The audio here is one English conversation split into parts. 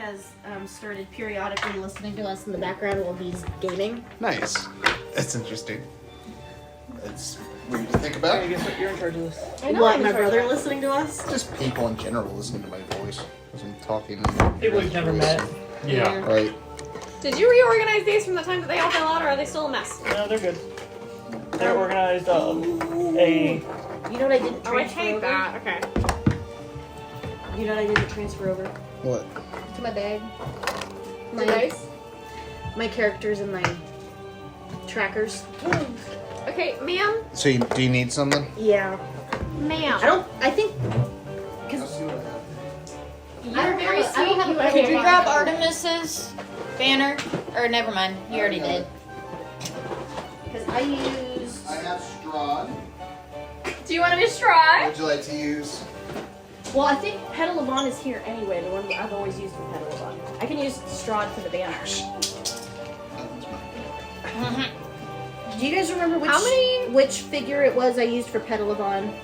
has started periodically listening to us in the background while he's gaming. Nice. That's interesting. It's weird to think about. I guess what you're in charge of this. I know. What, my brother listening to us? Just people in general listening to my voice. As I'm talking. People we've never met. Yeah. Right. Did you reorganize these from the time that they all fell out, or are they still a mess? No, they're good. They're organized. A. You know what I didn't transfer Oh, I hate over? that. Okay. You know what I didn't transfer over? What? To my bag. The dice? My characters and my trackers. Okay, ma'am. So do you need something? Yeah. Ma'am. I think... Let's see what I have. You're very sweet. I don't have a You Could you have grab a- Artemis's banner? Or never mind, you already did. Because I used... I have Strahd. Do you want to be Strahd? Would you like to use? Well, I think Petal Levant is here anyway, the one that I've always used for Petal Levant. I can use Strahd for the banner. Do you guys remember which figure it was I used for Petal Levant?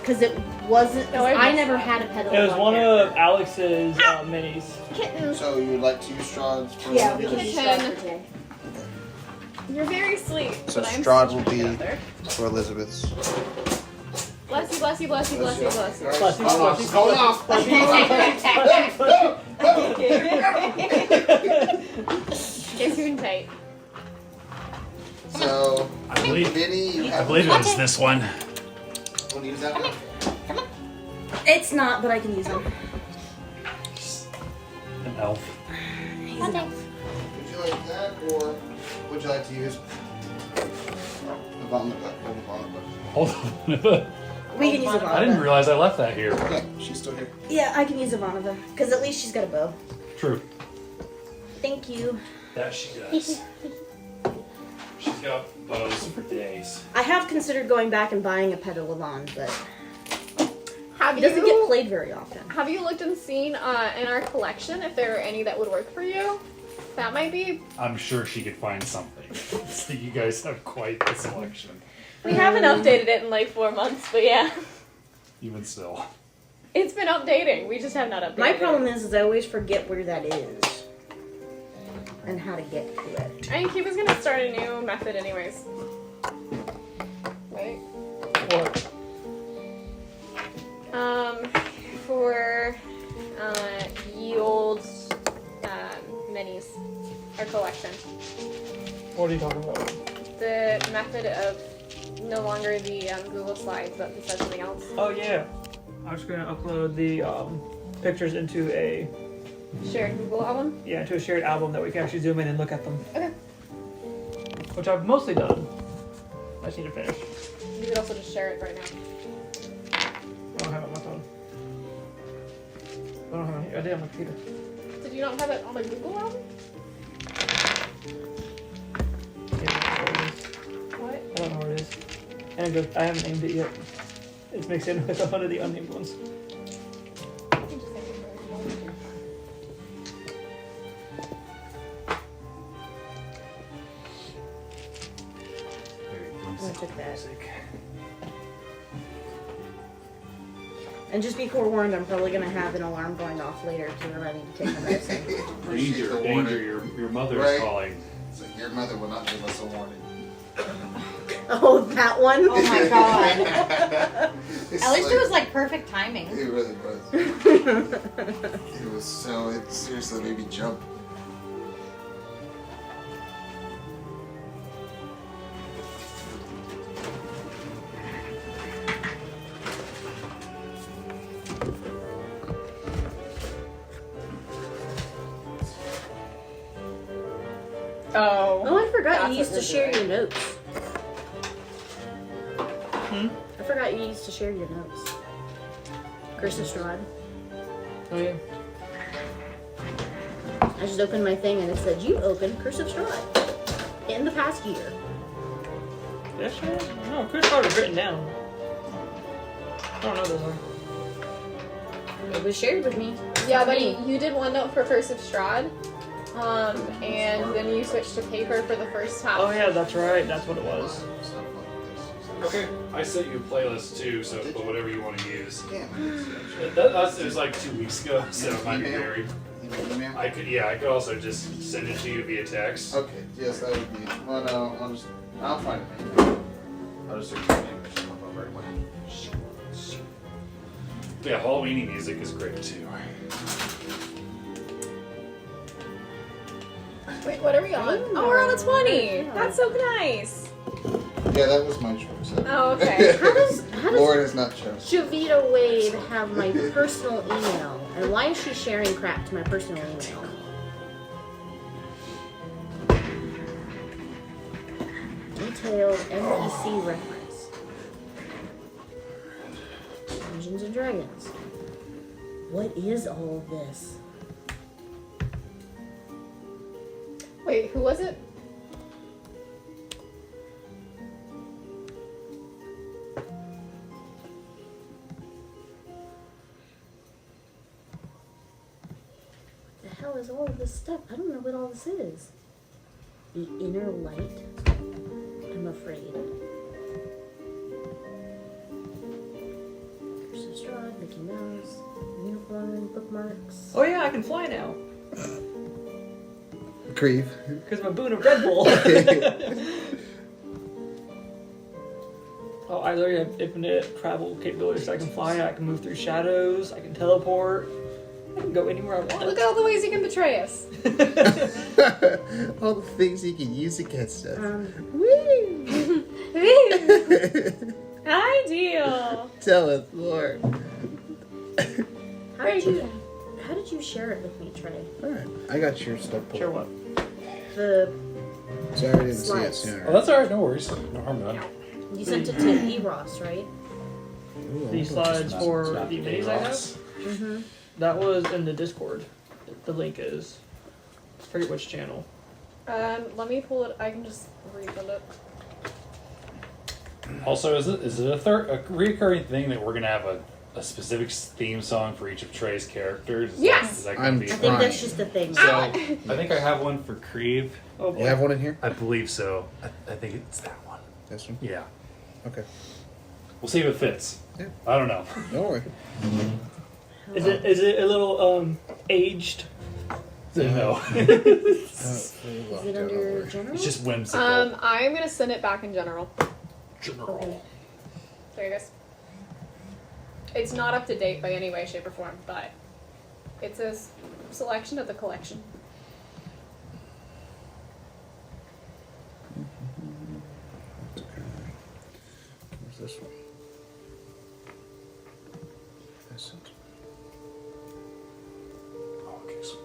Because it wasn't... No, I never had a Petal It was Levant one character. of Alex's minis. Kitten. So you would like to use Strahd's? For Yeah, we can Kitten. use Strahd for today. You're very sweet. So but I'm Strahd such will a be brother. for Elizabeth's. Bless you, bless you, bless you, bless you, bless you. Bless you, Hold on, bless you, she's going off. Get tuned tight. So, I believe, Vinny, you I have believe it was this one. Want to use that one? It's not, but I can use them. An elf. He's an elf. Would you like that, or would you like to use Ivanka? Hold on. We can use Ivanova. I didn't realize I left that here. Yeah, she's still here. Yeah, I can use Ivanova. Because at least she's got a bow. True. Thank you. That she does. She's got bows for days. I have considered going back and buying a Petal Levant, but Have he doesn't you get played very often. have you looked and seen in our collection if there are any that would work for you? That might be. I'm sure she could find something. So you guys have quite the selection. We haven't updated it in like 4 months, but yeah, Even still. it's been updating. We just have not updated. My problem is I always forget where that is and how to get to it. I think he was gonna start a new method, anyways. Right. What? For ye old minis, our collection. What are you talking about? The method of no longer the Google Slides, but instead something else. Oh yeah. I was gonna upload the pictures into a Shared Google album. into a shared album that we can actually zoom in and look at them. Okay. Which I've mostly done. I just need to finish. You could also just share it right now. I don't have it on my phone. I don't have it. I did on my computer. Did you not have it on the Google album? What? I don't know where it is. And I haven't named it yet. It's mixed in with one of the unnamed ones. I took that. And just be forewarned, I'm probably going to have an alarm going off later because I need to take my medicine. Appreciate the Danger, warning. your mother's Right. calling. So your mother will not give us a warning. Oh, that one? Oh my god. It's At least it was like perfect timing. It really was. It was so. It seriously made me jump. Oh. Oh, I forgot That's you used what to we're share doing. your notes. Hmm? I forgot you used to share your notes. Curse of Strahd. Oh yeah. I just opened my thing and it said, you opened Curse of Strahd in the past year. Did I share it? No, Chris Hart is written down. I don't know those are. It was shared with me. Yeah, but you did one note for Curse of Strahd, and then you switched to paper for the first half. Oh yeah, that's right. That's what it was. Stuff like this. Okay, I sent you a playlist too, so Did put you? whatever you want to use. Damn. It was like 2 weeks ago, so it might be Email? buried. Email? I could also just send it to you via text. Okay, yes, that would be. Well, no, I'll find it. I'll just search your name and she'll pop up right away. Yeah, Halloweeny music is great too. Wait, what are we on? Oh, we're on the 20. That's so nice. Yeah, that was my choice. Oh, okay. How does Lauren has not chosen. Javita Wade have my personal email? And why is she sharing crap to my personal email? Detailed NPC reference. Dungeons and Dragons. What is all of this? Wait, who was it? The hell is all of this stuff? I don't know what all this is. The inner light? I'm afraid. Curse's Rod, Mickey Mouse, unicorn, bookmarks. Oh yeah, I can fly now. Grieve. Because my boon of Red Bull. Oh, I literally have infinite travel capabilities. So I can fly, I can move through shadows, I can teleport, I can go anywhere I want. Look at all the ways you can betray us. All the things you can use against us. Woo! Ideal. Tell us, Lord. How did you share it with me, Trey? Alright, I got your stuff pulled. Sure what? The Sorry I didn't see it Slides. sooner. Oh, that's alright, no worries. No harm done. you sent it to Eros, right? Ooh, These slides for the minis I have? Mm-hmm. That was in the Discord. The link is. I forget which channel. Let me pull it. I can just rebuild it. Also, is it a reoccurring thing that we're gonna have a specific theme song for each of Trey's characters? Yes! Is that gonna I'm be I a think Fine. that's just the thing. So, I think I have one for Creve. Oh boy. You have one in here? I believe so. I think it's that one. This one? Yeah. Okay. We'll see if it fits. Yeah. I don't know. Don't worry. Is it a little aged? No. Is it under general? It's just whimsical. I'm gonna send it back in general. Okay. There you go. It's not up to date by any way, shape, or form, but it's a selection of the collection. Where's this one? This one. Oh, okay, so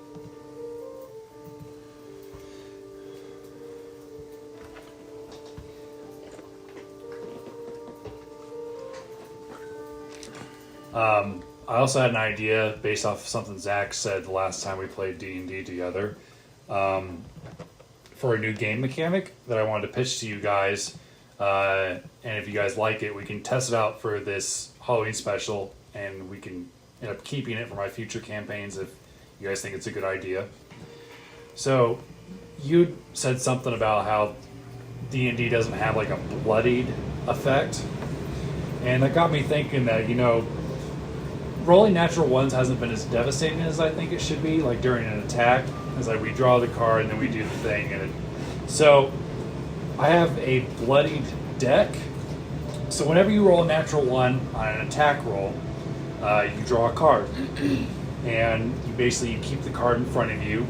I also had an idea based off of something Zach said the last time we played D&D together, for a new game mechanic that I wanted to pitch to you guys. And if you guys like it, we can test it out for this Halloween special, and we can end up keeping it for my future campaigns if you guys think it's a good idea. So, you said something about how D&D doesn't have like a bloodied effect, and that got me thinking that, you know, rolling natural ones hasn't been as devastating as I think it should be, like during an attack. It's like we draw the card and then we do the thing. So I have a bloodied deck. So whenever you roll a natural one on an attack roll, you draw a card. And you keep the card in front of you,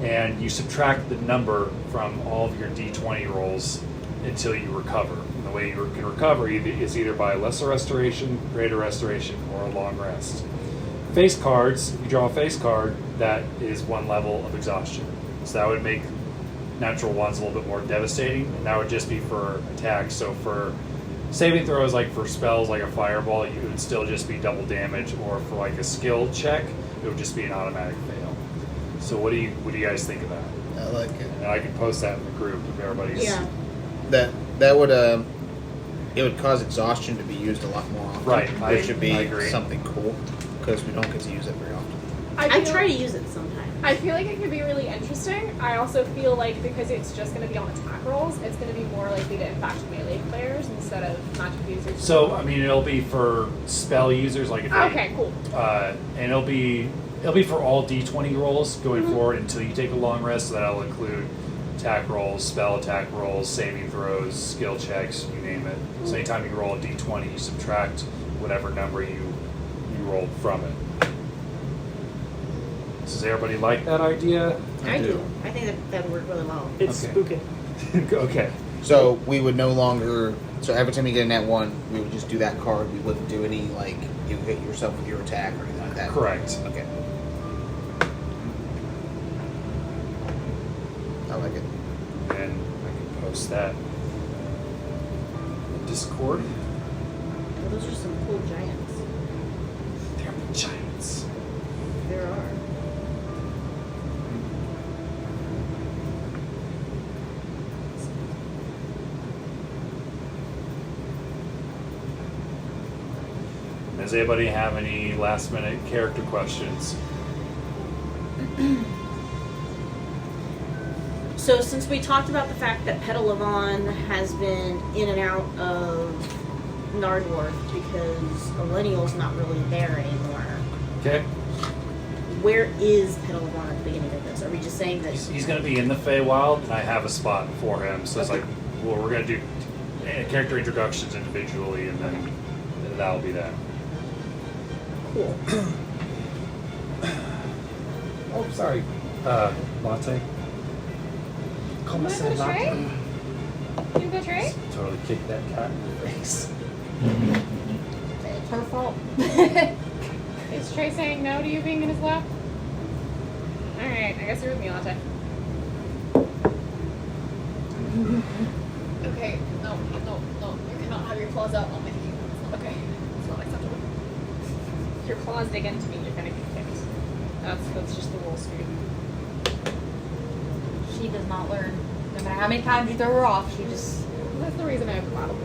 and you subtract the number from all of your D20 rolls until you recover. And the way you can recover is either by lesser restoration, greater restoration, or a long rest. Face cards, if you draw a face card, that is one level of exhaustion. So that would make natural ones a little bit more devastating, and that would just be for attacks. So for saving throws, like for spells like a fireball, you would still just be double damage, or for like a skill check, it would just be an automatic fail. So what do you guys think of that? I like it. And I can post that in the group if everybody's... Yeah. That would it would cause exhaustion to be used a lot more often. Right, Which would be I agree. something cool because we don't get to use it very often. I try to use it sometimes. I feel like it could be really interesting. I also feel like because it's just going to be on attack rolls, it's going to be more likely to impact melee players instead of magic users. So I mean, it'll be for spell users, like if they, Okay, cool. and it'll be for all D20 rolls going forward until you take a long rest. So that'll include attack rolls, spell attack rolls, saving throws, skill checks, you name it. So anytime you roll a D20, you subtract whatever number you rolled from it. Does everybody like that idea? I do. I think that would work really well. It's Okay. spooky. Okay. So we would no longer. So every time you get a net 1, we would just do that card. We wouldn't do any like you hit yourself with your attack or anything like that. Correct. Okay. I like it. And I can post that in Discord. Well, those are some cool giants. They're giants. There are. Does anybody have any last minute character questions? So since we talked about the fact that Petal of On has been in and out of Nardwar because Millennial's not really there anymore, Okay. where is Petal of On at the beginning of this? Are we just saying that? He's going to be in the Feywild, and I have a spot for him. So it's Okay. like, well, we're going to do character introductions individually, and then that'll be that. Cool. Oh, sorry. Latte. Come You want to try? You go try? Totally kick that cat in the face. It's her fault. Is Trey saying no to you being in his lap? Alright, I guess you're with me, Latte. Okay, no, you cannot have your claws out on my feet. Okay, it's not acceptable. If your claws dig into me, you're gonna get kicked. That's just the rules for you. She does not learn. No matter how many times you throw her off, she just. That's the reason I have the bottle.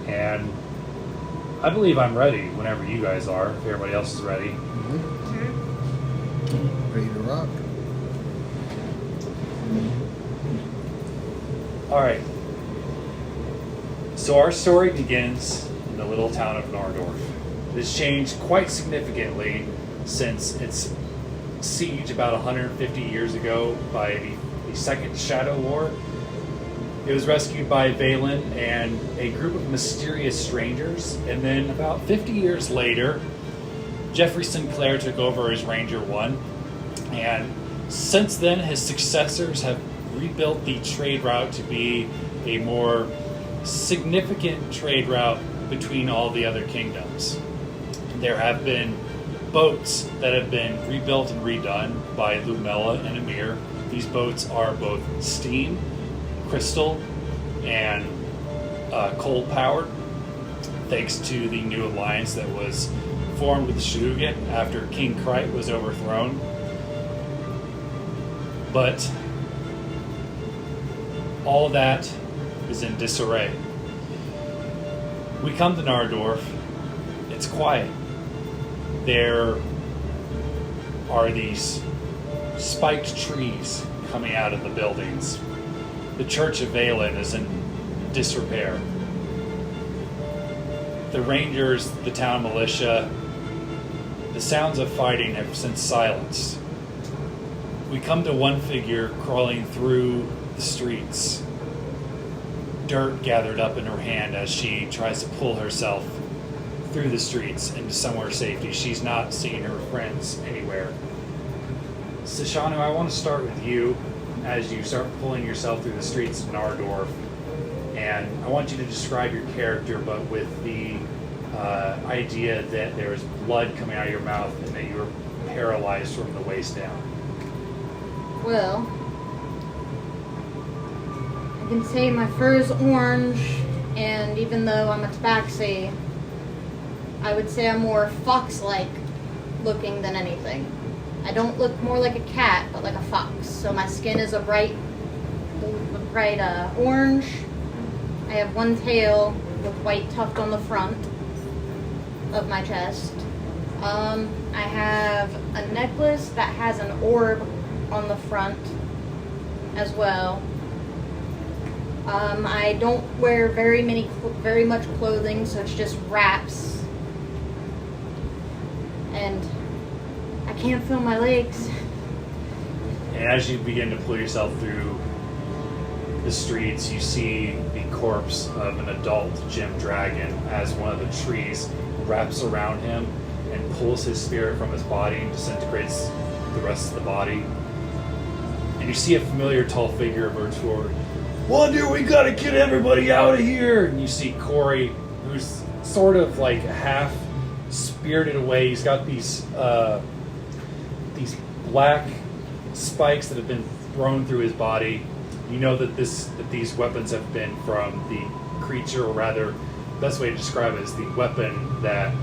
And I believe I'm ready whenever you guys are, if everybody else is ready. Ready to rock. Alright. So our story begins in the little town of Nordorf. It has changed quite significantly since its siege about 150 years ago by the Second Shadow War. It was rescued by Valen and a group of mysterious strangers, and then about 50 years later, Geoffrey Sinclair took over as Ranger 1, and since then his successors have rebuilt the trade route to be a more significant trade route between all the other kingdoms. There have been boats that have been rebuilt and redone by Lumella and Emir. These boats are both steam, crystal, and coal powered, thanks to the new alliance that was formed with the Shadowgen after King Krite was overthrown. But all that is in disarray. We come to Nardorf. It's quiet. There are these spiked trees coming out of the buildings. The Church of Valen is in disrepair. The Rangers, the town militia, the sounds of fighting have since silenced. We come to one figure crawling through the streets, dirt gathered up in her hand as she tries to pull herself through the streets into somewhere safety. She's not seeing her friends anywhere. Sishanu, I want to start with you as you start pulling yourself through the streets of Nardorf. And I want you to describe your character, but with the idea that there is blood coming out of your mouth and that you were paralyzed from the waist down. Well, I can say my fur is orange, and even though I'm a tabaxi, I would say I'm more fox-like looking than anything. I don't look more like a cat, but like a fox. So my skin is a bright orange. I have one tail with white tuft on the front of my chest. I have a necklace that has an orb on the front as well. I don't wear very much clothing, so it's just wraps. And I can't feel my legs. And as you begin to pull yourself through the streets, you see the corpse of an adult gem dragon as one of the trees wraps around him and pulls his spirit from his body and disintegrates the rest of the body. And you see a familiar tall figure emerge forward. Wonder, we gotta get everybody out of here! And you see Corey, who's sort of like half spirited away. He's got these black spikes that have been thrown through his body. You know that these weapons have been from the creature, or rather, the best way to describe it is the weapon that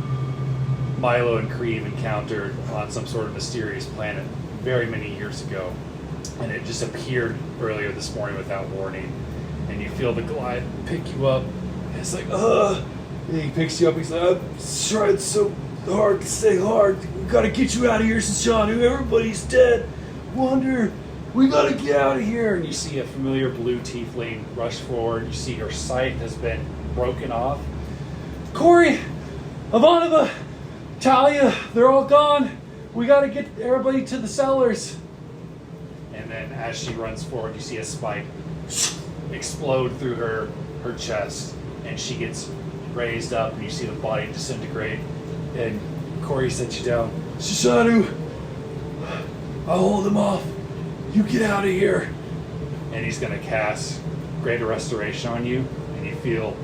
Milo and Kree encountered on some sort of mysterious planet very many years ago. And it just appeared earlier this morning without warning. And you feel the Goliath pick you up. And it's like, ugh. And he picks you up. He's like, I'm trying so hard to stay hard. We gotta get you out of here, Shishanu. Everybody's dead. Wonder, we gotta get out of here. And you see a familiar blue tiefling rush forward. You see her sight has been broken off. Corey, Ivanova, Talia, they're all gone. We gotta get everybody to the cellars. And then as she runs forward, you see a spike explode through her chest, and she gets raised up, and you see the body disintegrate. And Corey sets you down. Shishanu, I'll hold him off. You get out of here. And he's going to cast Greater Restoration on you, and you feel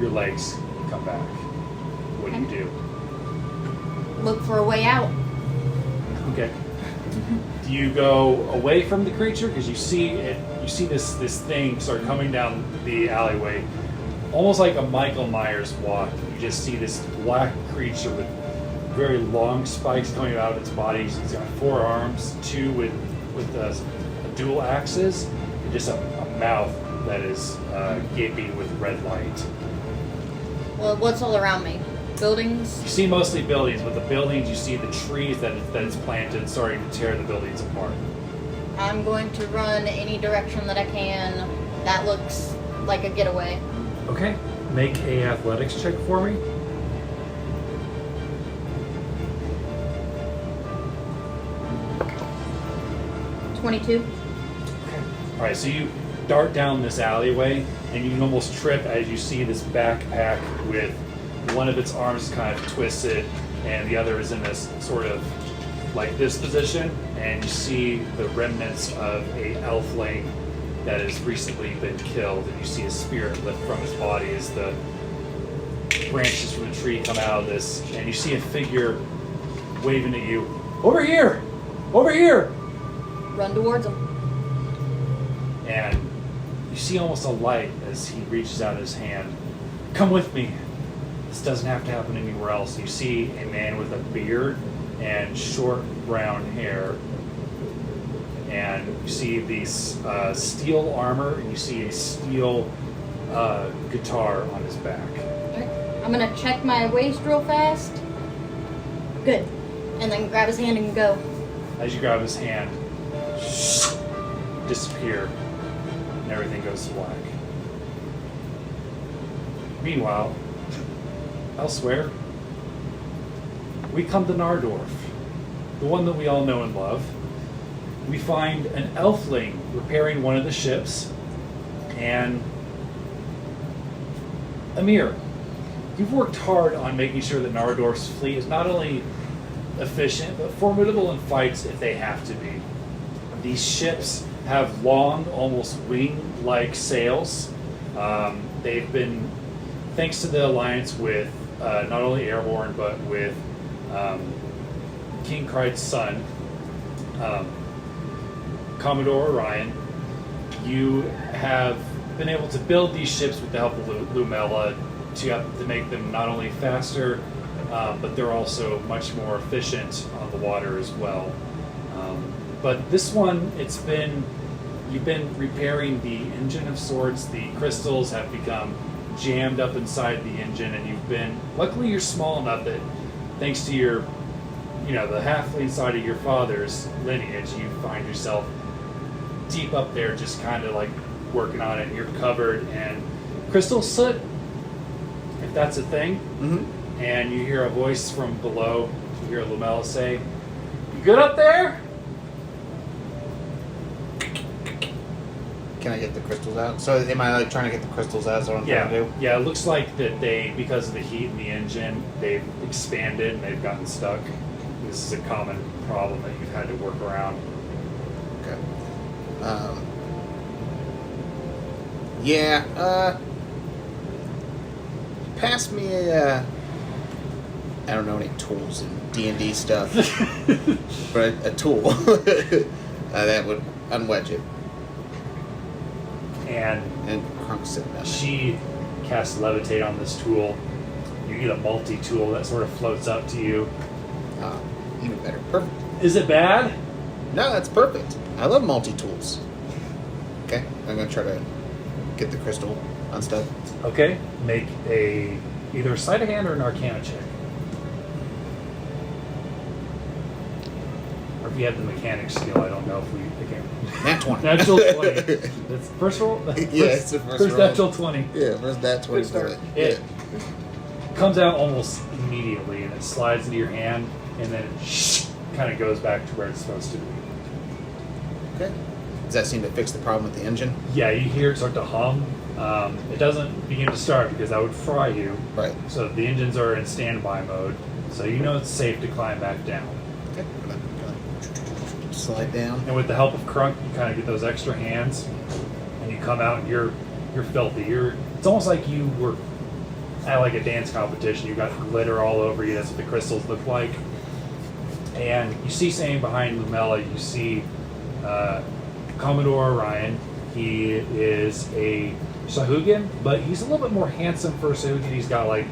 your legs come back. What do you do? Look for a way out. Okay. Do you go away from the creature because you see it? You see this thing start coming down the alleyway, almost like a Michael Myers walk. You just see this black creature with very long spikes coming out of its body. It's got 4 arms, 2 with dual axes, and just a mouth that is gaping with red light. Well, what's all around me? Buildings? You see mostly buildings, but the buildings, you see the trees that it's planted starting to tear the buildings apart. I'm going to run any direction that I can. That looks like a getaway. Okay. Make a athletics check for me. $22. All right, so you dart down this alleyway, and you can almost trip as you see this backpack with one of its arms kind of twisted, and the other is in this sort of like this position, and you see the remnants of a elfling that has recently been killed, and you see his spirit lift from his body as the branches from the tree come out of this, and you see a figure waving at you. Over here! Over here! Run towards him. And you see almost a light as he reaches out his hand. Come with me. This doesn't have to happen anywhere else. You see a man with a beard and short brown hair. And you see these steel armor, and you see a steel guitar on his back. I'm gonna check my waist real fast. Good. And then grab his hand and go. As you grab his hand, disappear, and everything goes to black. Meanwhile, elsewhere, we come to Nardorf, the one that we all know and love. We find an elfling repairing one of the ships, and Amir, you've worked hard on making sure that Nardorf's fleet is not only efficient, but formidable in fights if they have to be. These ships have long, almost wing-like sails. They've been, thanks to the alliance with not only Airborne, but with King Cried's son, Commodore Orion, you have been able to build these ships with the help of Lumella to make them not only faster, but they're also much more efficient on the water as well. But this one, you've been repairing the engine of sorts. The crystals have become jammed up inside the engine, and luckily you're small enough that thanks to your, the halfling side of your father's lineage, you find yourself deep up there just kind of like working on it, and you're covered in crystal soot, if that's a thing. Mm-hmm. And you hear a voice from below. You hear Lamella say, "You good up there?" Can I get the crystals out? So am I like trying to get the crystals out? Is that what I'm trying to do? Yeah, it looks like that because of the heat in the engine, they've expanded and they've gotten stuck. This is a common problem that you've had to work around. Okay. Pass me a. I don't know any tools and D&D stuff, but a tool that would unwedge it. And Crunk's sitting down. she casts levitate on this tool. You get a multi-tool that sort of floats up to you. Even better. Perfect. Is it bad? No, that's perfect. I love multi-tools. Okay, I'm going to try to get the crystal unstuck. Okay, make either a sleight of hand or an arcana check. Or if you have the mechanics skill, I don't know if we... Nat 20. Natural 20. That's first roll? It's the first roll. natural 20. Yeah, first Nat 20. Good start. It comes out almost immediately, and it slides into your hand, and then it kind of goes back to where it's supposed to be. Okay. Does that seem to fix the problem with the engine? Yeah, you hear it start to hum. It doesn't begin to start because that would fry you. Right. So the engines are in standby mode, so you know it's safe to climb back down. Okay. Slide down. And with the help of Crunk, you kind of get those extra hands, and you come out and you're filthy. It's almost like you were at like a dance competition. You got glitter all over you. That's what the crystals look like. And you see standing behind Lamella, you see Commodore Orion. He is a Sahuagin, but he's a little bit more handsome for a Sahuagin. He's got like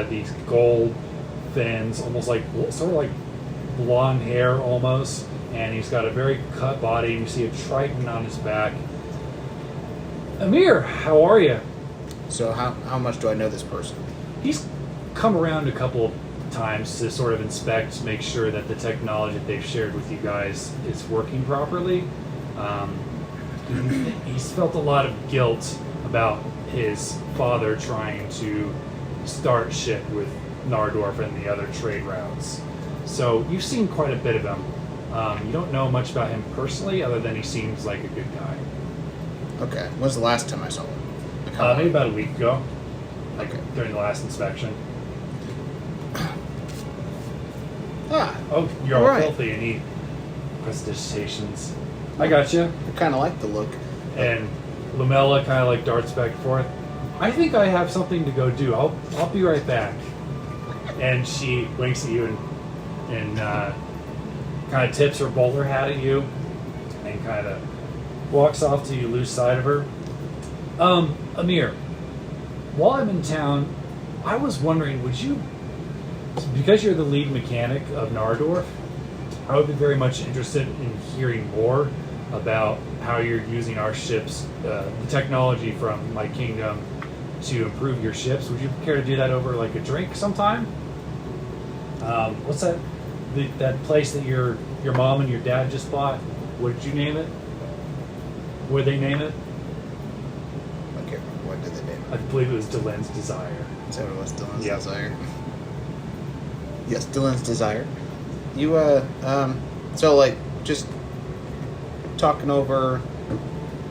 these gold fins, almost like sort of like blonde hair almost, and he's got a very cut body. And you see a trident on his back. Amir, how are you? So how much do I know this person? He's come around a couple of times to sort of inspect, make sure that the technology that they've shared with you guys is working properly. He's felt a lot of guilt about his father trying to start shit with Nardorf and the other trade routes. So you've seen quite a bit of him. You don't know much about him personally, other than he seems like a good guy. Okay. When's the last time I saw him? Like how Maybe long? about a week ago, like Okay. during the last inspection. Oh, You're all right. filthy and need prestistations. I got you. I kind of like the look. And Lamella kind of like darts back and forth. I think I have something to go do. I'll be right back. And she winks at you and kind of tips her bowler hat at you and kind of walks off to you lose sight of her. Amir, while I'm in town, I was wondering, would you, because you're the lead mechanic of Nardorf, I would be very much interested in hearing more about how you're using our ships, the technology from my kingdom, to improve your ships. Would you care to do that over like a drink sometime? What's that? That place that your mom and your dad just bought? What did you name it? What did they name it? Okay, what did they name it? I believe it was Dylan's Desire. Is that what it was? Dylan's Yeah. Desire. Yes, Dylan's Desire. You so like just talking over.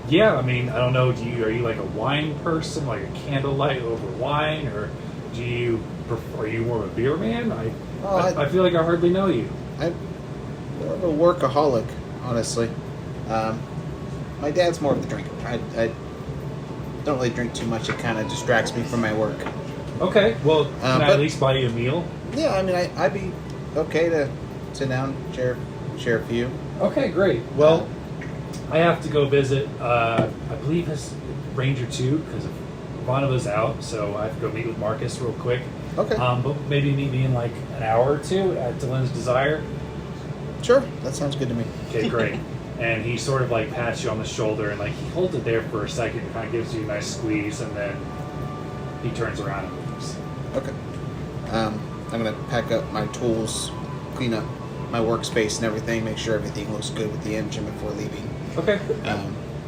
Yeah, I mean, I don't know. Are you like a wine person, like a candlelight over wine, or are you more of a beer man? I feel like I hardly know you. I'm more of a workaholic, honestly. My dad's more of the drinker. I don't really drink too much. It kind of distracts me from my work. Okay, well, can I but- at least buy you a meal? Yeah, I mean, I'd be okay to sit down, share a few. Okay, great. Well, I have to go visit, I believe his Ranger 2, because Ivanova's out, so I have to go meet with Marcus real quick. Okay. But maybe meet me in like an hour or two at Dylan's Desire. Sure, that sounds good to me. Okay, great. And he sort of like pats you on the shoulder and like he holds it there for a second and kind of gives you a nice squeeze, and then he turns around and leaves. Okay. I'm gonna pack up my tools, clean up my workspace and everything, make sure everything looks good with the engine before leaving. Okay.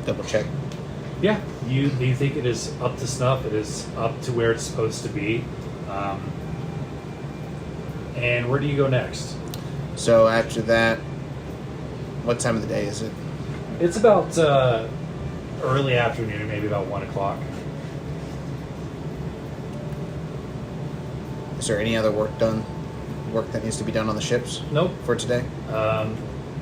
Double check. Yeah, you think it is up to snuff. It is up to where it's supposed to be. And where do you go next? So after that, what time of the day is it? It's about early afternoon, maybe about 1 o'clock. Is there any other work that needs to be done on the ships Nope. for today?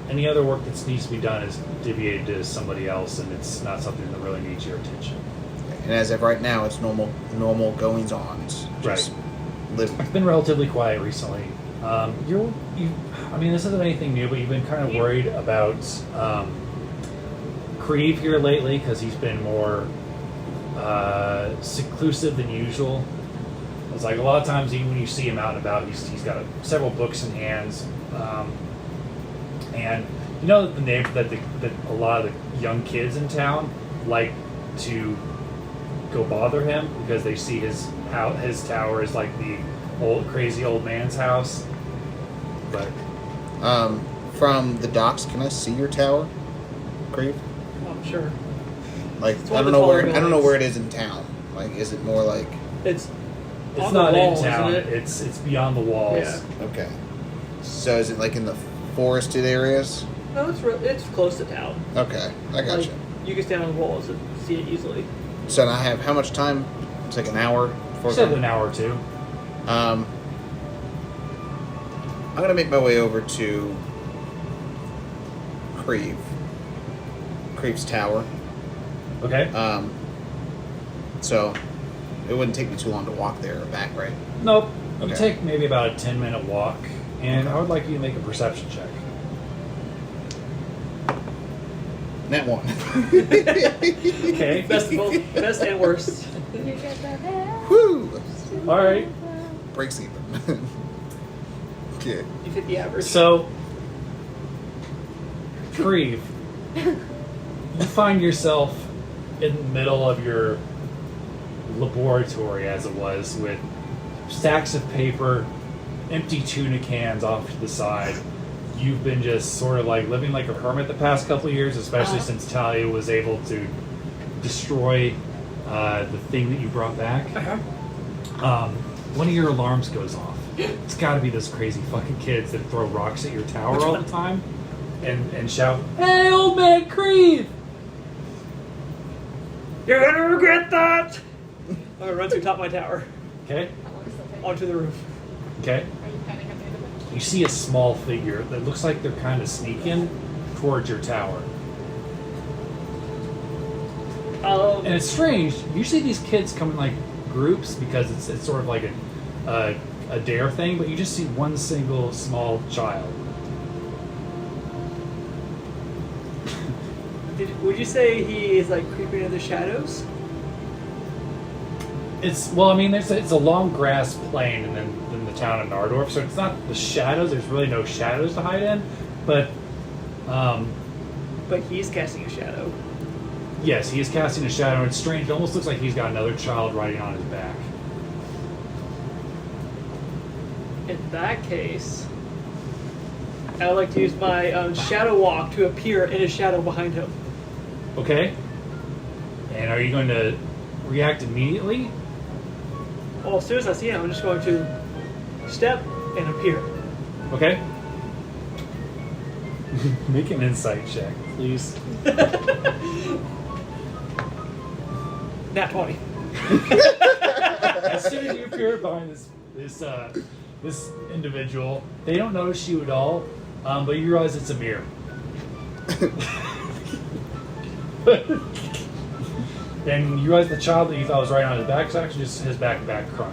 Any other work that needs to be done is deviated to somebody else, and it's not something that really needs your attention. And as of right now, it's normal goings-ons. Just living. It's been relatively quiet recently. I mean, this isn't anything new, but you've been kind of worried about Creve here lately because he's been more seclusive than usual. It's like a lot of times, even when you see him out and about, he's got several books in hands, and you know that a lot of the young kids in town like to go bother him because they see his tower is like the crazy old man's house. But from the docks, can I see your tower, Creve? I'm sure. Like It's I one of don't the know where taller I don't know buildings. where it is in town. Like, is it more like It's it's on the not walls, in town. isn't it? It's beyond the walls. Yeah. okay? So is it like in the forested areas? No, it's close to town. Okay, I got Like, you. you can stand on the walls and see it easily. So I have how much time? It's like an hour. Before Said an hour or two. I'm gonna make my way over to Creve's tower. Okay. So it wouldn't take me too long to walk there or back, right? Nope. You Okay. take maybe about a 10-minute walk, and Okay. I would like you to make a perception check. Net one. Okay. Best and worst. Woo! All right. Breaks even. Okay. You hit the average. So, Creve, you find yourself in the middle of your laboratory, as it was, with stacks of paper, empty tuna cans off to the side. You've been just sort of like living like a hermit the past couple of years, especially since Talia was able to destroy the thing that you brought back. One of your alarms goes off. It's got to be those crazy fucking kids that throw rocks at your tower all the time and shout, "Hey, old man Creve!" You're gonna regret that! I'm gonna run through top of my tower. Okay, Onto the roof. okay. Are you planning on doing it? You see a small figure that looks like they're kind of sneaking towards your tower. And it's strange. Usually these kids come in like groups because it's sort of like a dare thing, but you just see one single small child. Would you say he is like creeping in the shadows? It's a long grass plain and then the town of Nardorf, so it's not the shadows. There's really no shadows to hide in, but But he's casting a shadow. yes, he is casting a shadow. It's strange. It almost looks like he's got another child riding on his back. In that case, I would like to use my shadow walk to appear in a shadow behind him. Okay. And are you going to react immediately? Well, as soon as I see him, I'm just going to step and appear. Okay. Make an insight check, please. Nat 20. As soon as you appear behind this individual, they don't notice you at all, but you realize it's a mirror. And you realize the child that you thought was right on his back is actually just his back crunk.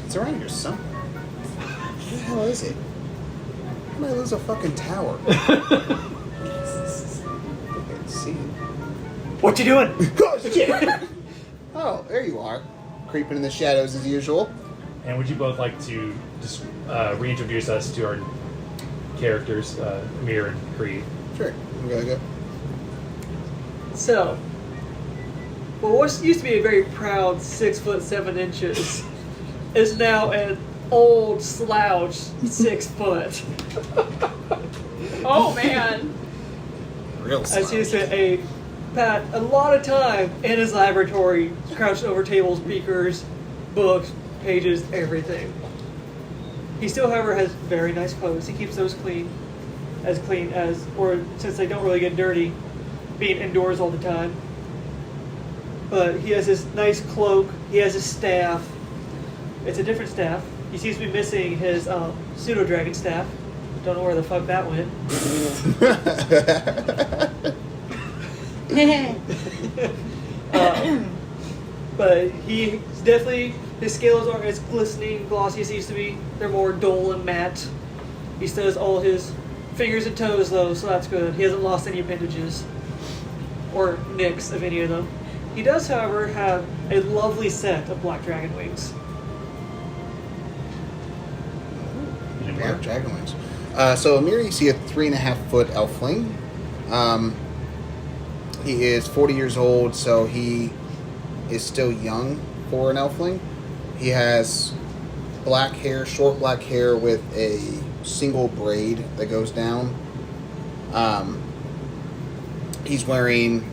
It's around here somewhere. Where the hell is it? How did I lose a fucking tower? I can't see it. What you doing? Oh, there you are. Creeping in the shadows as usual. And would you both like to just reintroduce us to our characters, Amir and Creed? Sure. I'm gonna go. So, well, what used to be a very proud 6'7" is now an old slouch 6 foot. Oh man. Real As he slouch. spent a lot of time in his laboratory, crouched over tables, beakers, books, pages, everything. He still, however, has very nice clothes. He keeps those clean as, or since they don't really get dirty, being indoors all the time. But he has his nice cloak. He has his staff. It's a different staff. He seems to be missing his pseudo dragon staff. Don't know where the fuck that went. But he's definitely, his scales aren't as glistening and glossy as he used to be. They're more dull and matte. He still has all his fingers and toes though, so that's good. He hasn't lost any appendages or nicks of any of them. He does, however, have a lovely set of black dragon wings. Black dragon wings. So Amir, you see a 3.5-foot elfling. He is 40 years old, so he is still young for an elfling. He has black hair, short black hair with a single braid that goes down. He's wearing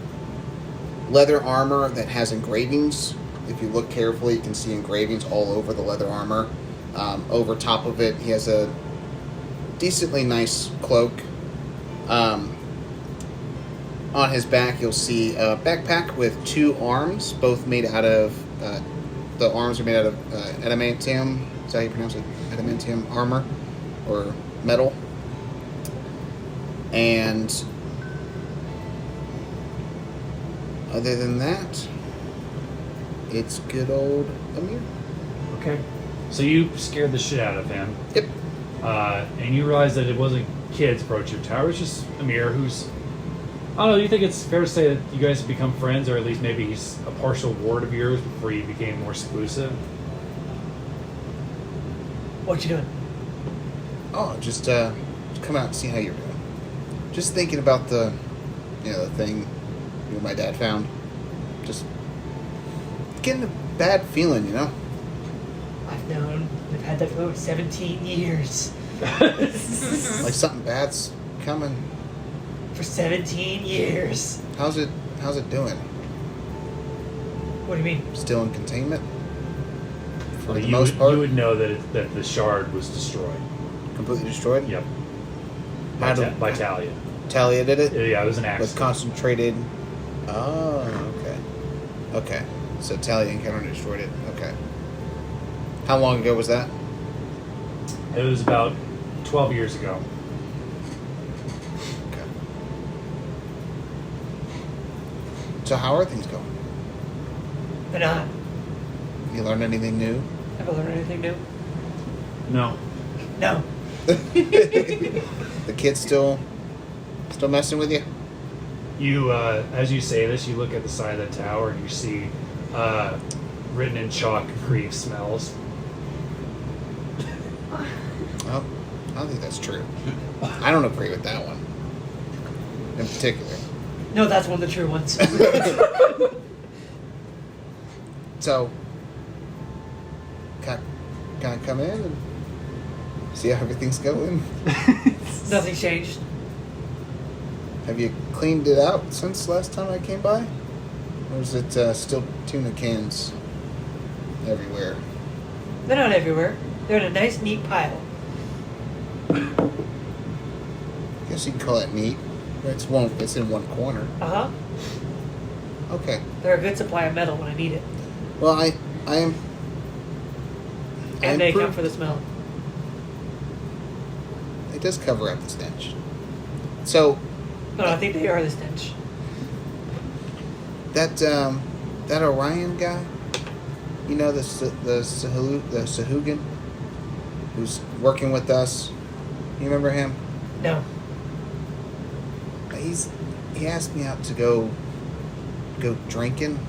leather armor that has engravings. If you look carefully, you can see engravings all over the leather armor. Over top of it, he has a decently nice cloak. On his back, you'll see a backpack with 2 arms, both made out of, the arms are made out of adamantium. Is that how you pronounce it? Adamantium armor or metal. And other than that, it's good old Amir. Okay. So you scared the shit out of him. Yep. And you realize that it wasn't kids approaching your tower. It's just Amir, who's... I don't know, do you think it's fair to say that you guys have become friends, or at least maybe he's a partial ward of yours before you became more exclusive? What you doing? Oh, just come out and see how you're doing. Just thinking about the thing you and my dad found. Just getting a bad feeling, you know? I've had that for over 17 years. Like something bad's coming. For 17 years. How's it doing? What do you mean? Still in containment? For the you most would, part? You would know that the shard was destroyed. Completely destroyed? Yep. How do- By Talia. Talia did it? Yeah, it was an With accident. concentrated... Oh, okay. Okay. So Talia encountered and destroyed it. Okay. How long ago was that? It was about 12 years ago. Okay. So how are things going? They're not. You learn anything new? Have I learned anything new? No. No. The kid's still messing with you? You, as you say this, you look at the side of the tower and you see, written in chalk, Creeve smells. Well, I don't think that's true. I don't agree with that one. In particular. No, that's one of the true ones. So, can I come in and see how everything's going? Nothing's changed. Have you cleaned it out since last time I came by? Or is it still tuna cans everywhere? They're not everywhere. They're in a nice, neat pile. Guess you can call it neat. It's in one corner. Uh-huh. Okay. They're a good supply of metal when I need it. Well, I am. And they account for the smell. It does cover up the stench. So No, I think they are the stench. that Orion guy, you know, the Sahugan, who's working with us. You remember him? No. He asked me out to go drinking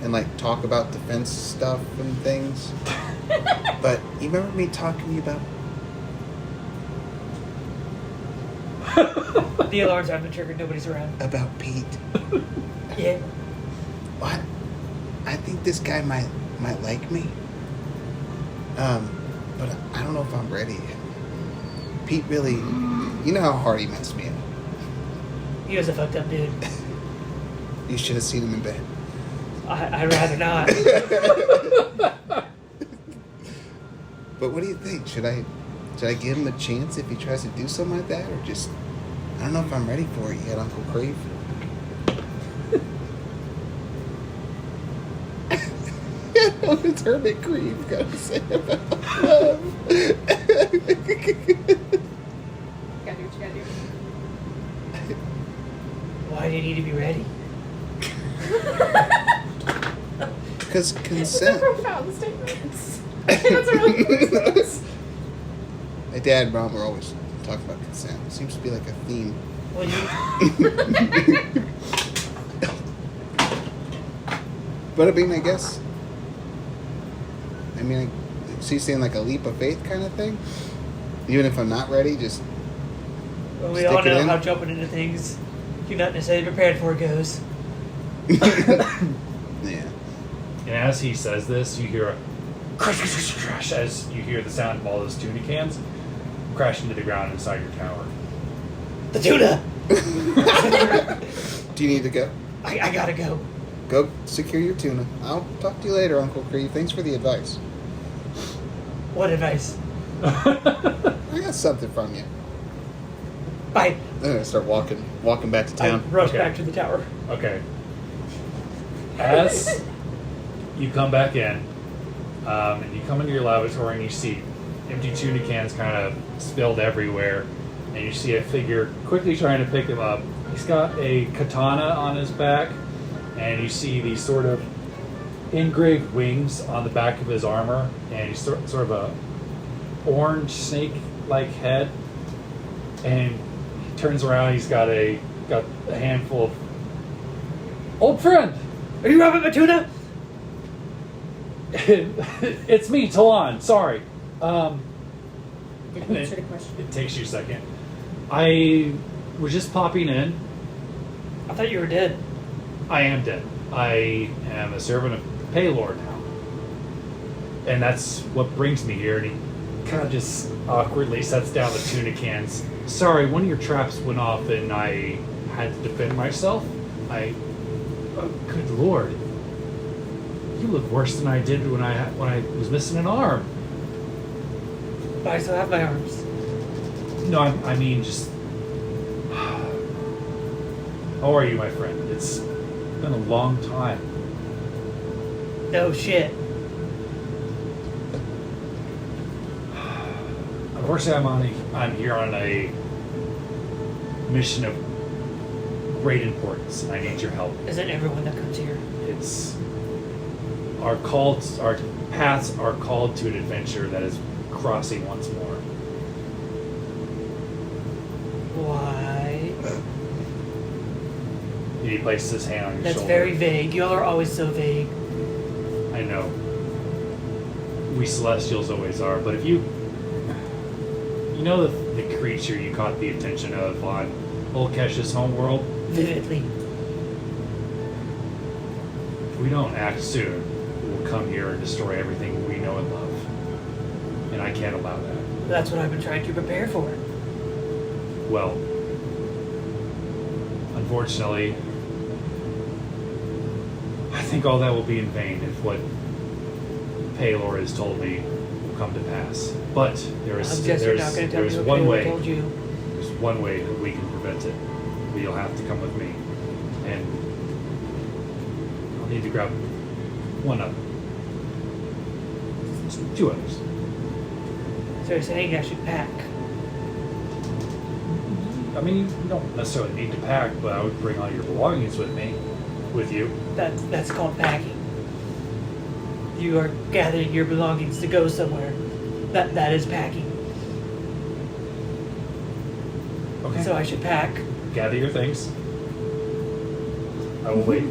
and like talk about defense stuff and things. But you remember me talking to you The alarms haven't been triggered. Nobody's around. about Pete? Yeah. What? I think this guy might like me. But I don't know if I'm ready yet. Pete really, you know how hard he messed me up. He was a fucked up dude. You should have seen him in bed. I'd rather not. But what do you think? Should I give him a chance if he tries to do something like that, or just I don't know if I'm ready for it yet, Uncle Crave. What's Hermit Creve got to say about love? You gotta do what you gotta do. Why do you need to be ready? Because It's a consent. profound statement. That's a really good response. My dad and mom were always talking about consent. It seems to be like a theme. Well, you. But I mean, I guess. So you're saying like a leap of faith kind of thing? Even if I'm not ready, just Well, we stick all it know in? how jumping into things you're not necessarily prepared for goes. Yeah. And as he says this, you hear a crash, crash, crash as you hear the sound of all those tuna cans crash into the ground inside your tower. The tuna! Do you need to go? I gotta go. Go secure your tuna. I'll talk to you later, Uncle Cree. Thanks for the advice. What advice? I got something from you. Bye. I'm gonna start walking back to I town. rush Okay. back to the tower. Okay. As you come back in, and you come into your laboratory and you see empty tuna cans kind of spilled everywhere, and you see a figure quickly trying to pick him up. He's got a katana on his back, and you see these sort of engraved wings on the back of his armor, and he's sort of a orange snake-like head, and he turns around. He's got a handful of old friend. Are you Robert Matuna? It's me, Talon. Sorry. Didn't answer the question. It takes you a second. I was just popping in. I thought you were dead. I am dead. I am a servant of Palor now. And that's what brings me here. And he kind of just awkwardly sets down the tuna cans. Sorry, one of your traps went off and I had to defend myself. Oh, good lord. You look worse than I did when I was missing an arm. But I still have my arms. No, I mean just... How are you, my friend? It's been a long time. No shit. Unfortunately, I'm here on a mission of great importance, and I need your help. Isn't everyone that comes here? It's our paths are called to an adventure that is crossing once more. Why? And he places his hand on your That's shoulder. very vague. Y'all are always so vague. I know. We Celestials always are, but if you know the creature you caught the attention of on Olkesh's homeworld, Vividly. if we don't act soon, we'll come here and destroy everything we know and love. And I can't allow that. That's what I've been trying to prepare for. Well, unfortunately, I think all that will be in vain if what Palor has told me will come to pass. But there is I'm just you're not going to tell me there's what one Palor way. told you. There's one way that we can prevent it. But you'll have to come with me, and I'll need to grab one other. Two others. So you're saying I should pack? I mean, you don't necessarily need to pack, but I would bring all your belongings with you. That's called packing. You are gathering your belongings to go somewhere. That is packing. Okay. So I should pack. Gather your things. I will wait.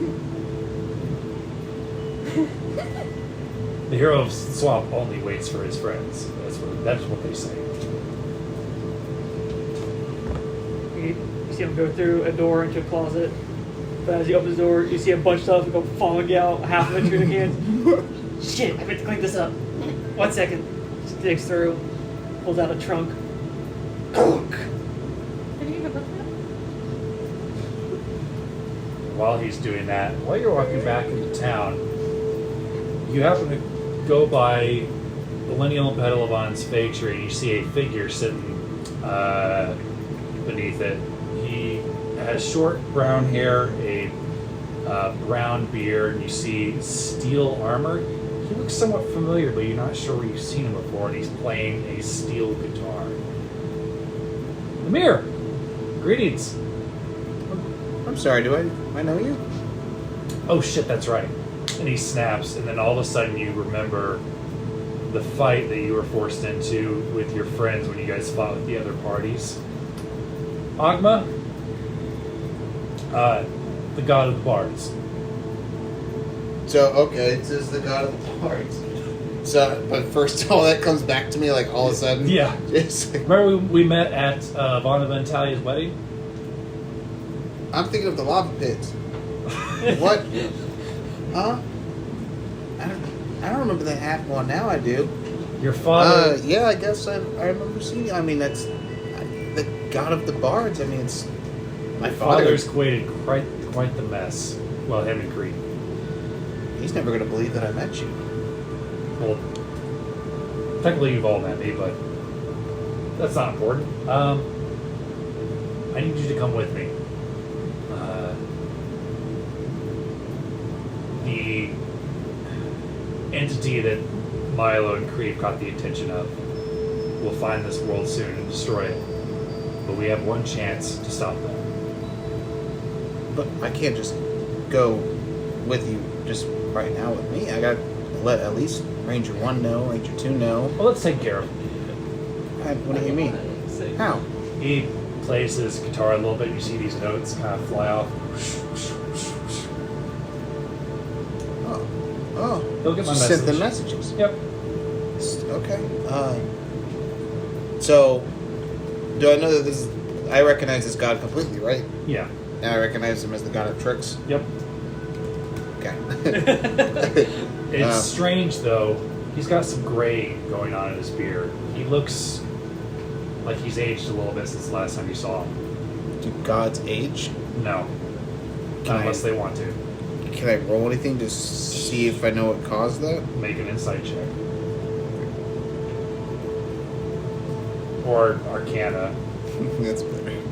The hero of swamp only waits for his friends. That's what they say. You see him go through a door into a closet. But as he opens the door, you see a bunch of stuff go falling out, half of it through the cans. Shit, I meant to clean this up. 1 second. Just digs through, pulls out a trunk. Did you even look at While he's doing that, while you're walking back into town, you happen to go by Millennial and Petalovan's fig tree, and you see a figure sitting beneath it. He has short brown hair, a brown beard, and you see steel armor. He looks somewhat familiar, but you're not sure where you've seen him before, and he's playing a steel guitar. Amir! Greetings! I'm sorry, do I know you? Oh shit, that's right. And he snaps, and then all of a sudden you remember the fight that you were forced into with your friends when you guys fought with the other parties. Agma, the god of the bards. So, okay, it says the god of the bards. So, but first all that comes back to me like all of a sudden. Yeah. It's like, Remember we met at Vonna Ventalia's wedding? I'm thinking of the lava pits. What? Huh? I don't remember that half one. Now I do. Your father... Yeah, I guess I remember seeing. I mean, that's the god of the bards. I mean, it's my Your father. father's created quite the mess. Well, him and Creed. He's never gonna believe that I met you. Well, technically you've all met me, but that's not important. I need you to come with me. The entity that Milo and Creep caught the attention of will find this world soon and destroy it. But we have one chance to stop them. But I can't just go with you just right now with me. I gotta let at least Ranger 1 know, Ranger 2 know. Well, let's take care of it. What do you mean? How? He plays his guitar a little bit. You see these notes kind of fly off. Oh. He'll get my You message. sent the messages. Yep. Okay. So, do I know that this is... I recognize this god completely, right? Yeah. And I recognize him as the god of tricks? Yep. Okay. It's strange though. He's got some gray going on in his beard. He looks like he's aged a little bit since the last time you saw him. Do gods age? No. Can Unless they want to. Can I roll anything to see if I know what caused that? Make an insight check. Or Arcana. That's better.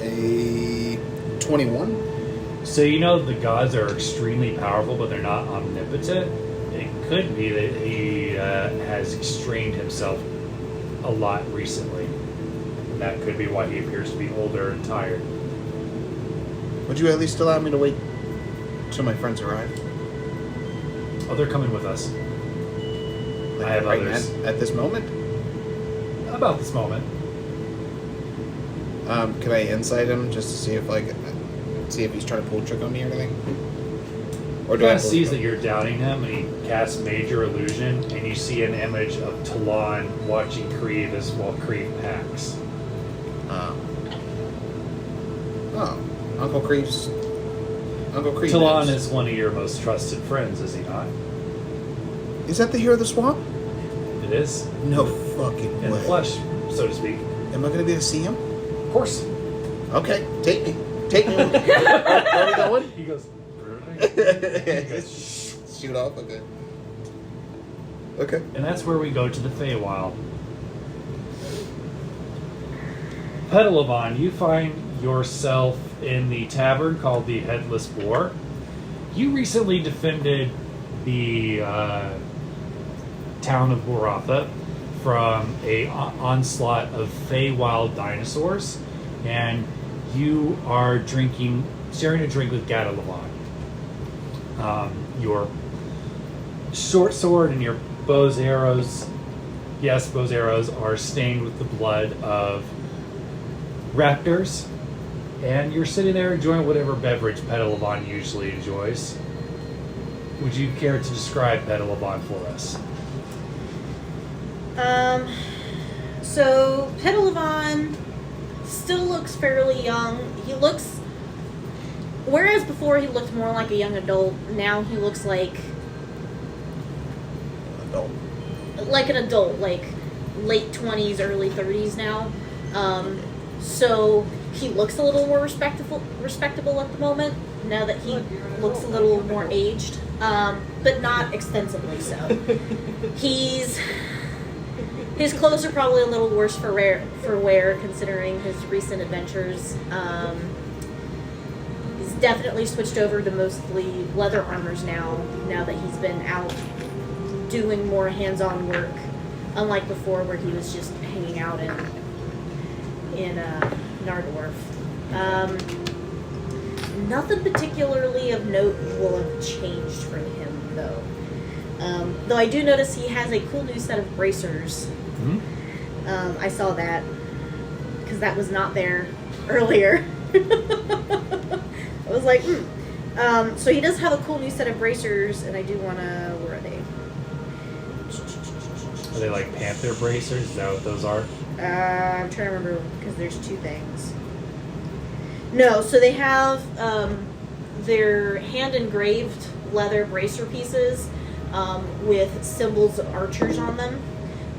A 21? So you know the gods are extremely powerful, but they're not omnipotent. It could be that he has extraimed himself a lot recently. And that could be why he appears to be older and tired. Would you at least allow me to wait till my friends arrive? Oh, they're coming with us. Like I have right others. At this moment? About this moment. Can I insight him just to see if he's trying to pull a trick on me or anything? Or do I Kind of sees that you're doubting him, and he casts Major Illusion, and you see an image of Talon watching Creed as while Creed packs. Uncle Creed's... Uncle Creed. Talon knows. is one of your most trusted friends, is he not? Is that the hero of the swamp? It is. No fucking In way. the flesh, so to speak. Am I going to be able to see him? Of course. Okay, take me. Take me. Where are we going? He goes, Shoot off. Okay. Okay. and that's where we go to the Feywild. Petalovann, you find yourself in the tavern called the Headless Boar. You recently defended the town of Boratha from a onslaught of Feywild dinosaurs, and you are sharing a drink with Gadalavan. Your short sword and your bows arrows, yes, bows arrows are stained with the blood of raptors, and you're sitting there enjoying whatever beverage Petalovann usually enjoys. would you care to describe Petal of On for us? So Petal of On still looks fairly young. He looks, whereas before he looked more like a young adult, now he looks like an adult, like late 20s, early 30s now. So he looks a little more respectable at the moment, now that he looks a little more aged, but not extensively so. His clothes are probably a little worse for wear considering his recent adventures. He's definitely switched over to mostly leather armors now that he's been out doing more hands-on work, unlike before where he was just hanging out in Nardorf. Nothing particularly of note will have changed for him, though. Though I do notice he has a cool new set of bracers. Mm-hmm. I saw that, because that was not there earlier. I was like, so he does have a cool new set of bracers, and I do want to... Where are they? Are they like panther bracers? Is that what those are? I'm trying to remember, because there's two things. No, so they have their hand-engraved leather bracer pieces with symbols of archers on them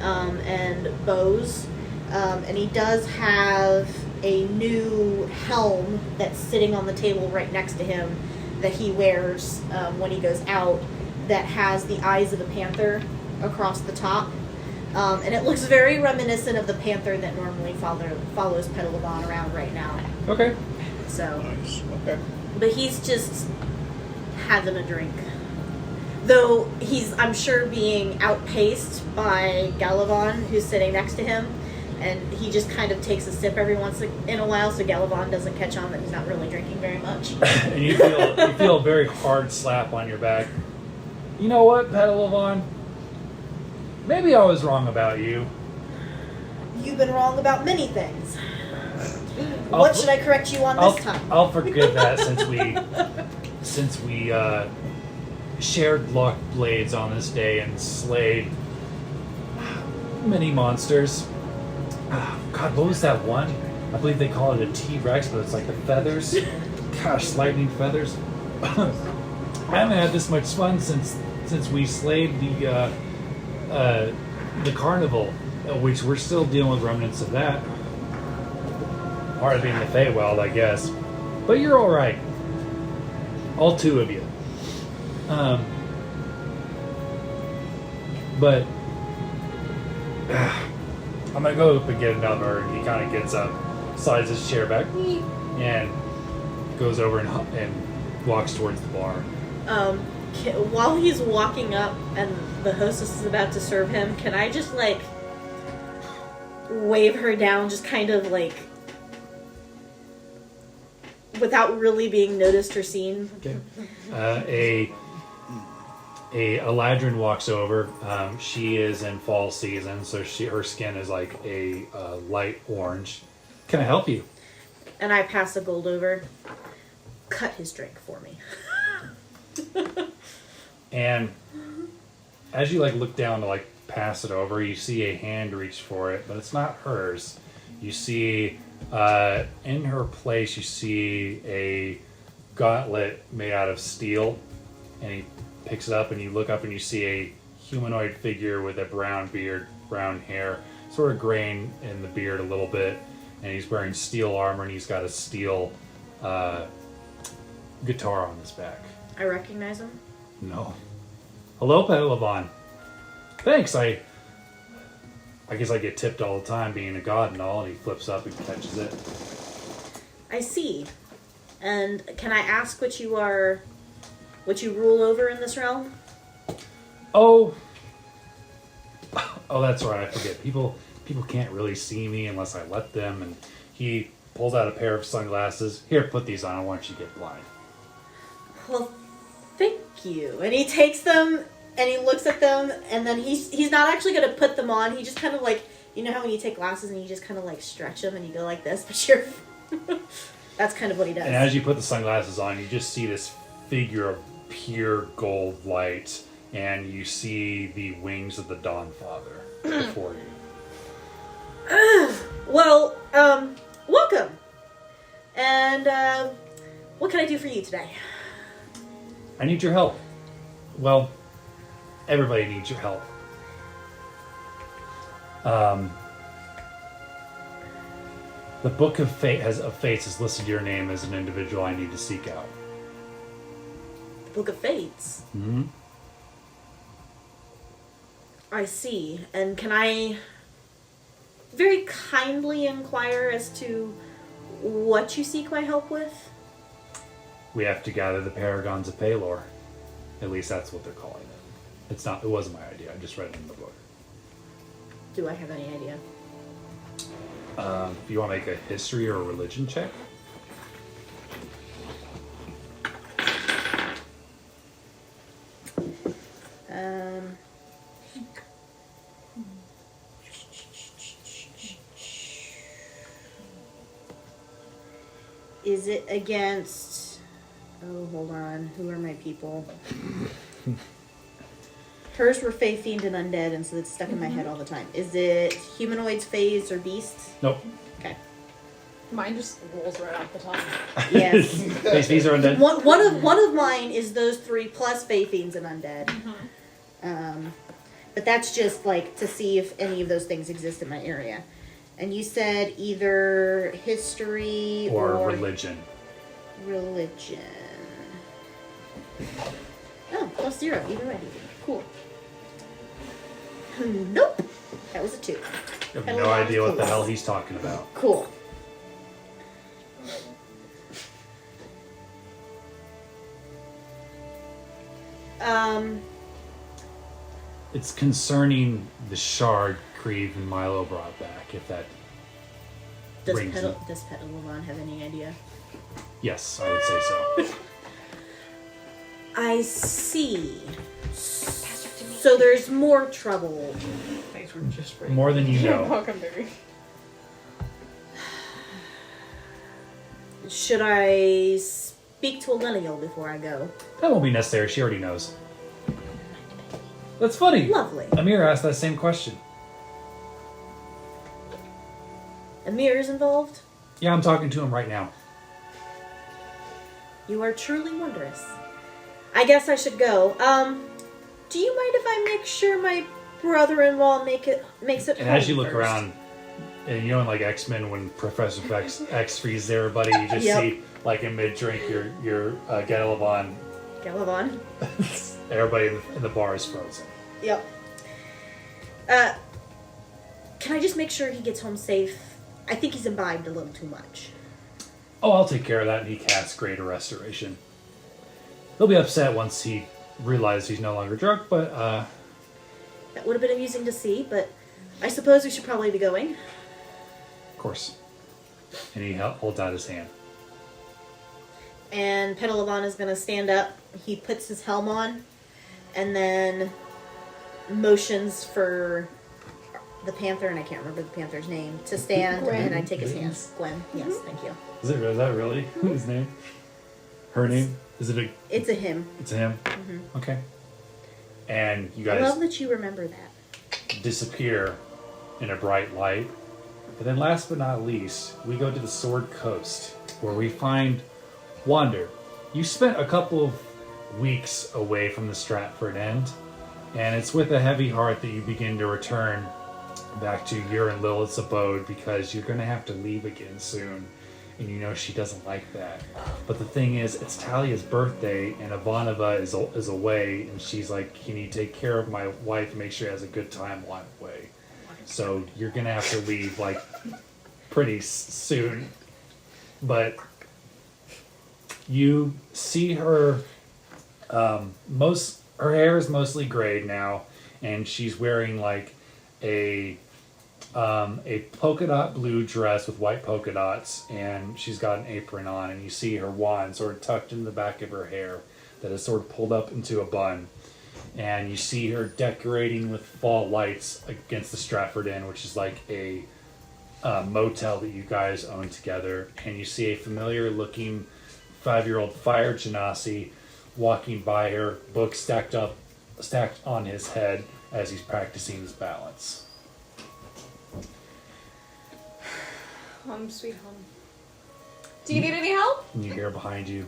and bows. And he does have a new helm that's sitting on the table right next to him that he wears when he goes out, that has the eyes of the panther across the top. And it looks very reminiscent of the panther that normally follows Petal of On around right now. Okay. So, Nice. Okay. but he's just having a drink. Though he's, I'm sure, being outpaced by Galavon, who's sitting next to him, and he just kind of takes a sip every once in a while, so Galavon doesn't catch on that he's not really drinking very much. And you feel a very hard slap on your back. You know what, Petal of On? Maybe I was wrong about you. You've been wrong about many things. What should I correct you on this time? I'll forgive that since we shared locked blades on this day and slayed many monsters. God, what was that one? I believe they call it a T-Rex, but it's like the feathers. Gosh, lightning feathers. I haven't had this much fun since we slayed the carnival, which we're still dealing with remnants of that. Part of being the Feywild, I guess. But you're all right. All two of you. But I'm gonna go up and get another. And he kind of gets up, slides his chair back, and goes over and walks towards the bar. While he's walking up and the hostess is about to serve him, can I just like wave her down, just kind of like without really being noticed or seen? Okay. A Eladrin walks over. She is in fall season, so her skin is like a light orange. Can I help you? And I pass a gold over. Cut his drink for me. And as you like look down to like pass it over, you see a hand reach for it, but it's not hers. You see in her place, you see a gauntlet made out of steel, and he picks it up, and you look up and you see a humanoid figure with a brown beard, brown hair, sort of graying in the beard a little bit, and he's wearing steel armor, and he's got a steel guitar on his back. I recognize him. No. Hello, Petal of On. Thanks, I guess I get tipped all the time being a god and all, and he flips up and catches it. I see. And can I ask what you rule over in this realm? Oh, that's right, I forget. People can't really see me unless I let them, and he pulls out a pair of sunglasses. Here, put these on, I want you to get blind. Well, thank you. And he takes them and he looks at them, and then he's not actually going to put them on. He just kind of like, you know how when you take glasses and you just kind of like stretch them and you go like this, but you're that's kind of what he does. And as you put the sunglasses on, you just see this figure of pure gold light, and you see the wings of the Dawnfather before you. Well, welcome. And what can I do for you today? I need your help. Well, everybody needs your help. The Book of Fates has listed your name as an individual I need to seek out. The Book of Fates. Mm-hmm. I see. And can I very kindly inquire as to what you seek my help with? We have to gather the Paragons of Palor. At least that's what they're calling it. It wasn't my idea. I just read it in the book. Do I have any idea? If you want to make a history or a religion check. Is it against... Oh, hold on. Who are my people? Hers were Fae, Fiend, and Undead, and so it's stuck in my head all the time. Is it humanoids, Faes, or beasts? Nope. Okay. Mine just rolls right off the top. Yes. These are undead. One of mine is those three plus Fae, Fiends, and Undead. Mm-hmm. But that's just like to see if any of those things exist in my area. And you said either history or religion. Religion. Oh, +0, either way. Cool. Nope. That was a 2. You have no idea what the hell he's talking about. Cool. It's concerning the shard Creve and Milo brought back, if that Does rings Petal Levon have any idea? Yes, I would say so. I see. So there's more trouble. Thanks for just for More than you You're know. welcome, baby. Should I speak to Elenial before I go? That won't be necessary. She already knows. That's funny. Lovely. Amir asked that same question. Amir is involved? Yeah, I'm talking to him right now. You are truly wondrous. I guess I should go. Do you mind if I make sure my brother-in-law makes it And home as you look first? around, and you know in like X-Men when Professor X freezes everybody, you just Yep. see like in mid-drink your Galivon, Galivon? everybody in the bar is frozen. Yep. Can I just make sure he gets home safe? I think he's imbibed a little too much. Oh, I'll take care of that, and he casts Greater Restoration. He'll be upset once he realizes he's no longer drunk, but That would have been amusing to see, but I suppose we should probably be going. of course. And he holds out his hand. And Petalavan is going to stand up. He puts his helm on, and then motions for the panther, and I can't remember the panther's name, to stand, Gwen. and I take his hand. Gwen, yes, thank you. Is that really his name? Her name? Is it a? It's a him. It's a him. Okay. And you I guys love that you remember that. disappear in a bright light. And then last but not least, we go to the Sword Coast, where we find Wander. You spent a couple of weeks away from the Stratford End, and it's with a heavy heart that you begin to return back to your and Lilith's abode, because you're going to have to leave again soon, and you know she doesn't like that. But the thing is, it's Talia's birthday, and Ivanova is away, and she's like, can you take care of my wife and make sure she has a good time while I'm away? So you're going to have to leave, like, pretty soon. But you see her, her hair is mostly grayed now, and she's wearing, like, a polka dot blue dress with white polka dots, and she's got an apron on, and you see her wand sort of tucked in the back of her hair that is sort of pulled up into a bun. And you see her decorating with fall lights against the Stratford Inn, which is like a motel that you guys own together. And you see a familiar looking 5-year-old fire genasi walking by her, book stacked on his head as he's practicing his balance. Home sweet home. Do you need any help? And you hear behind you,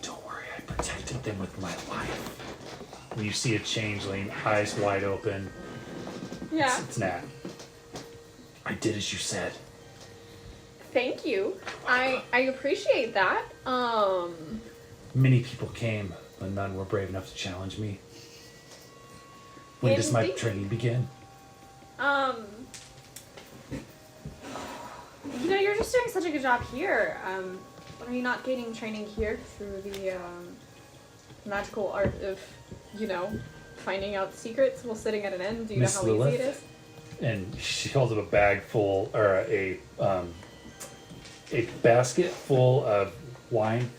"Don't worry, I protected them with my life." And you see a changeling, eyes wide open. Yeah. It's Nat. "I did as you said." Thank you. I appreciate that. Many people came, but none were brave enough to challenge me. When does my Indeed. training begin? You know, you're just doing such a good job here. Are you not getting training here through the magical art of, finding out secrets while sitting at an inn? Do you Miss know how easy Lilith? it is? And she holds up a bag full, or a basket full of wine.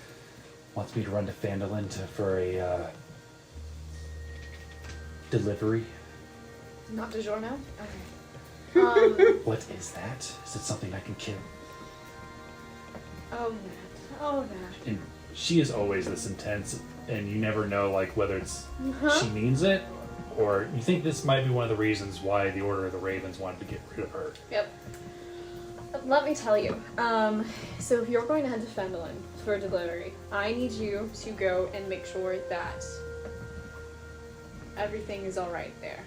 Wants me to run to Phandalin for a delivery. Not de jour now? Okay. What is that? Is it something I can kill? Oh, that. Oh, that. And she is always this intense, and you never know, like, whether it's she means it, or you think this might be one of the reasons why the Order of the Ravens wanted to get rid of her. Yep. Let me tell you. So if you're going to head to Phandalin for delivery, I need you to go and make sure that everything is all right there.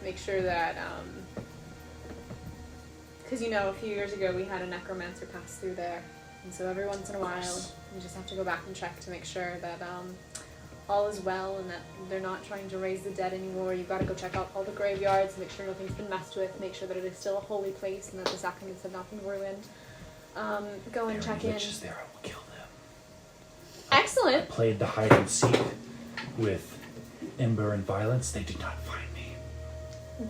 Make sure that, because a few years ago we had a necromancer pass through there, and so every once in a while you just have to go back and check to make sure that all is well and that they're not trying to raise the dead anymore. You've got to go check out all the graveyards, make sure nothing's been messed with, make sure that it is still a holy place and that the sacraments have not been ruined. Go and check in. Witches there, I will kill them. Excellent. I played the hide and seek with Ember and Violence. They did not find me.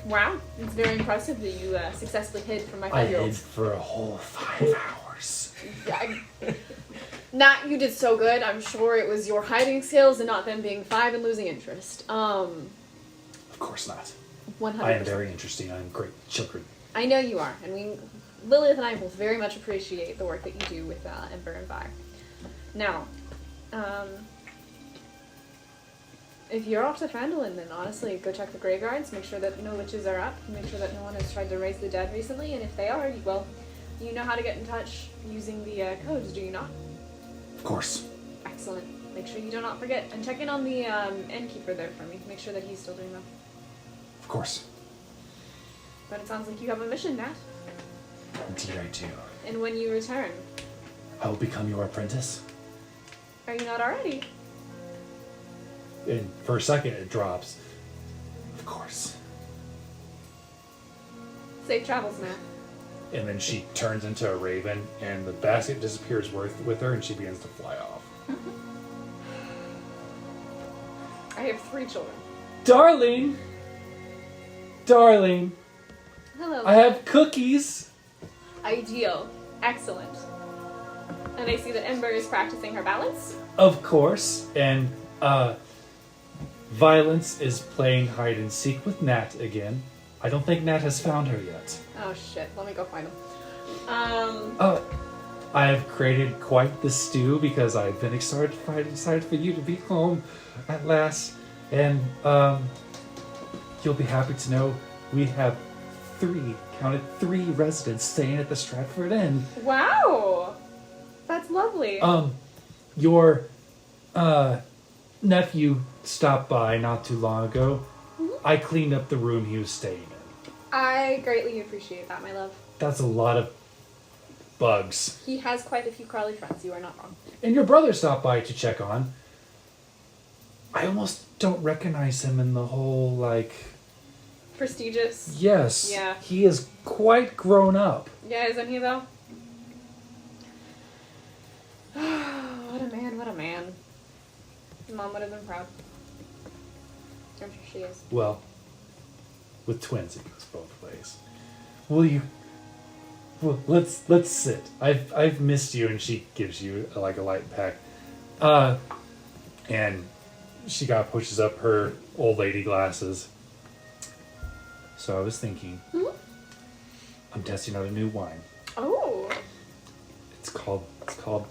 Wow, it's very impressive that you successfully hid from my I 5-year-old. hid for a whole 5 hours. Nat, you did so good. I'm sure it was your hiding skills and not them being 5 and losing interest. Of course not. 100%. I am very interesting. I'm great children. I know you are, and Lilith and I both very much appreciate the work that you do with Ember and Vi. Now, if you're off to Phandalin, then honestly, go check the graveyards, make sure that no witches are up, make sure that no one has tried to raise the dead recently, and if they are, well, you know how to get in touch using the codes, do you not? Of course. Excellent. Make sure you do not forget, and check in on the innkeeper there for me. Make sure that he's still doing well. Of course. But it sounds like you have a mission, Nat. Indeed I do. And when you return, I will become your apprentice. are you not already? And for a second it drops. Of course. Safe travels, Nat. And then she turns into a raven, and the basket disappears with her, and she begins to fly off. I have 3 children. Darling! Darling! Hello. I have cookies! Ideal. Excellent. And I see that Ember is practicing her balance. Of course. And, Violence is playing hide and seek with Nat again. I don't think Nat has found her yet. Oh shit, let me go find him. I have created quite the stew because I've been excited for you to be home at last. And, you'll be happy to know we have 3 residents staying at the Stratford Inn. Wow! That's lovely. Your, nephew stopped by not too long ago. Mm-hmm. I cleaned up the room he was staying in. I greatly appreciate that, my love. That's a lot of bugs. He has quite a few crawly friends, you are not wrong. And your brother stopped by to check on. I almost don't recognize him in the whole, like... Prestigious. Yes. Yeah. He is quite grown up. Yeah, isn't he though? What a man, what a man. Mom would have been proud. I'm sure she is. Well, with twins it goes both ways. Will you... Well, let's sit. I've missed you, and she gives you like a light peck. And she pushes up her old lady glasses. So I was thinking, I'm testing out a new wine. Oh. It's called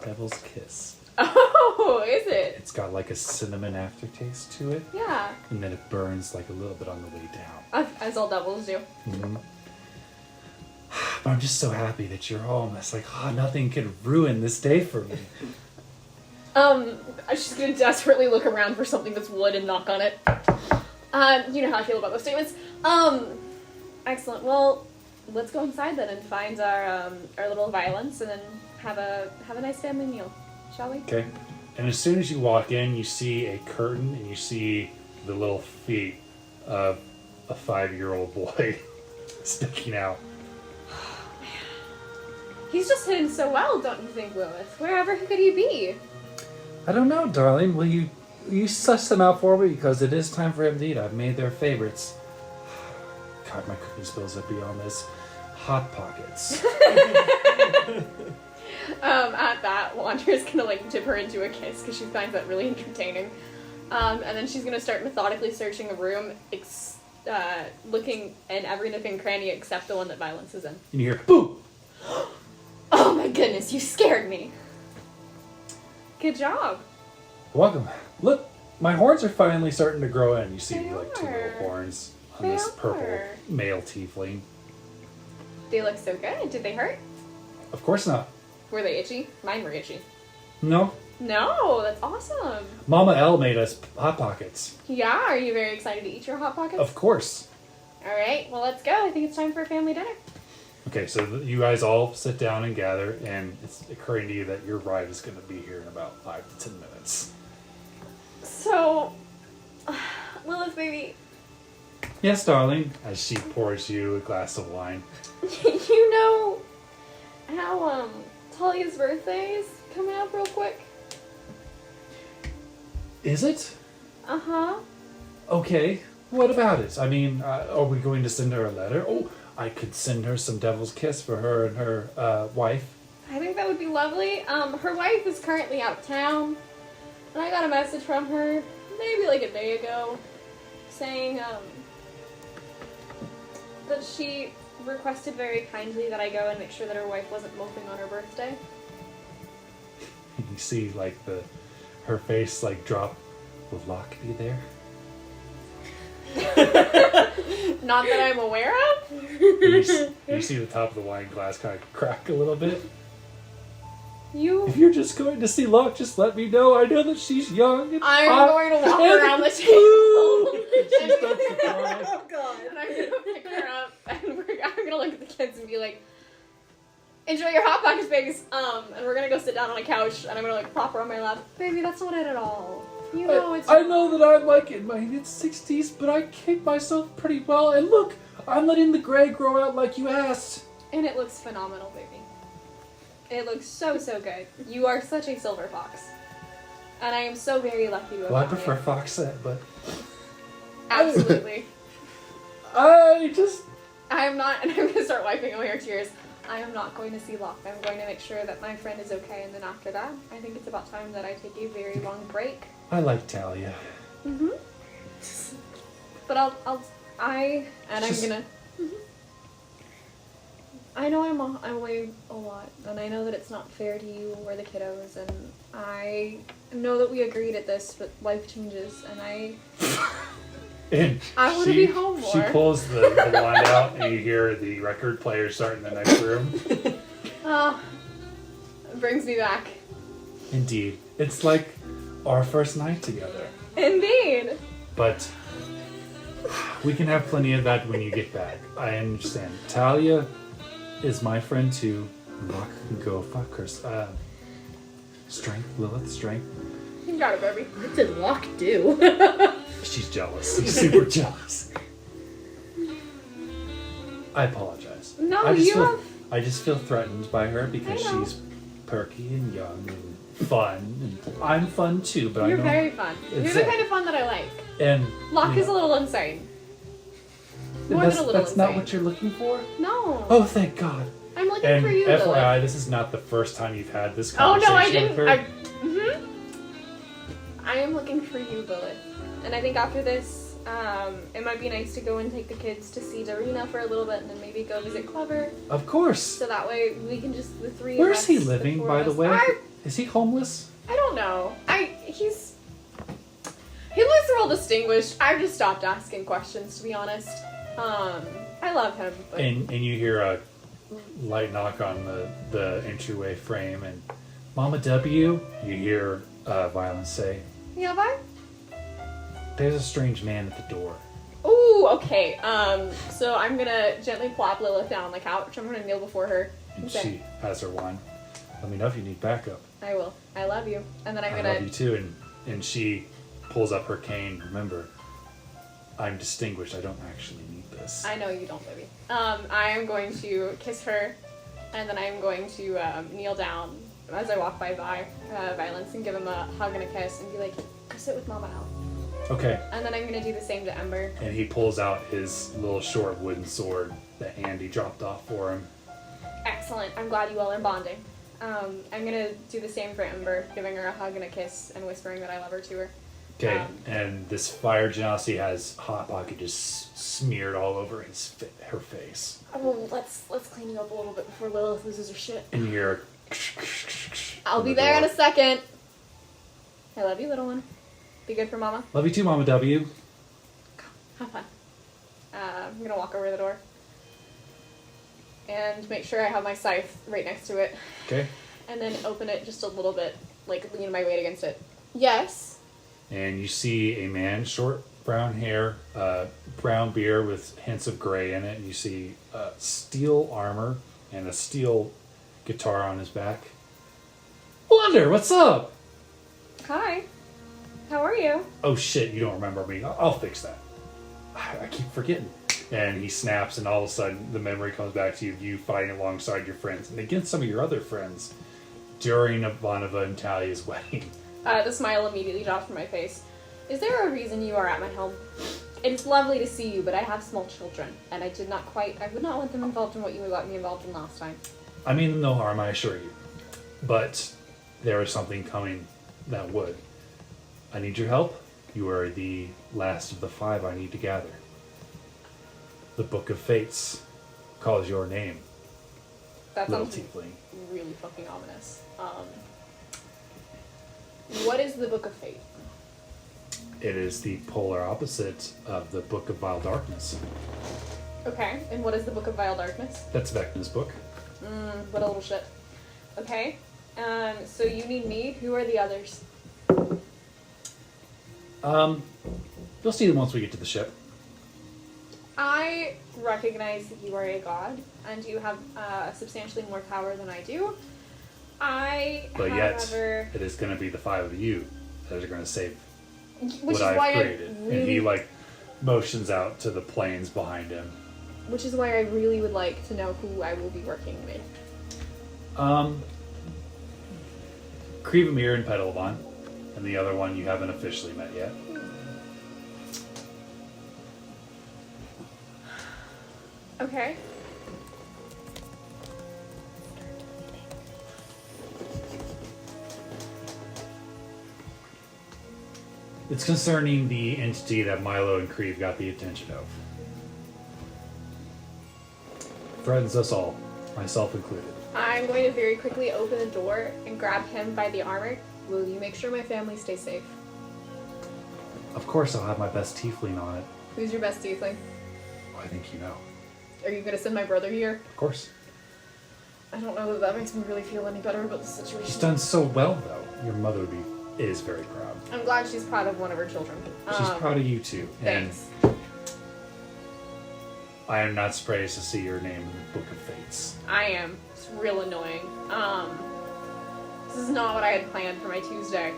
Devil's Kiss. Oh. Oh, is it? It's got like a cinnamon aftertaste to it, Yeah. and then it burns like a little bit on the way down. As all devils do. Mhm. But I'm just so happy that you're home. It's like, nothing could ruin this day for me. She's gonna desperately look around for something that's wood and knock on it. You know how I feel about those statements. Excellent. Well, let's go inside then and find our little violence, and then have a nice family meal, shall we? Okay. And as soon as you walk in, you see a curtain, and you see the little feet of a 5-year-old boy sticking out. He's just hidden so well, don't you think, Lilith? Wherever could he be? I don't know, darling. Will you suss them out for me? Because it is time for him to eat. I've made their favorites. God, my cooking skills are beyond this. Hot Pockets. At that, Wandra's gonna like dip her into a kiss because she finds that really entertaining. And then she's gonna start methodically searching a room, looking in every nook and cranny except the one that Violence is in. And you hear, boo! Oh my goodness, you scared me. Good job. Welcome. Look, my horns are finally starting to grow in. You see They like 2 are. little horns on They this purple are. male tiefling. They look so good. Did they hurt? Of course not. Were they itchy? Mine were itchy. No. No, that's awesome. Mama L made us Hot Pockets. Yeah, are you very excited to eat your Hot Pockets? Of course. Alright, well let's go. I think it's time for a family dinner. Okay, so you guys all sit down and gather, and it's occurring to you that your ride is going to be here in about 5 to 10 minutes. So, Lilith, baby, Yes, darling, as she pours you a glass of wine. you know how, Talia's birthday is coming up real quick? Is it? Uh-huh. Okay, what about it? I mean, are we going to send her a letter? Oh, I could send her some devil's kiss for her and her wife. I think that would be lovely. Her wife is currently out of town, and I got a message from her maybe like a day ago saying, that she requested very kindly that I go and make sure that her wife wasn't moping on her birthday. You see, like, her face, like, drop. Will Locke be there? Not that I'm aware of. You see the top of the wine glass kind of crack a little bit. If you're just going to see Locke, just let me know. I know that she's young. And I'm hot going to walk and around the blue. table. She starts to cry. Oh god. And I'm gonna pick her up, and I'm gonna look at the kids and be like, "Enjoy your Hot Pockets, babies." And we're gonna go sit down on a couch, and I'm gonna like prop her on my lap. Baby, that's not it at all. You know it's. I know that I'm like in my mid-60s, but I keep myself pretty well. And look, I'm letting the gray grow out like you asked. And it looks phenomenal, baby. It looks so good. You are such a silver fox, and I am so very lucky to have Well, I found prefer you. Foxette, but Absolutely. I am not, and I'm gonna start wiping away her tears. I am not going to see Locke. I'm going to make sure that my friend is okay, and then after that, I think it's about time that I take a very long break. I like Talia. Mm-hmm. But I'm gonna. I know I'm away a lot, and I know that it's not fair to you or the kiddos, and I know that we agreed at this, but life changes, and And I want to be home She more. pulls the wand out, and you hear the record player start in the next room. It brings me back. Indeed. It's like our first night together. Indeed. But we can have plenty of that when you get back. I understand. Talia is my friend too. Locke can go fuck her. Strength, Lilith, strength. You got it, baby. What did Locke do? She's jealous. She's super jealous. I apologize. No, I just feel threatened by her because I know. she's perky and young and fun. And I'm fun too, but I You're know very fun. You're it's the it. kind of fun that I like. And Locke you is a know, little insane. More than a little that's not insane. what you're looking for. No. Oh, thank God. I'm looking And for you, FYI, Lilith. this is not the first time you've had this Oh conversation no, I with didn't. her. I am looking for you, Lilith. And I think after this, it might be nice to go and take the kids to see Darina for a little bit, and then maybe go visit Clever. Of course. So that way we can just the three. Where's of us, he living, four by of the us- way? Is he homeless? I don't know. He looks real distinguished. I've just stopped asking questions, to be honest. I love him. But... And you hear a light knock on the entryway frame, and Mama W, you hear Violence say, Yeah, bye? there's a strange man at the door. Ooh, okay. So I'm gonna gently plop Lilith down on the couch. I'm gonna kneel before her. And Okay. she has her wand. Let me know if you need backup. I will. I love you. And then I'm I gonna... love you too. And she pulls up her cane. Remember, I'm distinguished. I don't actually need this. I know you don't, baby. I am going to kiss her, and then I'm going to kneel down as I walk by Violence and give him a hug and a kiss and be like, go sit with Mama now. Okay. And then I'm going to do the same to Ember. And he pulls out his little short wooden sword that Andy dropped off for him. Excellent. I'm glad you all are bonding. I'm going to do the same for Ember, giving her a hug and a kiss and whispering that I love her to her. Okay, and this fire genasi has Hot Pocket just smeared all over her face. Oh, let's clean you up a little bit before Lilith loses her shit. And you hear I'll be there in a second. I love you, little one. Be good for Mama. Love you too, Mama W. Have fun. I'm going to walk over the door. And make sure I have my scythe right next to it. Okay. And then open it just a little bit, like lean my weight against it. Yes. And you see a man, short brown hair, brown beard with hints of gray in it. And you see steel armor and a steel guitar on his back. Wonder, what's up? Hi. How are you? Oh shit, you don't remember me. I'll fix that. I keep forgetting. And he snaps, and all of a sudden the memory comes back to you fighting alongside your friends and against some of your other friends during Ivanova and Talia's wedding. The smile immediately drops from my face. Is there a reason you are at my home? It's lovely to see you, but I have small children, and I would not want them involved in what you got me involved in last time. I mean them no harm, I assure you. But there is something coming that would. I need your help. You are the last of the 5 I need to gather. The Book of Fates calls your name, That little sounds tiefling. really fucking ominous. What is the Book of Fate? It is the polar opposite of the Book of Vile Darkness. Okay, and what is the Book of Vile Darkness? That's Vecna's book. What a little shit. Okay, so you need me. Who are the others? You'll see them once we get to the ship. I recognize that you are a god, and you have substantially more power than I do. But yet, it is going to be the 5 of you that are going to save which is what why I've created. And he motions out to the planes behind him. Which is why I really would like to know who I will be working with. Krivamir and Petalvan, and the other one you haven't officially met yet. Okay. It's concerning the entity that Milo and Creve got the attention of. Threatens us all, myself included. I'm going to very quickly open the door and grab him by the armor. Will you make sure my family stays safe? Of course I'll have my best tiefling on it. Who's your best tiefling? I think you know. Are you going to send my brother here? Of course. I don't know that makes me really feel any better about the situation. She's done so well, though. Your mother is very proud. I'm glad she's proud of one of her children. She's proud of you, too. Thanks. And I am not surprised to see your name in the Book of Fates. I am. It's real annoying. This is not what I had planned for my Tuesday.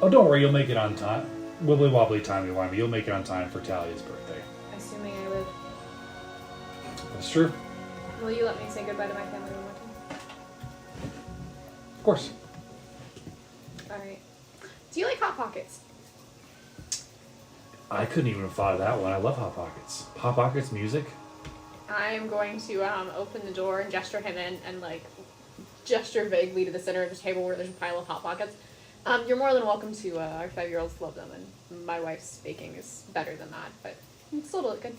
Oh, don't worry. You'll make it on time. Wibbly wobbly timey-wimey. You'll make it on time for Talia's birthday. Assuming I live. That's true. Will you let me say goodbye to my family one more time? Of course. Alright. Do you like Hot Pockets? I couldn't even have thought of that one. I love Hot Pockets. Hot Pockets music? I'm going to open the door and gesture him in and gesture vaguely to the center of the table where there's a pile of Hot Pockets. You're more than welcome to, our 5-year-olds love them, and my wife's baking is better than that, but it's still look good.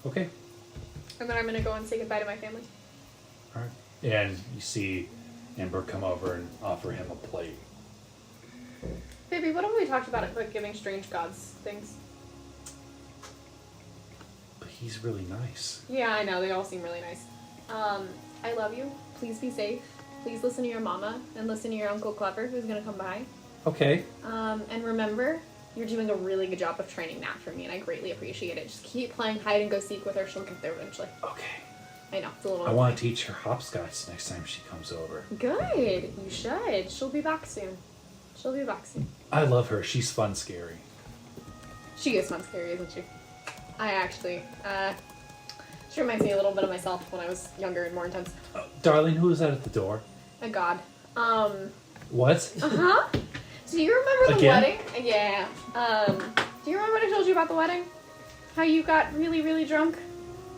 Okay. And then I'm gonna go and say goodbye to my family. Alright. And you see Amber come over and offer him a plate Baby, what have we talked about giving strange gods things? But he's really nice. Yeah, I know. They all seem really nice. I love you. Please be safe. Please listen to your mama and listen to your Uncle Clever, who's gonna come by. Okay. And remember, you're doing a really good job of training Nat for me, and I greatly appreciate it. Just keep playing hide and go seek with her. She'll get there eventually. Okay. I know, it's a little. I want to teach her hopscotch next time she comes over. Good. You should. She'll be back soon. I love her. She's fun, scary. She is fun, scary, isn't she? I actually. She reminds me a little bit of myself when I was younger and more intense. Darling, who is that at the door? A god. What? Uh-huh. Do you remember the Again? wedding? Yeah. Do you remember what I told you about the wedding? How you got really, really drunk?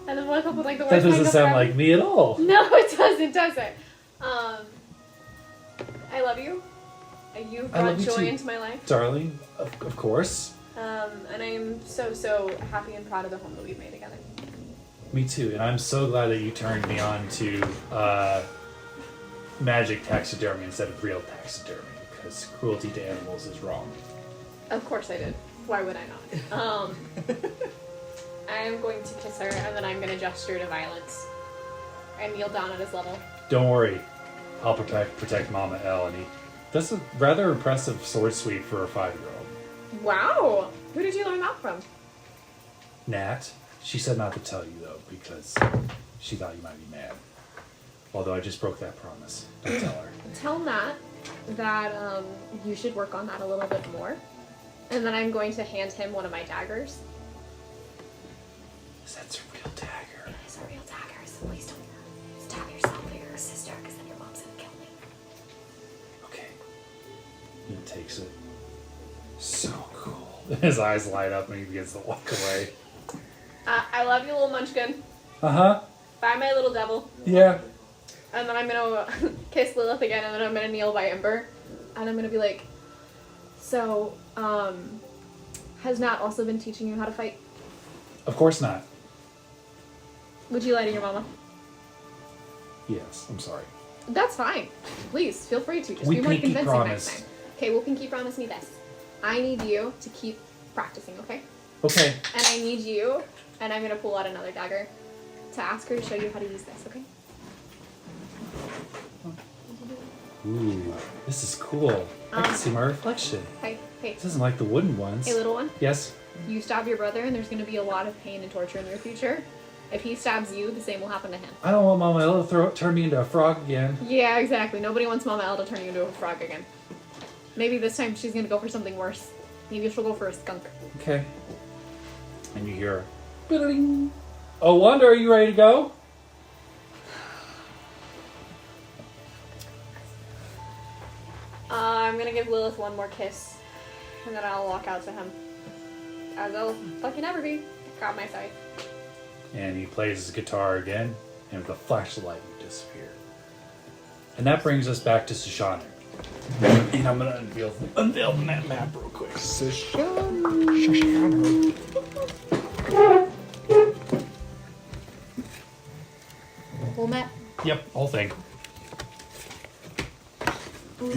And then woke up with like the worst That doesn't hangover sound ever? like me at all. No, it doesn't, does it? I love you. You I love brought you joy too. into my life. Darling, of course. And I am so, so happy and proud of the home that we've made together. Me too. And I'm so glad that you turned me on to magic taxidermy instead of real taxidermy, because cruelty to animals is wrong. Of course I did. Why would I not? I am going to kiss her, and then I'm going to gesture to violence. And kneel down at his level. Don't worry. I'll protect Mama Elle, and that's a rather impressive sword sweep for a 5-year-old. Wow! Who did you learn that from? Nat, she said not to tell you though, because she thought you might be mad. Although I just broke that promise. Don't tell her. Tell Nat that you should work on that a little bit more. And then I'm going to hand him one of my daggers. That's a real dagger. It's a real dagger, so please don't stab yourself or your sister, because then your mom's going to kill me. Okay. He takes it. So cool. His eyes light up and he begins to walk away. I love you, little munchkin. Uh-huh. Bye, my little devil. Yeah. And then I'm going to kiss Lilith again, and then I'm going to kneel by Ember. And I'm going to be like, so, has Nat also been teaching you how to fight? Of course not. Would you lie to your mama? Yes, I'm sorry. That's fine. Please, feel free to. Just We be more pinky convincing promise. next time. Okay, we'll pinky promise me this. I need you to keep practicing, okay? Okay. And I need you, and I'm going to pull out another dagger, to ask her to show you how to use this, okay? Ooh, this is cool. I can see my reflection. Hey, This isn't like the wooden ones. hey, little one. Yes. You stab your brother, and there's going to be a lot of pain and torture in your future. If he stabs you, the same will happen to him. I don't want Mama Elle to turn me into a frog again. Yeah, exactly. Nobody wants Mama Elle to turn you into a frog again. Maybe this time she's going to go for something worse. Maybe she'll go for a skunk. Okay. And you hear, "Bidding." Oh, Wanda, are you ready to go? I'm going to give Lilith one more kiss, and then I'll walk out to him. As I'll fucking ever be. Grab my side. And he plays his guitar again, and with a flash of light, you disappear. And that brings us back to Sushanu. And I'm gonna unveil that map real quick. Whole map. Yep, whole thing. It's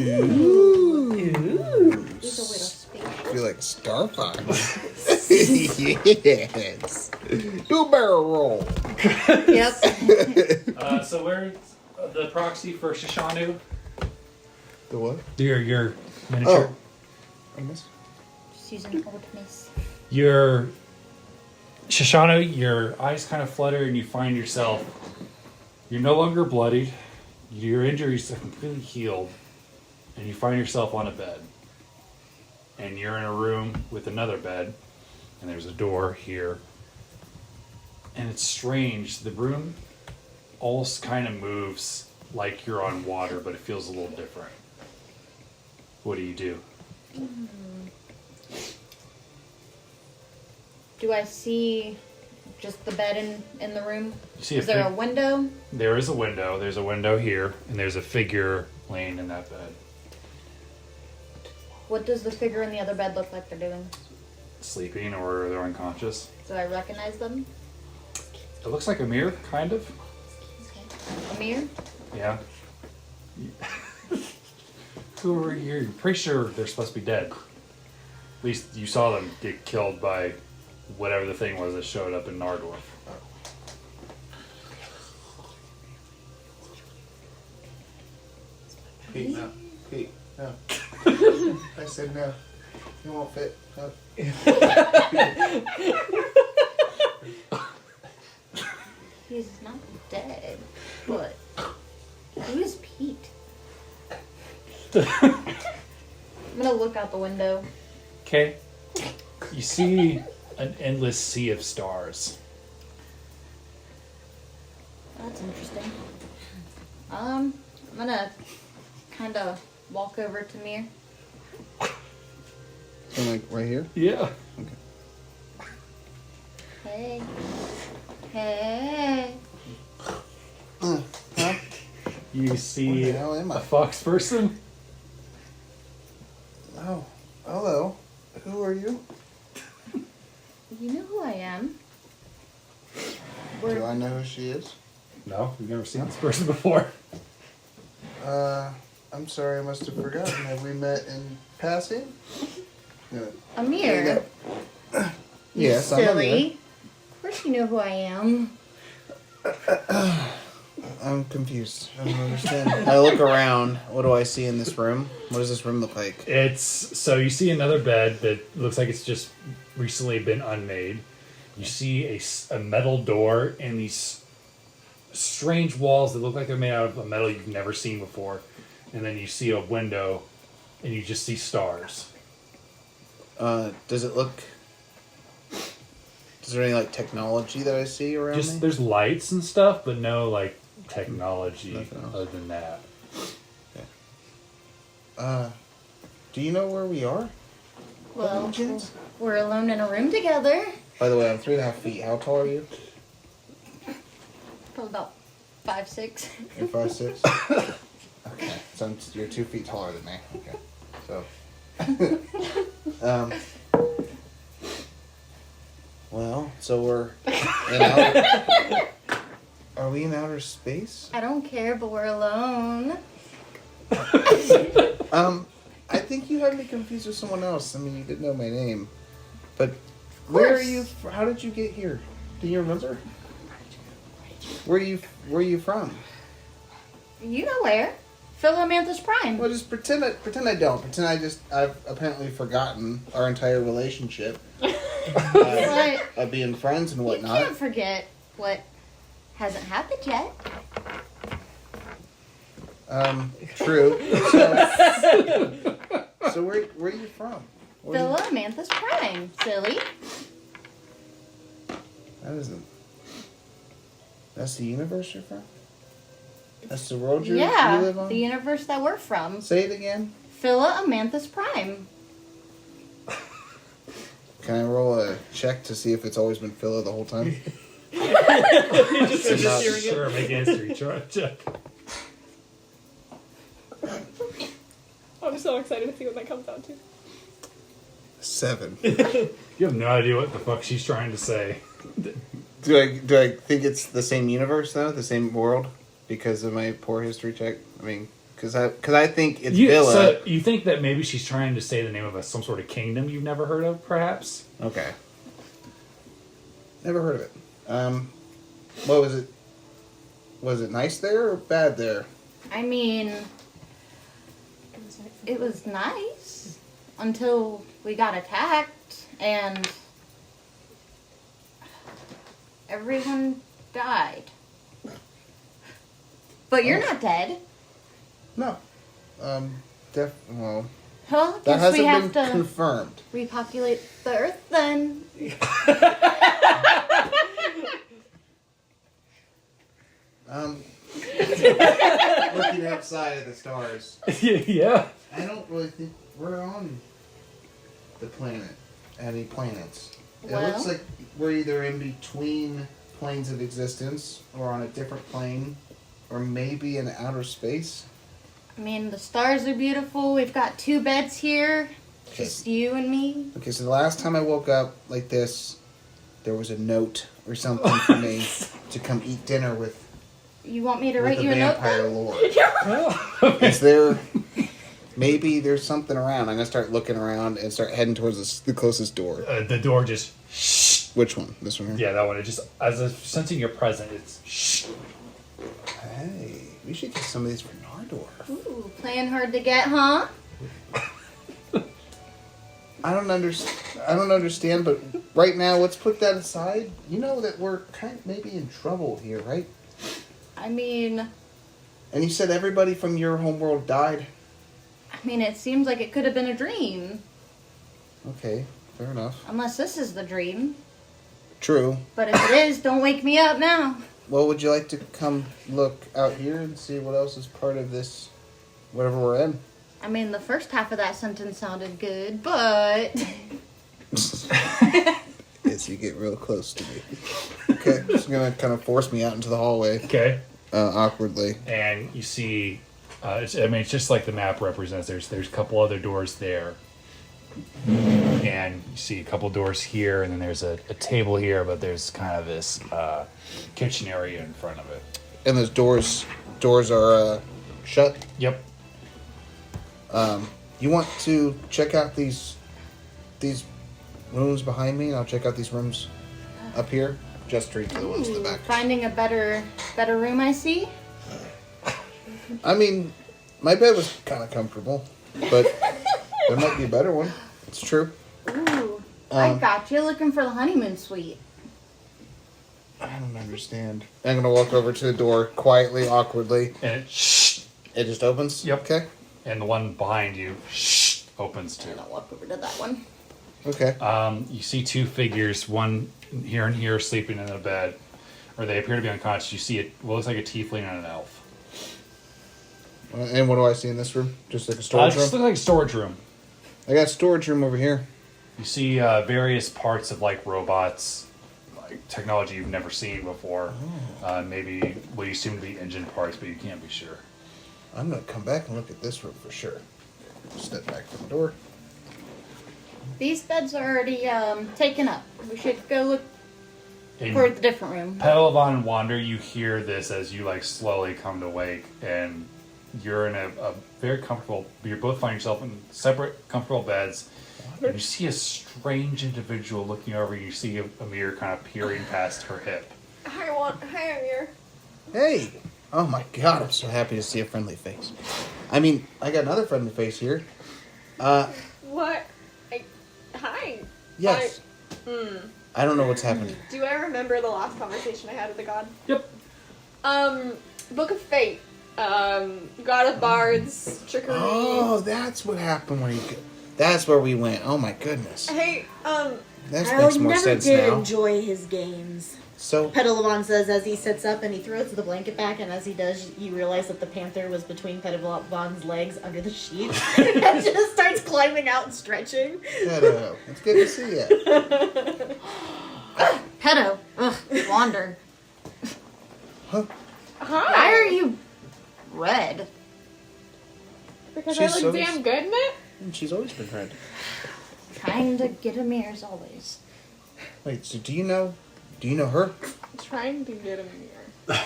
a little space. I feel like Star Fox. Yes. Do barrel roll. Yep. So where's the proxy for Sushanu? The what? Your miniature. I missed. Susan Old Miss. Your Shoshana, your eyes kind of flutter and you find yourself, you're no longer bloodied, your injuries are completely healed, and you find yourself on a bed. And you're in a room with another bed, and there's a door here. And it's strange, the room almost kind of moves like you're on water, but it feels a little different. What do? Do I see just the bed in the room? You see Is there a window? There is a window. There's a window here, and there's a figure laying in that bed. What does the figure in the other bed look like they're doing? Sleeping or they're unconscious. Do I recognize them? It looks like a mirror, kind of. Okay. A mirror? Yeah. Who were here? You're pretty sure they're supposed to be dead. At least you saw them get killed by whatever the thing was that showed up in Nardorf. Pete, no. Pete, no. I said no. You won't fit. No. He's not dead, but who is Pete? I'm gonna look out the window. Okay. You see an endless sea of stars. That's interesting. I'm gonna kind of walk over to Mir. So like right here. Yeah. Hey. Hey. Huh? You Where see the hell am a I? fox person. Oh, hello. Who are you? You know who I am. Do I know who she is? No, you've never seen this person before. I'm sorry, I must have forgotten. Have we met in passing? No. Amir. Yes, I'm Silly. Of course you know who I am. I'm confused. I don't understand. I look around. What do I see in this room? What does this room look like? So you see another bed that looks like it's just recently been unmade. You see a metal door and these strange walls that look like they're made out of a metal you've never seen before. And then you see a window and you just see stars. Does it look... Is there any, like, technology that I see around me? There's lights and stuff, but no, like, technology Nothing else. other than that. Do you know where we are? Well, Kids? we're alone in a room together. By the way, I'm 3.5 feet. How tall are you? Probably about 5'6". You're 5'6"? Okay. So you're 2 feet taller than me. Okay. So. Well, so we're in outer... Are we in outer space? I don't care, but we're alone. I think you had me confused with someone else. I mean, you did know my name. But where are you... How did you get here? Do you remember? Where are you from? You know where? Philomanthus Prime. Well, just pretend I don't. Pretend I've apparently forgotten our entire relationship. But Of being friends and you whatnot. can't forget what hasn't happened yet. True. So where are you from? What are you- Philomanthus Prime, silly. That isn't. That's the universe you're from? That's the world you live on? The universe that we're from. Say it again. Philomanthus Prime. Can I roll a check to see if it's always been Philo the whole time? Sure, make an history check. I'm so excited to see what that comes out to. 7. You have no idea what the fuck she's trying to say. Do I think it's the same universe though? The same world? Because of my poor history check? I mean, because I think it's Villa. So you think that maybe she's trying to say the name of some sort of kingdom you've never heard of, perhaps? Okay. Never heard of it. What was it? Was it nice there or bad there? I mean, it was nice until we got attacked and everyone died. But you're not dead. No. Well, Well, that guess hasn't we have been to confirmed. repopulate the Earth then. Looking outside at the stars, Yeah. I don't really think we're on the planet. Any planets? It Well- looks like we're either in between planes of existence, or on a different plane, or maybe in outer space. I mean, the stars are beautiful. We've got 2 beds here. Okay. Just you and me. Okay, so the last time I woke up like this, there was a note or something for me to come eat dinner with You want me to the write you a note vampire then? lord. Is there maybe there's something around. I'm gonna start looking around and start heading towards the closest door. The door just. Which one? This one here? Yeah, that one. It just, as if sensing your presence, it's. Hey, we should get some of these for Nardor. Ooh, playing hard to get, huh? I don't understand, but right now, let's put that aside. You know that we're kind of maybe in trouble here, right? I mean, And you said everybody from your homeworld died? it seems like it could have been a dream. Okay, fair enough. Unless this is the dream. True. But if it is, don't wake me up now. Well, would you like to come look out here and see what else is part of this, whatever we're in? The first half of that sentence sounded good, but... Yes, you get real close to me. Okay, just gonna kind of force me out into the hallway, Okay. Awkwardly. And you see, it's just like the map represents. There's a couple other doors there. And you see a couple doors here, and then there's a table here, but there's kind of this kitchen area in front of it. And those doors are shut. Yep. You want to check out these rooms behind me? I'll check out these rooms up here. Just straight to the ones in the back. Finding a better room, I see. My bed was kind of comfortable, but there might be a better one. It's true. Ooh, I got you looking for the honeymoon suite. I don't understand. I'm gonna walk over to the door quietly, awkwardly. And It just opens? Yep. Okay. And the one behind you opens too. And I'll walk over to that one. Okay. You see two figures, one here and here, sleeping in a bed, or they appear to be unconscious. You see what looks like a tiefling and an elf. And what do I see in this room? Just like a It storage just room? looks like a storage room. I got a storage room over here. You see various parts of like robots, like technology you've never seen before. Maybe what you assume to be engine parts, but you can't be sure. I'm gonna come back and look at this room for sure. Step back from the door. These beds are already taken up. We should go look In for the different room. Palor and Wander, you hear this as you like slowly come to wake, and you're in a very comfortable. You're both finding yourself in separate, comfortable beds. And you see a strange individual looking over you. You see Amir kind of peering past her hip. Hi, Amir. Hey! Oh my god, I'm so happy to see a friendly face. I got another friendly face here. What? Hi. Yes. I don't know what's happening. Do I remember the last conversation I had with the god? Yep. Book of Fate. God of Bards, trickery. Oh, that's what happened when that's where we went. Oh my goodness. Hey, That I makes more never sense did now. enjoy his games. So, Pedalabon says as he sits up and he throws the blanket back, and as he does, you realize that the panther was between Pedalabon's legs under the sheet and just starts climbing out and stretching. hello. It's good to see you. Pedo. Ugh, Wander. hi. Why are you red? Because She's I so- look damn good in it? She's always been red. Trying to get a mirror as always. Wait, so do you know her? Trying to get a mirror.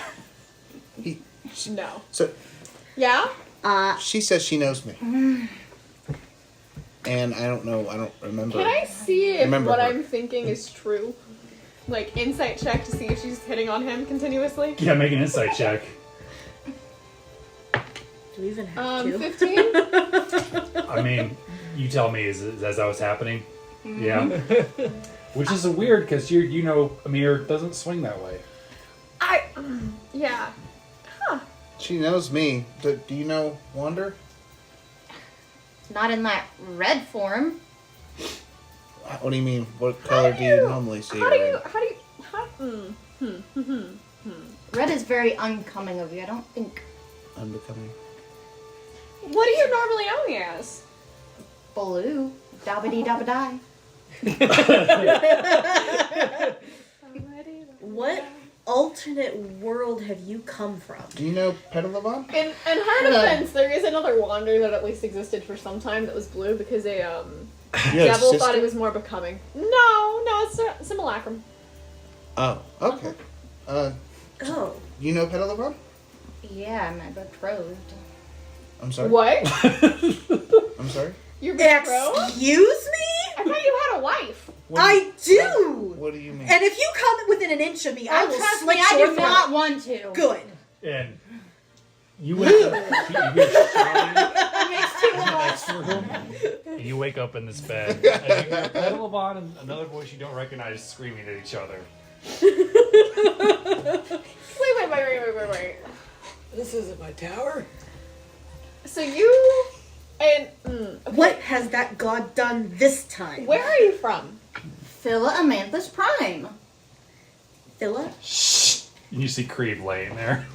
No. So, Yeah? she says she knows me. And I don't remember. Can I see if Remember what her. I'm thinking is true? Like, insight check to see if she's hitting on him continuously? Yeah, make an insight check. Do we even have to? 15? You tell me, is that what's happening? Yeah. Which is weird, because Amir doesn't swing that way. Yeah. She knows me. Do you know Wander? Not in that red form. What do you mean? What color do you normally see? Red is very uncommon of you. I don't think Unbecoming. What do you normally know me as? blue. Dabbity dabba die. What alternate world have you come from? Do you know Pedalabon? In her defense, there is another Wander that at least existed for some time that was blue because a devil thought it was more becoming. No, it's a simulacrum. Oh, okay. Oh. You know Pedalabon? Yeah, my betrothed. I'm sorry. What? I'm sorry. You're betrothed? Excuse me? I thought you had a wife. What I do! What do you mean? And if you come within an inch of me, I Oh, will trust slit me, I your do throat. not want to. Good. And you wake up. You hear shouting That makes too much. next room. And you wake up in this bed. And you hear Petal Levon and another voice you don't recognize screaming at each other. Wait. This isn't my tower. So you and okay. What has that god done this time? Where are you from? Phila Amanthus Prime. Phila? And you see Creve laying there.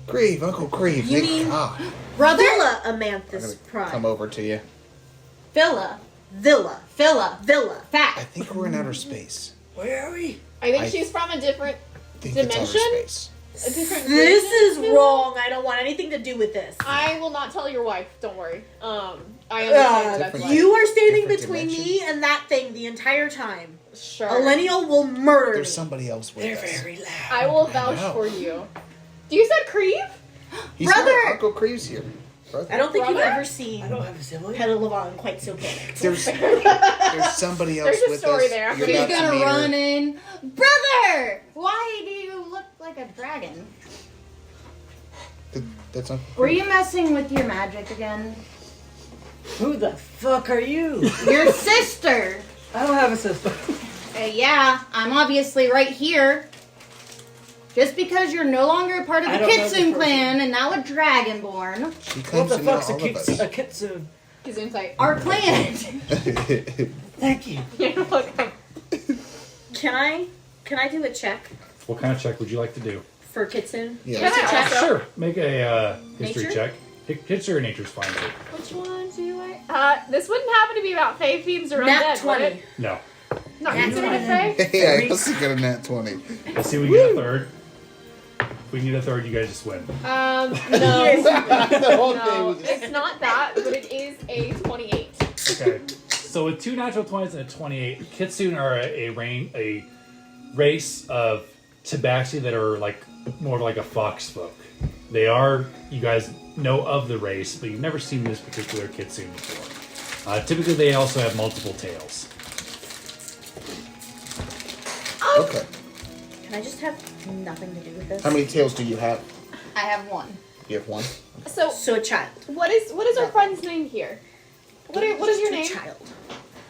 Grieve, Uncle Grieve. You Thank mean- God. Brother? Phila I'm Amanthus gonna Prime. come over to you. Phila. Villa. Phila. Villa. I Fact. think we're in outer space. Where are we? I think I- she's from a different I think it's outer Dimension? space. a different This version is of wrong. I don't want anything to do with this. I will not tell your wife. Don't worry. I understand that's Different- why. You are standing Different between dimension. me and that thing the entire time. Sure. Millennial will murder There's me. somebody else with They're us. very loud. I will I vouch know. for you. You said Creve? He's Brother! here. Uncle Creeve's here. Brother. I don't think you've Brother? ever I seen don't have a sibling. Petal Levon quite so panicked. There's somebody else There's a with story us. there. You're He's about to gonna meet her. run in. Brother! Why do you look like a dragon? That's Uncle Were Creeve. you messing with your magic again? Who the fuck are you? Your sister! I don't have a sister. Yeah, I'm obviously right here. Just because you're no longer a part of I the don't know this Kitsune person. clan and now a Dragonborn, She What comes the to know fuck's all of us. a kitsune? His insight. our clan. Thank you. You're welcome. Can I do a check What kind of check would you like to do? for Kitsune? Yeah. Can I Just a check. also- Sure. Make a history Nature? check. History or nature's fine too. Which one do you like? This wouldn't happen to be about Fae fiends or Nat undead, would 20. it? No. Not Nat considered a 20. Fae? Hey, I also got a nat 20. Let's see if we get a third. If we get a third, you guys just win. No. The whole day No, was it's not that, but it is a 28. Okay. So with 2 natural 20s and a 28, Kitsune are a race of tabaxi that are like more like a fox folk. They are, you guys know of the race, but you've never seen this particular Kitsune before. Typically, they also have multiple tails. Okay. Can I just have nothing to do with this? How many tails do you have? I have one. You have one? So, So a child. what is our friend's name here? What is your Just a name? child.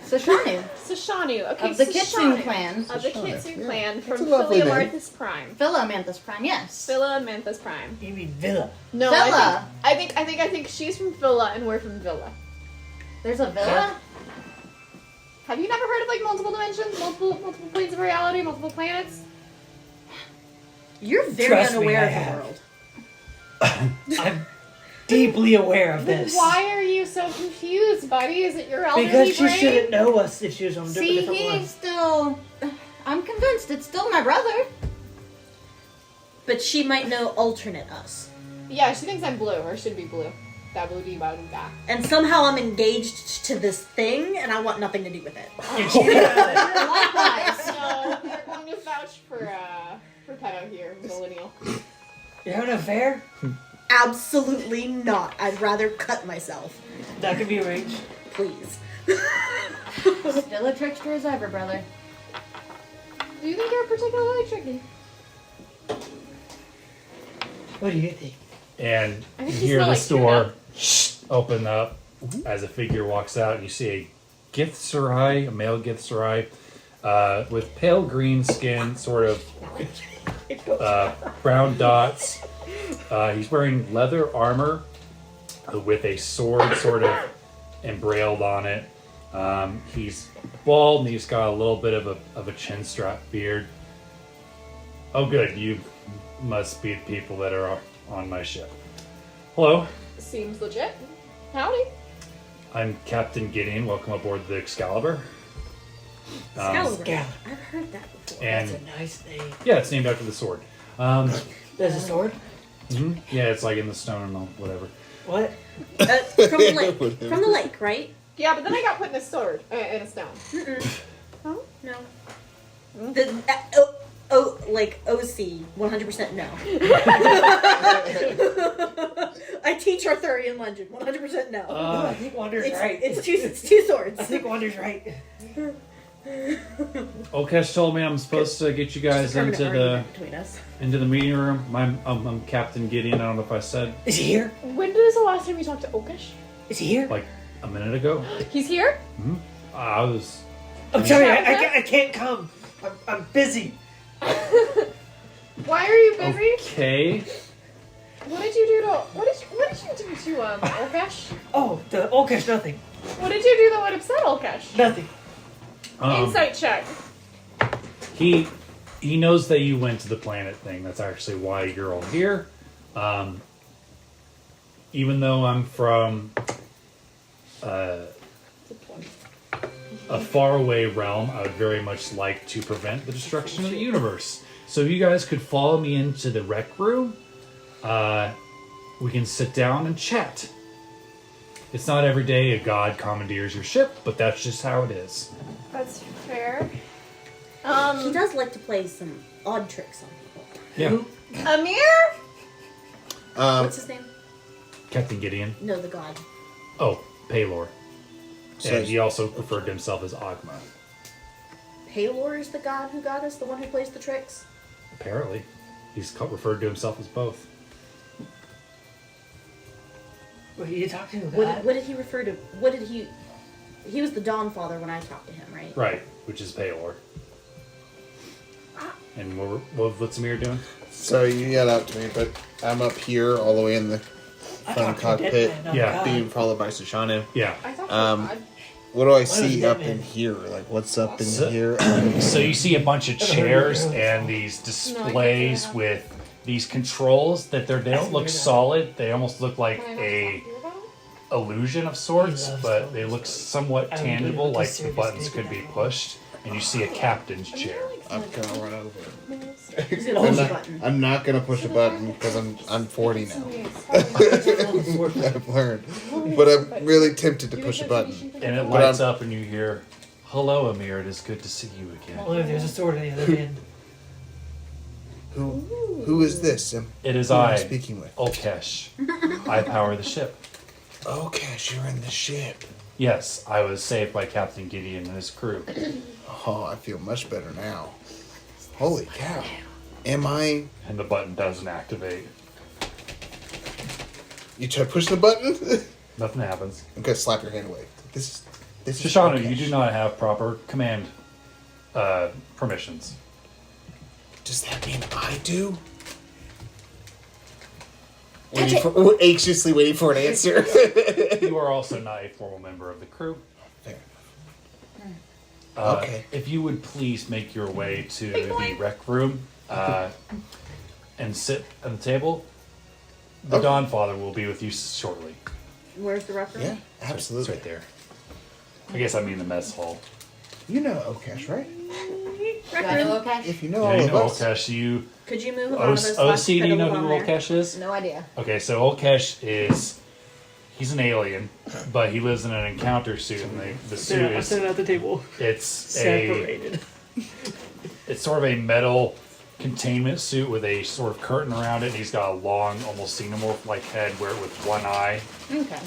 Sashanu. Sashanu. Okay, Of the Kitsune Sashanu. clan. Of the Sashanu, Kitsune yeah. clan That's from a lovely name. Philomorthus Prime. Phila Amanthus Prime, yes. Phila Manthus Prime. You mean villa? No, Villa. I think she's from Phila and we're from Villa. There's a villa? Have you never heard of like multiple dimensions, multiple planes of reality, multiple planets? You're very Trust me, unaware I of the have. world. I'm deeply aware of this. Why are you so confused, buddy? Is it your elderly Because she brain? shouldn't know us if she was on a See, different he's one. still. I'm convinced it's still my brother. But she might know alternate us. Yeah, she thinks I'm blue, or should be blue. That blue dee back. And somehow I'm engaged to this thing, and I want nothing to do with it. Likewise. No, we're going to vouch for Pedo here, millennial. You having an affair? Absolutely not. I'd rather cut myself. That could be arranged. Please. Still a trickster as ever, brother. Do you think you're particularly tricky? What do you think? And I you think you hear smell this like door open up as a figure walks out. And you see a Githzerai, a male Githzerai, with pale green skin, sort of brown dots. He's wearing leather armor with a sword sort of embroiled on it. He's bald and he's got a little bit of a chin strap beard. Oh, good. You must be the people that are on my ship. Hello, Seems legit. Howdy. I'm Captain Gideon. Welcome aboard the Excalibur. Excalibur. Scout. I've heard that before. And That's a nice name. yeah, it's named after the sword. There's a sword? Yeah, it's like in the stone and all, whatever. What? From the lake. From the lake, right? Yeah, but then I got put in a sword, in a stone. Mm-mm. Oh? No. The like OC, 100% no. I teach ancient Arthurian legend. 100% no. I think Wander's right. It's two swords. I think Wander's right. Okesh told me I'm supposed to get you guys Permanent into the argument between us. meeting room. I'm Captain Gideon. I don't know if I said Is he here? When was the last time you talked to Okish? Is he here? like a minute ago. He's here? I was. I'm sorry, I can't come. I'm busy. Why are you busy? Okay. What did you do to Olkesh? Oh, the Olkesh, nothing. What did you do that would upset Olkesh? Nothing. Insight check. He knows that you went to the planet thing. That's actually why you're all here. Even though I'm from a faraway realm, I would very much like to prevent the destruction of the universe. So if you guys could follow me into the rec room, we can sit down and chat. It's not every day a god commandeers your ship, but that's just how it is. That's fair. He does like to play some odd tricks on people. Yeah. Amir? What's his name? Captain Gideon. No, the god. Oh, Palor. So- And he also referred to himself as Agma. Palor is the god who got us, the one who plays the tricks. Apparently. He's referred to himself as both. Wait, you talking to What did he refer to? What did he? He was the Dawn Father when I talked to him, right? Right, which is Palor. And what's Amir doing? So you yelled out to me, but I'm up here all the way in the front cockpit, Yeah. being followed by Sushanu. Yeah. I thought What do I was see up Batman? in here? Like, what's up in So- here? So you see a bunch of chairs and these displays with these controls that they don't look solid. They almost look like a illusion of sorts, but they look somewhat tangible, like the buttons could be pushed. And you see a captain's chair. I'm gonna run over. He's gonna push a button. I'm not gonna push a button because I'm 40 now. I've learned, but I'm really tempted to push a button. And it lights up and you hear, "Hello, Amir. It is good to see you again." Well, there's a sword at the other end. Who is this? It is Who am I, speaking with? Olkesh. I power the ship. Oh, Cash, you're in the ship. Yes, I was saved by Captain Gideon and his crew. Oh, I feel much better now. Holy cow! Am I? And the button doesn't activate. You try pushing the button? Nothing happens. I'm gonna slap your hand away. This is. Shoshana, Cash. you do not have proper command permissions. Does that mean I do? Anxiously waiting for an answer. You are also not a formal member of the crew. Fair Okay. If you would please make your way to the rec room and sit at the table, the Dawn Father will be with you shortly. Where's the reference? Yeah, It's absolutely. right there. I guess I mean the mess hall. You know Okash, right? Do I know Okash? If you know Yeah, all you of know us. Olkesh. You Could you move one of those OC, do you know on who there? Olkesh is? No idea. Okay, so Olkesh he's an alien, but he lives in an encounter suit, and the suit I'm is sitting at the table, it's separated. it's sort of a metal containment suit with a sort of curtain around it. And he's got a long, almost xenomorph-like head, with one eye. Okay.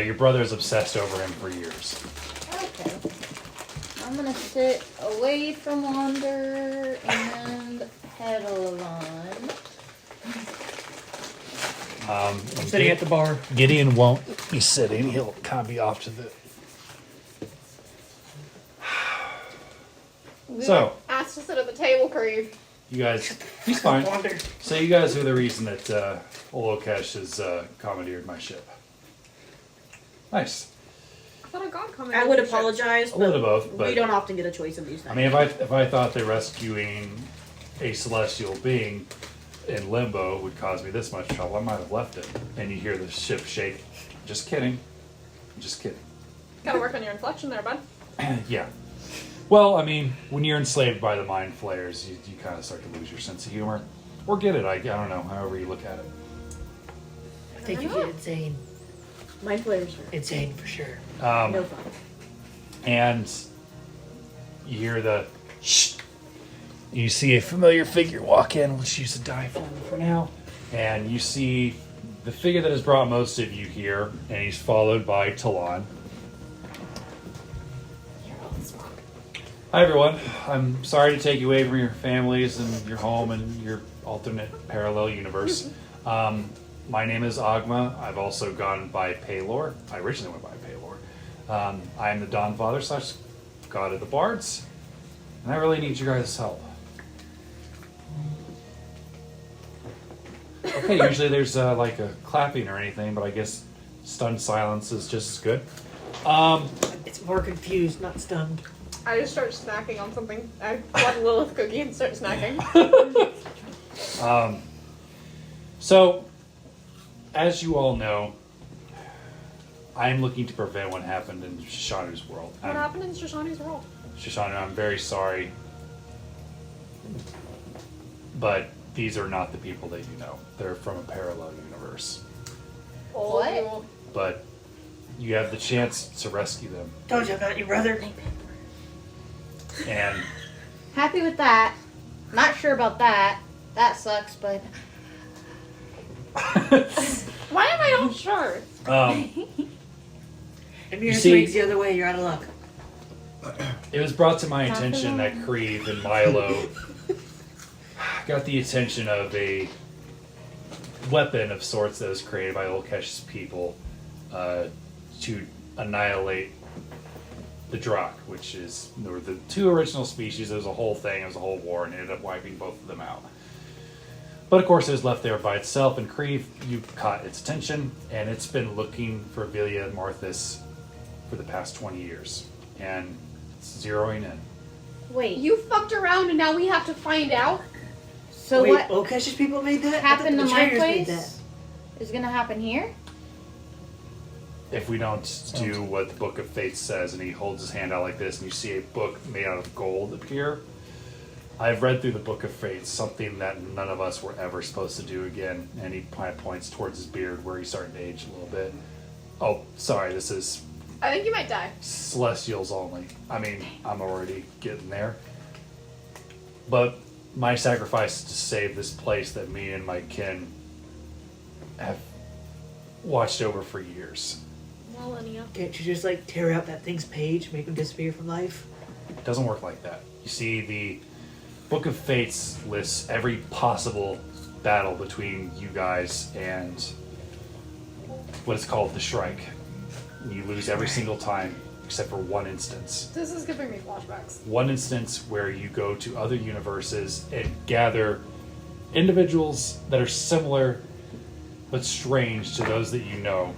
Your brother is obsessed over him for years. Okay. I'm gonna sit away from Wander and pedal on. I'm sitting at the bar. Gideon won't be sitting. He'll kind of be off to the. So, Asked to sit at the table, Creve. you guys, he's fine. Wander. So you guys are the reason that Olokesh has commandeered my ship. Nice. I thought I got comment. I would apologize, A little but bit of both, but we don't often get a choice in these things. I mean, if I thought that rescuing a celestial being in limbo would cause me this much trouble, I might have left it. And you hear the ship shake. Just kidding. Just kidding. Gotta work on your inflection there, bud. Yeah. Well, I mean, when you're enslaved by the mind flayers, you kind of start to lose your sense of humor. Or get it, I don't know, however you look at it. I think you get insane. Mind flayers are Insane for sure. no fun. And you hear the shh. You see a familiar figure walk in. Let's use the die for now. And you see the figure that has brought most of you here, and he's followed by Talon. Hi everyone. I'm sorry to take you away from your families and your home and your alternate parallel universe. My name is Agma. I've also gone by Palor. I originally went by Palor. I am the Dawnfather / God of the Bards, and I really need you guys' help. Okay, usually there's like a clapping or anything, but I guess stunned silence is just as good. It's more confused, not stunned. I just start snacking on something. I want a Lilith cookie and start snacking. So, as you all know, I am looking to prevent what happened in Shishanu's world. What happened in Shoshani's world? Shoshanu, I'm very sorry, but these are not the people that you know. They're from a parallel universe. What? But you have the chance to rescue them. Told you I'm not your brother. And Happy with that. Not sure about that. That sucks, but Why am I not sure? If your see- swings the other way, you're out of luck. it was brought to my attention that Creve and Milo got the attention of a weapon of sorts that was created by Olkesh's people to annihilate the Drakh, which is there were the two original species. There was a whole thing, it was a whole war, and it ended up wiping both of them out. But of course, it was left there by itself, and Creve, you caught its attention, and it's been looking for Vilia and Marthas for the past 20 years, and it's zeroing in. wait. You fucked around and now we have to find out? So Wait, what Okesh's people made that? happened I to thought the my traders made that. place is gonna happen here? If we don't do what the Book of Fate says, and he holds his hand out like this, and you see a book made out of gold appear. I've read through the Book of Fate, something that none of us were ever supposed to do again, and he kind of points towards his beard where he's starting to age a little bit. Oh, sorry, this is I think you might die. Celestials only. I mean, I'm already getting there. But my sacrifice is to save this place that me and my kin have watched over for years. Millennia. Can't you just like tear out that thing's page, make him disappear from life? It doesn't work like that. You see, the Book of Fates lists every possible battle between you guys and what is called the Shrike. You lose every single time except for one instance. This is giving me flashbacks. One instance where you go to other universes and gather individuals that are similar but strange to those that you know.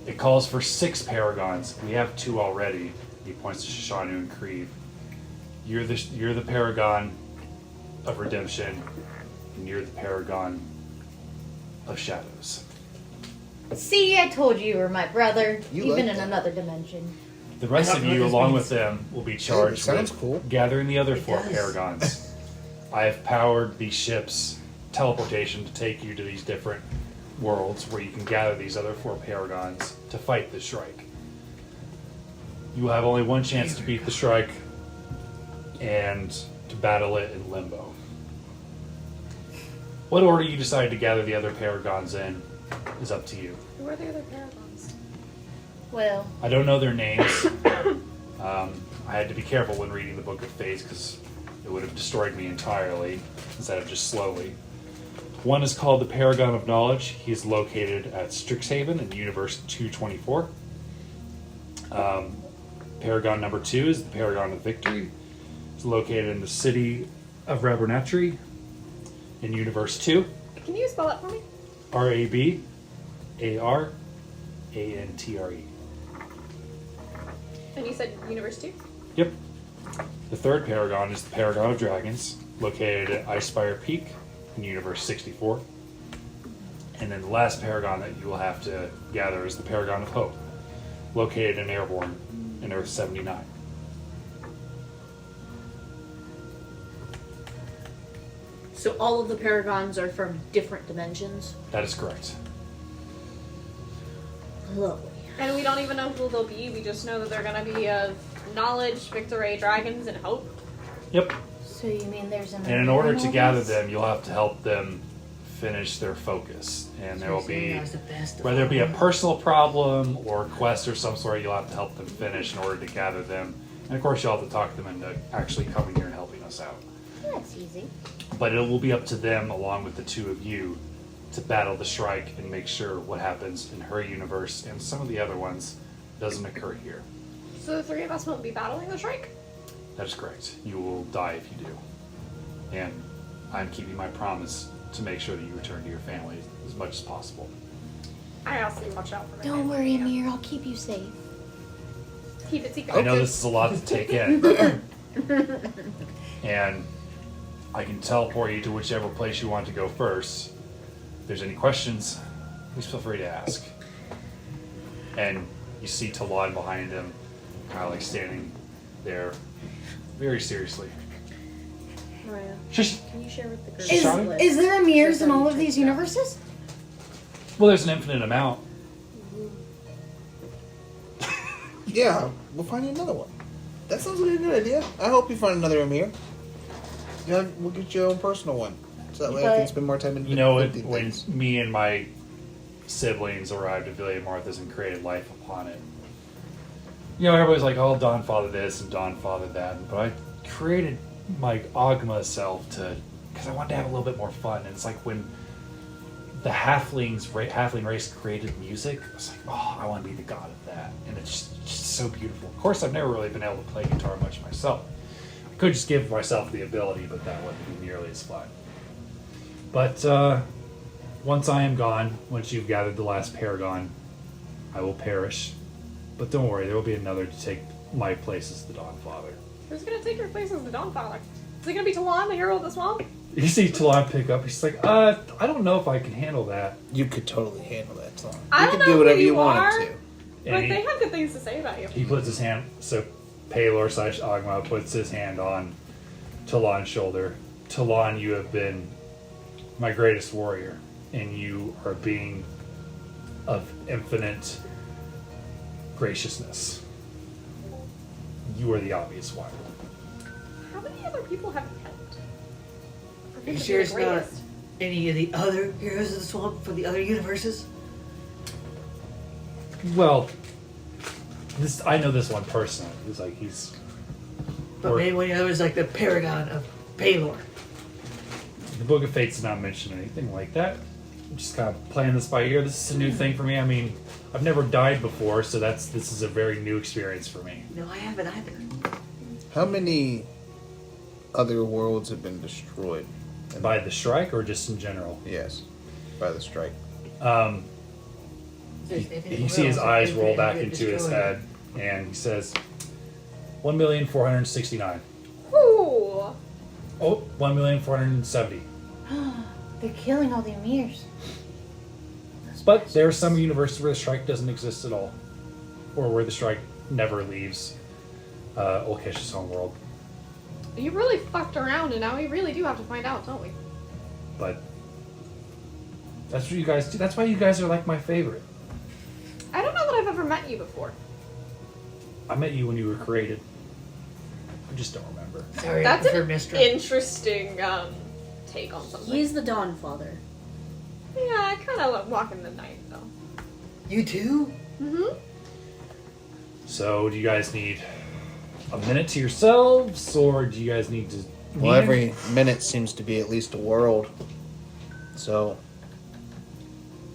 It calls for 6 Paragons. We have 2 already. He points to Shoshanu and Creve. You're the Paragon of Redemption, and you're the Paragon of Shadows. See, I told you were my brother, You even like in that. another dimension. The rest I of don't know you, what this along means. with them, will be charged sounds with cool. gathering the other It 4 does. Paragons. I have powered the ship's teleportation to take you to these different worlds where you can gather these other 4 Paragons to fight the Shrike. You will have only one chance to beat the Shrike and to battle it in Limbo. What order you decide to gather the other Paragons in is up to you. Who are the other Paragons? Well, I don't know their names. I had to be careful when reading the Book of Fates because it would have destroyed me entirely instead of just slowly. One is called the Paragon of Knowledge. He is located at Strixhaven in Universe 224. Paragon number 2 is the Paragon of Victory. It's located in the city of Rabernatri in Universe 2. Can you spell that for me? Rabarantare. And you said Universe 2? Yep. The third Paragon is the Paragon of Dragons, located at Icespire Peak in Universe 64. And then the last Paragon that you will have to gather is the Paragon of Hope, located in Airborne in Earth 79. So all of the Paragons are from different dimensions. That is correct. Lovely. And we don't even know who they'll be. We just know that they're going to be of knowledge, victory, dragons, and hope. Yep. so you mean there's an And in order to immortal gather race? them, you'll have to help them finish their focus. And there will be, That was the best of whether it be a all. personal problem or a quest or some sort, you'll have to help them finish in order to gather them. And of course, you'll have to talk them into actually coming here and helping us out. That's easy. But it will be up to them, along with the two of you, to battle the Shrike and make sure what happens in her universe and some of the other ones doesn't occur here. So the three of us won't be battling the Shrike? That is correct. You will die if you do. And I'm keeping my promise to make sure that you return to your family as much as possible. I also watch out for my Don't family, worry, yeah. Amir. I'll keep you safe. Keep it secret. I know this is a lot to take in. And I can teleport you to whichever place you want to go first. If there's any questions, please feel free to ask. And you see Talon behind him, kind of like standing there very seriously. Mariah, Shush. can you share with the group? Is- Sorry? Is there Amirs in Just all of check these that. universes? Well, there's an infinite amount. Yeah, we'll find you another one. That sounds like a good idea. I hope you find another Amir. Yeah, we'll get your own personal one. So that way I can spend more time in You know, inventing when things. me and my siblings arrived at Villa Martha's and created life upon it, you know, everybody's like, oh, Dawn Father this and Dawn Father that. But I created my Ogma self because I wanted to have a little bit more fun. And it's like when the halfling race created music, I was like, oh, I want to be the god of that. And it's just so beautiful. Of course, I've never really been able to play guitar much myself. I could just give myself the ability, but that wouldn't be nearly as fun. But once I am gone, once you've gathered the last Paragon, I will perish. But don't worry, there will be another to take my place as the Dawn Father. Who's gonna take your place as the Dawn Father? Is it gonna be Talon, the hero of the swamp? You see Talon pick up, he's like, I don't know if I can handle that. You could totally handle that song. I You don't could know do whatever who you you wanted are. to. But And they have good things to say about you. he puts his hand, so Palor / Ogma puts his hand on Talon's shoulder. Talon, you have been my greatest warrior, and you are being of infinite graciousness. You are the obvious one. How many other people have you helped? Are you sure it's not any of the other heroes of the swamp from the other universes? Well, I know this one personally. He's like But or- maybe one of the others like the Paragon of Palor. The Book of Fate's not mentioned anything like that. I'm just kind of playing this by ear. This is a new thing for me. I mean, I've never died before, so this is a very new experience for me. No, I haven't either. How many other worlds have been destroyed? By the Shrike or just in general? Yes, by the strike. You see his eyes roll back into his head, and he says, 1,469. Ooh. Oh, 1,470. They're killing all the Amirs. But there are some universes where the Shrike doesn't exist at all, or where the Shrike never leaves Olkesh's homeworld. You really fucked around, and now we really do have to find out, don't we? But that's what you guys do. That's why you guys are like my favorite. I don't know that I've ever met you before. I met you when you were created. I just don't remember. Sorry, That's I prefer an Mistra. interesting take on something. He's the Dawn Father. Yeah, I kind of love walking the night, though. You too? Mm-hmm. So, do you guys need a minute to yourselves, or do you guys need to? Well, every minute seems to be at least a world. So,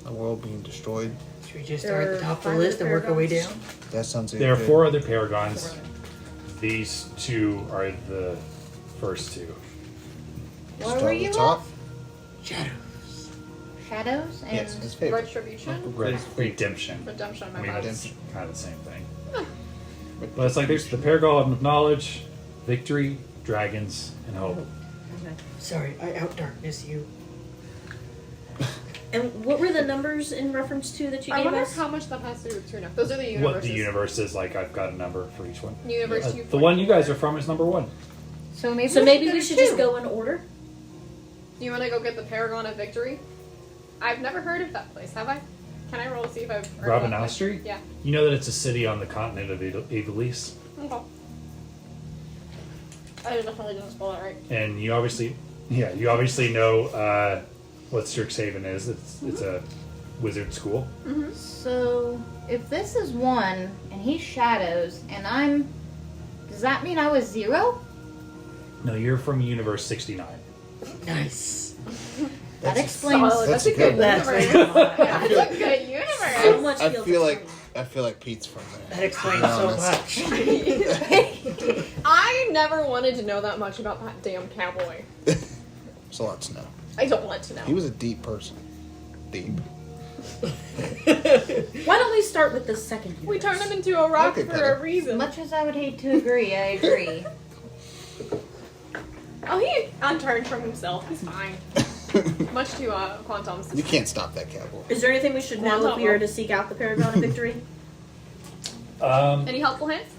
a world being destroyed. Should we just There start at the are top of the 5 list and work our way down? Paragons. That sounds There are good. 4 other Paragons. These 2 are the first 2. What Start were at the you top. Shadows. Shadows and Yes, his favorite. Retribution? Redemption. Redemption, I my mean, bad. that's kind of the same thing. But it's like there's the Paragon of Knowledge, Victory, Dragons, and Hope. Sorry, I outdarkness you. And what were the numbers in reference to that you I gave wonder us? how much that has to do with True Enough. Those are the universes. What the universe is like, I've got a number for each one. Universe The one you guys are from is number 1. so maybe So maybe go we to should 2. just go in order. Do you want to go get the Paragon of Victory? I've never heard of that place, have I? Can I roll to see if I've heard of that place? Ravenastri? Yeah. You know that it's a city on the continent of Evilise, Okay. I definitely didn't spell that right. and you obviously know what Strixhaven is. It's a wizard school. So, if this is 1 and he's shadows and I'm. Does that mean I was 0? No, you're from Universe 69. Nice. That explains. That's a good. That's universe. very fun. That's a good universe. So much I feels feel like Pete's from there. That explains Be so honest. much. I never wanted to know that much about that damn cowboy. There's a lot to know. I don't want to know. He was a deep person. Deep. Why don't we start with the second universe? We turned him into a rock Okay, for better. a reason. Much as I would hate to agree, I agree. Oh, he unturned from himself. He's fine. Much to Quantum's. You can't stop that cowboy. Is there anything we should know if we are to seek out the Paragon of Victory? Any helpful hints?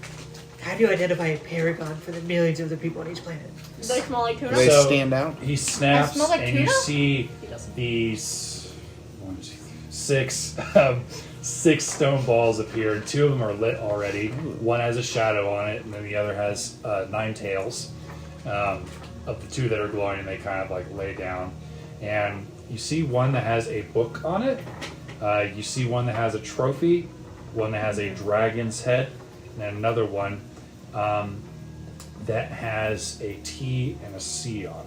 How do you identify a paragon for the millions of the people on each planet? Do they smell like Do tuna? they So- stand out? He snaps, I smell like and you tuna? see He doesn't. these 6 stone balls appear, and 2 of them are lit already. One has a shadow on it, and then the other has 9 tails. Of the 2 that are glowing, they kind of like lay down, and you see one that has a book on it. You see one that has a trophy, one that has a dragon's head, and then another one that has a T and a C on it.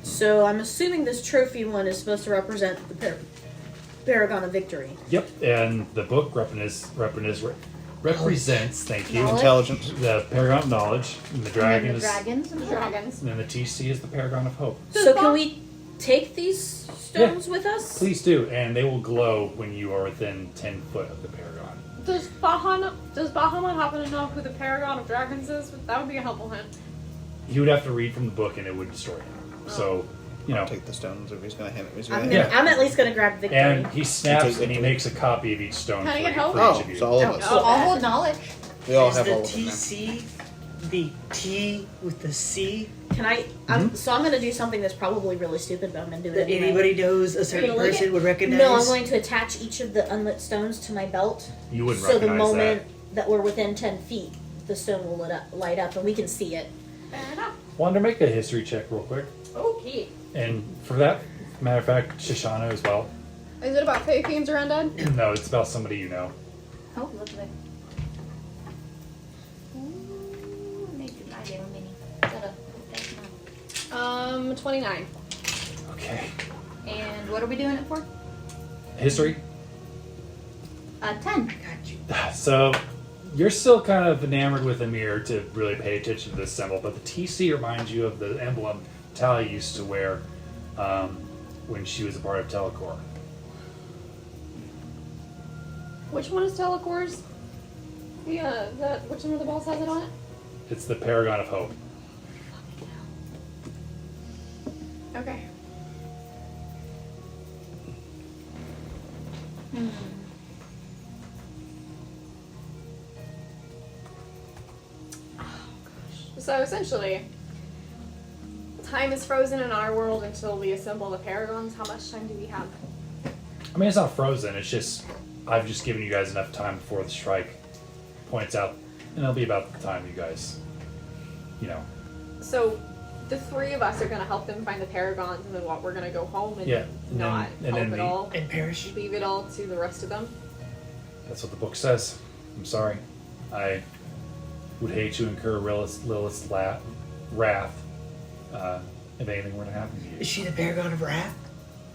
So I'm assuming this trophy one is supposed to represent the Paragon of Victory. Yep, and the book represents, thank you, Knowledge. Intelligence. the Paragon of Knowledge, and the dragon And the is, dragons. The dragons. and then the TC is the Paragon of Hope. So can we take these stones with us? Please do, and they will glow when you are within 10 foot of the Paragon. Does Bahamut happen to know who the Paragon of Dragons is? That would be a helpful hint. He would have to read from the book, and it would destroy him. So, you know, Take the stones if he's gonna hand it. He's I'm, gonna gonna, hand Yeah. I'm at least going to grab Victory. and he snaps Take and he it. makes a copy of each stone Can I for, get help? for Oh, each of you. so all of us. So I'll hold knowledge. We all Is have the all of them now. TC the T with the C Can I? So I'm going to do something that's probably really stupid, but I'm going to do it that anyway. anybody knows a certain gonna lick person it? would recognize? No, I'm going to attach each of the unlit stones to my belt. You wouldn't So the recognize moment that we're within 10 feet, the stone will light up, and we can see it. Fair enough. that. Wanted to make a history check real quick. Okay. And for that matter of fact, Shoshana as well. Is it about fake fiends or undead? No, it's about somebody you know. Oh, lovely. Ooh, maybe my little mini. That's not. 29. Okay. And what are we doing it for? History. 10. Got you. So you're still kind of enamored with Amir to really pay attention to this symbol, but the TC reminds you of the emblem Tally used to wear when she was a part of Telecor. Which one is Telecor's? Yeah, which one of the balls has it on it? It's the Paragon of Hope. Okay. So essentially, time is frozen in our world until we assemble the Paragons. How much time do we have? I mean, it's not frozen. It's just I've just given you guys enough time before the strike points out, and it'll be about the time you guys, you know. So the three of us are going to help them find the Paragons, and then what? We're going to go home and Yeah, and not then help at the- all. And perish. Leave it all to the rest of them. That's what the book says. I'm sorry. I would hate to incur Lilith's wrath if anything were to happen to you. Is she the Paragon of Wrath?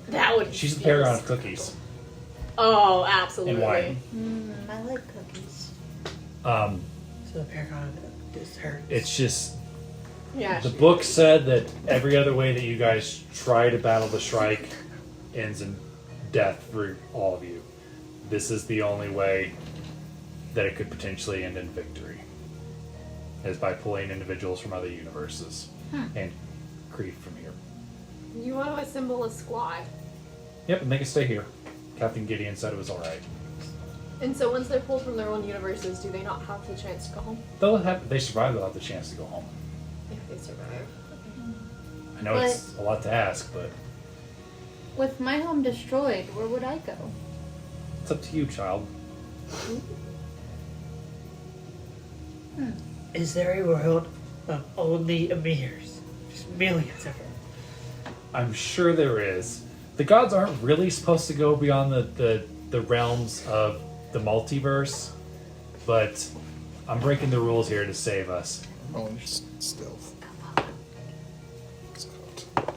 That would. She's the be Paragon of scary. cookies Oh, absolutely. and wine. I like cookies. So the Paragon of this hurts. It's just Yeah. the book said that every other way that you guys try to battle the strike ends in death for all of you. This is the only way that it could potentially end in victory, is by pulling individuals from other universes and Creed from here. You want to assemble a squad. Yep, and they can stay here. Captain Gideon said it was alright. And so once they're pulled from their own universes, do they not have the chance to go home? They survive, they'll have the chance to go home. If they survive. I know it's a lot to ask, but With my home destroyed, where would I go? it's up to you, child. Is there a world of only Amirs? Just millions of them. I'm sure there is. The gods aren't really supposed to go beyond the realms of the multiverse, but I'm breaking the rules here to save us. Rolling stealth. It's called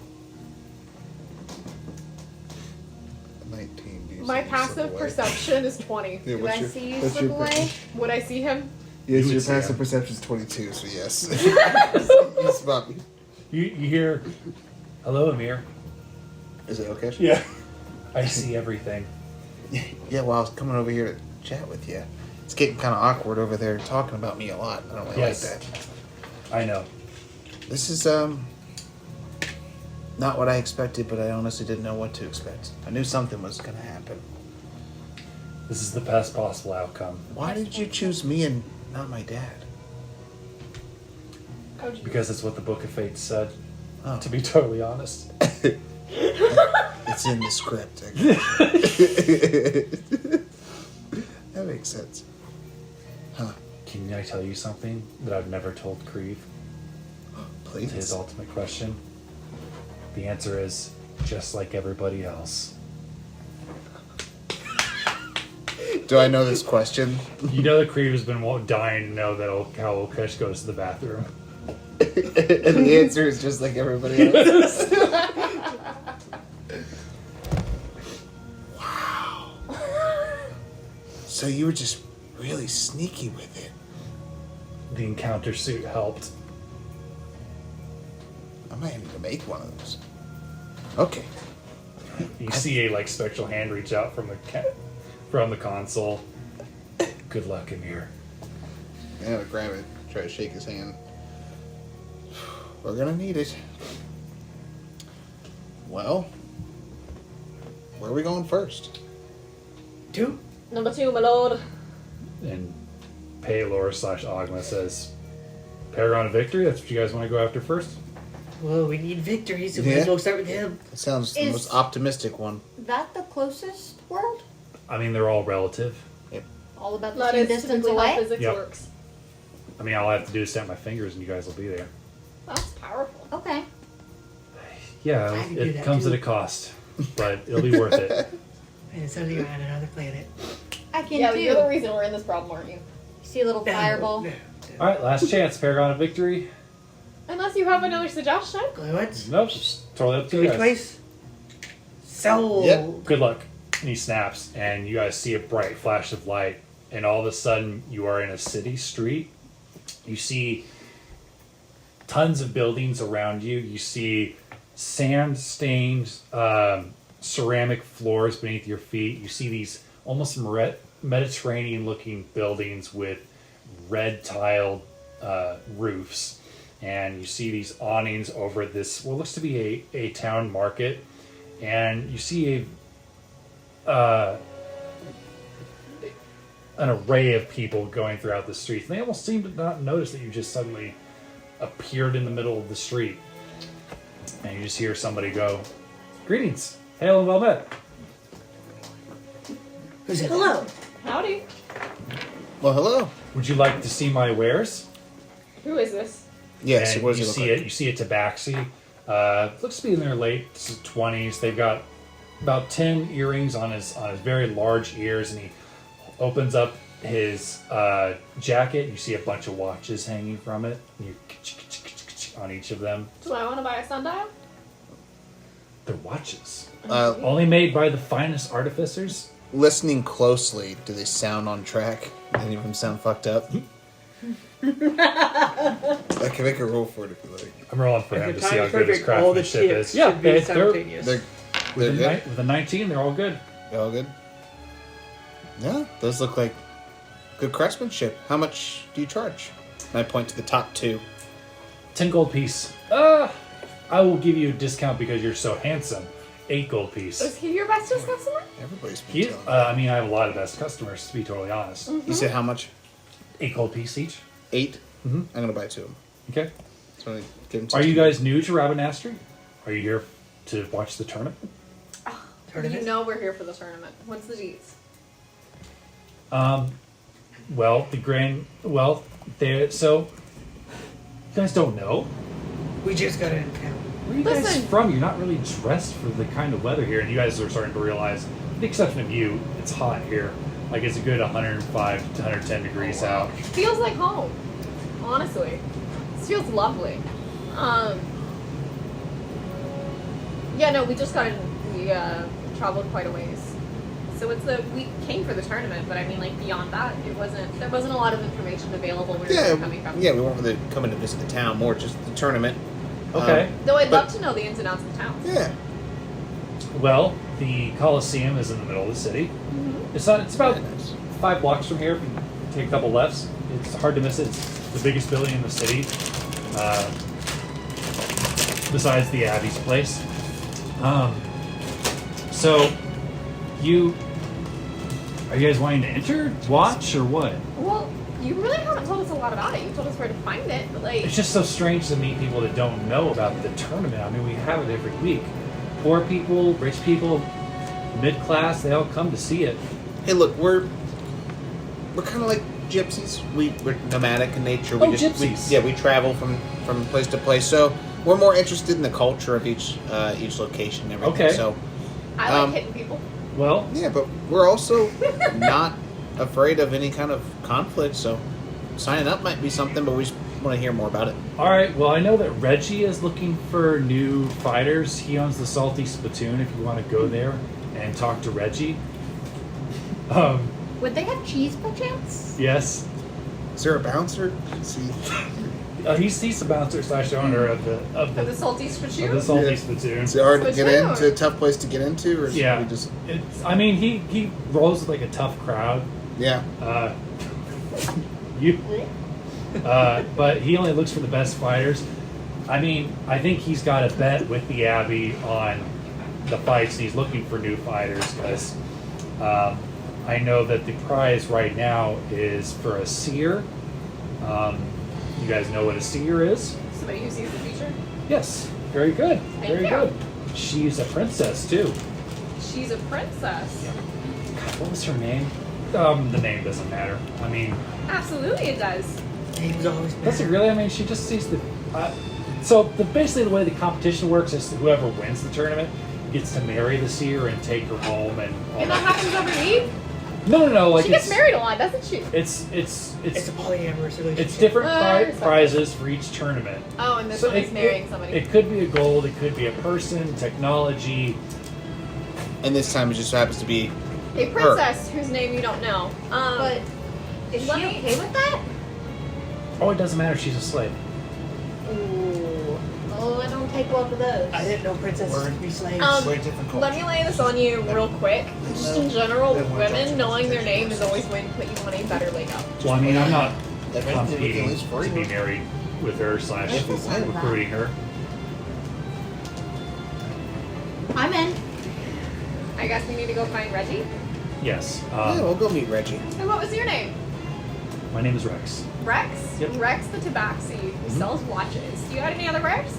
19. Do you My see passive slip away? perception is 20. Yeah, Do what's I your- see you what's slip your away? Would I see him? Yes, You your would see passive him. perception is 22, so yes. You spot me. You hear, "Hello, Amir." Is it okay? Yeah. I see everything. Yeah, well, I was coming over here to chat with you. It's getting kind of awkward over there talking about me a lot. I don't really Yes. like that. I know. This is, not what I expected, but I honestly didn't know what to expect. I knew something was going to happen. This is the best possible outcome. Why did you choose me and not my dad? How'd you Because it's what the Book of Fate said, Oh. to be totally honest. It's in the script. I guess. That makes sense. Huh. Can I tell you something that I've never told Creve? Please. His ultimate question. The answer is just like everybody else. Do I know this question? You know that Creve has been dying to know that how Okush goes to the bathroom. And the answer is just like everybody else. Wow. So you were just really sneaky with it. The encounter suit helped. I might need to make one of those. Okay. You see a spectral hand reach out from the console. Good luck, Amir. I'm gonna grab it, try to shake his hand. We're gonna need it. Well, where are we going first? 2. Number 2, my lord. And Palor / Ogma says, Paragon of Victory, that's what you guys want to go after first? Well, we need victory, so we Yeah. might as well start with him. That sounds the Is- most optimistic one. That the closest world? I mean, they're all relative. All about the That same is distance typically how away? physics Yep. works. I mean, all I have to do is snap my fingers and you guys will be there. That's powerful. Okay. Yeah, I can do it that comes too. at a cost, but it'll be worth it. And suddenly you're on another planet. I can Yeah, do. but you're the reason we're in this problem, aren't you? See a little fireball. No. All right, last chance, Paragon of Victory. Unless you have another suggestion. Go once. Nope, it's totally up to Go you guys. twice. So. Yep. Good luck. And he snaps, and you guys see a bright flash of light, and all of a sudden you are in a city street. You see tons of buildings around you. You see sand-stained ceramic floors beneath your feet. You see these almost Mediterranean-looking buildings with red-tiled roofs. And you see these awnings over this, what looks to be a town market. And you see an array of people going throughout the streets. And they almost seem to not notice that you just suddenly appeared in the middle of the street. And you just hear somebody go, "Greetings, hail and well met." Who's it? Hello. Howdy. Well, hello. Would you like to see my wares? Who is this? Yes, And what does you it look see like? it. You see a tabaxi. Looks to be in their late 20s. They've got about 10 earrings on his very large ears, and he opens up his jacket. You see a bunch of watches hanging from it. And you on each of them. Do I want to buy a sundial? They're watches, Uh, only made by the finest artificers. listening closely, do they sound on track? Any of them sound fucked up? I can make a roll for it if you like. I'm rolling for If him the to see how time's good his perfect, all the craftsmanship chips is. Yeah, should be they're simultaneous. They're with, good. with a 19. They're all good. They're all good. Yeah, those look like good craftsmanship. How much do you charge? And I point to the top two. 10 gold piece. I will give you a discount because you're so handsome. 8 gold piece. Is he your bestest customer? Everybody's been He, telling me. I mean, I have a lot of best customers, to be totally honest. You said how much? 8 gold piece each. 8? Mhm. I'm gonna buy 2 of them. Okay. So I give them Are you 16. guys new to Rabanastri? Are you here to watch the tournament? Tournament? You know we're here for the tournament. What's the deets? Well, so you guys don't know. We just got in town. Where are you guys Listen. from? You're not really dressed for the kind of weather here, and you guys are starting to realize, with the exception of you, it's hot here. Like it's a good 105 to 110 degrees out. Feels like home. Honestly. This feels lovely. Yeah, no, we just got in. We traveled quite a ways. So we came for the tournament, but I mean, like beyond that, there wasn't a lot of information available where we were coming from. Yeah, we weren't really coming to visit the town, more just the tournament. Okay. Though I'd But- love to know the ins and outs of the town. Yeah. Well, the Coliseum is in the middle of the city. Mm-hmm. It's about Very nice. 5 blocks from here. If you take a couple lefts, it's hard to miss it. It's the biggest building in the city, besides the Abbey's place. So, are you guys wanting to enter, watch, or what? Well, you really haven't told us a lot about it. You told us where to find it, but like. It's just so strange to meet people that don't know about the tournament. I mean, we have it every week. Poor people, rich people, mid-class, they all come to see it. Hey, look, we're kind of like gypsies. We're nomadic in nature. Oh, gypsies. We travel from place to place. So we're more interested in the culture of each location and everything. Okay. So I like hitting people. Well, yeah, but we're also not afraid of any kind of conflict. So signing up might be something, but we just want to hear more about it. all right. Well, I know that Reggie is looking for new fighters. He owns the Salty Spittoon. If you want to go there and talk to Reggie. Would they have cheese by chance? Yes. Is there a bouncer? See. He's the bouncer / owner of the Of the salty spittoon? of the Salty Yeah. Spittoon. Is it hard to get Spittoon. into? A tough place to get into, or Yeah. we just I mean, he rolls with like a tough crowd. yeah. But he only looks for the best fighters. I mean, I think he's got a bet with the Abbey on the fights, and he's looking for new fighters because I know that the prize right now is for a seer. You guys know what a seer is? Somebody who sees the future? Yes. Very good. Thank Very you. good. She's a princess too. She's a princess. God, what was her name? The name doesn't matter. I mean, Absolutely it does. Names always does it really? I mean, she just sees the. Basically the way the competition works is that whoever wins the tournament gets to marry the seer and take her home and all And that happens over Eve? No. Like She gets it's, married a lot, doesn't she? It's It's a polyamorous relationship. it's different Sorry. prizes for each tournament. Oh, and this So one is marrying somebody. It could be a gold. It could be a person, technology. And this time it just happens to be A princess whose name you don't know. But is she let me- okay with that? Oh, it doesn't matter if she's a slave. Ooh. Oh, I don't take well to those. I didn't know princesses could be slaves. very different culture. Let me lay this on you real quick. Just in general, with women, knowing their name is always going to put you on a better leg up. Well, I mean, I'm not That right, competing at least for to be you. married with her / recruiting her. I'm in. I guess we need to go find Reggie. Yes. Yeah, we'll go meet Reggie. And what was your name? My name is Rex. Rex? Yep. Rex the Tabaxi, who sells watches. Do you have any other wares?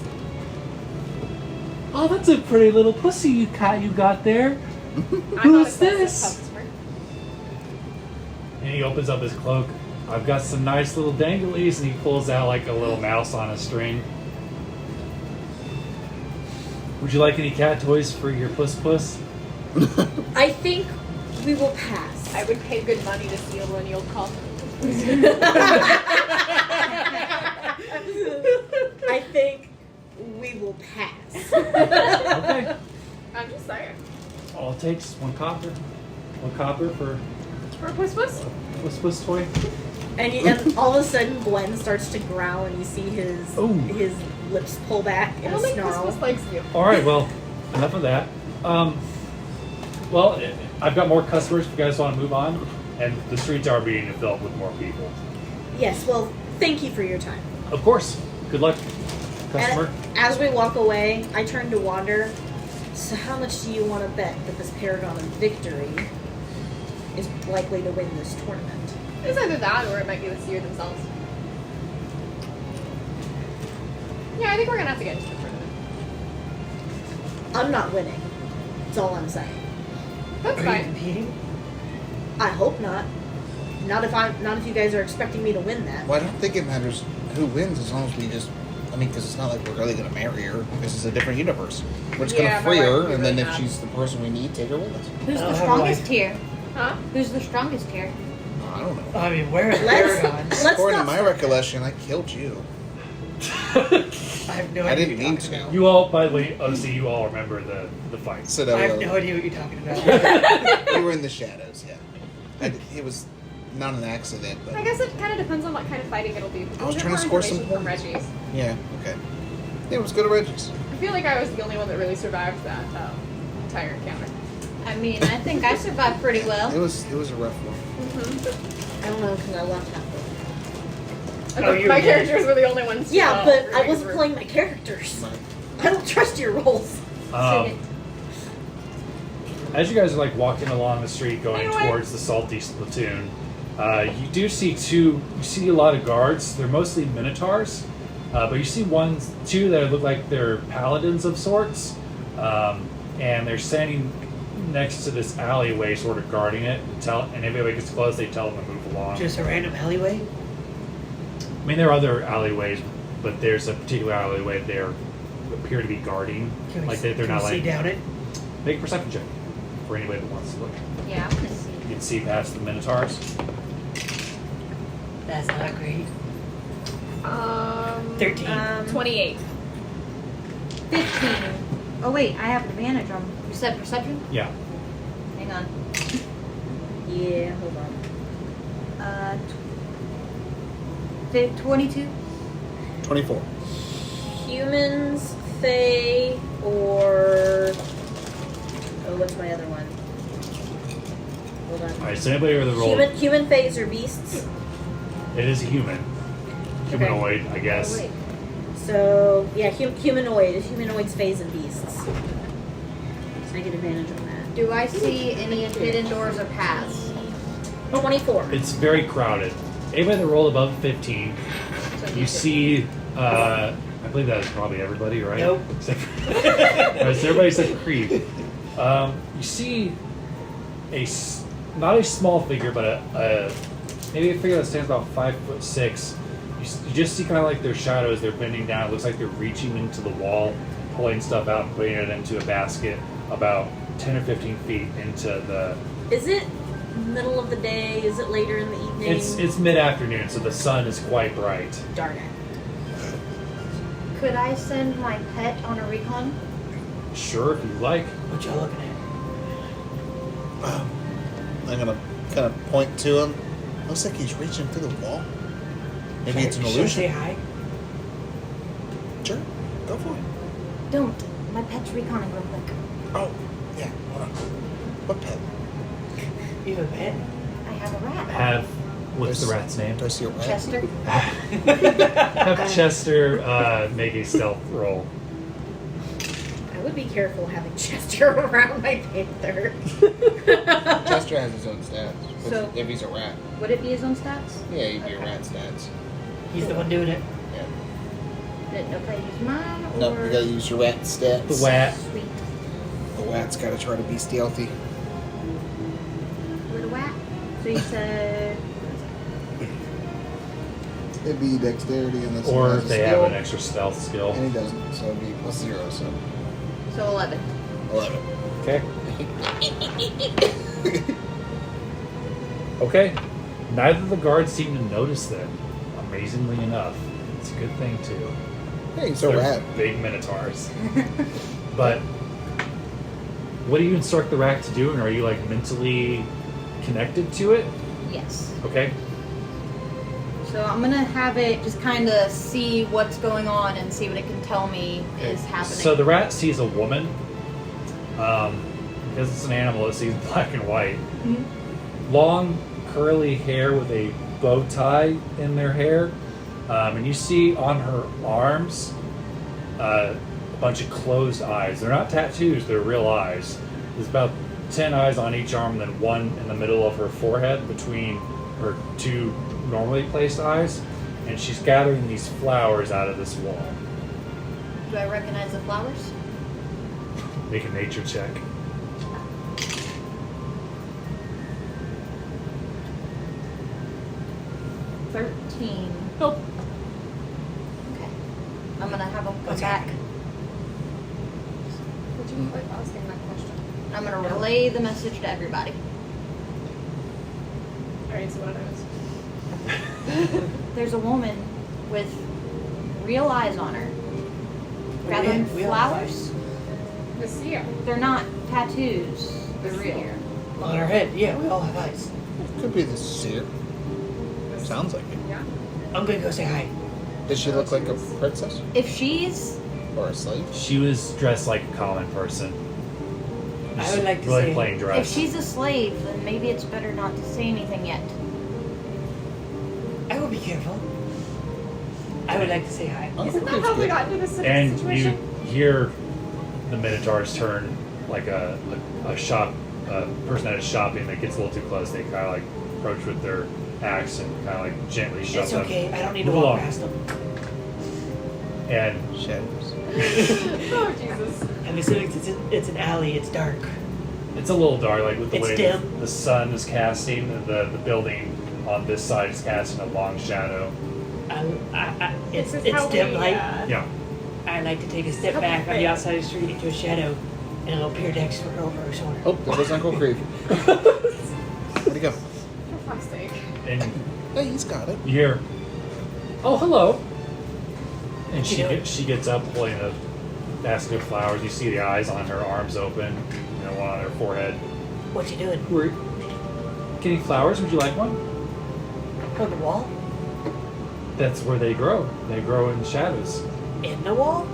Oh, that's a pretty little pussy you got there. I'm Who not a is this? customer. And he opens up his cloak. I've got some nice little danglies, and he pulls out like a little mouse on a string. Would you like any cat toys for your puss? I think we will pass. I would pay good money to steal one you'll call. I think we will pass. Okay. I'm just saying. All it takes is one copper. One copper for For a puss puss? a puss toy. And all of a sudden, Gwen starts to growl, and you see his Ooh. his lips pull back I in a don't think puss snarl. puss likes you. All right. Well, enough of that. Well, I've got more customers. If you guys want to move on, and the streets are beginning to fill up with more people. Yes. Well, thank you for your time. Of course. Good luck, customer. And as we walk away, I turn to Wander. So, how much do you want to bet that this Paragon of Victory is likely to win this tournament? It's either that or it might be the seer themselves. Yeah, I think we're gonna have to get into the tournament. I'm not winning. That's all I'm saying. That's Are you fine. competing? I hope not. Not if you guys are expecting me to win that. Well, I don't think it matters who wins as long as we just mean, because it's not like we're really going to marry her. This is a different universe. We're just Yeah, going to free my wife her, would be and then really if mad. she's the person we need, take her with us. Who's I'll the have a strongest wife. here? Huh? Who's the strongest here? I don't know. I mean, where are the Let's- Paragons? let's According to not my start recollection, I killed you. I have no idea. I didn't what mean you're to. talking about. You all, by the way, obviously, you all remember the fight. So I have no idea what you're talking about. we were in the shadows, yeah. It was not an accident, but I guess it kind of depends on what kind of fighting it'll be. I was We'll get trying to more score some information from points. Reggie's. yeah, okay. Yeah, let's go to Reggie's. I feel like I was the only one that really survived that entire encounter. I mean, I think I survived pretty well. It was a rough one. I don't know because I left halfway. Oh, you My were- characters were the only ones. Yeah, but I really wasn't were- playing my characters. Right. I don't trust your rolls. As you guys are like walking along the street going Anyway. towards the salty platoon, you do see you see a lot of guards. They're mostly minotaurs, but you see two that look like they're paladins of sorts, and they're standing next to this alleyway, sort of guarding it. And if anybody gets close, they tell them to move along. Just a random alleyway? I mean, there are other alleyways, but there's a particular alleyway they appear to be guarding. Can we, Like they're can not we see like down it? make a perception check for anybody that wants to look. Yeah, I'm gonna see. You can see past the minotaurs. That's not great. 13. 28. 15. Oh wait, I have advantage on. You said perception? Yeah. Hang on. Yeah, hold on. 22. 24. Humans, Fae, or what's my other one? Hold on. All right. So anybody with a roll, Human Faes or beasts? it is a human, humanoid, I guess. Oh, wait. So yeah, humanoids, Faes, and beasts. So I get advantage on that. Do I see any hidden doors or paths? 24. It's very crowded. Anybody that rolled above 15, you see. I believe that is probably everybody, right? Nope. Except for, right, so everybody except for Creed. You see not a small figure, but a maybe a figure that stands about 5'6". You just see kind of like their shadows. They're bending down. It looks like they're reaching into the wall, pulling stuff out, and putting it into a basket about 10 or 15 feet into the. Is it middle of the day? Is it later in the evening? It's mid-afternoon, so the sun is quite bright. Darn it. Could I send my pet on a recon? Sure, if you like. What y'all looking at? I'm gonna kind of point to him. Looks like he's reaching through the wall. Maybe it's an Should I say illusion. hi? Sure, go for it. Don't. My pet's reconning real quick. Oh, yeah, hold on. What pet? You have a pet? I have a rat. What's the rat's name? Do I see a rat? Chester. Have Chester make a stealth roll. I would be careful having Chester around my panther. Chester has his own stats. So- if he's a rat. Would it be his own stats? Yeah, he'd be a rat stats. He's the one doing it. Yeah. Didn't know if I use mine or. No, you gotta use your rat stats. The wat. Sweet. The wat's gotta try to be stealthy. With a whack. So you said. It'd be dexterity and this. Or has if a they skill, have an extra stealth skill. And he doesn't, so it'd be +0, so So 11. 11. Okay. Okay. Neither of the guards seem to notice them, amazingly enough. It's a good thing, too. Hey, he's a They're rat. big minotaurs. But what do you instruct the rat to do? And are you like mentally connected to it? Yes. Okay. So I'm gonna have it just kind of see what's going on and see what it can tell me is happening. So the rat sees a woman. Because it's an animal, it sees black and white. Mhm. Long, curly hair with a bow tie in their hair. And you see on her arms a bunch of closed eyes. They're not tattoos, they're real eyes. There's about 10 eyes on each arm, and then one in the middle of her forehead between her two normally placed eyes. And she's gathering these flowers out of this wall. Do I recognize the flowers? Make a nature check. 13. Nope. Okay. I'm gonna have them come What's back. happening? Would you quit asking that question? I'm gonna relay the message to everybody. Alright, so what it is. There's a woman with real eyes on her. Gathering Real flowers. The seer. They're not tattoos. They're real. On our head, yeah, we all have eyes. Could be the seer. Sounds like it. Yeah. I'm gonna go say hi. Does she look like a princess If she's or a slave? She was dressed like a common person. I would like to really say- plain if dress. she's a slave, then maybe it's better not to say anything yet. I will be careful. I would like to say hi. Uncle Isn't that Creep's how we good. got into this And you situation? hear the Minotaurs turn like a person that is shopping that gets a little too close. They kind of like approach with their axe and kind of like gently shove It's them. okay. I don't need to Move walk along. past them. And Shadows. Oh, Jesus. I'm assuming it's an alley. It's dark. it's a little dark, like with the It's way dim. the sun is casting. The building on this side is casting a long shadow. It's This is how dim we, light. Yeah. I like to take a step How back on the fair. outside of the street into a shadow, and it'll appear next to her over her shoulder. Oh, there goes Uncle Creep. Where'd he go? For fuck's sake. And Hey, he's got it. you hear, "Oh, hello!" And What you doing? she gets up, holding a basket of flowers. You see the eyes on her, arms open, one on her forehead. What you doing? We're getting flowers. Would you like one? On the wall? That's where they grow. They grow in shadows. In the wall?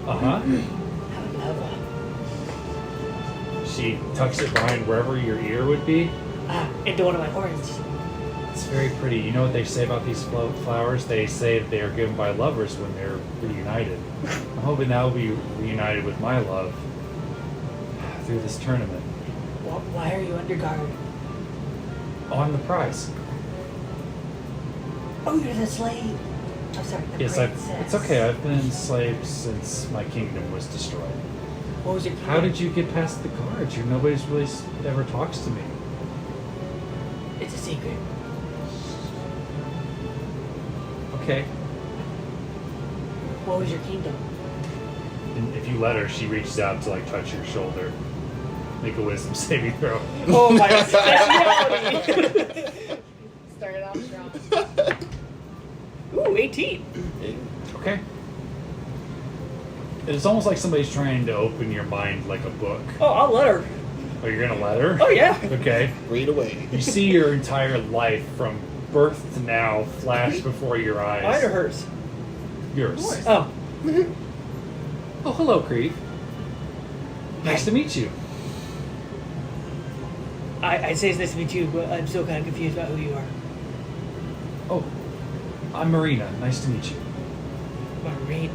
Uh huh. I would love one. She tucks it behind wherever your ear would be. Into one of my horns. It's very pretty. You know what they say about these flowers? They say that they are given by lovers when they're reunited. I'm hoping that will be reunited with my love through this tournament. Why are you under guard? On the prize. Oh, you're the slave. I'm sorry, the Yes, princess. it's okay. I've been enslaved since my kingdom was destroyed. What was your How did you get past the guards? Nobody's really ever talks to me. It's a secret. Okay. What was your kingdom? And if you let her, she reaches out to like touch your shoulder. Make a wisdom saving throw. Oh my speciality! Started off strong. Ooh, 18. Okay. It's almost like somebody's trying to open your mind like a book. Oh, I'll let her. Oh, you're gonna let her? Oh, yeah. Okay. Read away. You see your entire life from birth to now flash before your eyes. Mine or hers? Yours. Oh. Oh, hello, Creep. Nice to meet you. I'd say it's nice to meet you, but I'm still kind of confused about who you are. Oh, I'm Marina. Nice to meet you. Marina.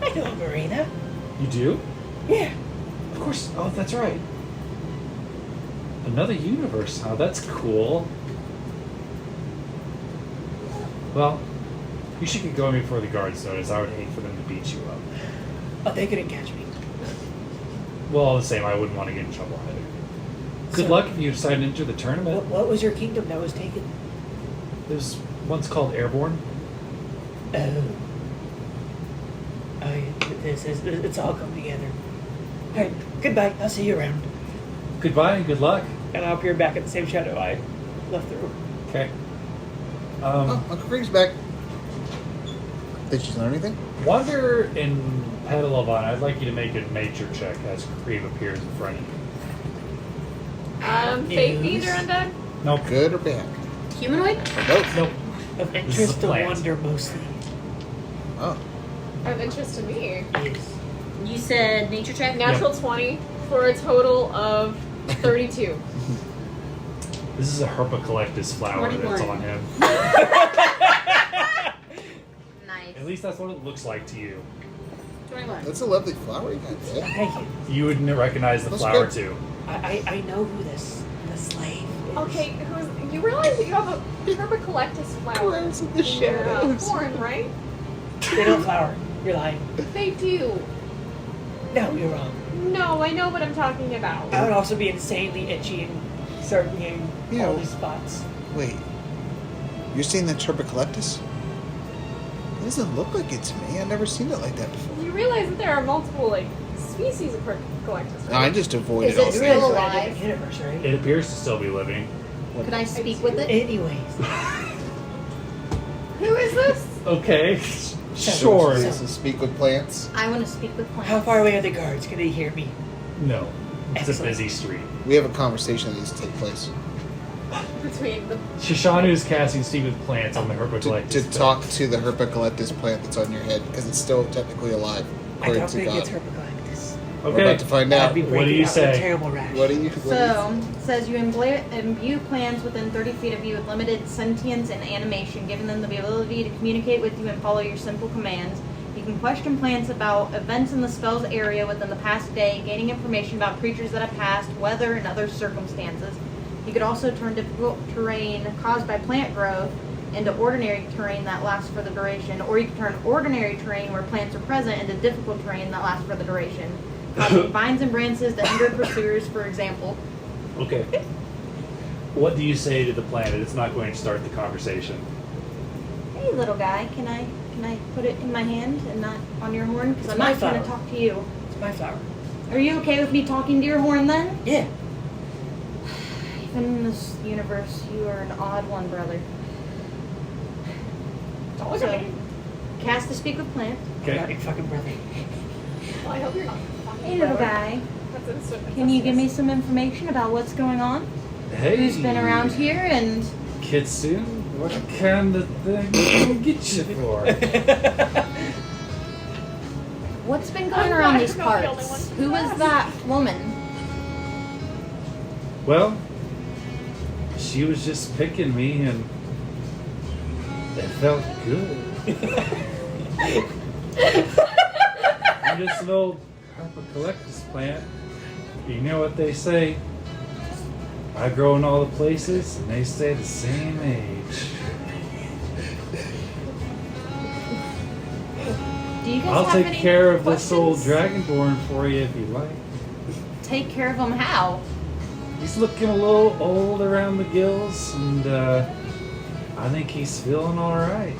I know a Marina. You do? Yeah. Of course. Oh, that's right. Another universe, huh? That's cool. Well, you should get going before the guards notice. I would hate for them to beat you up. Oh, they couldn't catch me. Well, all the same, I wouldn't want to get in trouble either. Good So- luck if you decide to enter the tournament. What was your kingdom that was taken? There's one's called Airborne. Oh. It's all come together. Alright, goodbye. I'll see you around. Goodbye, good luck. And I'll appear back at the same shadow I left through. Okay. Oh, Uncle Creep's back. Did she learn anything? Wander in Padalovana. I'd like you to make a nature check as Creep appears in front of you. Fate News. either undead? Nope. Good or bad? Humanoid? Or both? Nope. Of This is interest a to plant. wonder mostly. Oh. Of interest to me. Yes. You said nature check? Natural 20 for a total of 32. This is a Herpacollectus flower 21. that's on him. Nice. At least that's what it looks like to you. 21. That's a lovely flower you got there. Thank you. You wouldn't recognize the That's flower good. too. I know who the slave is. Okay, you realize that you have a Herbacollectus flower Close in the in your shadows. horn, right? They don't flower. You're lying. They do. No, you're wrong. No, I know what I'm talking about. I would also be insanely itchy and start getting all Yeah. these spots. Wait. You're saying that Turbicollectus? doesn't look like it's me. I've never seen it like that before. You realize that there are multiple like species of collectors, No, I right? just avoided Is it all still that. It's a alive? different universe, right? It appears to still be living. Could I speak with it? Anyways. Who is this? Okay, sure. Does it speak with plants? I want to speak with plants. How far away are the guards? Can they hear me? No, it's a Excellent. busy street. We have a conversation that needs to take place. Between the Shoshanu is casting Speak with Plants on the Herpetolectus. To talk to the Herpetolectus plant that's on your head, because it's still technically alive, I according don't to think God. it's herpetolectus. We're Okay. about to find out. I'd be What do breaking you out say? with a terrible rash. What do you? So, it says you imbue plants within 30 feet of you with limited sentience and animation, giving them the ability to communicate with you and follow your simple commands. You can question plants about events in the spell's area within the past day, gaining information about creatures that have passed, weather, and other circumstances. You could also turn difficult terrain caused by plant growth into ordinary terrain that lasts for the duration, or you can turn ordinary terrain where plants are present into difficult terrain that lasts for the duration, causing vines and branches to hinder pursuers, for example. Okay. What do you say to the planet? It's not going to start the conversation. Hey, little guy, can I put it in my hand and not on your horn? Because It's I'm my not trying to flower. talk to you. It's my flower. Are you okay with me talking to your horn then? Yeah. Even in this universe, you are an odd one, brother. Don't look So, at me. cast to speak with plant. Not Okay. your fucking brother. Well, I hope you're not. fucking Hey, little brother. guy, That's instant. can you give me some information about what's going on? Hey. Who's been around here and Kitsune, what kind of thing can I get you for? what's been going I'm around glad these you're not the only parts? one Who who was asked. that woman? Well, she was just picking me and it felt good. I'm just an old Herpetolectus plant. You know what they say? I grow in all the places and they stay the same age. Do you guys I'll have take any care of this old questions? dragonborn for you if you like. Take care of him how? He's looking a little old around the gills and I think he's feeling alright.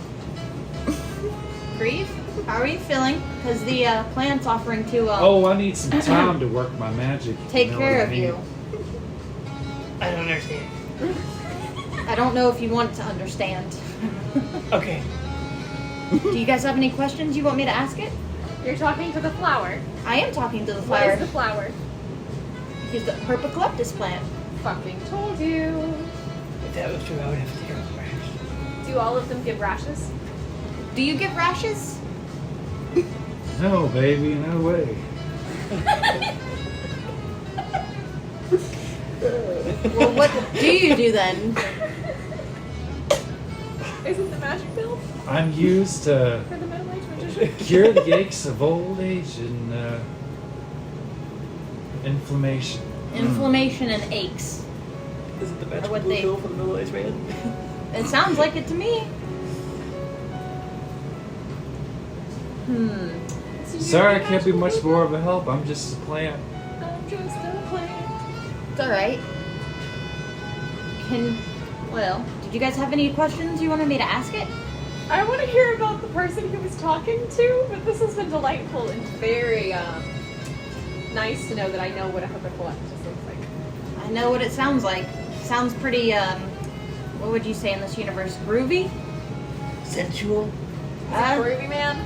Grieve? How are you feeling? Because the plant's offering to Oh, I need some time to work my magic. if take know care what I of mean. you. I don't understand. I don't know if you want to understand. Okay. Do you guys have any questions you want me to ask it? You're talking to the flower. I am talking to the What flower. is the flower? He's the Herpetolectus plant. Fucking told you. If that was true, I would have to take out the rash. Do all of them give rashes? Do you give rashes? No, baby, no way. Well, what do you do then? Is it the magic pill I'm used to for the middle-aged magician? cure the aches of old age and inflammation. Inflammation and aches. Is it the magic what blue they- pill for the middle-aged man? It sounds like it to me. Sorry, I can't be much more of a help. I'm just a plant. I'm just a plant. It's alright. Did you guys have any questions you wanted me to ask it? I want to hear about the person who was talking to, but this has been delightful and very nice to know that I know what a Herpetolectus looks like. I know what it sounds like. Sounds pretty, what would you say in this universe? Groovy? Sensual? Is it groovy, man?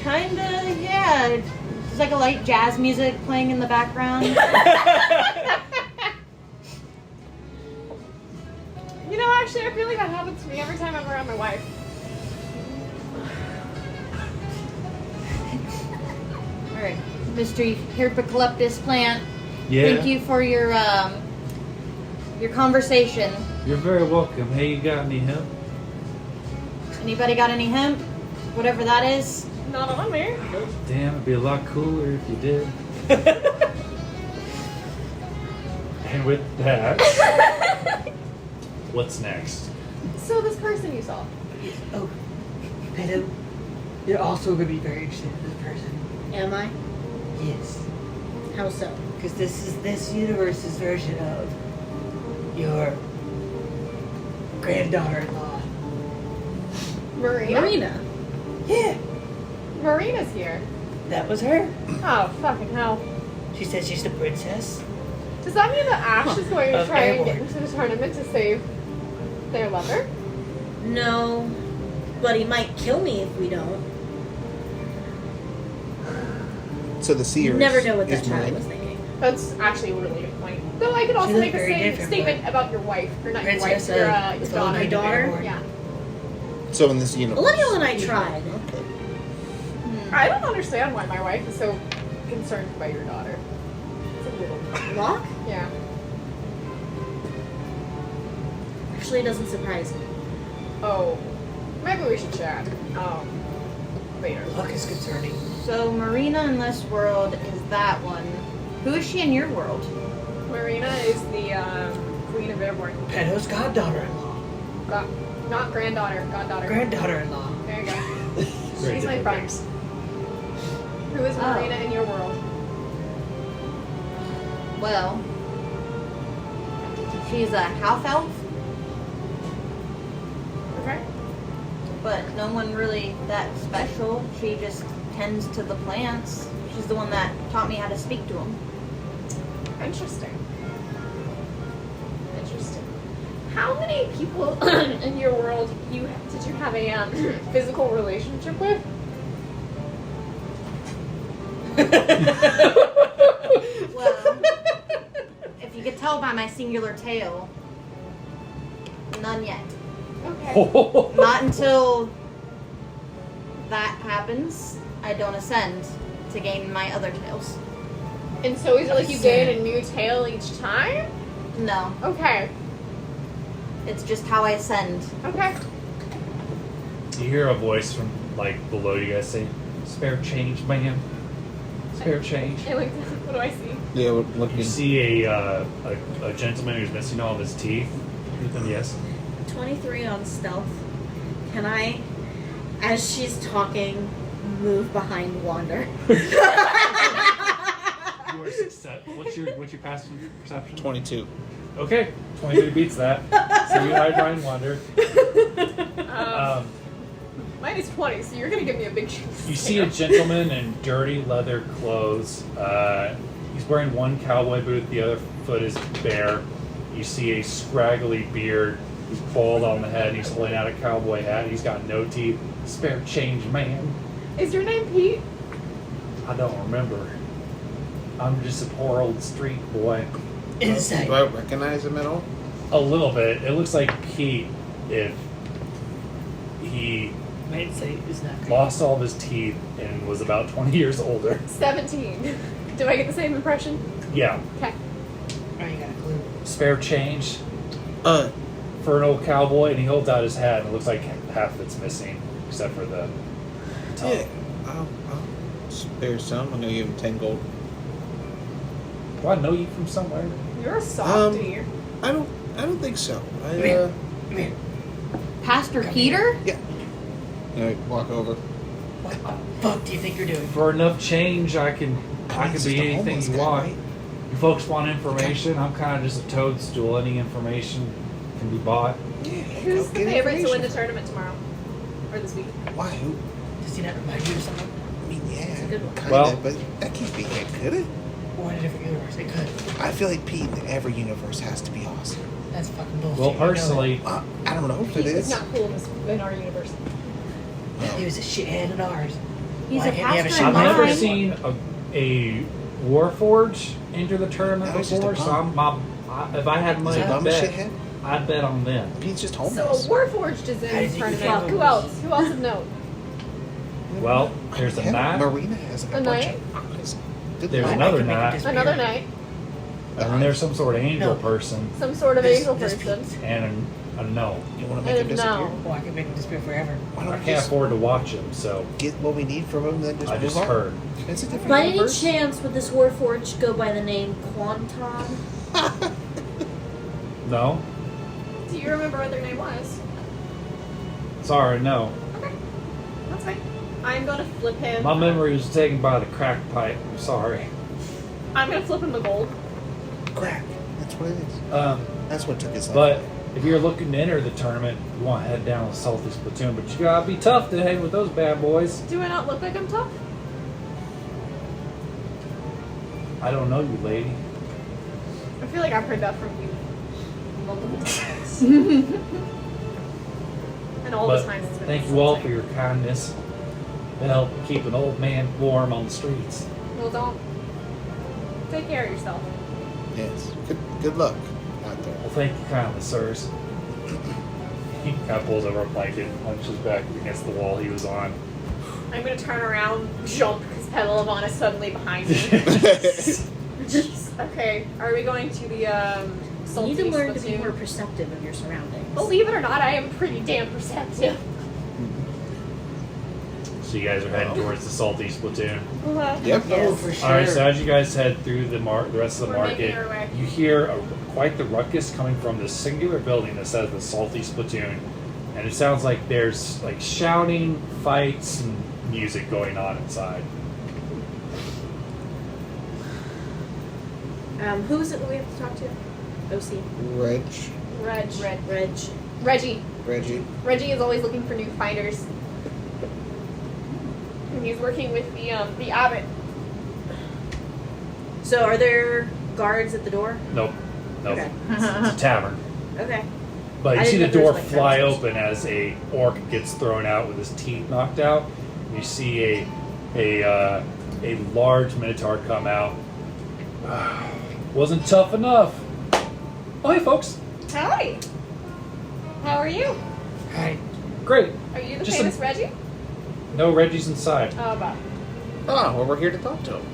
Kinda, yeah. There's like a light jazz music playing in the background. You know, actually, I feel like that happens to me every time I'm around my wife. Alright, Mr. Herpetolectus plant. Yeah. Thank you for your conversation. You're very welcome. Hey, you got any help? Anybody got any hemp? Whatever that is. Not on me. Damn, it'd be a lot cooler if you did. And with that, what's next? So this person you saw. Oh, Pedro, you're also going to be very interested in this person. Am I? Yes. How so? Because this is this universe's version of your granddaughter-in-law. Maria. Marina. Yeah, Marina's here. that was her. Oh, fucking hell. She said she's the princess. Does that mean that Ash is going to Of try and get Airborne. into the tournament to save their lover? No, but he might kill me if we don't. So the seer You never is- know what is that child Marina. was thinking. That's actually a really good point. Though I could also She looked make a very different, statement about your wife, or not Princess your wife, of your the daughter. My daughter? Yeah. So in this universe. Millennial and I tried. Okay. I don't understand why my wife is so concerned about your daughter. It's a little. Locke? Yeah. Actually, it doesn't surprise me. Oh. Maybe we should chat. Later. Luck is concerning. So Marina in this world is that one. Who is she in your world? Marina is the Queen of Airborne. Pedo's goddaughter-in-law. Not granddaughter, goddaughter. Granddaughter-in-law. There you go. Very She's my different friend. names. Who is Oh. Marina in your world? Well, she's a half elf, Okay. but no one really that special. She just tends to the plants. She's the one that taught me how to speak to them. Interesting. Interesting. How many people in your world did you have a physical relationship with? Well, if you could tell by my singular tail, none yet. Okay. Not until that happens, I don't ascend to gain my other tails. And so is it like you gain a new tail each time? No, Okay. it's just how I ascend. Okay. You hear a voice from like below you guys say, "Spare change, ma'am. Spare change." And like, what do I see? Yeah, we're looking. You see a gentleman who's missing all of his teeth. And yes. 23 on stealth. Can I, as she's talking, move behind Wander? You are success. What's your passive perception? 22. Okay, 23 beats that. So you hide behind Wander. Mine is 20, so you're gonna give me a big chance. You see a gentleman in dirty leather clothes. He's wearing one cowboy boot, the other foot is bare. You see a scraggly beard. He's bald on the head. And he's holding out a cowboy hat. He's got no teeth. Spare change, man. Is your name Pete? I don't remember. I'm just a poor old street boy. Insight. Do I recognize him at all? A little bit. It looks like Pete if he My insight is not great. lost all of his teeth and was about 20 years older. 17. Do I get the same impression? Yeah. Okay. I ain't got a clue. Spare change Uh, for an old cowboy, and he holds out his hat, and it looks like half of it's missing, except for the top. yeah. I'll spare some. I know you have 10 gold. Do I know you from somewhere? You're a softie. I don't think so. Come here. Come here. Pastor Peter? I walk over. What the fuck do you think you're doing? For enough change, I can He's be just a anything homeless you guy, want. right? You folks want information? I'm kind of just a toadstool. Any information can be bought. Yeah. Who's go the get favorite to win the information. tournament tomorrow? Or this week? Why? Who? Does he not remind you of someone? I mean, yeah. a good one. Kinda, Well- but that can't be it, could it? Or in a different universe? It could. I feel like Pete in every universe has to be awesome. That's fucking bullshit. Well, You know personally, I don't know if Pete it is is. not cool in our universe. that. He was a shithead in ours. He's Why a can't he have a pastor shit in I've never mine. seen a Warforged enter the tournament No, he's just a before, so bum. if I had Is money he to bum a bet, shithead? I'd bet on them. Pete's just So homeless. Warforged is How in do you the think you tournament. feel? Who else? Who else of note? Well, there's a Hell, knight, Marina has like A a bunch knight? of eyes. Good There's luck. another I can make knight. it disappear. Another night. and then there's some sort of angel No. person, Some sort of This- angel this person. and a gnome. You want to make him And disappear? no. Oh, I can make him disappear forever. Why I don't we can't just afford to watch him, so get what we need from him, then just I move just on? heard. It's a different By any universe. chance, would this Warforged go by the name Quanton? No? Do you remember what their name was? Sorry, no. Okay. That's fine. I'm gonna flip him. My memory was taken by the crack pipe. I'm sorry. I'm gonna flip him a gold. Crack. That's what it is. Um, That's what took his life. but if you're looking to enter the tournament, you want to head down to Salty Splatoon, but you gotta be tough to hang with those bad boys. Do I not look like I'm tough? I don't know you, lady. I feel like I've heard that from you multiple times. And all the But times it's been thank you all for insulting. your kindness to help keep an old man warm on the streets. Well, don't. Take care of yourself. Yes. Good luck out there. Well, thank you kindly, sirs. He kind of pulls over a blanket and punches back against the wall he was on. I'm gonna turn around, jump, because Petalon is suddenly behind me. Okay, are we going to the You salty need to learn to be Splatoon? more perceptive of your surroundings. Believe it or not, I am pretty damn perceptive. So you guys are heading towards the Salty Splatoon. Yep. Oh, for sure. All right, so as you guys head through the rest of the We're market, making our way. you hear quite the ruckus coming from this singular building that says the Salty Splatoon, and it sounds like there's like shouting, fights, and music going on inside. Who is it that we have to talk to? OC. Reggie. Reggie. Reggie is always looking for new fighters. And he's working with the abbot. So are there guards at the door? Nope. Okay. It's a tavern. Okay. But I you see the didn't know door there was, like, fly couches. open as a orc gets thrown out with his teeth knocked out. You see a large minotaur come out. Wasn't tough enough. Oh, hey, folks. Howdy. How are you? Hi. Great. Are you the Just famous Reggie? No, Reggie's inside. Oh, about. Oh, well, we're here to talk to him.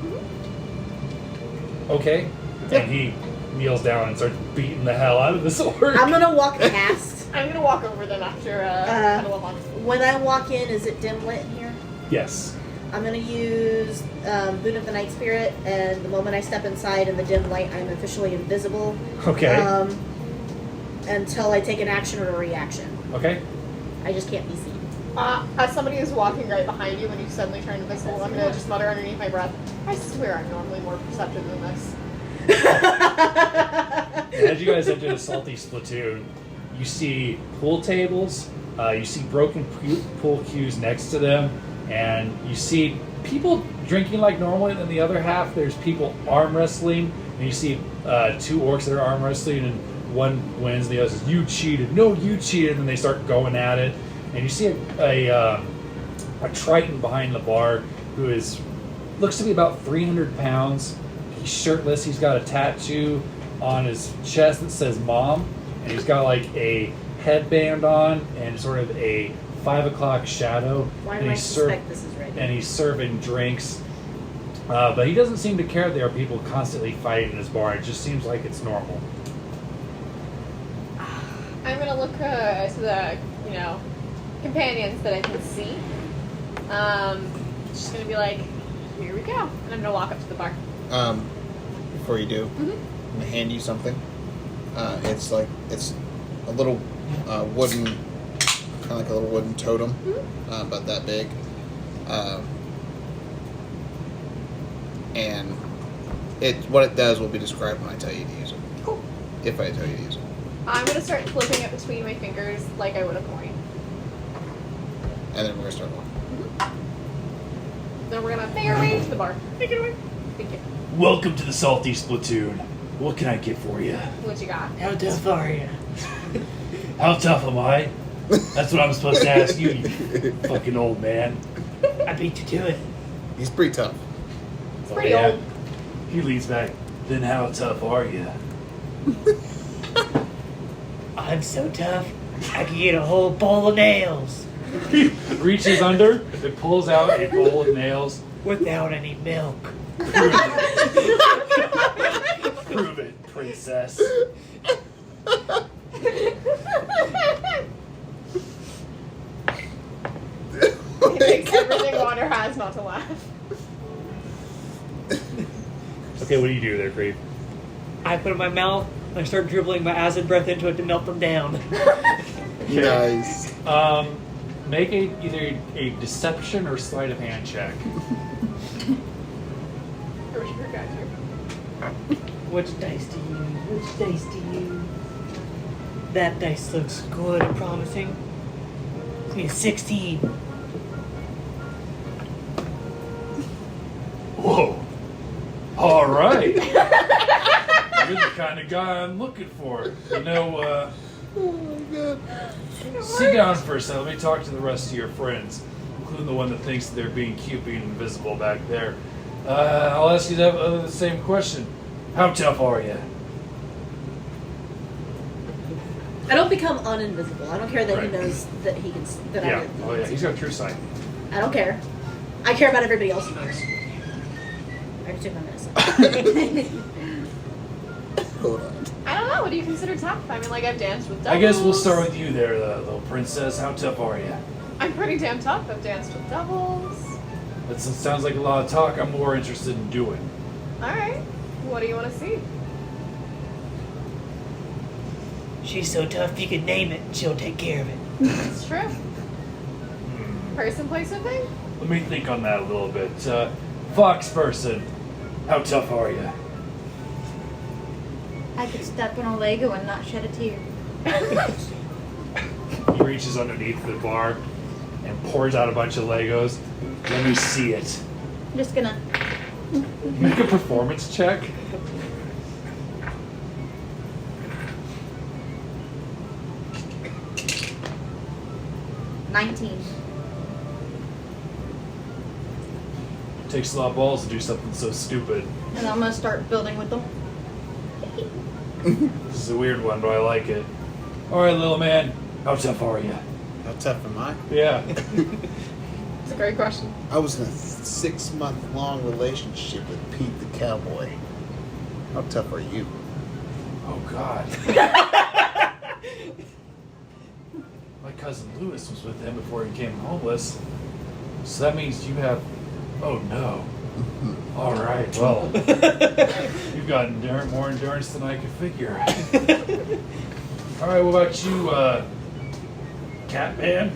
Okay. And he kneels down and starts beating the hell out of this orc. I'm gonna walk past. I'm gonna walk over them after Petalon. When I walk in, is it dim lit in here? Yes. I'm gonna use Boon of the Night Spirit, and the moment I step inside in the dim light, I'm officially invisible. Okay. Until I take an action or a reaction. Okay. I just can't be seen. As somebody is walking right behind you when you suddenly turn invisible, I'm gonna just mutter underneath my breath, I swear I'm normally more perceptive than this. As you guys enter the Salty Splatoon, you see pool tables, you see broken pool cues next to them, and you see people drinking like normal, and then the other half, there's people arm wrestling, and you see two orcs that are arm wrestling, and one wins, and the other says, "You cheated, no, you cheated," and then they start going at it, and you see a Triton behind the bar who looks to be about 300 pounds. He's shirtless. He's got a tattoo on his chest that says "Mom," and he's got like a headband on and sort of a 5 o'clock shadow. Why and do I he's suspect this is ready? and he's serving drinks. But he doesn't seem to care that there are people constantly fighting in his bar. It just seems like it's normal. I'm gonna look to the, companions that I can see. Just gonna be like, here we go. And I'm gonna walk up to the bar. Before you do, I'm gonna hand you something. It's a little wooden, kind of like a little wooden totem, about that big. And what it does will be described when I tell you to use it. Cool. If I tell you to use it. I'm gonna start flipping it between my fingers like I would a coin. And then we're gonna start walking. Then we're gonna make our way to the bar. Take it away. Thank you. Welcome to the Salty Splatoon. What can I get for you? What you got? How tough are you? How tough am I? That's what I'm supposed to ask you, you fucking old man. I beat you to it. He's pretty tough. It's pretty old. He leans back. Then how tough are you? I'm so tough, I can get a whole bowl of nails He reaches under and pulls out a bowl of nails. without any milk. Prove it, princess. He takes everything water has not to laugh. Okay, what do you do there, Creep? I put it in my mouth and I start dribbling my acid breath into it to melt them down. Nice. Make either a deception or sleight of hand check. I wish you were guys here. Which dice to use? Which dice to use? That dice looks good and promising. It's gonna be a 16. Whoa. All right. You're the kind of guy I'm looking for. You know, Oh my god. sit down for a second. Let me talk to the rest of your friends, including the one that thinks they're being cute, being invisible back there. I'll ask you the same question. How tough are you? I don't become uninvisible. I don't care that he Right. knows that he can. That Yeah. I. Oh, yeah. He's got true sight. I don't care. I care about everybody else first. I already took my medicine. Hold on. I don't know. What do you consider tough? I mean, like, I've danced with doubles. I guess we'll start with you there, little princess. How tough are you? I'm pretty damn tough. I've danced with doubles. That sounds like a lot of talk. I'm more interested in doing. Alright. What do you want to see? She's so tough you could name it, she'll take care of it. It's true. Hmm. Person, place, or thing? Let me think on that a little bit. Fox person, how tough are you? I could step on a Lego and not shed a tear. He reaches underneath the bar and pours out a bunch of Legos. Let me see it. I'm just gonna. Make a performance check. 19. Takes a lot of balls to do something so stupid. And I'm gonna start building with them. This is a weird one, but I like it. All right, little man, how tough are you? How tough am I? Yeah. It's a great question. I was in a 6-month-long relationship with Pete the Cowboy. How tough are you? Oh God. My cousin Lewis was with him before he became homeless. So that means you have. Oh no. All right. Well, you've got more endurance than I could figure. All right. What about you, Catman?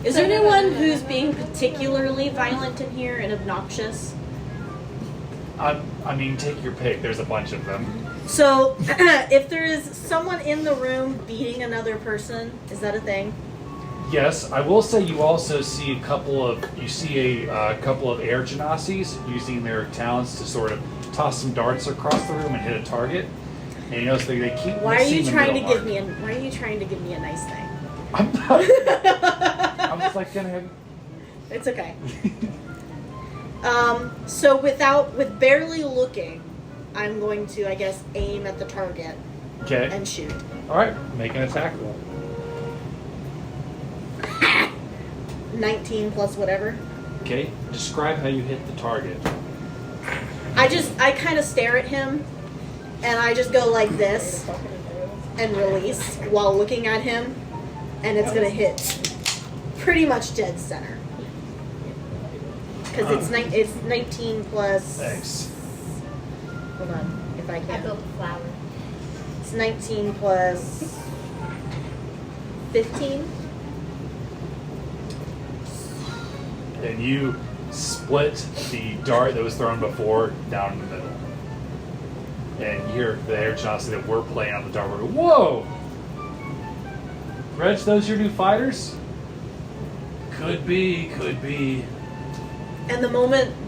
Is there anyone who's being particularly violent in here and obnoxious? I mean, take your pick. There's a bunch of them. So, if there is someone in the room beating another person, is that a thing? Yes, I will say you also see a couple of air genassis using their talents to sort of toss some darts across the room and hit a target. And you notice they keep. Why are you missing the trying to middle give mark. me a? Why are you trying to give me a nice thing? I'm not. I was like gonna have. It's okay. So with barely looking, I'm going to, I guess, aim at the target Okay. and shoot. All right. Make an attack roll. 19 plus whatever. Okay. Describe how you hit the target. I kind of stare at him, and I just go like this and release while looking at him, and it's gonna hit pretty much dead center. Because it's 19 plus. Thanks. Hold on, if I I can. built a flower. It's 19 plus 15. And you split the dart that was thrown before down in the middle. And you hear the air genasi that we're playing on the dart. We're going, whoa! Reg, those your new fighters? Could be. And the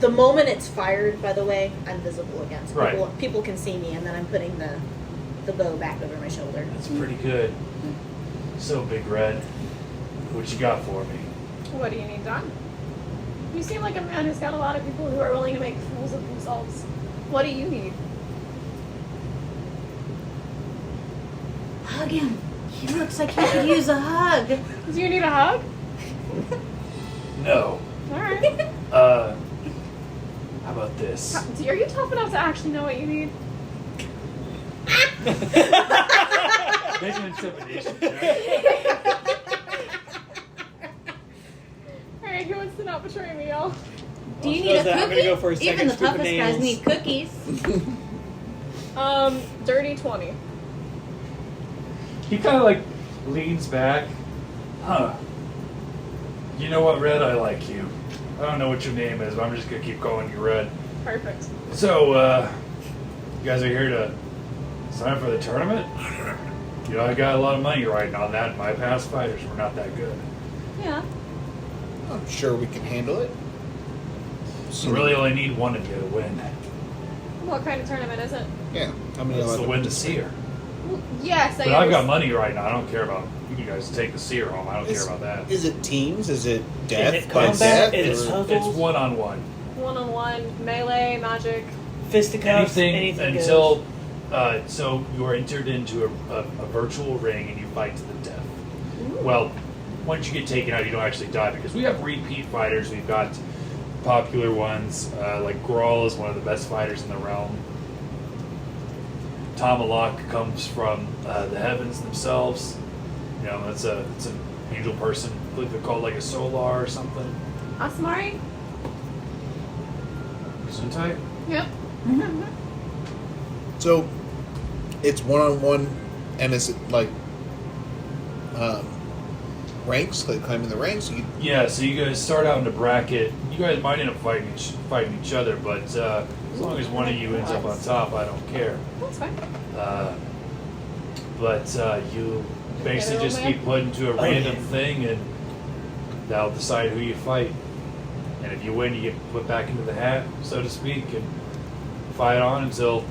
moment it's fired, by the way, I'm visible again. So Right. people can see me, and then I'm putting the bow back over my shoulder. That's pretty good. So, Big Red, what you got for me? What do you need done? You seem like a man who's got a lot of people who are willing to make fools of themselves. What do you need? Hug him. He looks like he could use a hug. Do you need a hug? No. Alright. How about this? Are you tough enough to actually know what you need? Make an intimidation check. Alright, who wants to not betray me, y'all? Do you Also need a knows that I'm cookie? gonna go for a second Even the scoop of toughest guys nails. need cookies. Dirty 20. He kind of like leans back. Huh. You know what, Red? I like you. I don't know what your name is, but I'm just going to keep calling you Red. Perfect. So, you guys are here to Sign up for the tournament? You know, I got a lot of money riding on that. My past fighters were not that good. Yeah. I'm sure we can handle it. So really only need one of you to win. What kind of tournament is it? Yeah. How many? That's the win to Seer. Well, yes, But I've got money right now. I don't care about you guys take the Seer home. I don't care about that. Is it teams? Is it death it by combat? death? Is it or- puzzles? It's one-on-one. One-on-one, melee, magic. Fisticuffs, Anything anything until so you are entered into a virtual ring and you fight to the death. Well, once you get taken out, you don't actually die because we have repeat fighters. We've got popular ones like Grawl is one of the best fighters in the realm. Tomalak comes from the heavens themselves. You know, it's an angel person. I believe they're called like a Solar or something. Asmari? Gesundheit? Yep. So, it's one-on-one, and is it like ranks, like climbing the ranks? Yeah, so you guys start out in a bracket. You guys might end up fighting each other, but as long as one of you ends up on top, I don't care. That's fine. But you basically roll, just man? get put into a random thing, and that'll decide who you fight. And if you win, you get put back into the hat, so to speak, and fight on until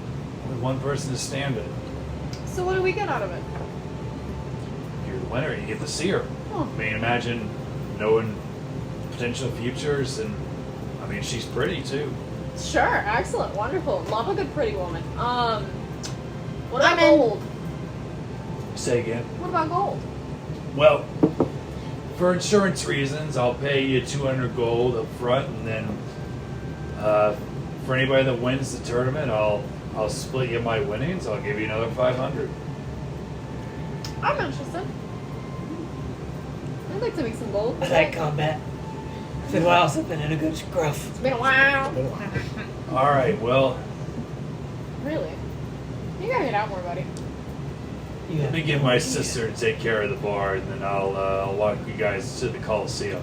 only one person is standing. So what do we get out of it? If you're the winner, you get the Seer. Oh. I mean, imagine knowing potential futures, and I mean, she's pretty too. Sure, excellent, wonderful. Love a good pretty woman. What about I'm in. gold? Say again. What about gold? Well, for insurance reasons, I'll pay you 200 gold up front, and then for anybody that wins the tournament, I'll split you my winnings. I'll give you another 500. I'm interested. I'd like to make some gold. I like combat. It's been a while since I've been in a good scruff. It's been a while. All right. Well, Really? You gotta get out more, buddy. Yeah. let me get my sister to take care of the bar, and then I'll walk you guys to the Coliseum.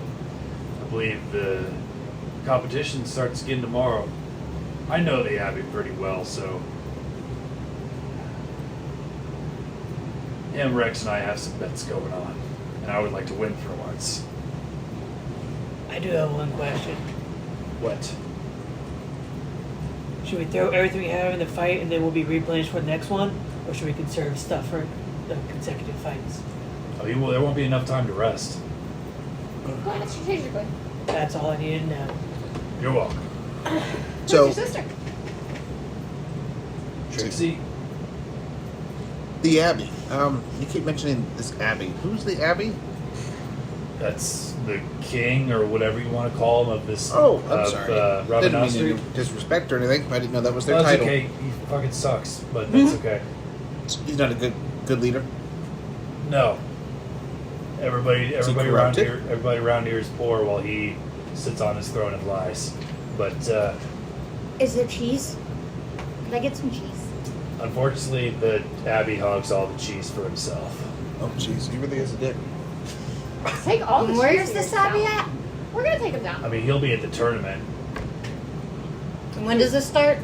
I believe the competition starts again tomorrow. I know the Abbey pretty well, so him, Rex, and I have some bets going on, and I would like to win for once. I do have one question. What? Should we throw everything we have in the fight and then we'll be replenished for the next one? Or should we conserve stuff for the consecutive fights? Oh, there won't be enough time to rest. Plan it strategically. That's all I needed to know. You're welcome. So, Who's your sister? Trixie, the Abbey. You keep mentioning this Abbey. Who's the Abbey? that's the king or whatever you want to call him of this. Oh, I'm of, sorry. Robin Didn't mean Street. to disrespect or anything. I didn't know that was their Well, that's title. okay. He fucking sucks, but that's okay. He's not a good leader. No. Everybody Is he around corrupted? here, everybody around here is poor while he sits on his throne and lies. But Is there cheese? Could I get some cheese? unfortunately, the Abbey hogs all the cheese for himself. Oh, jeez, he really is a dick. Take all the Where's cheese the for yourself. Sabi at? We're gonna take him down. I mean, he'll be at the tournament And when does this start?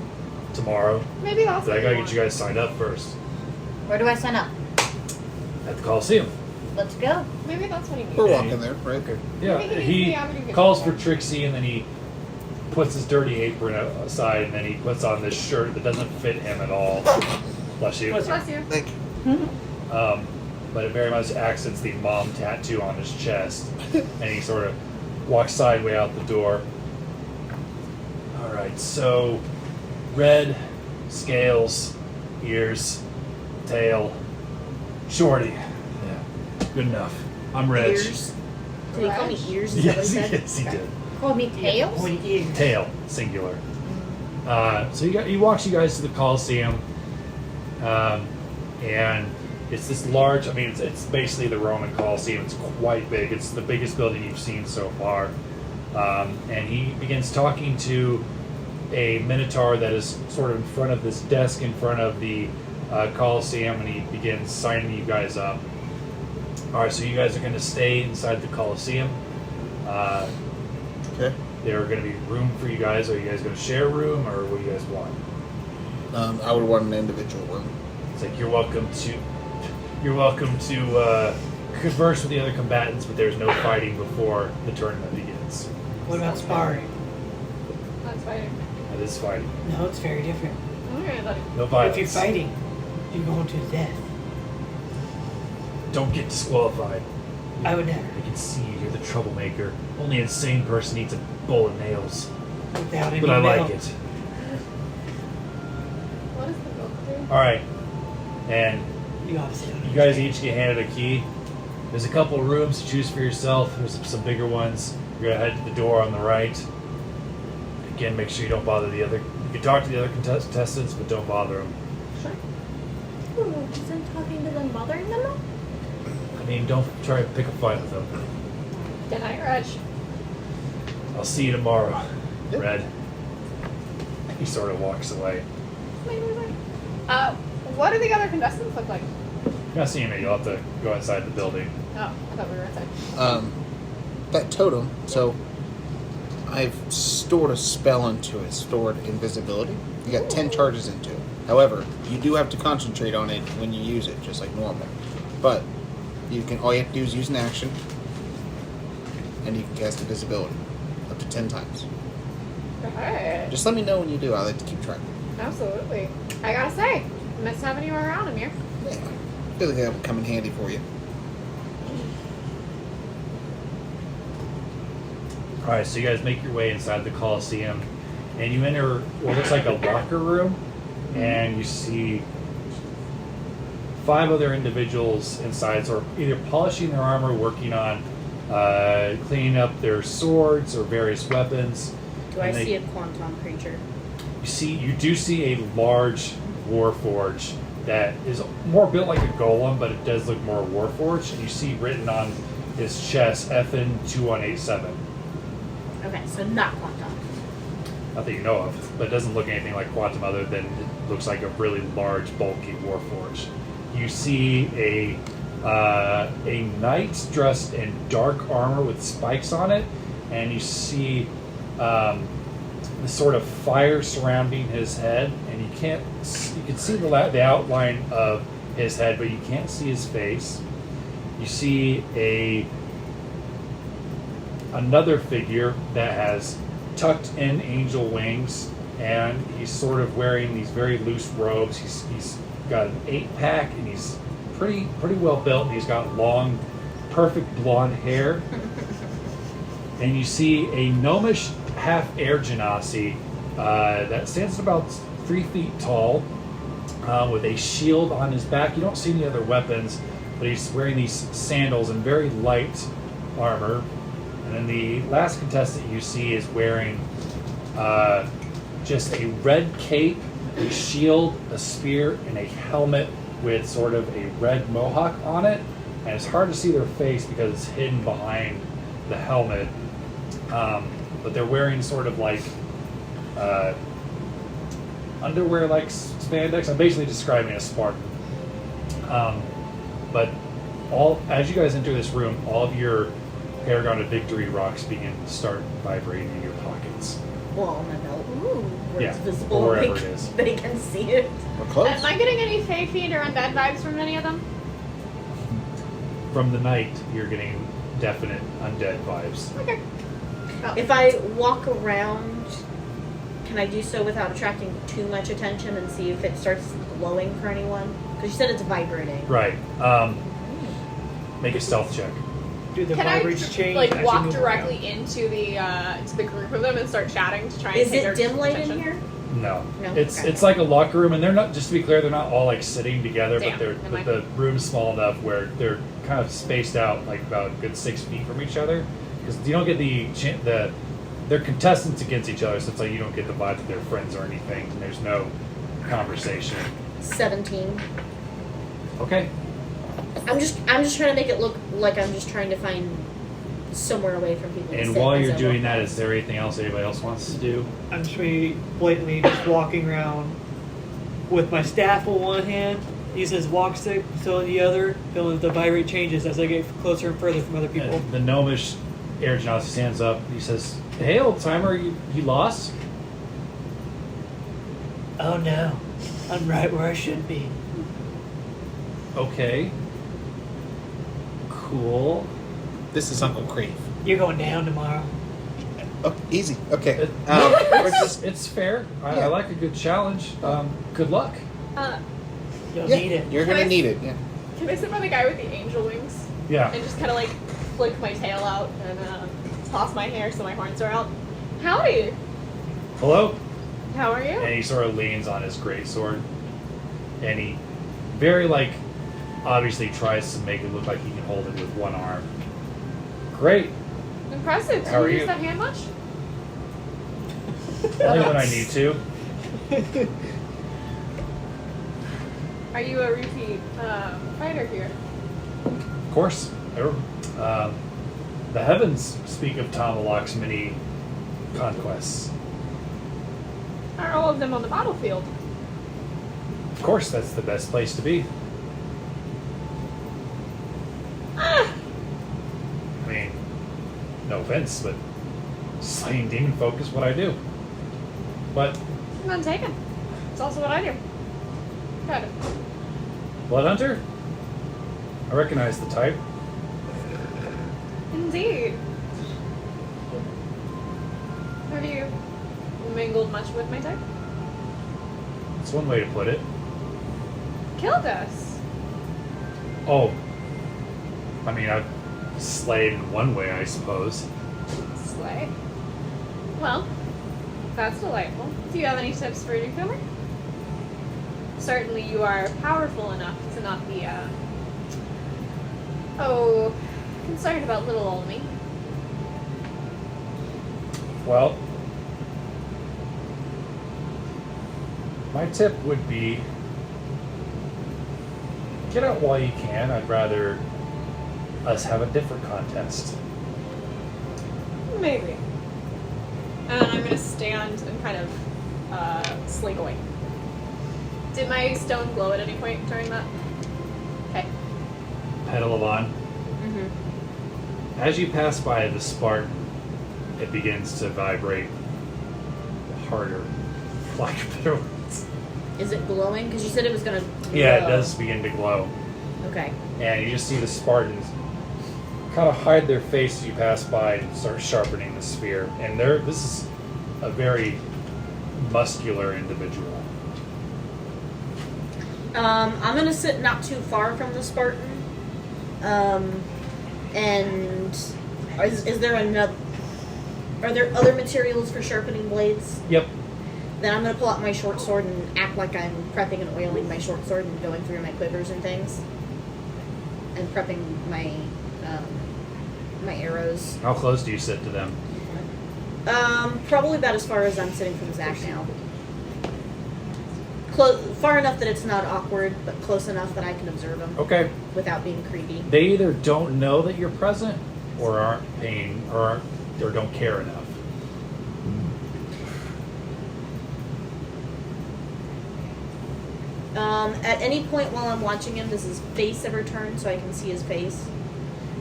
tomorrow, Maybe that's but I what gotta you get you guys signed up first Where do I sign up? at the Coliseum. Let's go. want. Maybe that's what he needs. We're walking there, right? Yeah, Maybe he the Abbey can calls get for Trixie, and then he puts his dirty apron aside, and then he puts on this shirt that doesn't fit him at all. Bless you. Bless you. Thank you. But it very much accents the mom tattoo on his chest, and he sort of walks sideways out the door. All right, so red, scales, ears, tail, shorty. Yeah, good enough. I'm Reg. Ears. Did he call me ears? Is that what Yes, he said? yes, he did. Call me Tails? Pointy ears. Tail, singular. So he walks you guys to the Coliseum, and it's this large. I mean, it's basically the Roman Coliseum. It's quite big. It's the biggest building you've seen so far. And he begins talking to a Minotaur that is sort of in front of this desk in front of the Coliseum, and he begins signing you guys up. All right, so you guys are going to stay inside the Coliseum. Okay. There are going to be room for you guys. Are you guys going to share a room, or what do you guys want? I would want an individual room. like, you're welcome to converse with the other combatants, but there's no fighting before the tournament begins. What about sparring? That's fighting. That is fighting. No, it's very different. Okay, buddy. No violence. If you're fighting, you're going to death. Don't get disqualified. I would never. I can see you're the troublemaker. Only an insane person eats a bowl of nails. Without any But I like nail. it. What does the book do? Alright. And You obviously don't you guys each get handed a key. There's a couple of rooms to choose for yourself. There's some bigger ones. You're going to head to the door on the right. Again, make sure you don't bother the other... You can talk to the other contestants, but don't bother them. Ooh, isn't talking to them bothering them? I mean, don't try to pick a fight with them. Good night, Reg. I'll see you tomorrow, Yep. Red. He sort of walks away. What do the other contestants look like? You're not seeing me. You'll have to go inside the building. Oh, I thought we were inside. That totem, so I've stored a spell into it, stored invisibility. You got 10 charges into it. However, you do have to concentrate on it when you use it, just like normal. But all you have to do is use an action, and you can cast invisibility up to 10 times. Right. Just let me know when you do. I like to keep track. Absolutely. I gotta say, miss having you around him here. Yeah, I feel like that would come in handy for you. Alright, so you guys make your way inside the Coliseum, and you enter what looks like a locker room, and you see 5 other individuals inside, sort of either polishing their armor, working on cleaning up their swords or various weapons. Do I And they- see a quantum creature? You do see a large warforge that is more built like a golem, but it does look more warforged. And you see written on his chest FN 2187. Okay, so not quantum. Not that you know of, but it doesn't look anything like Quantum other than it looks like a really large, bulky warforge. You see a knight dressed in dark armor with spikes on it, and you see the sort of fire surrounding his head, and you can see the outline of his head, but you can't see his face. You see another figure that has tucked in angel wings, and he's sort of wearing these very loose robes. He's got an 8-pack, and he's pretty well built, and he's got long, perfect blonde hair. And you see a gnomish half-air genasi that stands about 3 feet tall, with a shield on his back. You don't see any other weapons, but he's wearing these sandals and very light armor. And then the last contestant you see is wearing just a red cape, a shield, a spear, and a helmet with sort of a red mohawk on it. And it's hard to see their face because it's hidden behind the helmet. But they're wearing sort of like underwear like spandex. I'm basically describing a Spartan. But as you guys enter this room, all of your Paragon of Victory rocks begin to start vibrating in your pockets. Well, on my belt. Ooh, where Yeah, it's visible. or wherever they, it is. They can see it. We're close. Am I getting any fey fiend or undead vibes from any of them? From the night, you're getting definite undead vibes. Okay. Oh. If I walk around, can I do so without attracting too much attention and see if it starts glowing for anyone? Because you said it's vibrating. Right. Make a stealth check. Do the Can I vibrates change? like as you walk move directly around? into the group of them and start chatting to try and Is take it their dim light attention? in here? No. No? It's Okay. it's like a locker room, and they're not. Just to be clear, they're not all like sitting together, Damn, but the room's small enough where they're kind of spaced out like about a good 6 feet from each other. Because you don't get they're contestants against each other, so it's like you don't get the vibe that they're friends or anything. And there's no conversation. 17. Okay. I'm just trying to make it look like I'm just trying to find somewhere away from people. to And sit while as you're I doing walk that, by. is there anything else anybody else wants to do? I'm just really blatantly just walking around with my staff in one hand. He says walk stick, still in the other, feeling the vibrate changes as I get closer and further from other people. The gnomish air genasi stands up. He says, "Hey, old timer, you lost?" Oh no, I'm right where I should be. Okay. Cool. This is Uncle Crave. You're going down tomorrow. Oh, easy. Okay. It's fair. I Yeah. like a good challenge. Good luck. You'll Yeah, need it. you're Can gonna I- need it. Yeah. Can I sit by the guy with the angel wings Yeah. and just kind of like flick my tail out and toss my hair so my horns are out? Howdy. Hello. How are you? And he sort of leans on his greatsword, and he very obviously tries to make it look like he can hold it with one arm. Great. Impressive. How Do are you you? use that hand much? Only when I need to. Are you a repeat fighter here? Of course. The heavens speak of Tomalak's many conquests. Are all of them on the battlefield? Of course, that's the best place to be. Ah! I mean, no offense, but slaying demon folk is what I do. But None taken. It's also what I do. Good. Blood Hunter? I recognize the type. Indeed. Have you mingled much with my type? That's one way to put it. Killed us. Oh. I mean, I've slayed in one way, I suppose. Slay. Well, that's delightful. Do you have any tips for a newcomer? Certainly you are powerful enough to not be, concerned about little old me. Well, my tip would be get out while you can. I'd rather us have a different contest. Maybe. And I'm gonna stand and kind of slink away. Did my stone glow at any point during that? Okay. Pedal on. Mm-hmm. As you pass by the Spartan, it begins to vibrate harder, like better words. Is it glowing? Because you said it was gonna. Yeah, it glow. does begin to glow. Okay. And you just see the Spartans kind of hide their face as you pass by and start sharpening the spear. And this is a very muscular individual. I'm gonna sit not too far from the Spartan. And is there another? Are there other materials for sharpening blades? Yep. Then I'm gonna pull out my short sword and act like I'm prepping and oiling my short sword and going through my quivers and things, and prepping my my arrows. How close do you sit to them? Probably about as far as I'm sitting from Zach now. Far enough that it's not awkward, but close enough that I can observe him Okay. without being creepy. They either don't know that you're present, or aren't paying, or don't care enough. At any point while I'm watching him, does his face ever turn so I can see his face?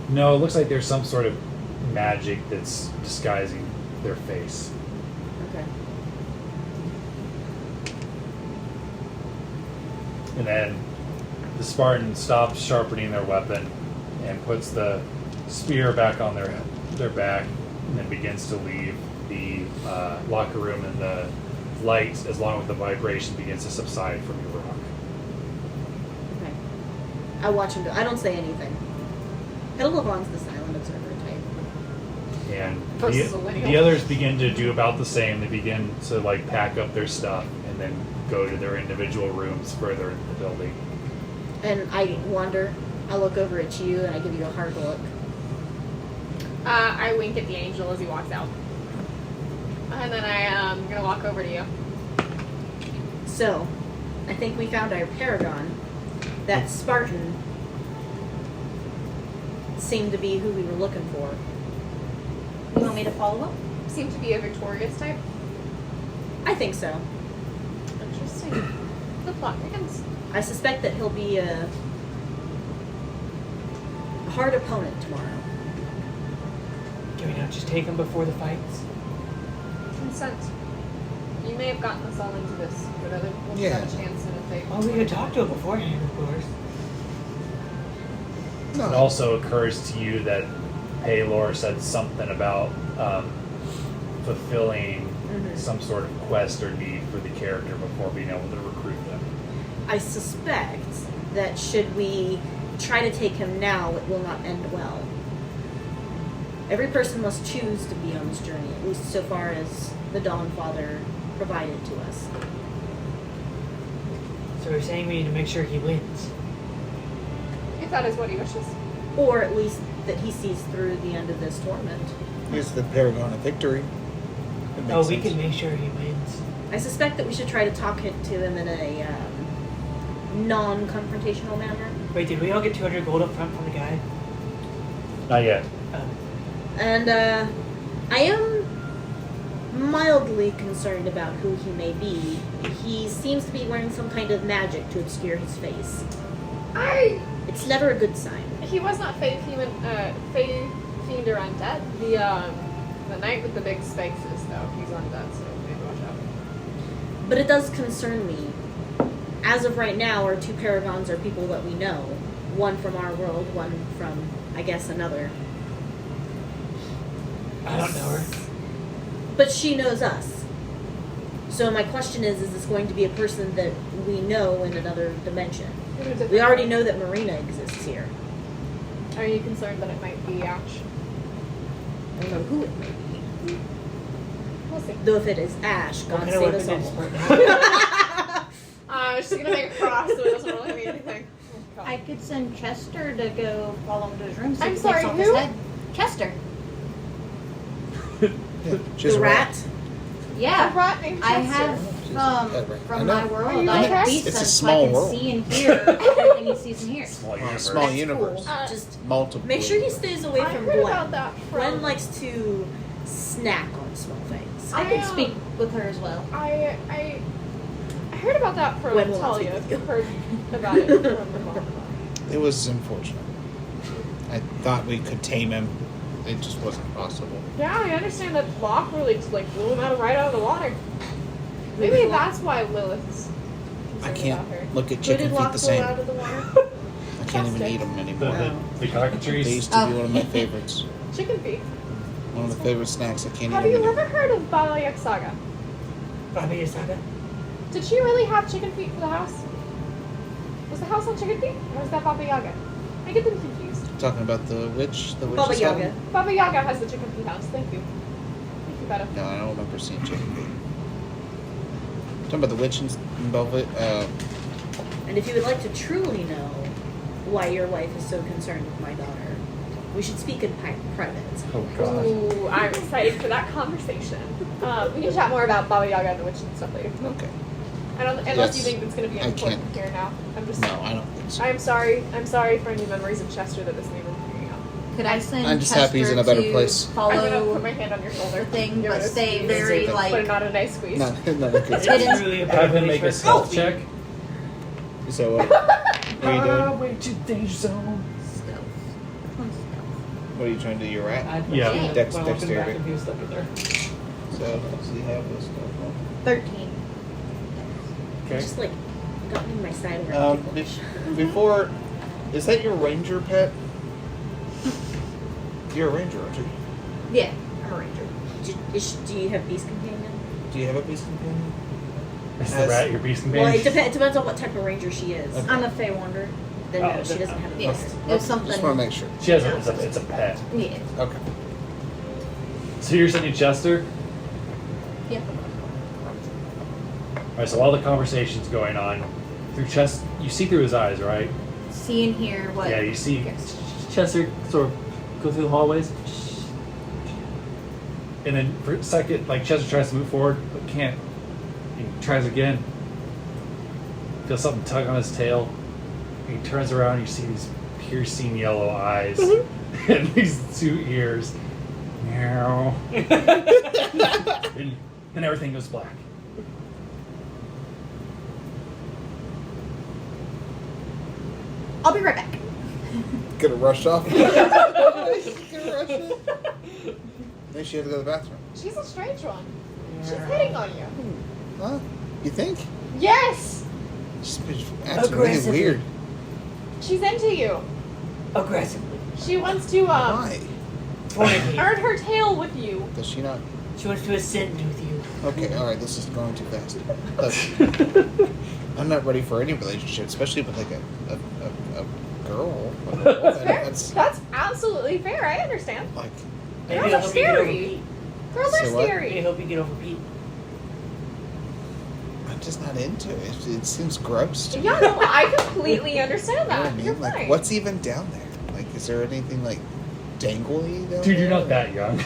No, it looks like there's some sort of magic that's disguising their face. Okay. And then the Spartan stops sharpening their weapon and puts the spear back on their back, and then begins to leave the locker room, and the light, as long with the vibration, begins to subside from your rock. Okay. I watch him go. I don't say anything. Pedalabon's the silent observer type. And Versus a lineal. the others begin to do about the same. They begin to pack up their stuff and then go to their individual rooms further in the building. And I wander. I look over at you and I give you a hard look. I wink at the angel as he walks out. And then I'm gonna walk over to you. So, I think we found our Paragon. That Spartan seemed to be who we were looking for. You want me to follow up? Seem to be a victorious type. I think so. Interesting. The plot thickens. I suspect that he'll be a hard opponent tomorrow. Can we not just take him before the fights? Consent. You may have gotten us all into this, but other people should Yeah. have a chance in a fate. Well, we could talk to him beforehand, of course. No. It also occurs to you that Palor said something about fulfilling some sort of quest or need for the character before being able to recruit them. I suspect that should we try to take him now, it will not end well. Every person must choose to be on this journey, at least so far as the Dawn Father provided to us. So we're saying we need to make sure he wins. If that is what he wishes. Or at least that he sees through the end of this torment. Here's the Paragon of Victory. It makes Oh, we sense. can make sure he wins. I suspect that we should try to talk it to him in a non-confrontational manner. Wait, did we all get 200 gold up front from the guy? Not yet. And I am mildly concerned about who he may be. He seems to be wearing some kind of magic to obscure his face. It's never a good sign. He was not Fey Fiend or undead. The knight with the big spikes is though. He's undead, so maybe watch out. But it does concern me. As of right now, our two Paragons are people that we know. One from our world, one from, I guess, another. I don't know her. But she knows us. So my question is this going to be a person that we know in another dimension? We already know that Marina exists here. Are you concerned that it might be Ash? I don't know who it may be. We'll see. Though if it is Ash, What God kind of save weapon us is all. She's gonna make a cross, so it doesn't really mean anything. Oh, I could send Chester to go follow him to his room. So I'm he takes sorry, off who? his head. Chester. Yeah, she's The a rat? Yeah. A rat named I Chester. have I from know. my Are world. you I have okay? beast It's a sense, small so I can world. see and hear everything he sees and hears. Small Well, universe. small That's universe. cool. Just Multiple. make sure he stays away I from heard about Gwen. that from. Gwen likes to snack on small things. I could speak with her as well. I heard about that from Gwen will not Talia. speak with you. Heard about it from her mom. It was unfortunate. I thought we could tame him. It just wasn't possible. Yeah, I understand that Locke really just like blew him right out of the water. Maybe that's why Lilith is I concerned can't about her. look at Who chicken did feet Locke the blow same. out of the water? I can't even eat them The, anymore. the, the cockatrice. They used to be one of my favorites. Chicken feet. One of the favorite snacks. I can't Have even you eat ever heard of Baba Yaga Saga? Baba Yaga? Did she really have chicken feet for the house? Was the house on chicken feet? Or was that Baba Yaga? I get them confused. Talking about the witch. The witch. Baba Yaga. Baba Yaga has the chicken feet house. Thank you. Thank you, Betta. No, I don't remember seeing chicken feet. Talking about the witch in Velvet. And if you would like to truly know why your wife is so concerned with my daughter, we should speak in private. Oh god. Ooh, I'm excited for that conversation. We can chat more about Baba Yaga and the witch and stuff later. Okay. I don't, unless Yes. you think it's going to be I important can't. here now. I'm just. No, I don't think so. I'm sorry. I'm sorry for any memories of Chester that this may be bringing up. Could I send I'm just Chester happy he's in a better to place. I'm gonna follow put my hand on your shoulder. the thing, Give but it a stay squeeze. very But But like. not a nice squeeze. No, not a good. It's It is- really a Have him make a stealth stealth check. So what are you doing? Way to danger zone. Stealth. What are you trying to do? Your rat. Yeah. Dex- Well, dexterity. back and he was stuck in there. So does he have this stuff 13. Okay. Just like got me my side where on? Before, is that your ranger pet? You're a ranger, aren't you? Yeah, I'm a ranger. Do you have beast companion? Do you have a beast companion? Is the Has- rat your beast Well, companion? it depends on what type of ranger she is. Okay. I'm a Fey Wanderer. Then Oh, no, she then doesn't no. have a Yes, beast. it was something. Just want to make sure. She has it's a pet. Yeah. Okay. So you're sending Chester? Yeah. Alright, so while the conversation's going on, through you see through his eyes, right? See and hear what. Yeah, you see Yes. Chester sort of go through the hallways. And then for a second, like Chester tries to move forward, but can't. He tries again. Feels something tug on his tail. He turns around, you see these piercing yellow eyes and these two ears. Meow. and everything goes black. I'll be right back. Gonna rush off. Gonna rush off. Maybe she had to go to the bathroom. She's a strange one. She's hitting on you. Huh? You think? Yes. She's been acting really Aggressively. weird. She's into you. aggressively. She wants to Why? Fornicate. earn her tail with you. Does she not? She wants to ascend with you. Okay, alright, this is going too fast. Look, I'm not ready for any relationship, especially with like a girl. Fair. That's That's absolutely fair. I understand. like, Maybe Girls I'll are help you get over scary. Pete. Girls are Say what? Maybe scary. help you get over Pete. I'm just not into it. It seems gross to me. Yeah, no, I completely understand You know what that. I mean? You're Like, fine. what's even down there? Like, is there anything like dangly down Dude, there? you're not that young.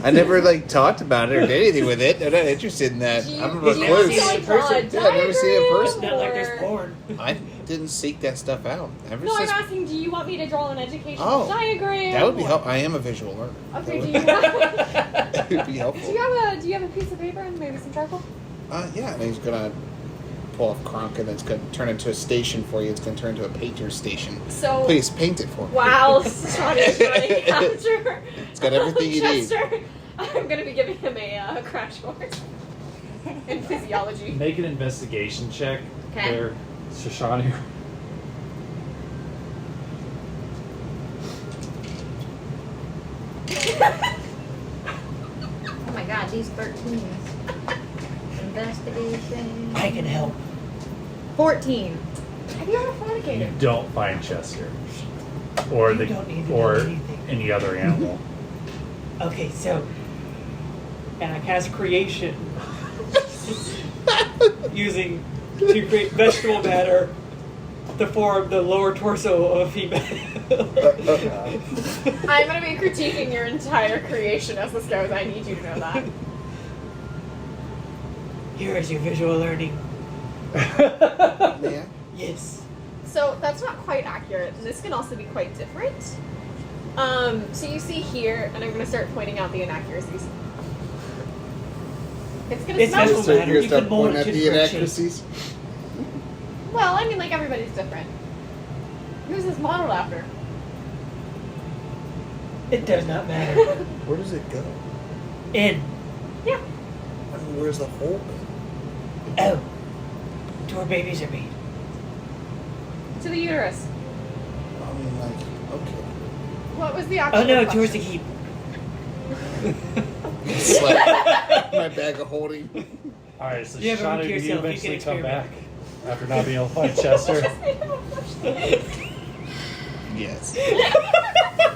I never like talked about it or did anything with it. I'm not interested in that. Do you- I'm a do you recluse. see, like, draw a Yeah, I've never seen it in diagram? person. Not like there's Or- porn. I didn't seek that stuff out. Ever No, I'm since asking, do you want me to draw an educational Oh, diagram? that would be or- helpful. I am a visual learner. Okay, do That you would, have, that would be do helpful. you have a piece of paper and maybe some charcoal? Yeah, and he's gonna pull off Kronk, and then it's gonna turn into a station for you. It's gonna turn into a painter's station. So Please paint it for me. wow, Sean is trying to capture. It's got everything you need. Chester. I'm gonna be giving him a crash course in physiology. Make an investigation check. Okay. There, Shoshani. Oh my god, these 13s. Investigation. I can help. 14. Have you ever You fornicated? don't find Chester, or You don't need to or do anything. any other animal. Okay, so. And I cast creation. Using to create vegetable matter to form the lower torso of a female. I'm gonna be critiquing your entire creation as this goes. I need you to know that. Here is your visual learning. Yeah. Yes. So that's not quite accurate, and this can also be quite different. So you see here, and I'm gonna start pointing out the inaccuracies. It's gonna It's smell. vegetable So matter. you're You gonna can start mold pointing it at to the different inaccuracies? Well, I mean, like everybody's different. Who's this modeled after? It does not matter. Where does it go? In. Yeah. I mean, where's the hole? Oh. To where babies are made. To the uterus. I mean, like, okay. What was the actual Oh no, towards the question? keep. It's like my bag of holding. All right, so You have room Shoshani, to do you yourself, you eventually can come experiment. back after not being able to find Chester? Yes.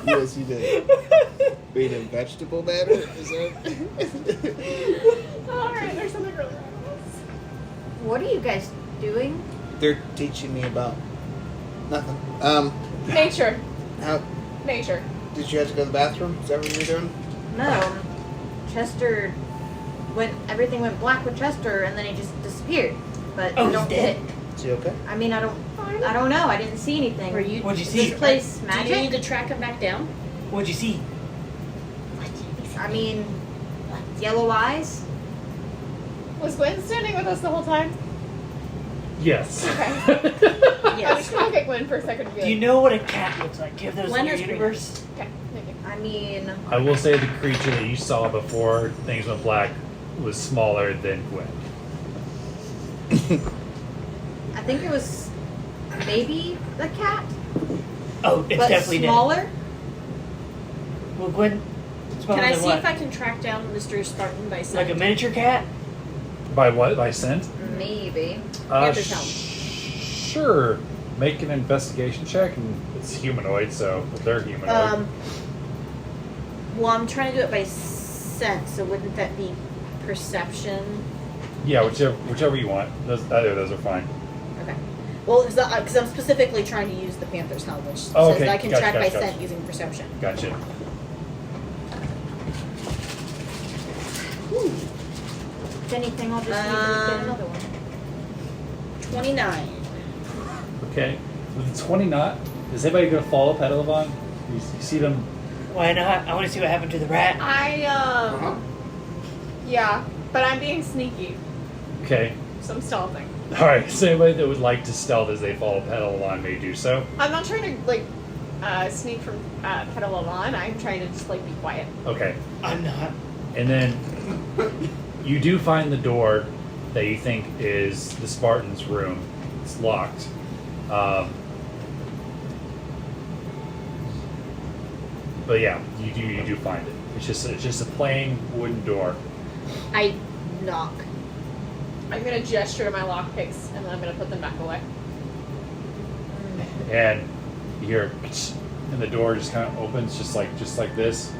Yes, you did. Made in vegetable matter? Is that? Alright, there's something really wrong with this. What are you guys doing? They're teaching me about nothing. Nature. How Nature. did you have to go to the bathroom? Is that what you're doing? No. Chester everything went black with Chester and then he just disappeared. But Oh, I he's don't dead. Is he okay? I mean I don't know. I didn't see anything. Were you? What'd you Is see? this place Do magic? you need to track him back down? What'd you see? I mean yellow eyes? Was Gwen standing with us the whole time? Yes. Okay. I was Yes. trying to look at Gwen for a second to be Do you like, know what a cat looks like? Do you have those When in your has green universe? okay, thank you. I mean I will say the creature that you saw before things went black was smaller than Gwen. I think it was maybe a cat. Oh, it's but definitely smaller. dead. Well, Gwen, smaller Can I than see what? if I can track down Mr. Spartan by sight? Like a miniature cat? By what? By scent? Maybe. Panther's helm. Sure. Make an investigation check, and it's humanoid, so they're humanoid. Well, I'm trying to do it by scent, so wouldn't that be perception? Yeah, whichever you want. Either of those are fine. Okay. Well, because I'm specifically trying to use the Panther's helm, which Oh, says okay. I can Gotcha, track by gotcha, scent gotcha. using perception. Gotcha. If anything, I'll just need to get another one. 29. Okay. With the 20 knot, is anybody going to follow Pedalabon? You see them? Why not? I want to see what happened to the rat. Yeah, but I'm being sneaky, Okay. so I'm stealthing. Alright, so anybody that would like to stealth as they follow Pedalabon may do so. I'm not trying to, like, sneak from Petal on. I'm trying to just, like, be quiet. Okay. I'm not. And then you do find the door that you think is the Spartan's room. It's locked. But yeah, you do find it. It's just a plain wooden door. I knock. I'm gonna gesture to my lockpicks and then I'm gonna put them back away. And you hear, and the door just kind of opens, just like this.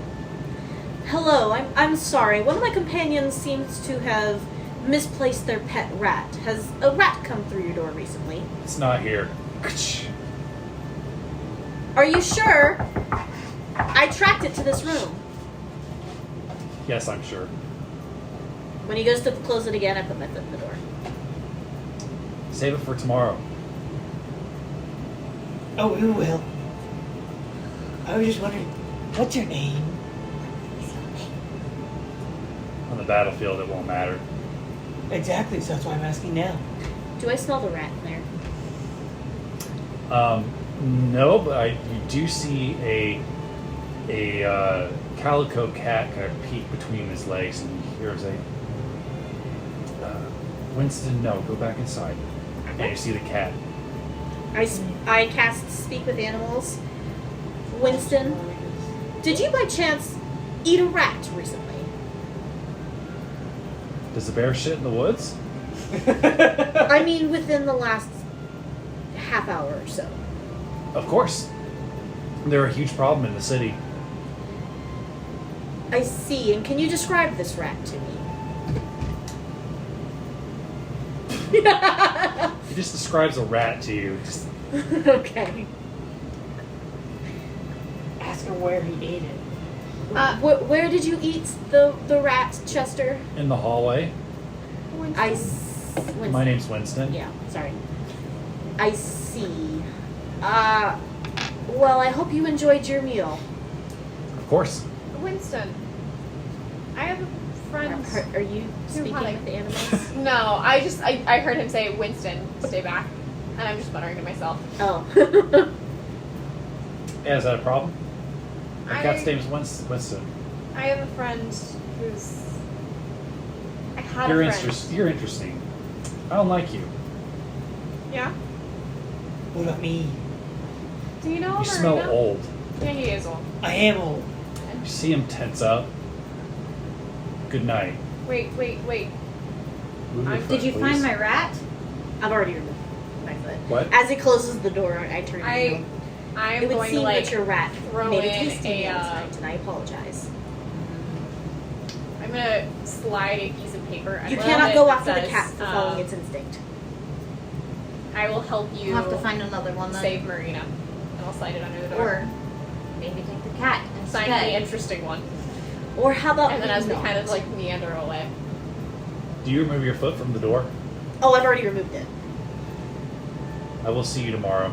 Hello, I'm sorry. One of my companions seems to have misplaced their pet rat. Has a rat come through your door recently? It's not here. Are you sure? I tracked it to this room. Yes, I'm sure. When he goes to close it again, I put my foot in the door. Save it for tomorrow. Oh, we will. I was just wondering, what's your name? On the battlefield, it won't matter. Exactly, so that's why I'm asking now. Do I smell the rat in there? No, but you do see a calico cat kind of peek between his legs, and you hear him say, Winston, no, go back inside. And you see the cat. I cast Speak with Animals. Winston, did you by chance eat a rat recently? Does the bear shit in the woods? I mean, within the last half hour or so. Of course. They're a huge problem in the city. I see, and can you describe this rat to me? He just describes a rat to you. Just, Okay. Ask her where he ate it. Where did you eat the rat, Chester? in the hallway. Winston. My name's Winston. Yeah, sorry. I see. Well, I hope you enjoyed your meal. Of course. Winston, I have a friend. Are you speaking honey. with the animals? No, I heard him say, Winston, stay back. And I'm just muttering to myself. Oh. Yeah, is that a problem? My I- cat's name is Winston. I have a friend who's. I had You're a friend. You're interesting. I don't like you. Yeah? What about me? Do you know him? You smell Marina? old. Yeah, he is old. I am old. You see him tense up. Good night. Wait. Move your foot, Did you please. find my rat? I've already removed my foot. What? As it closes the door, I turn to you. I am It would going seem to like that your rat throw made a in tasty meal tonight, and I apologize. I'm gonna slide a piece of paper. You under cannot it go that after the says, cat for following its instinct. I will help you You'll have to find another one then. save Marina. And I'll slide it under the door. Or maybe take the cat Sign instead. the interesting one. Or how about And then as we not? kind of like meander away. Do you remove your foot from the door? Oh, I've already removed it. I will see you tomorrow.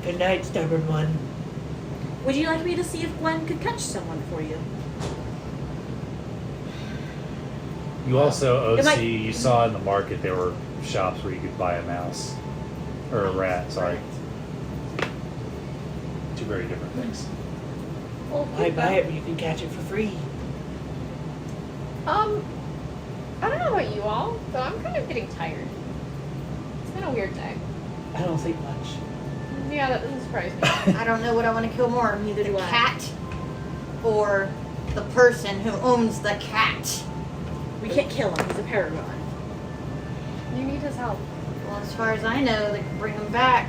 Good night, stubborn one. Would you like me to see if Gwen could catch someone for you? You also, Am I- OC, you saw in the market there were shops where you could buy a mouse. Or a rat, sorry. Two very different things. Why buy it when you can catch it for free? I don't know about you all, but I'm kind of getting tired. It's been a weird day. I don't think much. Yeah, that doesn't surprise me. I don't know what I want to kill more. Neither the do I. cat or the person who owns the cat. We can't kill him. He's a paragon. You need his help. Well, as far as I know, they can bring him back.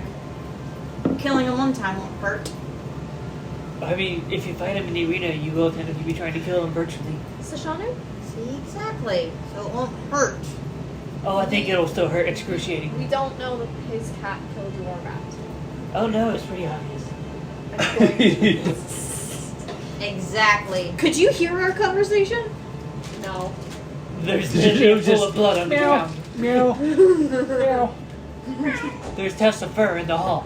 Killing him one time won't hurt. I mean, if you find him in the arena, you will technically be trying to kill him virtually. Sashanu? See, exactly. So it won't hurt. Oh, I think it'll still hurt excruciating. We don't know that his cat killed your rat. Oh no, it's pretty obvious. I'm going to. Exactly. Could you hear our conversation? No. There's Did you literally full just- of blood on the Meow. ground. Meow. Meow. There's tufts of fur in the hall.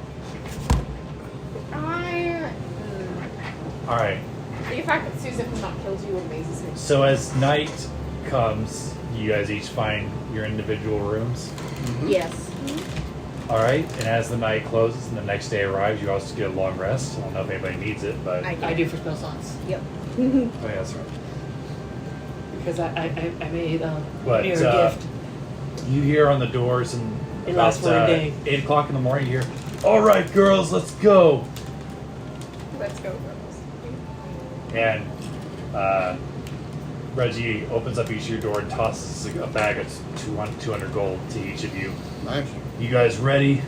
Alright. The fact that Susan has not killed you amazes me. So as night comes, you guys each find your individual rooms. Yes. Alright, and as the night closes and the next day arrives, you also get a long rest. I don't know if anybody needs it, but... I do for spell slots. Yep. Oh yeah, that's right. Because I made But, Mir a gift. You hear on the doors and It lasts for a day. 8 o'clock in the morning, you hear, All right, girls, let's go. Let's go, girls. And Reggie opens up each of your door and tosses a bag of 200 gold to each of you. Nice. You guys ready?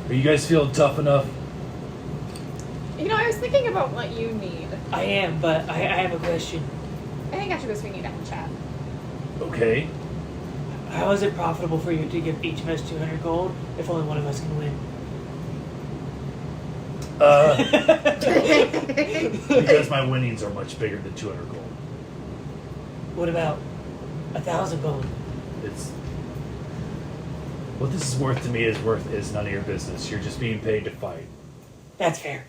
Are you guys feeling tough enough? You know, I was thinking about what you need. I am, but I have a question. I think after this we need to have a chat. Okay. How is it profitable for you to give each of us 200 gold if only one of us can win? Because my winnings are much bigger than 200 gold. What about 1,000 gold? It's what this is worth to me is none of your business. You're just being paid to fight. That's fair.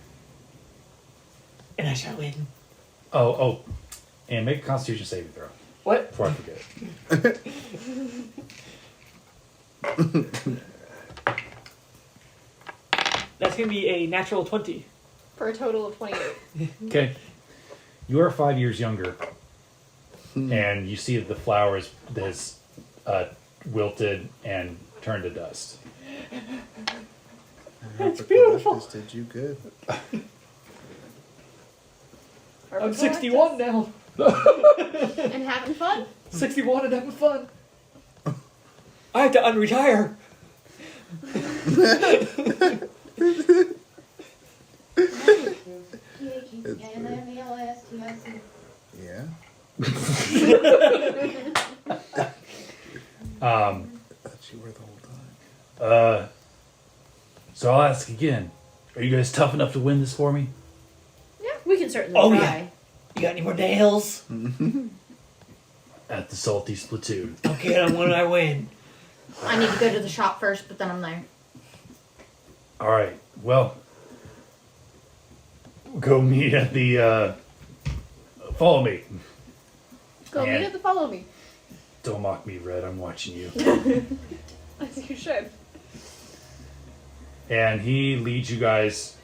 And I shall win. Oh, and make a Constitution saving throw What? before I forget. That's gonna be a natural 20. For a total of 28. Okay. You are 5 years younger, and you see that the flower has wilted and turned to dust. That's beautiful. This did you good. Are we I'm 61 now. And having fun? 61 and having fun. I have to unretire. Yeah. Thought you were the whole time. So I'll ask again. Are you guys tough enough to win this for me? We can certainly Oh, try. yeah. You got any more nails? At the Salty Splatoon. Okay, I win. I win. I need to go to the shop first, but then I'm there. All right. Well, go meet at the. Follow me. Go And- meet at the follow me. Don't mock me, Red. I'm watching you. As you should. And he leads you guys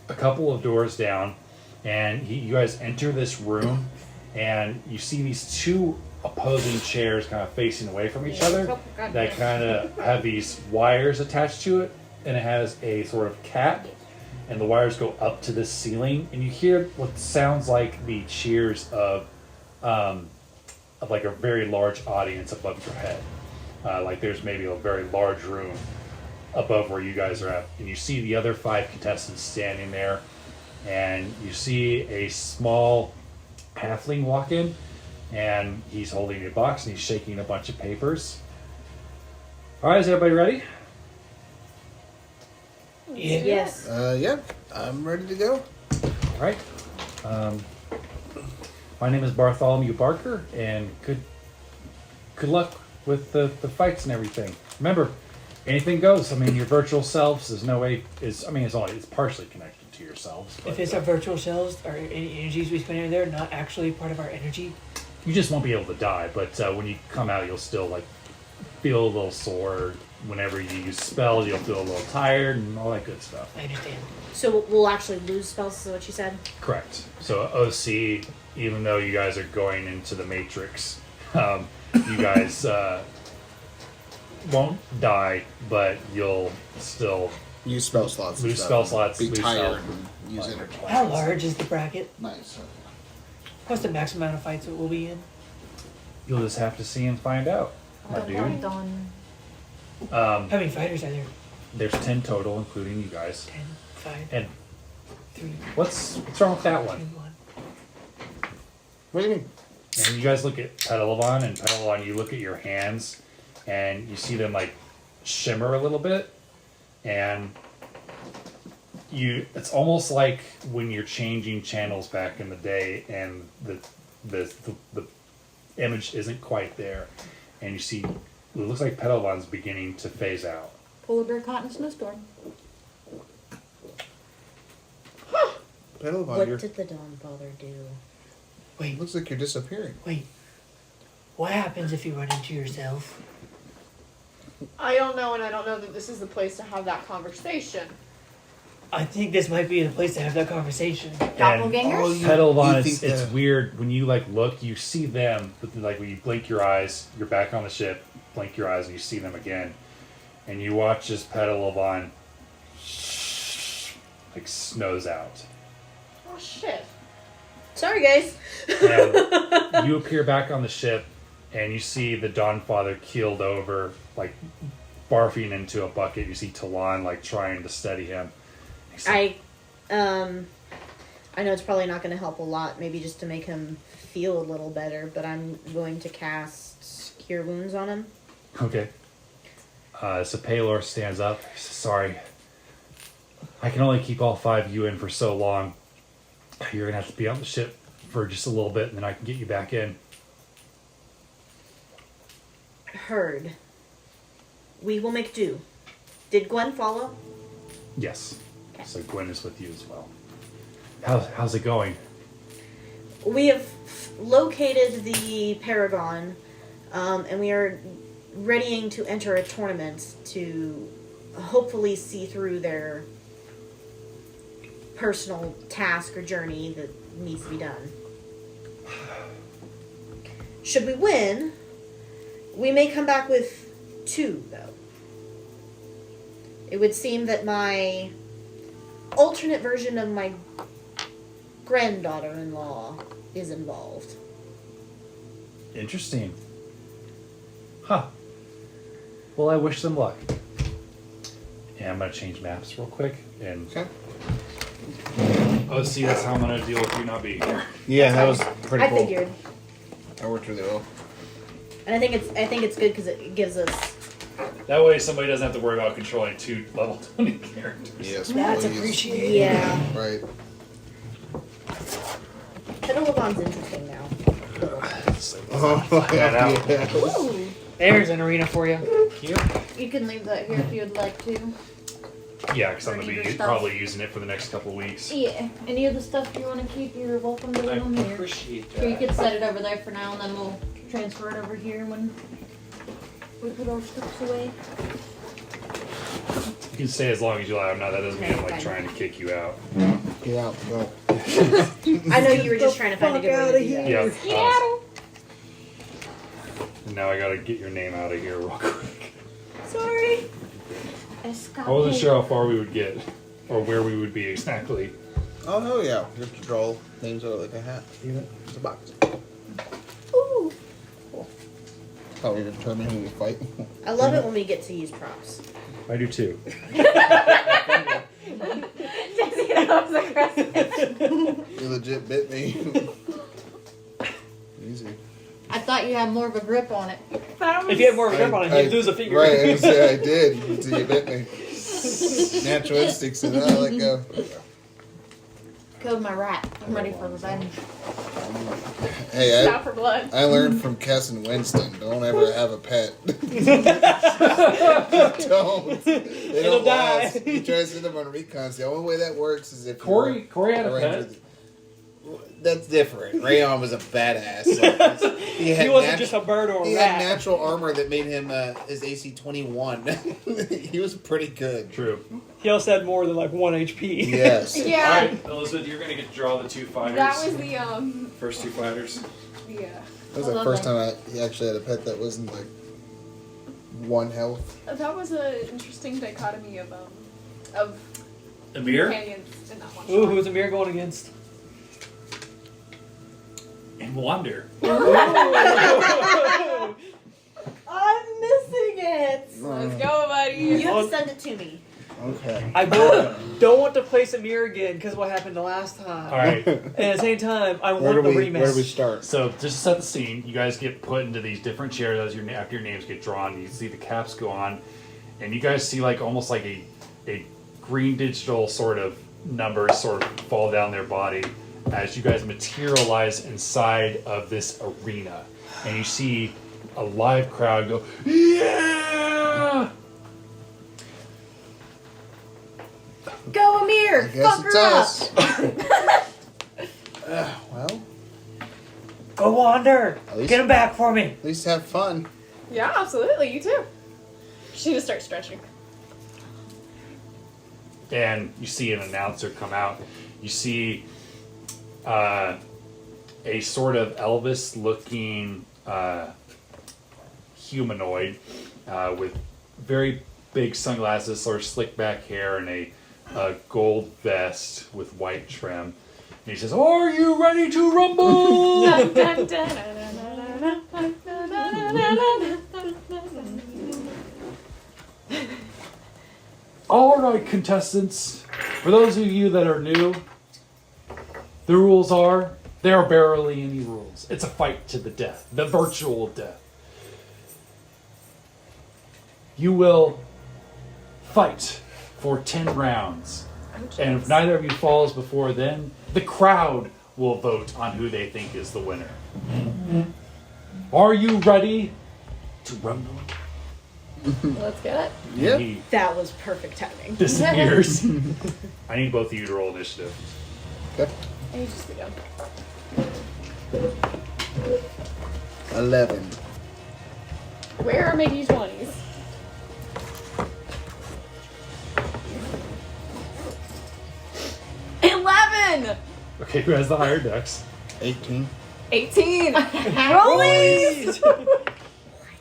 a couple of doors down, and you guys enter this room, and you see these two opposing chairs kind of facing away from each other Oh, God, that yeah. kind of have these wires attached to it, and it has a sort of cap, and the wires go up to the ceiling, and you hear what sounds like the cheers of like a very large audience above your head. Like there's maybe a very large room above where you guys are at, and you see the other 5 contestants standing there, and you see a small halfling walk in, and he's holding a box and he's shaking a bunch of papers. All right, is everybody ready? Yeah. Yes. Yeah. I'm ready to go. All right. My name is Bartholomew Barker, and good luck with the fights and everything. Remember, anything goes. I mean, your virtual selves. There's no way. It's partially connected to yourselves. But, If it's our virtual selves or any energies we spend in there, not actually part of our energy. you just won't be able to die. But when you come out, you'll still like feel a little sore. Whenever you use spells, you'll feel a little tired and all that good stuff. I understand. So we'll actually lose spells, is what you said? Correct. So OC, even though you guys are going into the Matrix, you guys won't die, but you'll still Use spell slots. and Lose stuff spell and slots, Be lose tired spell. and use energy. How large is the bracket? Nice. What's the maximum amount of fights it will be in? You'll just have to see and find out, my dude. Done. How many fighters are there? There's 10 total, including you guys. 10, 5, And 3, what's wrong with that 2, one? 1. What do you mean? And you guys look at Petalon, and Petalon, you look at your hands, and you see them like shimmer a little bit, and it's almost like when you're changing channels back in the day, and the image isn't quite there, and you see it looks like Petalon's beginning to phase out. Polar bear caught in a snowstorm. Pedal What Bonder. did the Dawn Father do? Wait, Looks like you're disappearing. wait. What happens if you run into yourself? I don't know, and I don't know that this is the place to have that conversation. I think this might be the place to have that conversation. Doppelgangers? Petalon, you it's think weird when you like look, you see them, but then, like when you blink your eyes, you're back on the ship. Blink your eyes, and you see them again, and you watch as Petalon like snows out. Oh shit. Sorry, guys. And you appear back on the ship, and you see the Dawnfather keeled over, like barfing into a bucket. You see Talon like trying to steady him. He's like, I know it's probably not going to help a lot, maybe just to make him feel a little better, but I'm going to cast Cure Wounds on him. okay. So Palor stands up. He says, sorry. I can only keep all 5 of you in for so long. You're going to have to be on the ship for just a little bit, and then I can get you back in. Heard. We will make do. Did Gwen follow? Yes. So Gwen is with you as well. How's it going? We have located the Paragon, and we are readying to enter a tournament to hopefully see through their personal task or journey that needs to be done. Should we win, we may come back with 2, though. It would seem that my alternate version of my granddaughter-in-law is involved. Interesting. Huh. Well, I wish them luck. Yeah, I'm going to change maps real quick. And Okay. oh, see, that's how I'm going to deal with you not being here. Yeah, that was pretty I cool. figured. That worked really well. And I think it's good because it gives us... That way somebody doesn't have to worry about controlling 2 level 20 characters. Yes, That's please. appreciated. Yeah. Right. Fiddle-a-bon's interesting now. Oh, that yeah. Ooh. There's an arena for you. Here? You can leave that here if you would like to. Yeah, because I'm Or going to need be your stuff. probably using it for the next couple of weeks. Yeah. Any of the stuff you want to keep, you're welcome to leave them here. appreciate Or you could set it over there for now, and then we'll transfer it over here when we put our stuff away. You can stay as long as you like. I'm not. That doesn't mean I'm like Fine. trying to kick you out. Get out, go. I know you were just trying to find a good way to do that. Yeah. Seattle. And now I got to get your name out of here real quick. Sorry. I wasn't sure how far we would get, or where we would be exactly. Oh, hell yeah. You have to draw names out of like a hat. It's a box. Ooh. How we determine who we fight. I love it when we get to use props. I do too. That was aggressive. You legit bit me. Easy. I thought you had more of a grip on it. If you had more of a grip on it, you'd lose a finger. Right, I say I did until you bit me. Natural instincts and I let go. Killed my rat. I'm ready for revenge. Hey, Stop for blood. I learned from Cass and Winston. Don't ever have a pet. Don't. They It'll don't die. last. You try to send them on recons. The only way that works is if Corey had a arranged pet. with- That's different. Rayon was a badass. Like, He wasn't just a bird or a He had rat. natural armor that made him his AC 21. He was pretty good. True. He also had more than like 1 HP. Yes. Yeah. All right, Elizabeth, you're gonna get to draw the 2 fighters. That was the first 2 fighters. yeah. That was the first time he actually had a pet that wasn't like 1 health. That was an interesting dichotomy of Amir companions in that one. Ooh, who's Amir going against? and Wander. I'm missing it. Let's go, buddy. You have to send it to me. Okay. I don't want to place Amir again because of what happened the last time. All right. And at the same time, I Where want do the we rematch. start? So just to set the scene, you guys get put into these different chairs as after your names get drawn. You see the caps go on, and you guys see like almost like a green digital sort of numbers sort of fall down their body as you guys materialize inside of this arena, and you see a live crowd go, yeah! Go, Amir! I guess Fuck it's her up! us. Well, Go Wander! At least- Get him back for me! at least have fun. Yeah, absolutely. You too. She just starts stretching. And you see an announcer come out. You see a sort of Elvis-looking humanoid with very big sunglasses, sort of slick back hair, and a a gold vest with white trim. And he says, "Are you ready to rumble?" Dun, dun, dun, dun, dun, dun, dun, dun, dun, dun, dun. All right, contestants. For those of you that are new, the rules are, there are barely any rules. It's a fight to the death, the virtual death. You will fight for 10 rounds. And if neither of you falls before then, the crowd will vote on who they think is the winner. Are you ready to rumble? Let's get it. Yep. He That was perfect timing. disappears. I need both of you to roll initiative. Okay. I need just to go. 11. Where are my d20s? Okay, who has the higher dex? 18. 18. Rollies.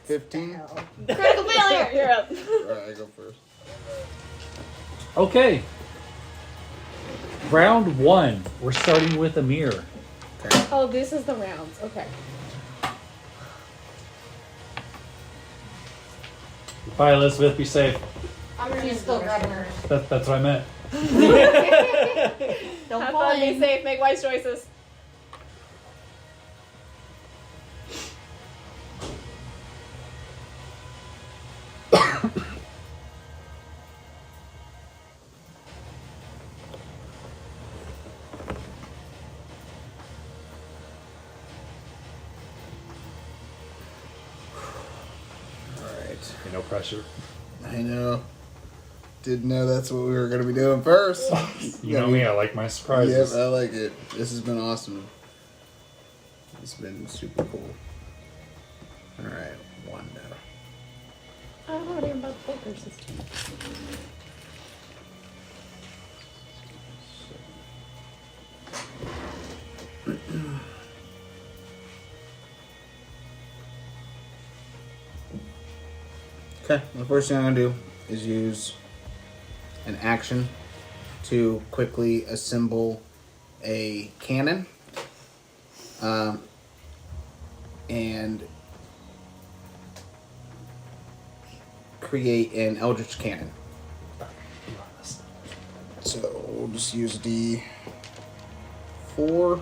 15. Critical failure. You're up. Alright, I go first. Okay. Round 1. We're starting with Amir. Okay. Oh, this is the rounds. Okay. Bye, Elizabeth. Be safe. She's still grabbing her. That's what I meant. Don't Have fall fun. Be in. safe. Make wise choices. Alright. No pressure. I know. Didn't know that's what we were going to be doing first. You know me, I like my surprises. Yep, I like it. This has been awesome. It's been super cool. Alright, 1 now. I don't know anything about the poker system. Okay, the first thing I'm going to do is use an action to quickly assemble a cannon. And create an Eldritch Cannon. So we'll just use D4 to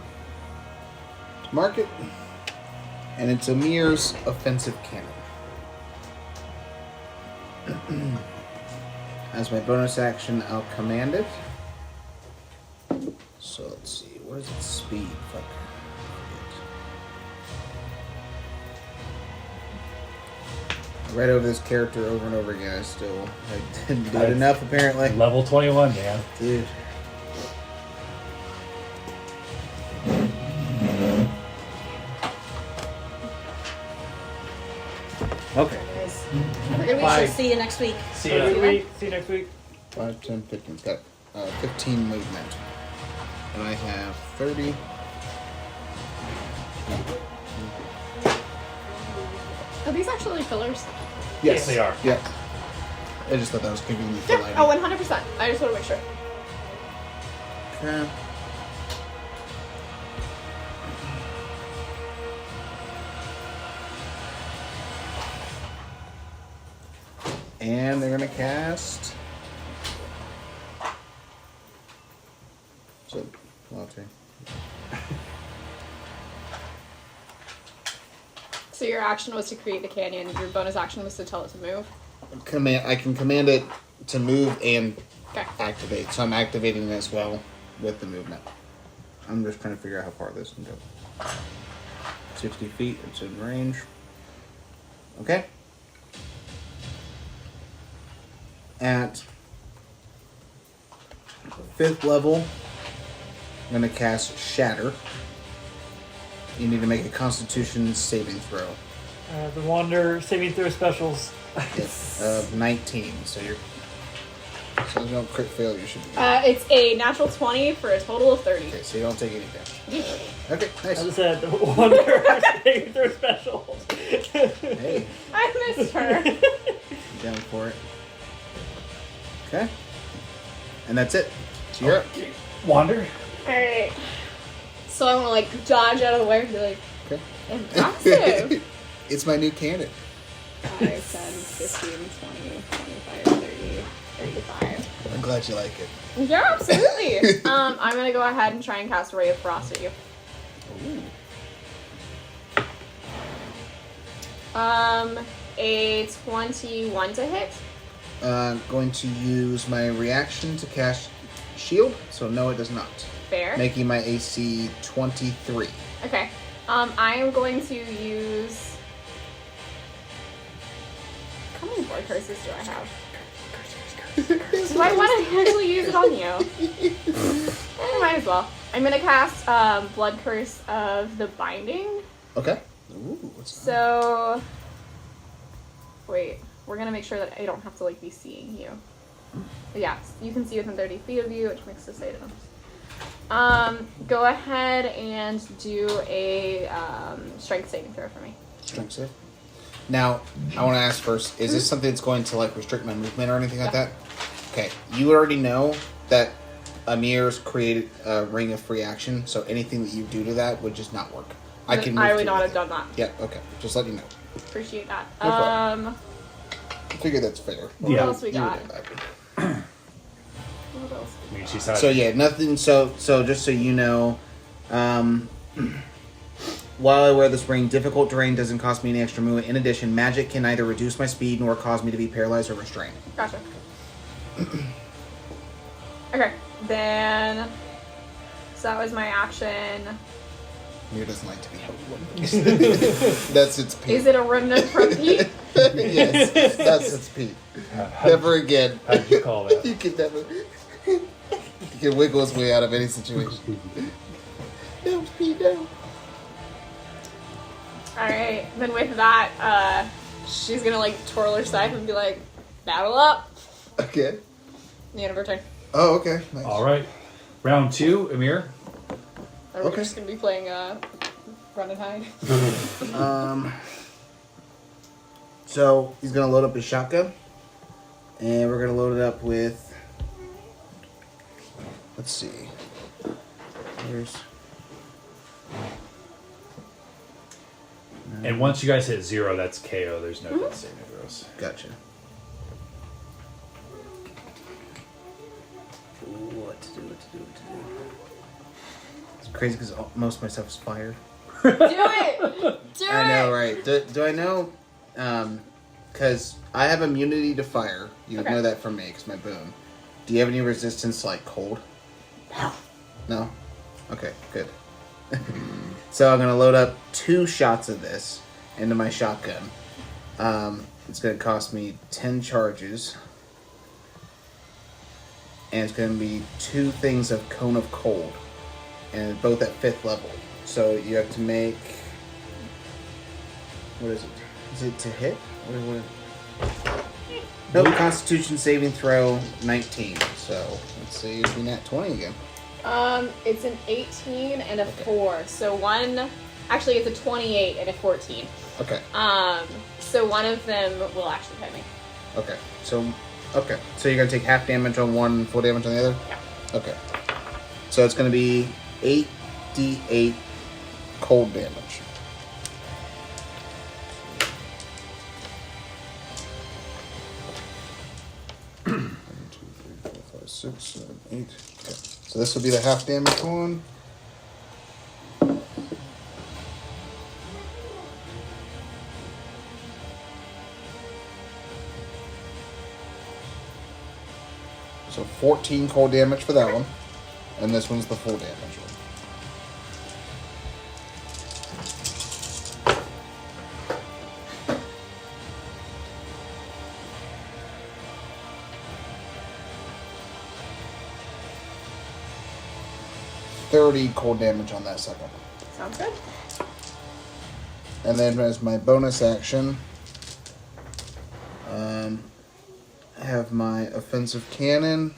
mark it. And it's Amir's offensive cannon. As my bonus action, I'll command it. So let's see, what is its speed? Fuck. I read over this character over and over again. I didn't do it enough, apparently. Level 21, man. Dude. Okay. Guys. We're We gonna shall see you next week. See Have a ya. good week. See you next week. 5, 10, 15. Got 15 movement. And I have 30. Are these actually fillers? Yes, they are. Yep. I just thought that was convenient for Yeah. lighting. Oh, 100%. I just want to make sure. Okay. And they're gonna cast. So, latte. So your action was to create the canyon. Your bonus action was to tell it to move. I can command it to move and Okay. activate. So I'm activating it as well with the movement. I'm just trying to figure out how far this can go. 60 feet, it's in range. Okay. At 5th level, I'm going to cast Shatter. You need to make a Constitution saving throw. The Wander saving throw specials. Of 19. So you're. So there's no crit failure. You should be. It's a natural 20 for a total of 30. Okay, so you don't take any damage. Okay, nice. As I said, the Wander saving throw specials. Hey, I missed her. I'm down for it. Okay. And that's it. So you're up. Wander. Alright. So I want to like dodge out of the way and be like, Okay. impressive. It's my new cannon. 5, 10, 15, 20, 25, 30, 35. I'm glad you like it. Yeah, absolutely. I'm gonna go ahead and try and cast Ray of Frost at you. A 21 to hit. Going to use my reaction to cast shield. So no, it does not. Fair. Making my AC 23. Okay. I am going to use. How many blood curses do I have? Do I want to actually use it on you? Might as well. I'm gonna cast Blood Curse of the Binding. Okay. Ooh, what's that? So, wait. We're gonna make sure that I don't have to like be seeing you. But yeah, you can see within 30 feet of you, which makes us say them. Go ahead and do a strength saving throw for me. Strength save. Now, I want to ask first, is this something that's going to like restrict my movement or anything like that? Okay, you already know that Amir's created a ring of free action, so anything that you do to that would just not work. I can. I would not have done that. Yeah. Okay. Just let you know. Appreciate that. No problem. I figure that's fair. What else we got? You would do What else? I mean, she's that. had. So yeah, nothing. So just so you know, while I wear this ring, difficult terrain doesn't cost me any extra movement. In addition, magic can neither reduce my speed nor cause me to be paralyzed or restrained. Gotcha. Okay, then. So that was my action. Mir doesn't like to be held one. That's its Pete. Is it a remnant from Pete? Yes, that's its Pete. Never again. How'd you call that? You can never. You can wiggle his way out of any situation. No, Pete, no. Alright, then with that, she's gonna like twirl her scythe and be like, battle up. Okay. The end of her turn. Oh, okay. Nice. All right. Round 2, Amir. Are we Okay. just gonna be playing run and hide? So he's gonna load up his shotgun, and we're gonna load it up with. Let's see. There's. And once you guys hit 0, that's KO. There's no death saving throws. Gotcha. What to do? It's crazy because most of my stuff is fire. Do it! Do I know, it! right? Do I know? Because I have immunity to fire. You would Okay. know that from me, because my boon. Do you have any resistance to, like, cold? No? Okay, good. So I'm going to load up 2 shots of this into my shotgun. It's going to cost me 10 charges. And it's going to be 2 things of Cone of Cold. And both at 5th level. So you have to make... What is it? Is it to hit? What? Nope, Constitution saving throw 19. So let's see if we nat 20 again. It's an 18 and a 4. So one, actually it's a 28 and a 14. Okay. So one of them will actually hit me. Okay. So you're gonna take half damage on one, and full damage on the other. Yeah. Okay. So it's gonna be 8d8 cold damage. 1, 2, 3, 4, 5, 6, 7, 8. Okay. So this will be the half damage one. So 14 cold damage for that one. And this one's the full damage one. $30 cold damage on that second one. Sounds good. And then as my bonus action, I have my offensive cannon.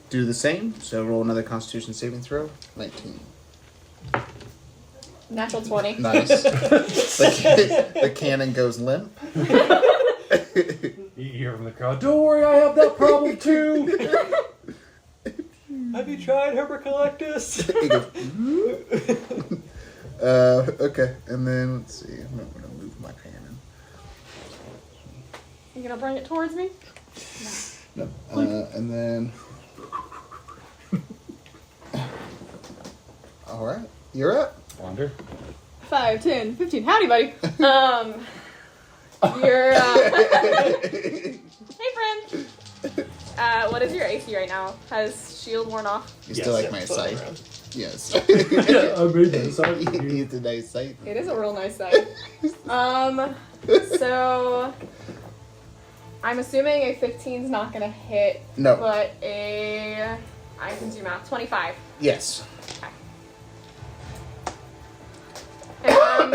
Do the same. So roll another Constitution saving throw. 19. Natural 20. Nice. The cannon goes limp. You hear from the crowd, don't worry, I have that problem too. Have you tried Herbacollectus? He goes, okay, and then let's see. I'm not gonna move my cannon. You gonna bring it towards me? No. And then. All right, you're up. Wander. 5, 10, 15. Howdy, buddy. You're. Hey, friend. What is your AC right now? Has shield worn off? You still like my flip sight? around. Yes. Amazing. It's a nice sight. It is a real nice sight. So I'm assuming a 15's not gonna hit. No. But I can do math. 25. Yes. And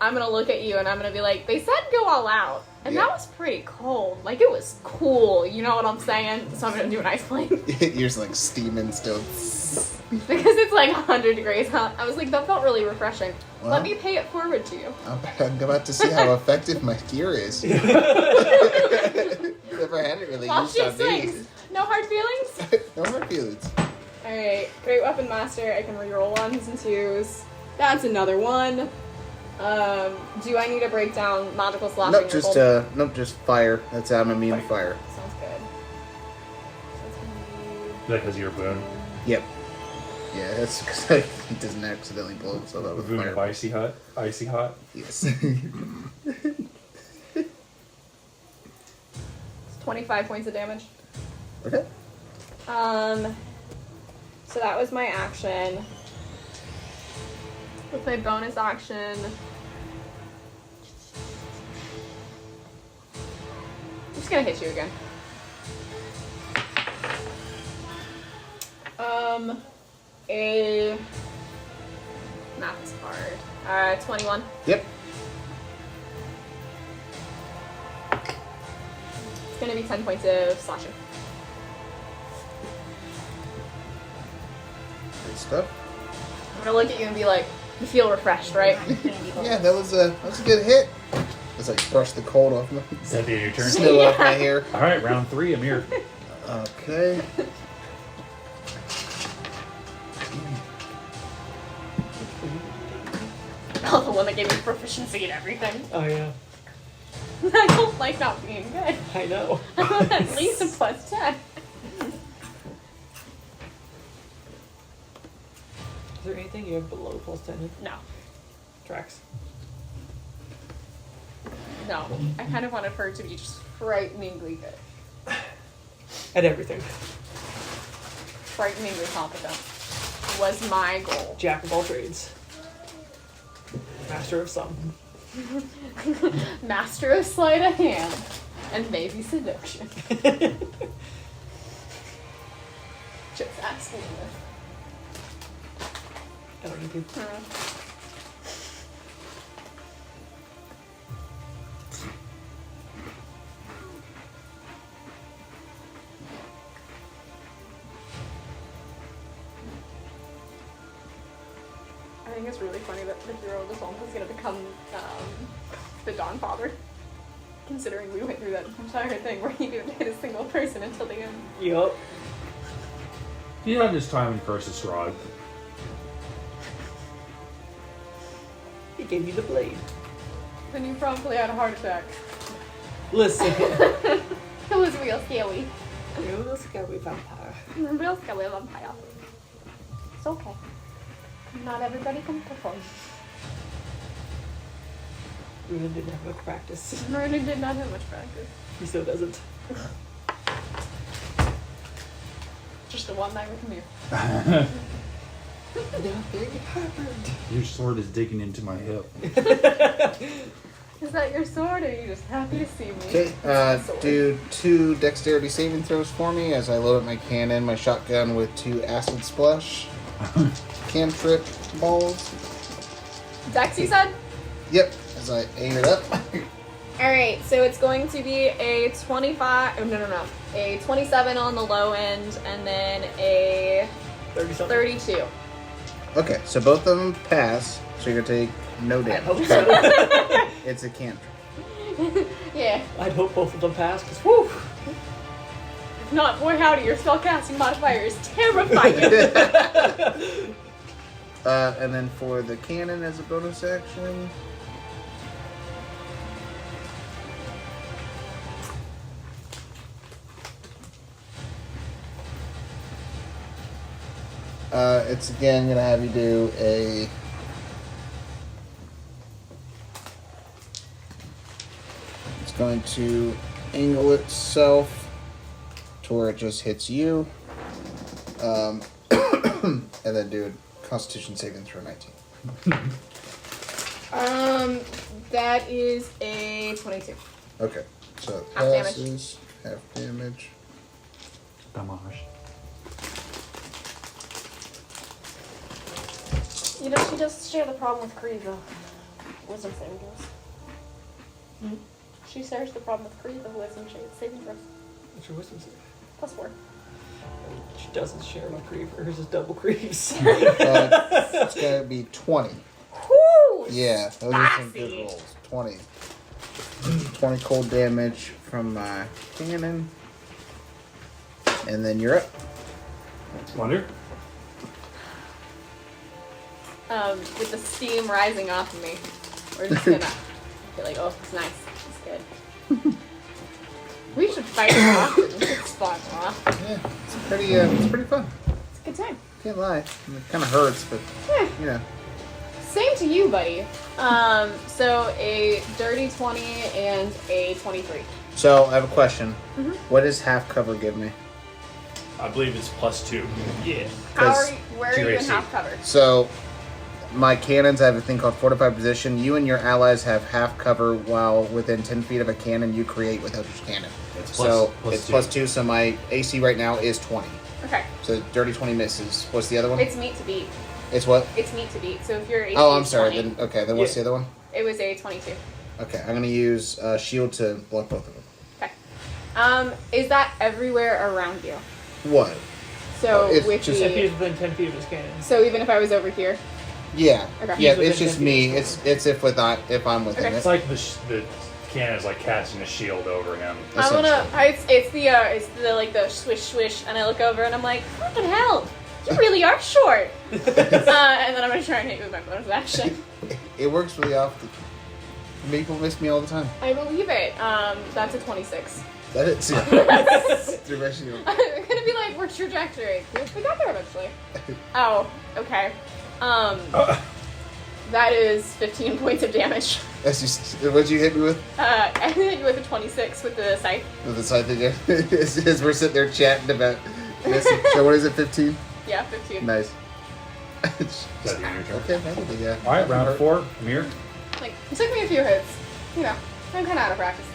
I'm gonna look at you and I'm gonna be like, they said go all out. And Yeah. that was pretty cold. Like, it was cool. You know what I'm saying? So I'm gonna do an ice plane. You're just like steaming still. Because it's like 100 degrees, huh? I was like, that felt really refreshing. Well. Let me pay it forward to you. I'm about to see how effective my gear is. Never had it really While used she on me. sings. No hard feelings? No hard feelings. Alright, Great Weapon Master. I can reroll 1s and 2s. That's another one. Do I need to break down magical slashing? Nope, or just cold? nope, just fire. That's I'm immune to fire. Sounds good. So it's gonna Because you're a boon. Yep. Yeah, that's because he doesn't accidentally blow himself up with Boon fire. of icy hot. Icy hot. Yes. be 25 points of damage. Okay. So that was my action. With my bonus action. I'm just gonna hit you again. Math is hard. 21. Yep. It's gonna be 10 points of slashing. Good stuff. I'm gonna look at you and be like, you feel refreshed, right? Yeah, that was a good hit. It's like brush the cold off my Is that the end of your turn? snow off my hair. All right, round 3, Amir. Okay. Oh, the one that gave me proficiency in everything. Oh yeah, I don't like not being good. I know. I want at least a plus 10. Is there anything you have below plus 10 in? No. Tracks? No. I kind of wanted her to be just frighteningly good. At everything. Frighteningly competent was my goal. Jack of all trades. Master of some. Master of sleight of hand and maybe seduction. Just asking this. I don't need to. I think it's really funny that the hero of the song is going to become the Dawn Father. Considering we went through that entire thing where he didn't hit a single person until the end. Yup. He had his time in Curse's Rod. He gave you the blade. Then you probably had a heart attack. Listen. It was real scary. You will scary vampire. Real scary vampire. It's okay. Not everybody can perform. Ruben didn't have much practice. Merlin did not have much practice. He still doesn't. Just a one night with me. Nothing happened. Your sword is digging into my hip. Is that your sword, or are you just happy to see me? Okay, It's my sword. do 2 dexterity saving throws for me as I load up my cannon, my shotgun with 2 acid splash cantrip balls. Dex, you said? Yep, as I aim it up. Alright, so it's going to be a 25. Oh, no. A 27 on the low end, and then a 30-something. 32. Okay, so both of them pass, so you're gonna take no I damage. hope so. It's a cantrip. Yeah. I'd hope both of them pass, because whew! If not, boy howdy, your spellcasting modifier is terrifying. And then for the cannon as a bonus action. It's again gonna have you do a. It's going to angle itself to where it just hits you. And then do a Constitution saving throw 19. That is a 22. Okay, so it Half damage. passes, half damage. Damage. You know, she does share the problem with Kree, though. Wisdom saving throws. She shares the problem with Kree, the wisdom saving throws. What's your wisdom save? +4. She doesn't share my creep. Hers is double creeps. It's gonna be 20. Whoo! Yeah, those are some good Spicy. rolls. 20. 20 cold damage from my cannon. And then you're up. Wonder? With the steam rising off of me, we're just gonna be like, oh, it's nice. It's good. We should fight more often. We should spawn more often. Yeah, it's pretty fun. It's a good time. Can't lie. I mean, it kind of hurts, but you know. Same to you, buddy. So a dirty 20 and a 23. So I have a question. Mhm. What does half cover give me? I believe it's +2. Yeah. Where are you in AC. half cover? So my cannons have a thing called fortified position. You and your allies have half cover while within 10 feet of a cannon you create with Eldritch Cannon. It's So plus it's two. +2, so my AC right now is 20. Okay. So dirty 20 misses. What's the other one? It's meat to beat. It's what? It's meat to beat. So if you're AC Oh, I'm is sorry. 20, Then okay. Then what's the other one? it was a 22. Okay, I'm gonna use shield to block both of them. Okay. Is that everywhere around you? What? So It's with just- If the, he's within 10 feet of his cannon. so even if I was over here, Yeah. Okay. Yeah. He's It's just within me. 10 feet. It's if I'm within Okay. It's it. like the cannon is like casting a shield over him. I wanna. Essentially. It's the like the swish swish, and I look over and I'm like, fucking hell, you really are short. And then I'm gonna try and hit you with my bonus action. It works really often. People miss me all the time. I believe it. That's a 26. That is. Direction. I'm gonna be like, we're trajectory. We got there eventually. Oh, okay. That is 15 points of damage. That's just. What'd you hit me with? I hit you with a 26 with the scythe. With the side thing. As we're sitting there chatting about missing. So what is it? 15. Yeah, 15. Nice. Is that the end of your turn? Okay, maybe, yeah. Alright, round 4. Amir. Like, it took me a few hits. You know, I'm kind of out of practice.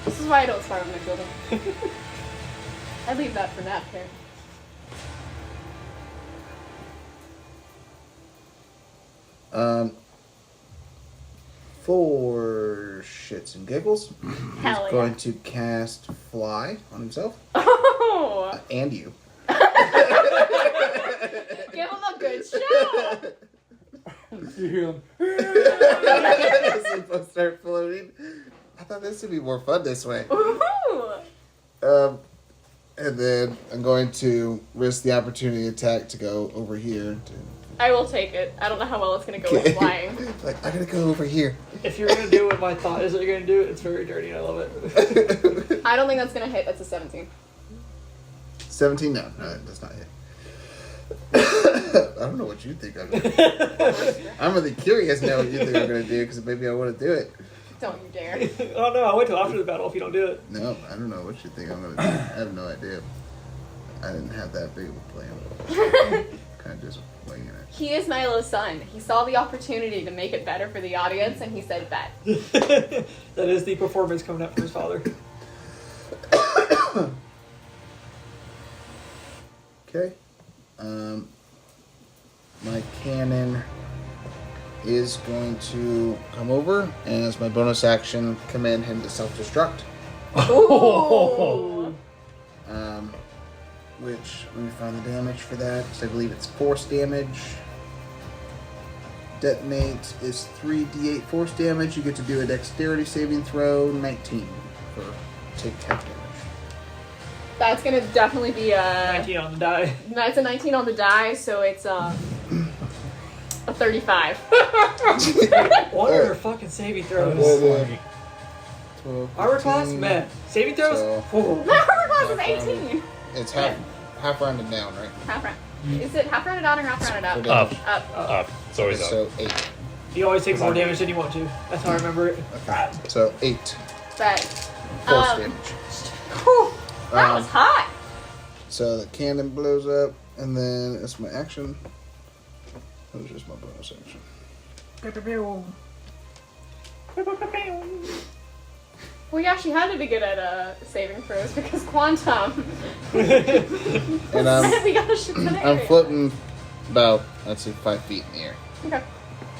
This is why I don't start with my children. I leave that for nap here. For shits and giggles, Hell he's yeah. going to cast Fly on himself Oh! and you. Give him a good show! You hear him. As they both start floating. I thought this would be more fun this way. Woohoo! And then I'm going to risk the opportunity attack to go over here. I will take it. I don't know how well it's gonna go with flying. Like, I'm gonna go over here. If you're gonna do what my thought is that you're gonna do, it's very dirty and I love it. I don't think that's gonna hit. That's a 17. 17? No, that does not hit. I don't know what you think I'm gonna do. I'm really curious now what you think I'm gonna do because maybe I want to do it. Don't you dare. Oh no, I'll wait till after the battle if you don't do it. No, I don't know what you think I'm gonna do. I have no idea. I didn't have that big of a plan. Kind of just winging it. He is Milo's son. He saw the opportunity to make it better for the audience, and he said, bet. That is the performance coming out from his father. Okay. My cannon is going to come over, and as my bonus action, command him to self-destruct. Ooh. Which, let me find the damage for that, because I believe it's force damage. detonate is 3d8 force damage. You get to do a dexterity saving throw, 19 for take half damage. That's gonna definitely be a 19 on the die. That's a 19 on the die, so it's a 35. What are her fucking saving throws? 12, Armor class, 15. man. Saving throws? So- Oh. My armor class is 18. It's half rounded down, right? Half round. Is it half rounded down or half rounded up? For Up. damage. Up. Up. It's always up. So 8. You always take more damage than you want to. That's how I remember it. Okay. So 8 But force damage. whew, that was hot. So the cannon blows up, and then it's my action. That was just my bonus action. We actually had to be good at saving throws because quantum. And we got a shit ton of I'm area. floating about, let's see, 5 feet in the air. Okay.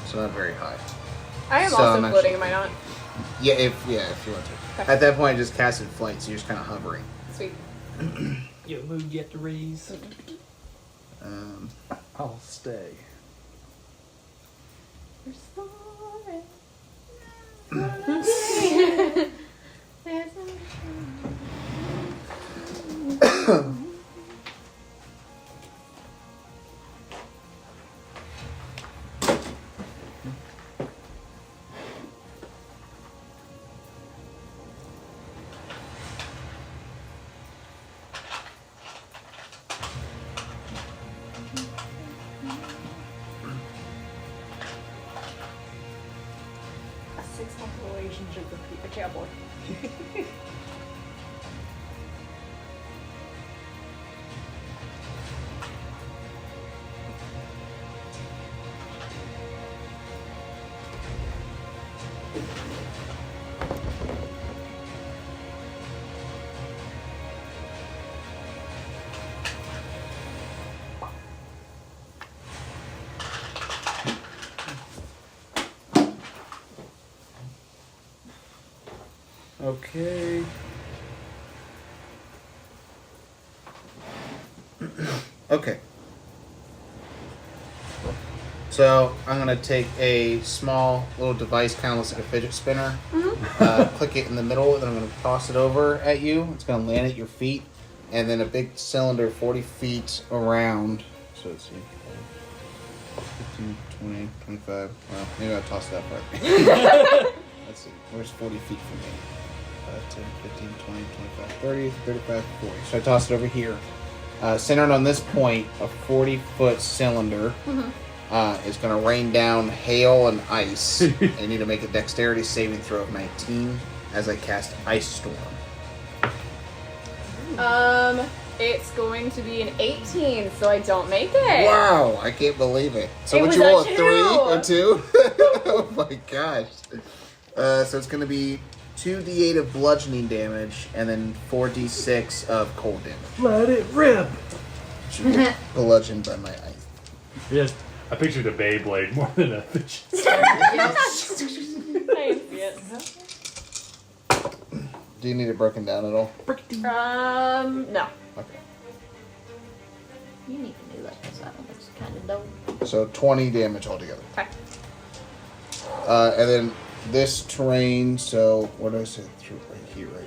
So not very high. I am So also I'm floating, actually- am I not? Yeah, if you want to. Okay. At that point, I just casted flight, so you're just kind of hovering. Sweet. You move, get the raise. I'll stay. We're sorry. There's no- a 6-month relationship with a cowboy. Okay. Okay. So I'm gonna take a small little device, kind of looks like a fidget spinner. Click it in the middle, and I'm gonna toss it over at you. It's gonna land at your feet, and then a big cylinder 40 feet around. So let's see. 15, 20, 25. Well, maybe I'll toss that part. Let's see. Where's 40 feet from me? 10, 15, 20, 25, 30, 35, 40. So I toss it over here. Centered on this point, a 40-foot cylinder is going to rain down hail and ice. I need to make a dexterity saving throw of 19 as I cast Ice Storm. It's going to be an 18, so I don't make it. Wow, I can't believe it. So It would was you roll a a 3 two. or 2? Oh my gosh. So it's going to be 2d8 of bludgeoning damage and then 4d6 of cold damage. Let it rip! Should get bludgeoned by my ice. Yes. I pictured a Beyblade more than a fish. I didn't see it. Do you need it broken down at all? No. Okay. You need to do that because that one looks kind of dope. So 20 damage altogether. Okay. And then this terrain, so what did I say through right here, right?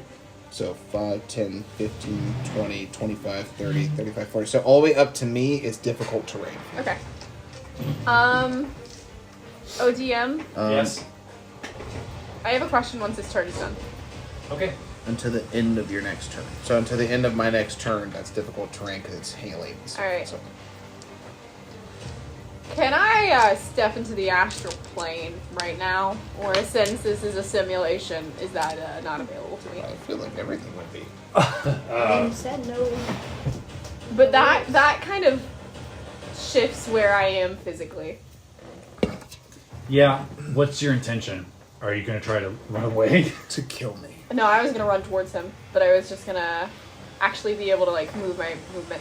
So 5, 10, 15, 20, 25, 30, 35, 40. So all the way up to me is difficult terrain. Okay. ODM, Yes. I have a question once this turn is done. Okay. Until the end of your next turn. So until the end of my next turn, that's difficult terrain because it's hailing. And stuff. Alright. So, Can I step into the astral plane right now? Or since this is a simulation, is that not available to me? I feel like everything would be. You said no. But that kind of shifts where I am physically. Yeah. What's your intention? Are you going to try to run away? To kill me. No, I was gonna run towards him, but I was just gonna actually be able to like move my movement.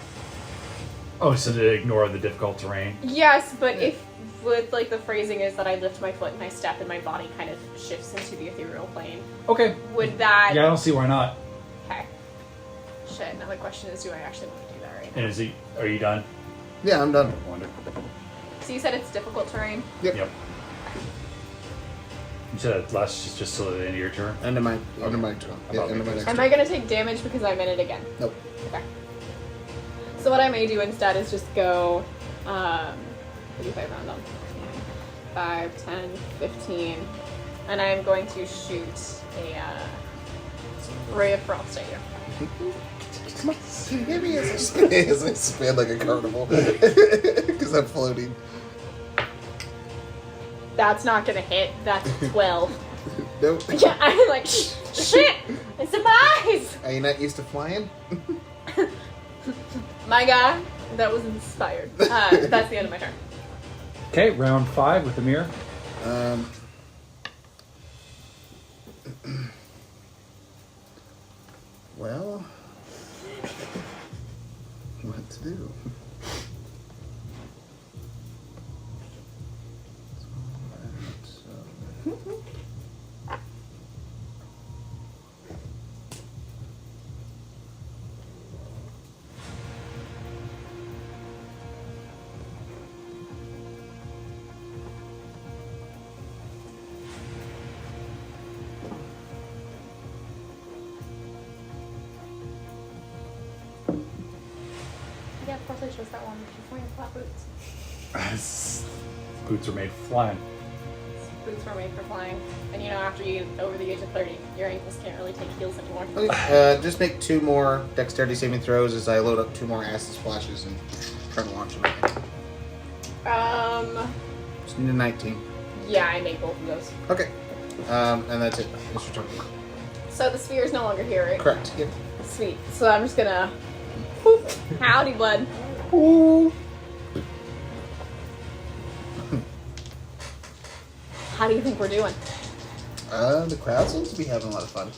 Oh, so to ignore the difficult terrain? Yes, but if with like the phrasing is that I lift my foot and I step and my body kind of shifts into the ethereal plane, Okay. would that? Yeah, I don't see why not. Okay. Shit. Now the question is, do I actually want to do that right now? And are you done? Yeah, I'm done. Wonderful. So you said it's difficult terrain. Yep. Yep. You said it lasts just till the end of your turn? End of my turn. I Yeah, thought end of my maybe next Am turn. I gonna take damage because I'm in it again? Nope. Okay. So what I may do instead is just go 35 round on 5, 10, 15, and I'm going to shoot a ray of frost at you. Come on. Hit me as I spin like a carnival. Because I'm floating. That's not gonna hit. That's 12. Nope. Yeah, I'm like, shit! It's a mice! Are you not used to flying? My guy, that was inspired. That's the end of my turn. Okay, round 5 with the mirror. Well, what to do? Yeah, of course I chose that one. She's wearing flat boots. Boots are made for flying. Boots were made for flying. And you know, after you get over the age of 30, your ankles can't really take heels anymore. Okay, just make 2 more dexterity saving throws as I load up 2 more acid splashes and try to launch them. Just need a 19. Yeah, I make both of those. Okay. And that's it. It's your turn. So the sphere is no longer here, right? Correct. Yep. Sweet. So I'm just gonna. Whoop. Howdy, bud. How do you think we're doing? The crowd seems to be having a lot of fun.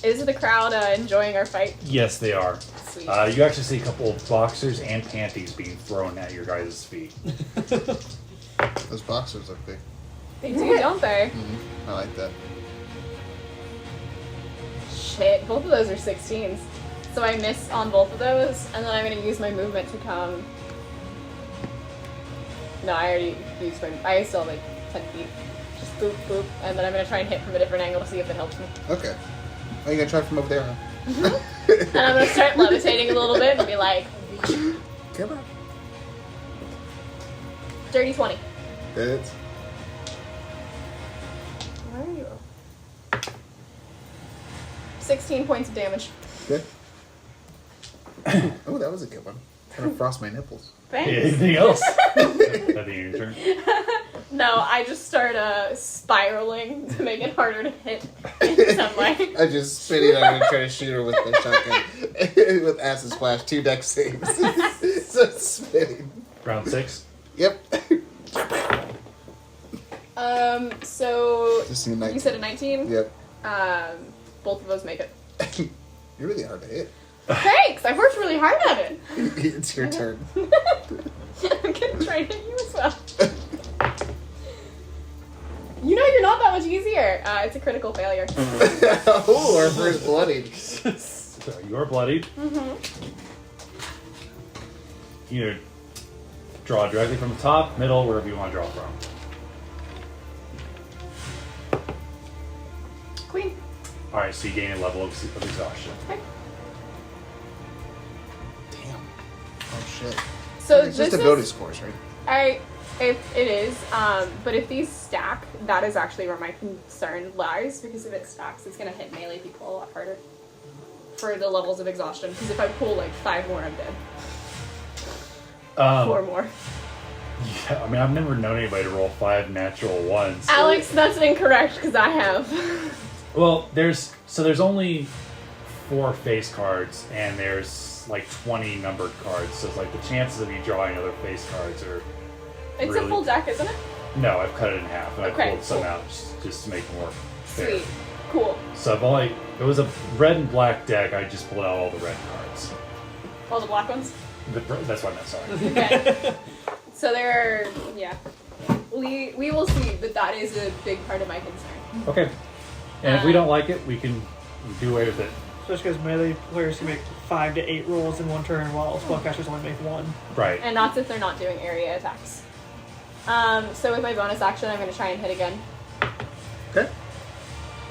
Is the crowd enjoying our fight? Yes, they are. Sweet. You actually see a couple of boxers and panties being thrown at your guys' feet. Those boxers look big. They do, don't they? I like that. Shit, both of those are 16s. So I miss on both of those, and then I'm gonna use my movement to come. No, I already used my. I still have like 10 feet. Just boop, boop, and then I'm gonna try and hit from a different angle to see if it helps me. Okay. Are you gonna try from over there, huh? And I'm gonna start levitating a little bit and be like, Come on. dirty 20. It's Where are you? 16 points of damage. good. Oh, that was a good one. Kind of frost my nipples. Thanks. Anything else? At the end of your turn. No, I just start spiraling to make it harder to hit in some way. I just spinning. I'm gonna try to shoot her with the shotgun with acid splash. 2 dex saves. So spinning. Round 6. Yep. So Just need a 19. you said a 19. Yep. Both of those make it. You're really hard to hit. Thanks. I've worked really hard at it. It's your turn. I'm gonna try to hit you as well. You know you're not that much easier. It's a critical failure. Oh, our first bloodied. So you are bloodied. Either draw directly from the top, middle, wherever you want to draw from. Queen. Alright, so you gain a level of exhaustion. Okay. Damn. Oh shit. So It's this just ability scores, right? If it is, but if these stack, that is actually where my concern lies, because if it stacks, it's gonna hit melee people a lot harder for the levels of exhaustion. Because if I pull like 5 more, I'm dead. 4 more. Yeah, I mean, I've never known anybody to roll 5 natural ones. Alex, that's incorrect because I have. Well, there's only 4 face cards, and there's like 20 numbered cards. So it's like the chances of you drawing other face cards are. It's really... a full deck, isn't it? No, I've cut it in half, and I Okay, pulled some cool. out just to make it more fair. Sweet. Cool. So I've only it was a red and black deck. I just pulled out all the red cards. All the black ones? That's what I meant. Sorry. Okay. So there are, yeah. We will see, but that is a big part of my concern. Okay. And if we don't like it, we can do away with it. Especially because melee players can make 5 to 8 rolls in one turn, while spellcasters only make 1. Right. And not if they're not doing area attacks. So with my bonus action, I'm going to try and hit again. Okay.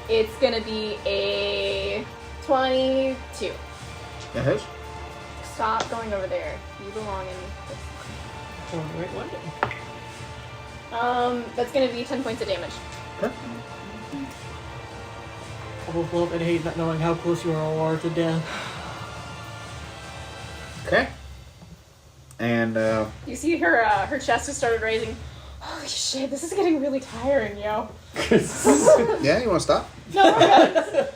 It's going to be a 22. That hits. Stop going over there. You belong in this. Oh, wait, what? That's going to be 10 points of damage. Okay. I both love and hate not knowing how close you are to death. Okay. And You see her chest has started raising. Holy shit, this is getting really tiring, yo. yeah, you want to stop? No,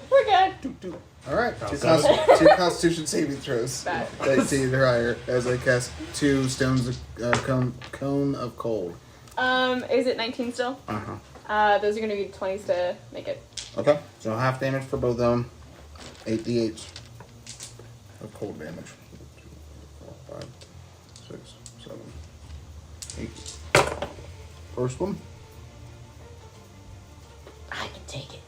we're good. We're good. All right. Oh, Two Constitution saving throws. Bad. 19 or higher as I cast 2 stones of cone of cold. Is it 19 still? Those are going to be 20s to make it. Okay. So half damage for both of them. 8d8 of cold damage. 4, 5, 6, 7, 8. First one. I can take it.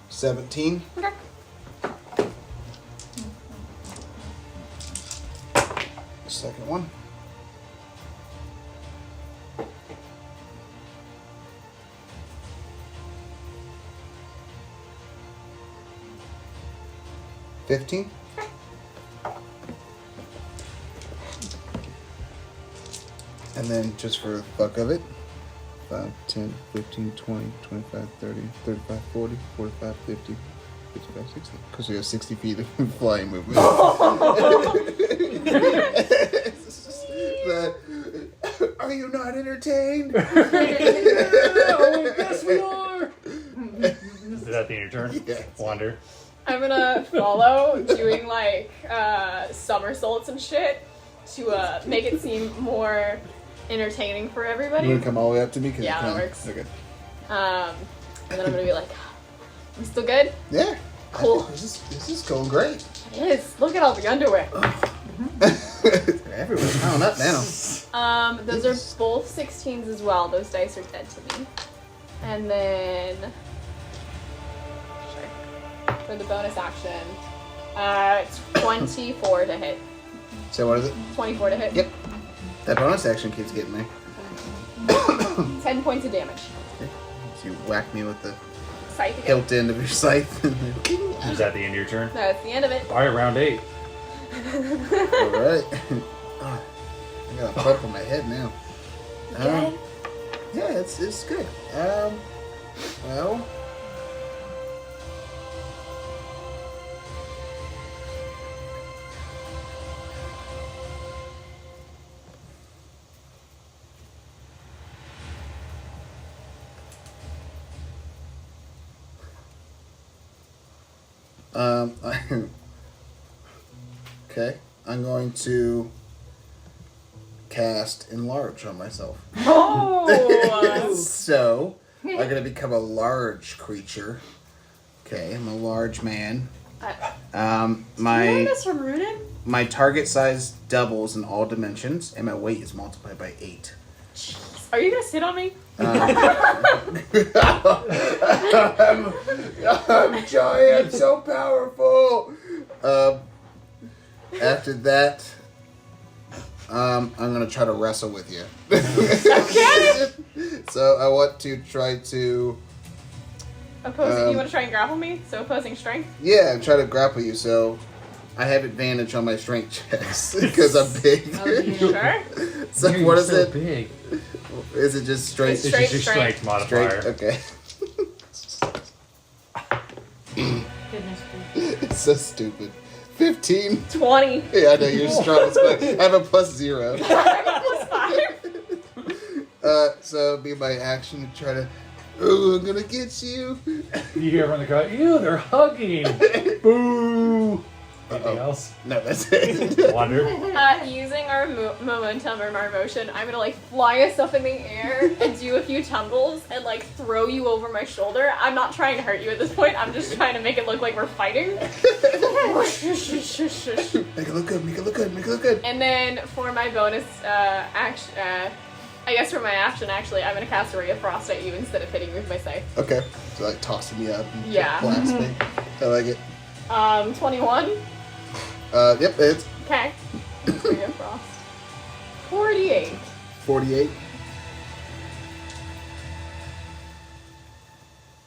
$17. Okay. Second one. $15. And then just for the fuck of it, 5, 10, 15, 20, 25, 30, 35, 40, 45, 50, 55, 60. Because we have 60 feet of flying movement. Are you not entertained? Oh, yes, we are! Is that the end of your turn? Yes. Wander. I'm gonna follow doing like somersaults and shit to make it seem more entertaining for everybody. You want to come all the way up to me? 'Cause Yeah, you that can. works. Okay. And then I'm gonna be like, "I'm still good? Yeah. Cool. This is going great. It is. Look at all the underwear." They're everywhere. Piling up now. Those are both 16s as well. Those dice are dead to me. And then, sure, for the bonus action, 24 to hit. So what is it? 24 to hit. Yep. That bonus action keeps getting me. 10 points of damage. So you whack me with the Scythe again. hilt end of your scythe. Is that the end of your turn? That's the end of it. All right, round 8. Alright. I got a pump on my head now. Yeah, it's good. Well. Okay, I'm going to cast Enlarge on myself. Oh! So, I'm going to become a large creature. Okay, I'm a large man. You learned My this from Runin? my target size doubles in all dimensions, and my weight is multiplied by 8. Are you gonna sit on me? I'm giant, so powerful. After that, I'm gonna try to wrestle with you. Okay. So I want to try to, Opposing, you want to try and grapple me? So opposing strength? yeah, try to grapple you. So I have advantage on my strength checks because I'm big. Sure. So You're what is so it? big. Is it just straight? It's It's just your strength. strength Straight. modifier. Okay. Goodness gracious. It's so stupid. 15. 20. Yeah, I know you're strong as fuck. I have a +0. Plus 5. So it'll be my action to try to. Oh, I'm gonna get you. You hear from the crowd, ew, they're hugging. Boo. Anything else? No, that's it. Wander. Using our momentum or our motion, I'm gonna like fly us up in the air and do a few tumbles and like throw you over my shoulder. I'm not trying to hurt you at this point. I'm just trying to make it look like we're fighting. Make it look good. Make it look good. Make it look good. And then for my bonus action, I guess for my action actually, I'm gonna cast a ray of frost at you instead of hitting you with my scythe. Okay. So like tossing me up. And Yeah. Blasting. I like it. 21. Yep, it's Okay. Frost. 48. 48.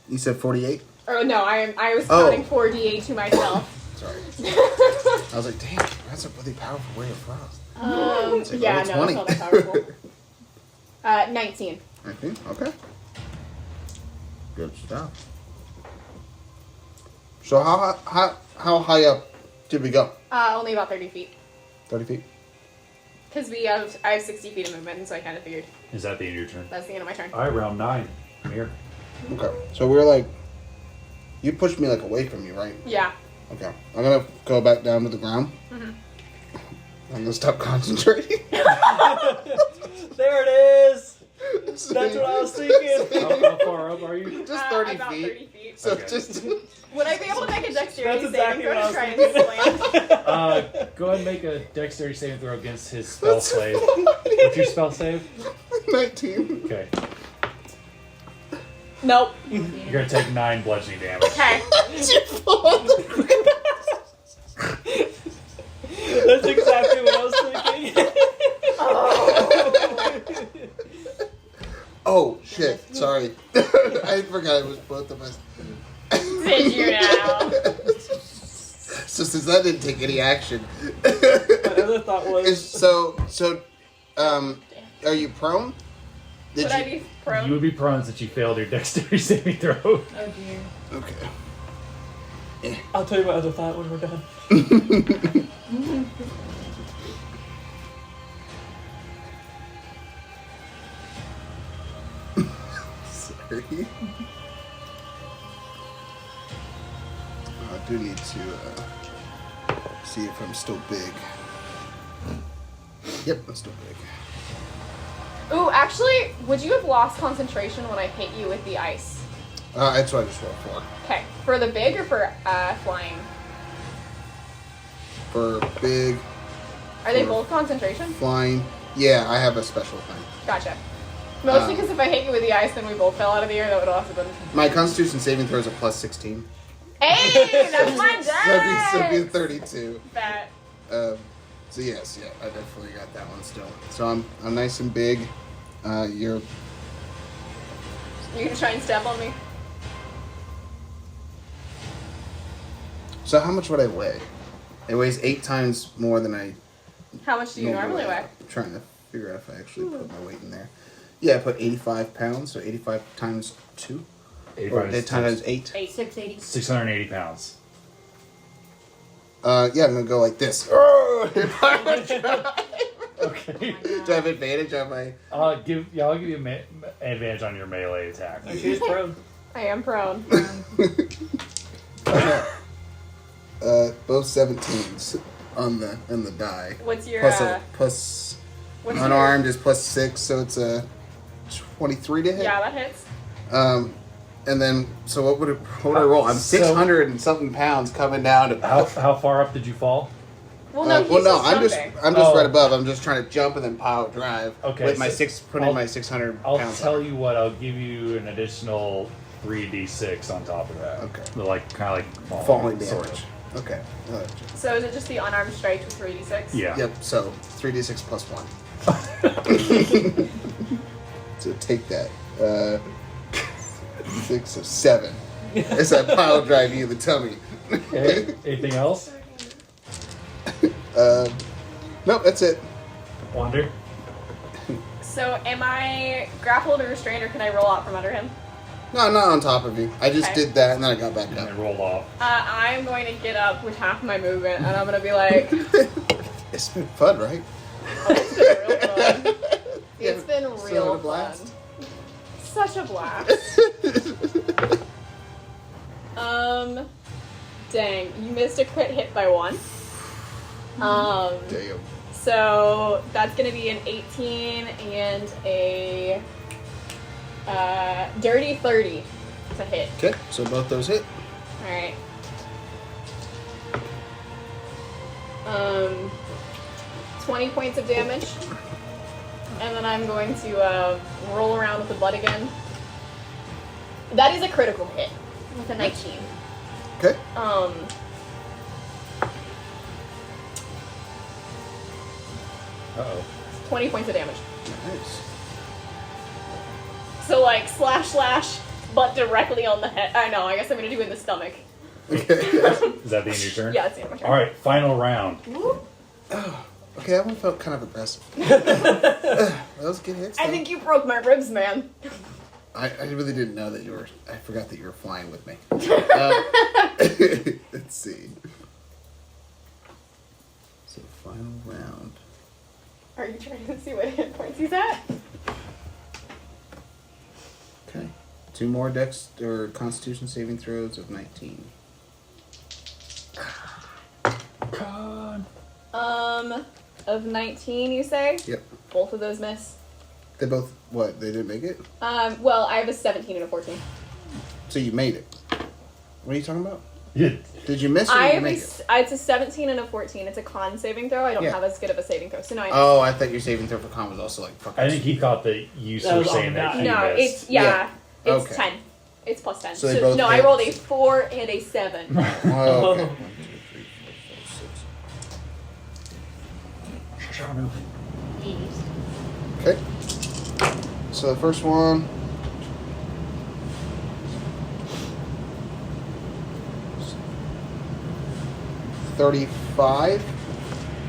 You said 48? Oh no, I was Oh. counting 4d8 to myself. Sorry. I was like, damn, that's a really powerful way of frost. It's like, Yeah, oh, no, it's 20. not that powerful. 19. 19, okay. Good stuff. So how high up did we go? Only about 30 feet. 30 feet? Because I have 60 feet of movement, and so I kind of figured Is that the end of your turn? that's the end of my turn. All right, round 9. I'm here. Okay. So we're like, you pushed me like away from you, right? Yeah. Okay. I'm gonna go back down to the ground. Mm-hmm. I'm gonna stop concentrating. There it is. That's what I was thinking. How far up are you? Just 30 about feet. 30 feet. So Okay. just Would I be able to make a dexterity That's saving exactly throw what I to try and was slam? Go ahead and make a dexterity saving throw against his spell save. What's your spell save? 19. Okay. Nope. You're going to take 9 bludgeoning damage. Okay. That's exactly what I was thinking. Oh shit! Sorry, I forgot it was both of us. Did you now? So since that didn't take any action, My other thought was, are you prone? Would I be prone? You would be prone since you failed your dexterity saving throw. Oh dear. Okay. I'll tell you my other thought when we're done. Sorry. I do need to see if I'm still big. Yep, I'm still big. Ooh, actually, would you have lost concentration when I hit you with the ice? That's what I just rolled for. Okay. For the big or for flying? For big Are they both concentration? flying, yeah, I have a special thing. Gotcha. Mostly because if I hit you with the ice, then we both fell out of the air. That would also been. My Constitution saving throw is a plus 16. Hey, that's my So it'd be dex. 32. Bet. So yes, yeah, I definitely got that one still. So I'm nice and big. You're You gonna try and step on me? so how much would I weigh? It weighs 8 times more than I How much do you normally weigh? I'm trying to figure out if I actually put my weight in there. Yeah, I put 85 pounds, so 85 times 2. Or 85 times 8. 680. 680 pounds. Yeah, I'm gonna go like this. Okay. Do I have advantage on my? I'll give you advantage on your melee attack. She's prone. I am prone. Both 17s on the die. What's your Plus what's unarmed is plus 6, so it's a 23 to hit. Yeah, that hits. And then so what would I roll? I'm 600 and something pounds coming down to. How far up did you fall? Well, no, he's just I'm jumping. just Oh. right above. I'm just trying to jump and then pile drive. Okay, With my so putting I'll- my 600 I'll pounds. tell on. you what. I'll give you an additional 3d6 on top of that. Okay. The, like kind of like Falling sort damage. of. Okay. So is it just the unarmed strike with 3d6? Yeah. Yep. So 3d6 plus 1. So take that. 6 so 7. As I pile drive you in the tummy. Okay. Anything else? Nope, that's it. Wander. So am I grappled or restrained, or can I roll out from under him? No, I'm not on top of you. I just Okay. did that and then I got back And up. then roll off. I'm going to get up with half my movement, and I'm going to be like, It's been fun, right? it's been real fun. It's been So had real a blast. fun. Such a blast. Dang, you missed a crit hit by 1. Damn. So that's gonna be an 18 and a dirty 30 to hit. Okay, so both those hit. Alright. 20 points of damage. And then I'm going to roll around with the blood again. That is a critical hit with a 19. Okay. Uh-oh. 20 points of damage. Nice. So like slash, but directly on the head. I know. I guess I'm gonna do it in the stomach. Okay. Is that the end of your turn? Yeah, it's the end of my turn. All right, final round. Okay, that one felt kind of aggressive. That was good hits. I though. think you broke my ribs, man. I really didn't know that you were. I forgot that you were flying with me. Let's see. So final round. Are you trying to see what hit points he's at? Okay. 2 more Dex or Constitution saving throws of 19. Con. Of 19, you say? Yep. Both of those miss. They both. What? They didn't make it. Well, I have a 17 and a 14. So you made it. What are you talking about? Yeah. Did you miss or did you make it? It's a 17 and a 14. It's a con saving throw. I don't Yeah. have as good of a saving throw, so no. Oh, I thought your saving throw for con was also like fucking. I think he thought that you That were was saying on that the he No, missed. it's Yeah. it's Okay. 10. It's plus 10. So they both I hit. rolled a 4 and a 7. Oh, okay. 1, 2, 3, 4, 5, 6. Okay. So the first one. $35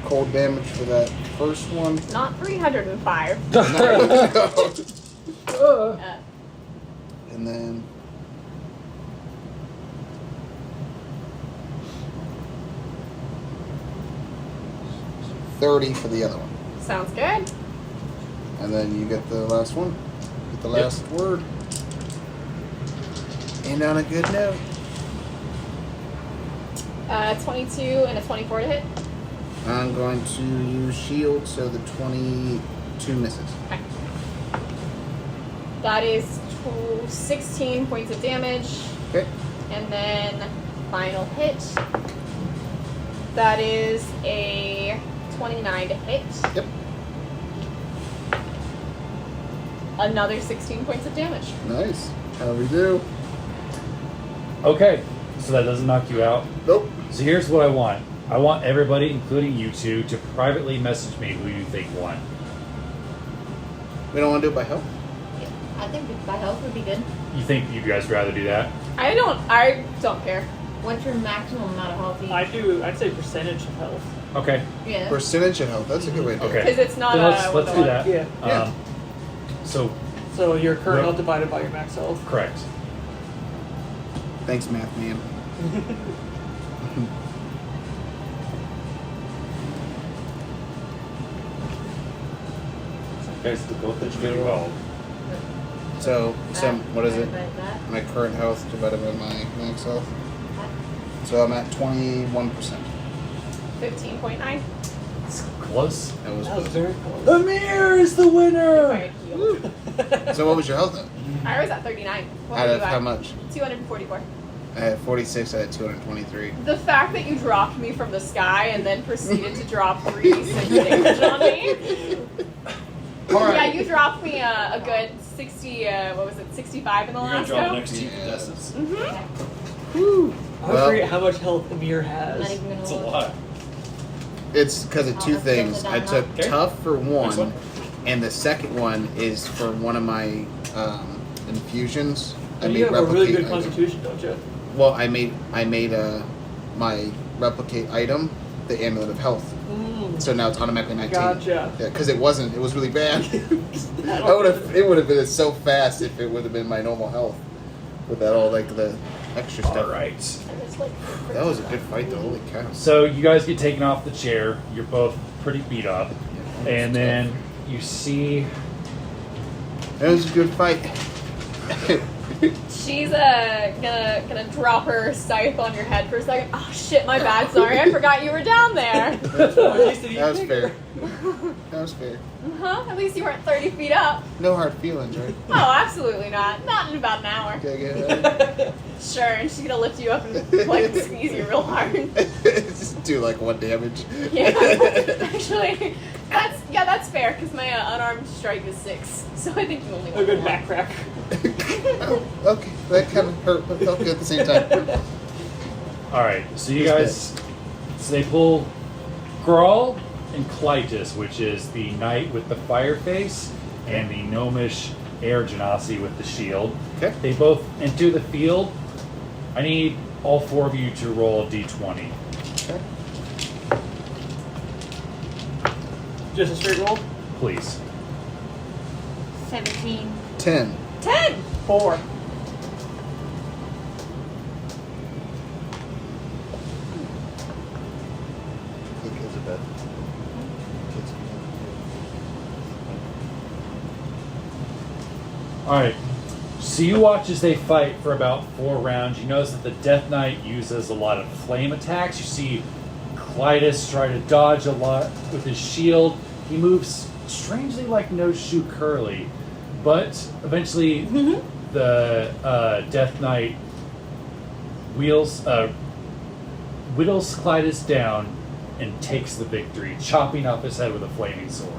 cold damage for that first one. Not 305. And then $30 for the other one. Sounds good. And then you get the last one. Get the last word. And on a good note. 22 and a 24 to hit. I'm going to use shield, so the 22 misses. Okay. That is 16 points of damage. Okay. And then final hit. That is a 29 to hit. Yep. Another 16 points of damage. Nice. How we do? Okay, so that doesn't knock you out. Nope. So here's what I want. I want everybody, including you two, to privately message me who you think won. We don't want to do it by health? I think by health would be good. You think you guys would rather do that? I don't care. What's your maximum amount of health? I'd say percentage of health. Okay. Yeah. Percentage of health. That's a good way to do it. Okay. Because it's not Then a let's do 1-to-1. that. Yeah. Yeah. So, So your current Yep. health divided by your max health. correct. Thanks, math man. Guys, the both that you did well. So, what is it? Like that. My current health divided by my max health. So I'm at 21%. 15.9. It's close. That was very close. The mirror is the winner! Right, heal. So what was your health then? I was at 39. What Out were of you at? how much? 244. I had 46. I had 223. The fact that you dropped me from the sky and then proceeded to drop 3d6 damage on me. Yeah, you dropped me a good 60, 65 in the last go? next to you, contestants. I Well- forget how much health Amir I'm not has. even gonna It's a look. lot. It's because of two let's things. get I it took down Okay. tough for Next one, one. and the second one is for one of my infusions. I You made have a really replicate good item. constitution, don't you? Well, I made my replicate item, the amulet of health. So now it's automatically 19. Gotcha. Yeah, because it wasn't. It was really bad. It would have been so fast if it would have been my normal health, without all like the extra stuff. Alright. That was a good fight though. Holy cow. So you guys get taken off the chair. You're both pretty beat up. And then you see That was a good fight. She's gonna drop her scythe on your head for a second. Oh shit, my bad. Sorry, I forgot you were down there. That was fair. That was fair. At least you weren't 30 feet up. No hard feelings, right? Oh, absolutely not. Not in about an hour. Okay, good. Sure, and she's gonna lift you up and like squeeze you real hard. Just do like 1 damage. Yeah, actually, that's fair because my unarmed strike is 6, so I think you only A want good 1. back crack. Oh, okay, that kind of hurt, but felt good at the same time. Alright, so you guys, so they pull Grawl, and Clytus, which is the knight with the fire face, and the gnomish air genasi with the shield. Okay. They both enter the field. I need all 4 of you to roll a d20. Okay. Just a straight roll? Please. 17. 10. 10! 4. Alright. So you watch as they fight for about 4 rounds. You notice that the Death Knight uses a lot of flame attacks. You see Clytus try to dodge a lot with his shield. He moves strangely like No Shoe Curly. But eventually the Death Knight whittles Clytus down and takes the victory, chopping off his head with a flaming sword.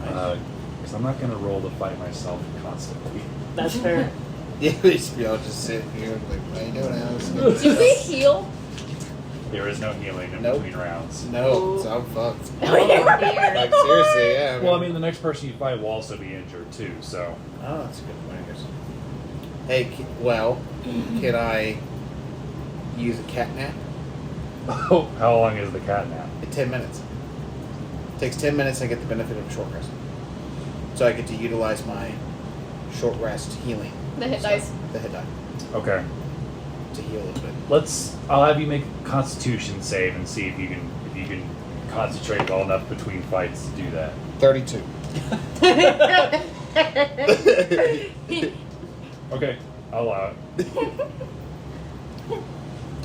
Because I'm not going to roll to fight myself constantly. That's fair. Yeah, we all just sit here and like, how you doing, Alice? Do we heal? There is no healing in Nope. between rounds. No, so I'm fucked. Oh, dear. Like, seriously, yeah. Well, I mean, the next person you fight will also be injured too, so. Oh, that's a good point, I guess. Hey, can I use a cat nap? Oh, how long is the cat nap? 10 minutes. Takes 10 minutes, I get the benefit of a short rest. So I get to utilize my short rest healing. The hit dice. The hit die. Okay. To heal a little bit. I'll have you make a constitution save and see if you can concentrate well enough between fights to do that. 32. Okay, I'll allow it.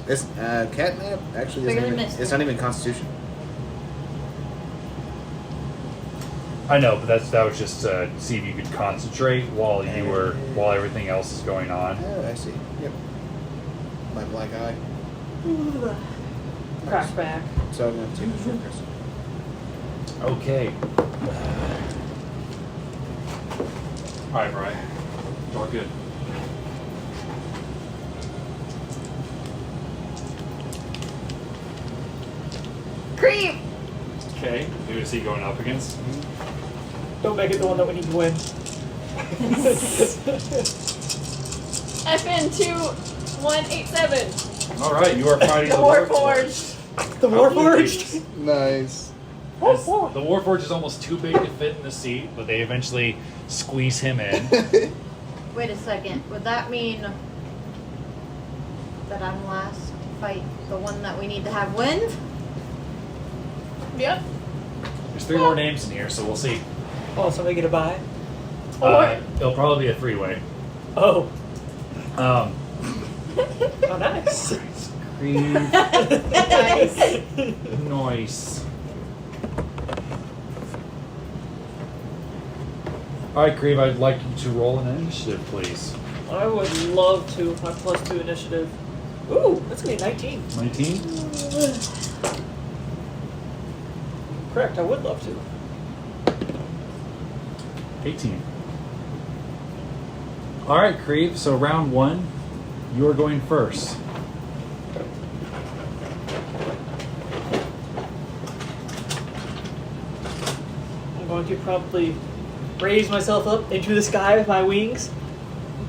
This cat nap actually Bigger isn't than even, Misty. it's not even Constitution. I know, but that was just to see if you could concentrate while everything else is going on. Oh, I see. Yep. My black eye. Crash back. So I'm going to take a short rest. Okay. Alright, Brian. All good. Creep! Okay, who is he going up against? Don't make it the one that we need to win. FN 2187. Alright, you are fighting The the Warforged. The Warforged? Nice. As the Warforged is almost too big to fit in the seat, but they eventually squeeze him in. Wait a second. Would that mean that I'm last to fight the one that we need to have win? Yep. There's 3 more names in here, so we'll see. Oh, somebody get a buy? It'll probably be a 3-way. Oh. Um, Oh, nice. Cream. Nice. Nice. Alright, Creve, I'd like you to roll an initiative, please. I would love to with my +2 initiative. Ooh, that's gonna be 19. 19? Correct, I would love to. 18. Alright, Creve, so round 1, you're going first. I'm going to probably raise myself up into the sky with my wings.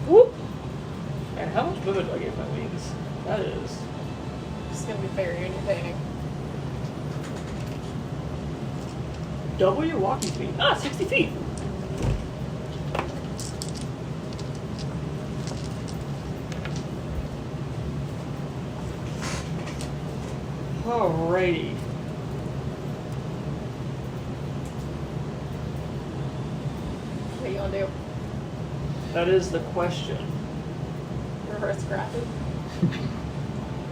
Whoop! And how much movement do I get with my wings? That is. It's gonna be very entertaining. Double your walking speed. 60 feet. Alrighty. What are you gonna do? That is the question. Reverse graphic? I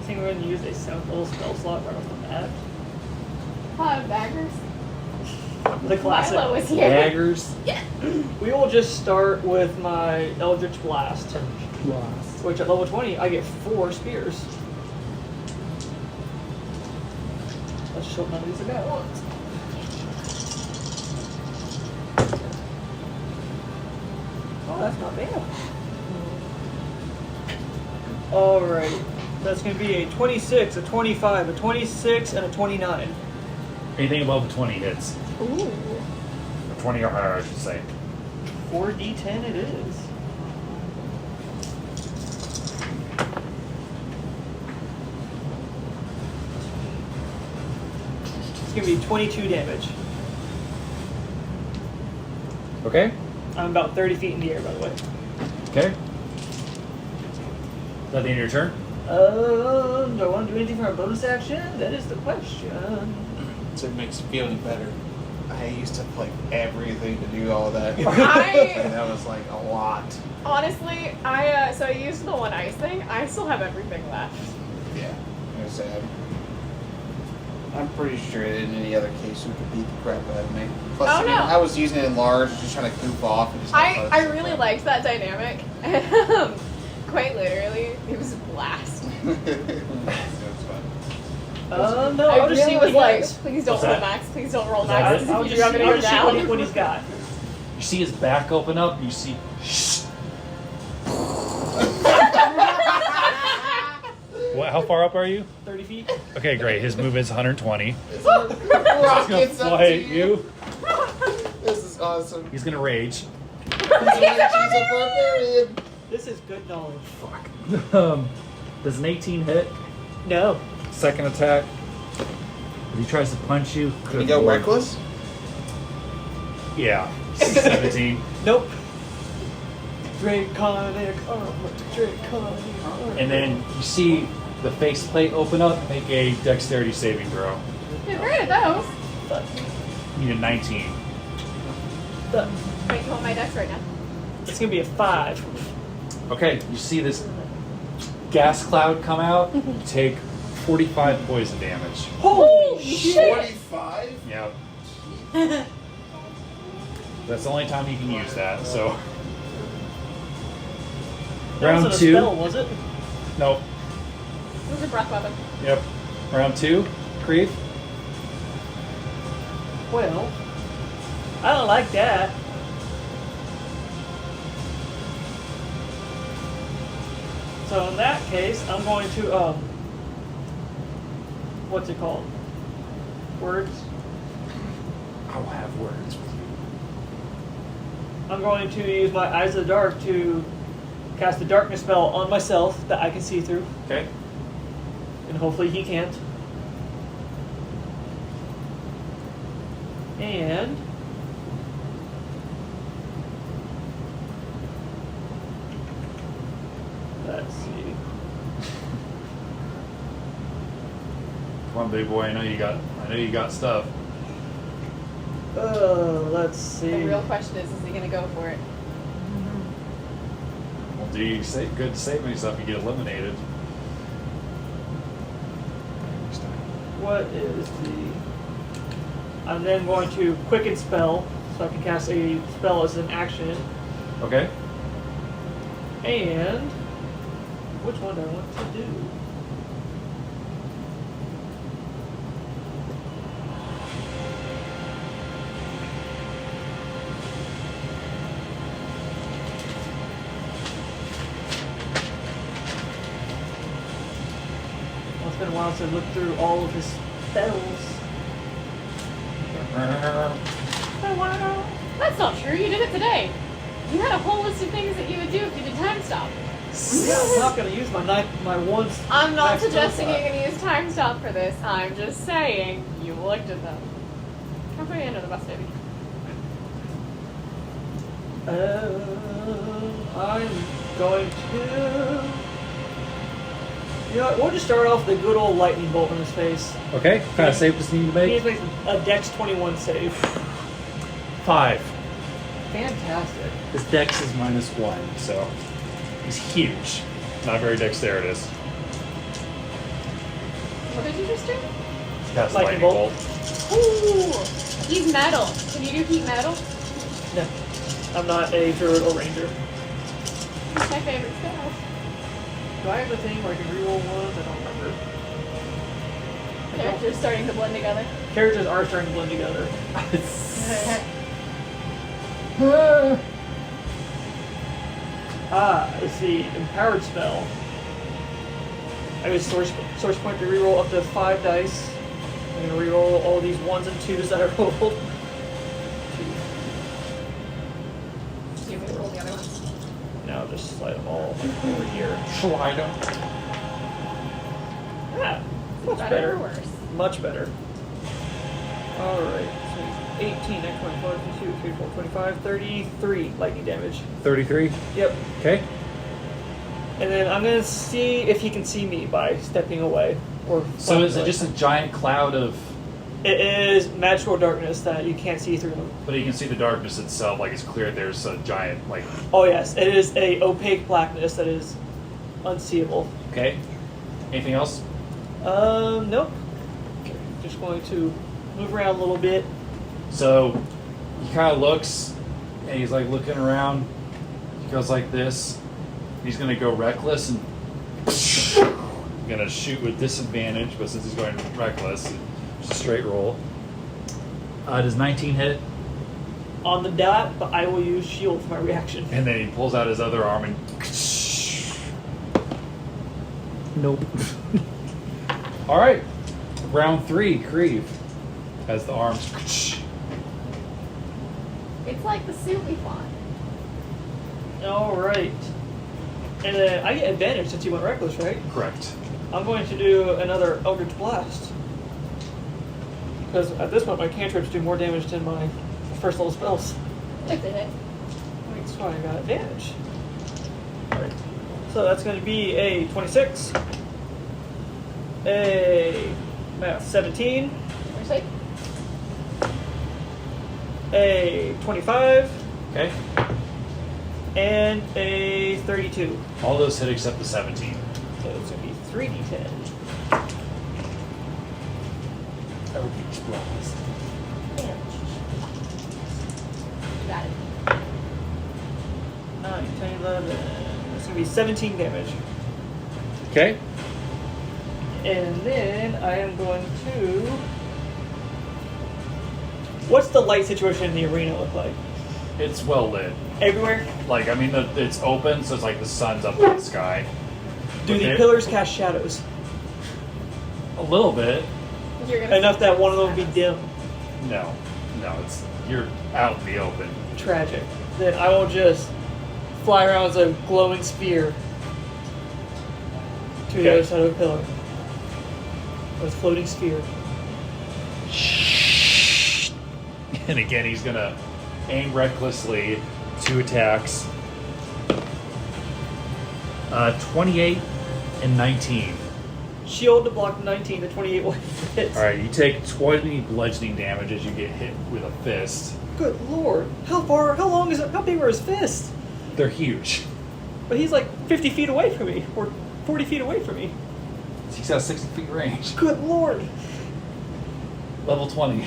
think we're going to use a 7th level spell slot right off the bat. Daggers? The classic. Milo was here. Daggers. Yeah. We will just start with my Eldritch Blast. Which at level 20, I get 4 spears. Let's show none of these are at once. Oh, that's not bad. Alright. That's going to be a 26, a 25, a 26, and a 29. Anything above a 20 hits. Ooh. Or 20 or higher, I should say. 4d10 it is. It's gonna be 22 damage. Okay. I'm about 30 feet in the air, by the way. Okay. Is that the end of your turn? Do I want to do anything for a bonus action? That is the question. So it makes you feel any better. I used to play everything to do all that. And I that was like a lot. honestly, so I used the one ice thing. I still have everything left. Yeah. It was sad. I'm pretty sure in any other case you could beat the crap out of me. Plus, Oh, I, mean, no. I was using it in large, just trying to goof off. And just have fun. I really liked that dynamic. Quite literally, it was a blast. It was fun. No, I I'll just see really what was he like, has. please don't What's roll that? max, please don't roll Is that max. it? I'll You're just, gonna I'll go just see down. what he's got. You see his back open up. You see. What? How far up are you? 30 feet. Okay, great. His movement's 120. Rockets up to Fight you. you. This is awesome. He's gonna rage. She's a barbarian. This is good knowledge. Does an 18 hit? No. Second attack. If he tries to punch you, Can you go reckless? Yeah. 17. Nope. Draconic armor. Draconic armor. And then you see the faceplate open up. Make a dexterity saving throw. You're great at those. You need a 19. Wait, you want my dex right now? It's gonna be a 5. Okay, you see this gas cloud come out. You take 45 poison damage. Holy shit! 45? Yep. That's the only time you can use that. So That round wasn't a 2. spell, was it? Nope. It was a breath weapon. Yep. Round 2. Creep. Well, I don't like that. So in that case, I'm going to what's it called? Words. I will have words with you. I'm going to use my Eyes of the Dark to cast a darkness spell on myself that I can see through, Okay. and hopefully he can't. And let's see. Come on, big boy. I know you got stuff. Let's see. The real question is he gonna go for it? Well, do you say good saving stuff? You get eliminated. What is the? I'm then going to quicken spell, so I can cast a spell as an action. Okay. And which one do I want to do? Well, it's been a while since I looked through all of his spells. Oh wow. That's not true, you did it today. You had a whole list of things that you would do if you did time stop. Yeah, I'm not going to use my one. I'm not max suggesting spell you're slot. gonna use time stop for this. I'm just saying you looked at them. I'll put you into the bus, baby. I'm going to. You know what? We'll just start off with a good old lightning bolt in his face. Okay. What kind of save does he need to He needs make? to make a Dex 21 save. 5. Fantastic. His dex is -1, so he's huge. Not very dexterous. What did you just do? Cast Lightning lightning bolt. bolt. Ooh! He's metal. Can you do heat metal? No, I'm not a druid or ranger. It's my favorite spell. Do I have a thing where I can reroll ones? I don't remember. Characters starting to blend together. Characters are starting to blend together. Let's see. Empowered spell. I have a source point to reroll up to 5 dice I'm gonna reroll all these 1s and 2s that I rolled. Do you want me to roll the other ones? Now just slide them all over here. Slide them. Ah, much Better better. or worse? Much better. Alright, so 18, 19, 24, 22, 24, 25, 33 lightning damage. 33. Yep. Okay. And then I'm gonna see if he can see me by stepping away. Or So is it just a giant cloud of? It is magical darkness that you can't see through. But you can see the darkness itself. Like it's clear there's a giant like. Oh yes, it is a opaque blackness that is unseeable. Okay. Anything else? Nope. Okay, just going to move around a little bit. So he kind of looks, and he's like looking around. He goes like this. He's gonna go reckless and gonna shoot with disadvantage, but since he's going reckless, it's a straight roll. Does 19 hit? On the dot, but I will use shield for my reaction. And then he pulls out his other arm and. Nope. All right. Round 3, Creve. Has the arms. It's like the suit we fought. Alright. And then I get advantage since you went reckless, right? Correct. I'm going to do another Eldritch Blast. Because at this point my cantrips do more damage than my first level spells. If they hit. That's why I got advantage. Alright. So that's going to be a 26. A 17. Where's it? A 25. Okay. And a 32. All those hit except the 17. So it's going to be 3d10. Eldritch Blast. Got it. 9, 10, 11. It's going to be 17 damage. Okay. And then I am going to... What's the light situation in the arena look like? It's well lit. Everywhere? Like, I mean, it's open, so it's like the sun's up in the sky. Do But the there- pillars cast shadows? A little bit. You're gonna Enough that one of them will be dim. No. It's you're out in the open. Tragic. Then I will just fly around as a glowing spear to the Okay. other side of the pillar. With a floating spear. And again, he's gonna aim recklessly. 2 attacks. 28 and 19. Shield to block 19, the 28 will hit. All right, you take 20 bludgeoning damage as you get hit with a fist. Good lord. How long is it? How big were his fists? They're huge. But he's like 50 feet away from me, or 40 feet away from me. He's got 60 feet range. Good lord. Level 20.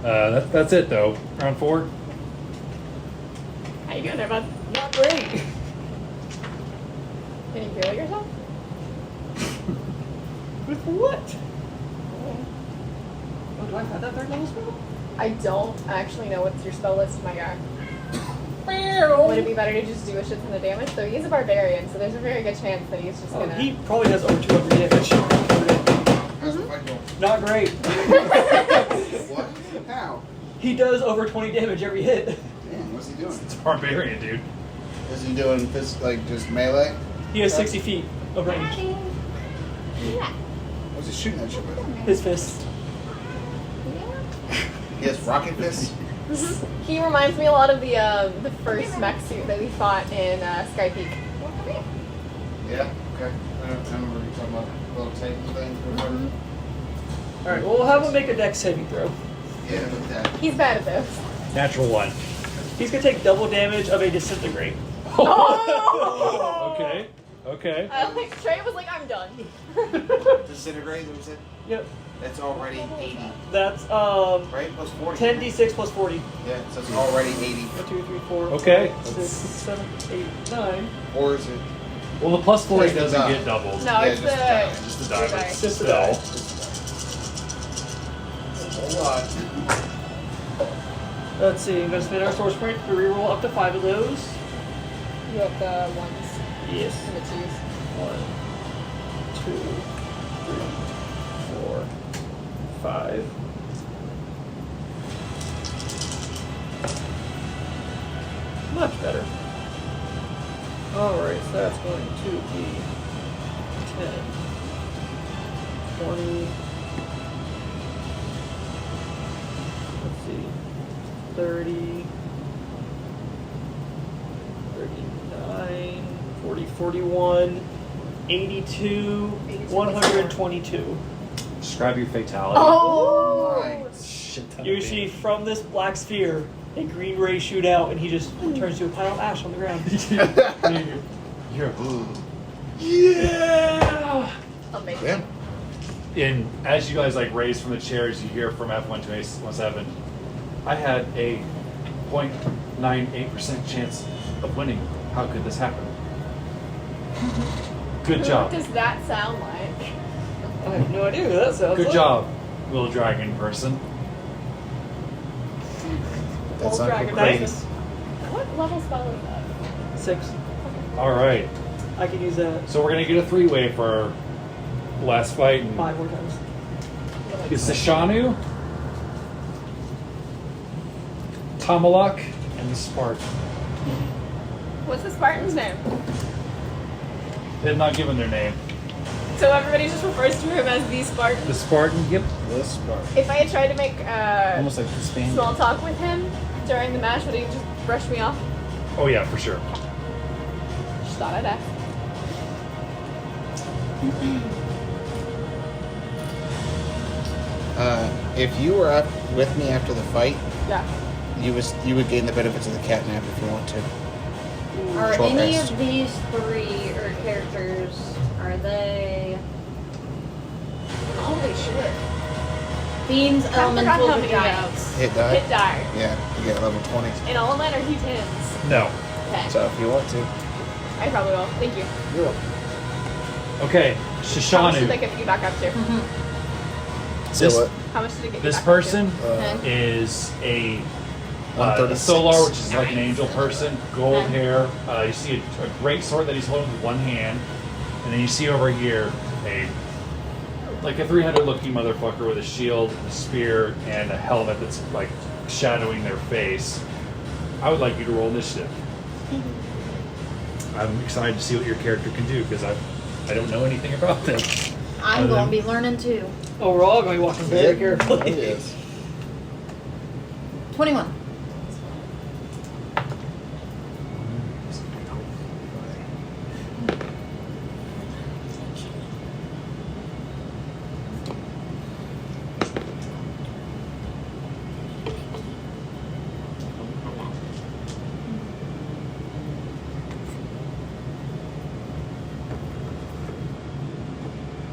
That's it though. Round 4. How you doing there, bud? Not great. Can you heal yourself? With what? Oh, do I have that third level spell? I don't actually know what's your spell list, my guy. Would it be better to just do a shit ton of damage? Though he's a barbarian, so there's a very good chance that he's just Oh, gonna. he probably has over 200 damage. How's the fight going? Not great. What? How? He does over 20 damage every hit. Damn, what's he doing? It's a barbarian, dude. Is he doing this like just melee? He has 60 feet of range. Yeah. What's he shooting at you with? His fist. He has rocket fists? He reminds me a lot of the first mech suit that we fought in Sky Peak. Yeah, okay. I remember you talking about little table thing. Alright, well, we'll have him make a dex saving throw. Yeah, with that. He's bad at those. Natural 1. He's going to take double damage of a disintegrate. Oh! Okay. Trey was like, I'm done. Disintegrate, what was it? Yep. That's already 80. That's Right? Plus 40. 10d6 plus 40. Yeah, so it's already 80. 1, 2, 3, 4, Okay. 5, 6, 7, 8, 9. Or is it? Well, the plus 40 Just the doesn't die. get doubled. No, Yeah, it's just the. die. Just the the die, but die. it's Just the spell. die. It's a whole lot. Let's see, I'm going to spend our source point to reroll up to 5 of those. You have the ones Yes. and the twos. 1, 2, 3, 4, 5. Much better. Alright, so that's going to be 10, 20, let's see, 30, 39, 40, 41, 82, 122. Describe your fatality. Oh! Shit ton of You see from this black sphere a green ray shoot out, and he just turns to a pile of ash on the ground. You're Yeah! Amazing. Yeah. and as you guys like raise from the chairs, you hear from F1217, I had a 0.98% chance of winning. How could this happen? Good job. What does that sound like? I have no idea who that sounds Good like. job, little dragon person. That's Old not dragon. crazy. Nice. What level spell is that? 6. All right, I can use that so we're gonna get a 3-way for our last fight. And 5 more times. it's the Shanu, Tamalak, and the Spartan. What's the Spartan's name? They've not given their name. So everybody just refers to him as the Spartan. The Spartan, yep. This part. If I had tried to make Almost like the Spaniard. small talk with him during the match, would he just brush me off? Oh yeah, for sure. Just thought I'd ask. If you were up with me after the fight, Yeah. you would gain the benefits of the catnap if you want to. Are Short any rest. of these 3 or characters, are they Holy shit. fiends, I forgot how elementals, or many giants? Hit die. Hit die. Yeah, you get level 20. In all land or he tins? No. Okay. So if you want to. I probably will. Thank you. You're welcome. Okay, How much did Shishanu. that get you back up to? So This- what? How much did it get you This back person Okay. is a 136. Solar, which is like an Nice. angel person, gold Okay. hair. You see a great sword that he's holding with one hand, and then you see over here like a 300 looking motherfucker with a shield, a spear, and a helmet that's like shadowing their face. I would like you to roll initiative. I'm excited to see what your character can do because I don't know anything about them. I'm Other going than- to be learning too. Oh, we're all going to be watching very carefully. It is. 21.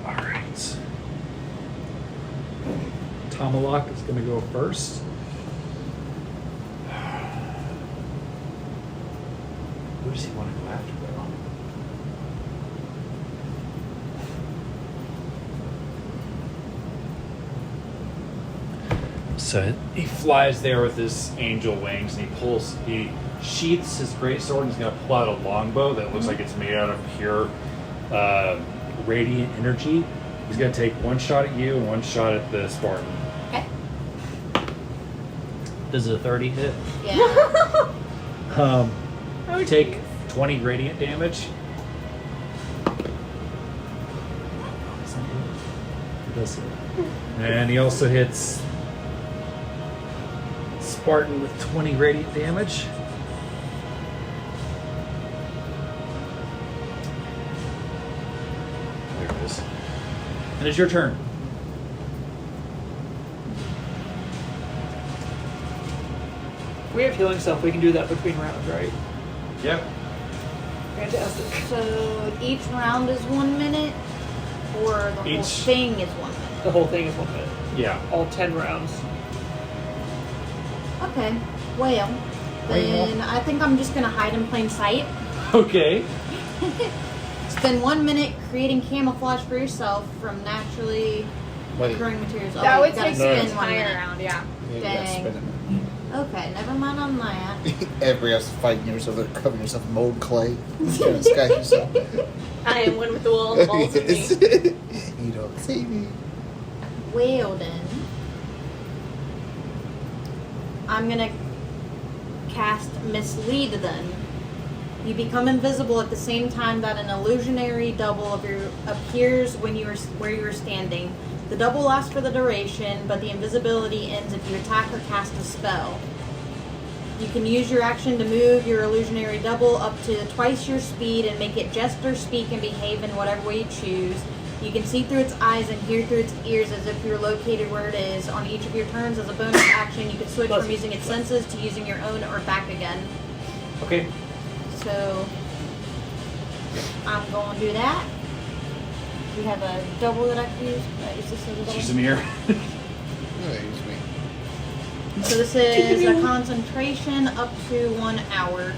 All right. Tamalak is going to go first. Who does he want to go after, though? So he flies there with his angel wings, and he sheaths his great sword, and he's going to pull out a longbow that looks like it's made out of pure radiant energy. He's going to take one shot at you and one shot at the Spartan. Okay. Does a 30 hit? Yeah. Oh, Take geez. 20 radiant damage. He does hit. And he also hits Spartan with 20 radiant damage. There it is. And it's your turn. We have healing stuff. We can do that between rounds, right? Yep. Fantastic. So each round is 1 minute, or the whole Each- thing is 1 minute? The whole thing is 1 minute. Yeah. All 10 rounds. Okay. Well, then I think I'm just going to hide in plain sight. Okay. Spend 1 minute creating camouflage for yourself from naturally Wait. occurring materials. That Oh, would you gotta take No, the no. spend 1 entire minute. round, yeah. You gotta Dang. spin it. Okay, never mind on that. Everybody has to fight yourself, they're covering yourself in mold clay. You gotta disguise yourself. I am one with the wool and balls of me. You don't see me. Well then, I'm gonna cast Mislead then. You become invisible at the same time that an illusionary double of your appears when you are where you are standing. The double lasts for the duration, but the invisibility ends if you attack or cast a spell. You can use your action to move your illusionary double up to twice your speed and make it jest or speak and behave in whatever way you choose. You can see through its eyes and hear through its ears as if you're located where it is. On each of your turns as a bonus action, you can switch from using its senses to using your own or back again. Okay. So, I'm going to do that. We have a double that I can use. Is this a double? Use them here. Yeah, use me. So this is a concentration up to 1 hour.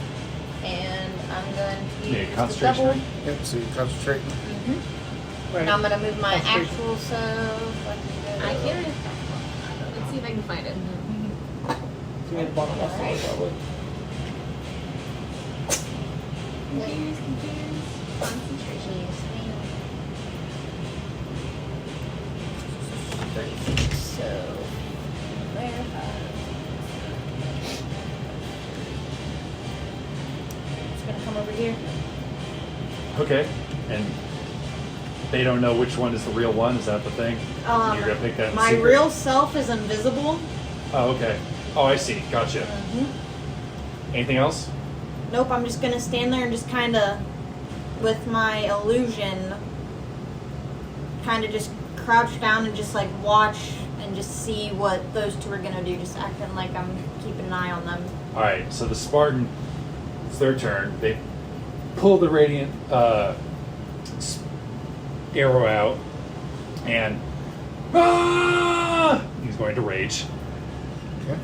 And I'm going to Yeah, use the concentration. double. Yep, so you concentrate. Mm-hmm. Now I'm going to move my Concentration. actual self. I hear it. Let's see if I can find it. Confused. Concentration. 36. So there. It's going to come over here. Okay. And they don't know which one is the real one. Is that the thing? You're gonna pick that. In My secret? real self is invisible. Oh, okay. Oh, I see. Gotcha. Anything else? Nope, I'm just gonna stand there and just kind of, with my illusion, kind of just crouch down and just like watch and just see what those two are gonna do, just acting like I'm keeping an eye on them. All right. So the Spartan, it's their turn. They pull the radiant arrow out, and he's going to rage. Okay.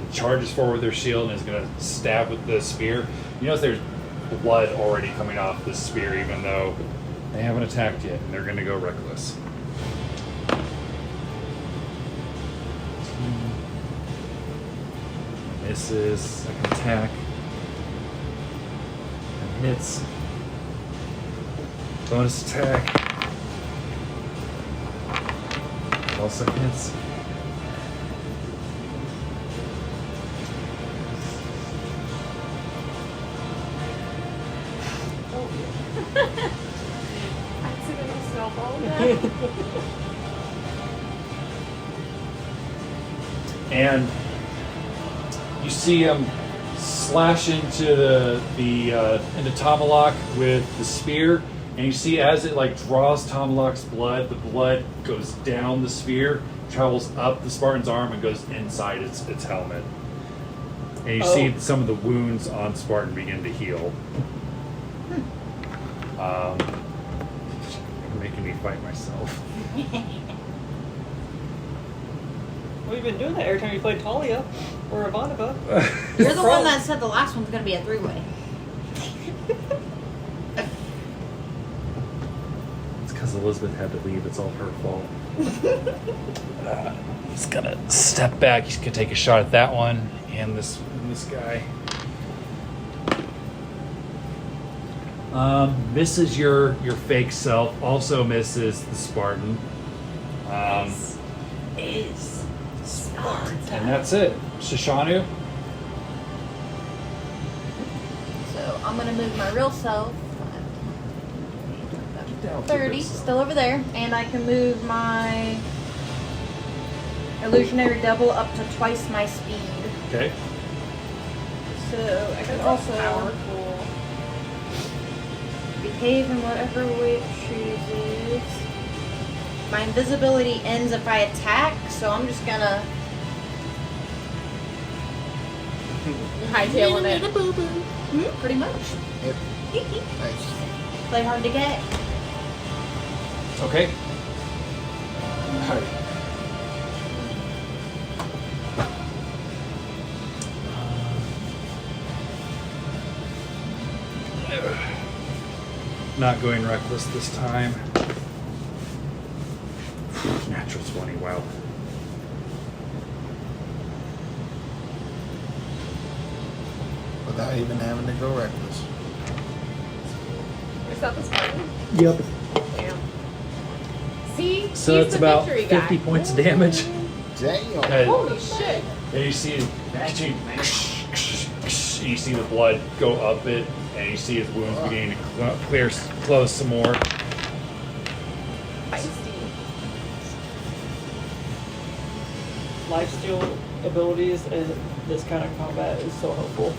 He charges forward with their shield and is going to stab with the spear. You notice there's blood already coming off this spear, even though they haven't attacked yet, and they're going to go reckless. Misses. Second attack. And hits. Bonus attack. Also hits. Accidental snowball attack. And you see him slash into into Tomalak with the spear, and you see as it like draws Tomalak's blood, the blood goes down the spear, travels up the Spartan's arm, and goes inside its helmet. And you see some of the wounds on Spartan begin to heal. Making me fight myself. Well, you've been doing that every time you play Talia or Ivanova. You're the one that said the last one's gonna be a 3-way. It's because Elizabeth had to leave. It's all her fault. He's gonna step back. He's gonna take a shot at that one and this guy. Misses your fake self. Also misses the Spartan. Is Spartan. And that's it. Shoshanu. So I'm gonna move my real self. 30, still over there, and I can move my illusionary double up to twice my speed. Okay. So I can also Powerful. behave in whatever way it chooses. My invisibility ends if I attack, so I'm just gonna Hightailing it. pretty much. Yep. Nice. Play hard to get. Okay. Not going reckless this time. Natural 20, wow. Without even having to go reckless. Is that the Spartan? Yep. Damn. See? So He's it's the about victory 50 guy. points of damage. Damn. And Holy shit! you see you see the blood go up it, and you see his wounds beginning to close some more. Feisty. Lifesteal abilities in this kind of combat is so helpful.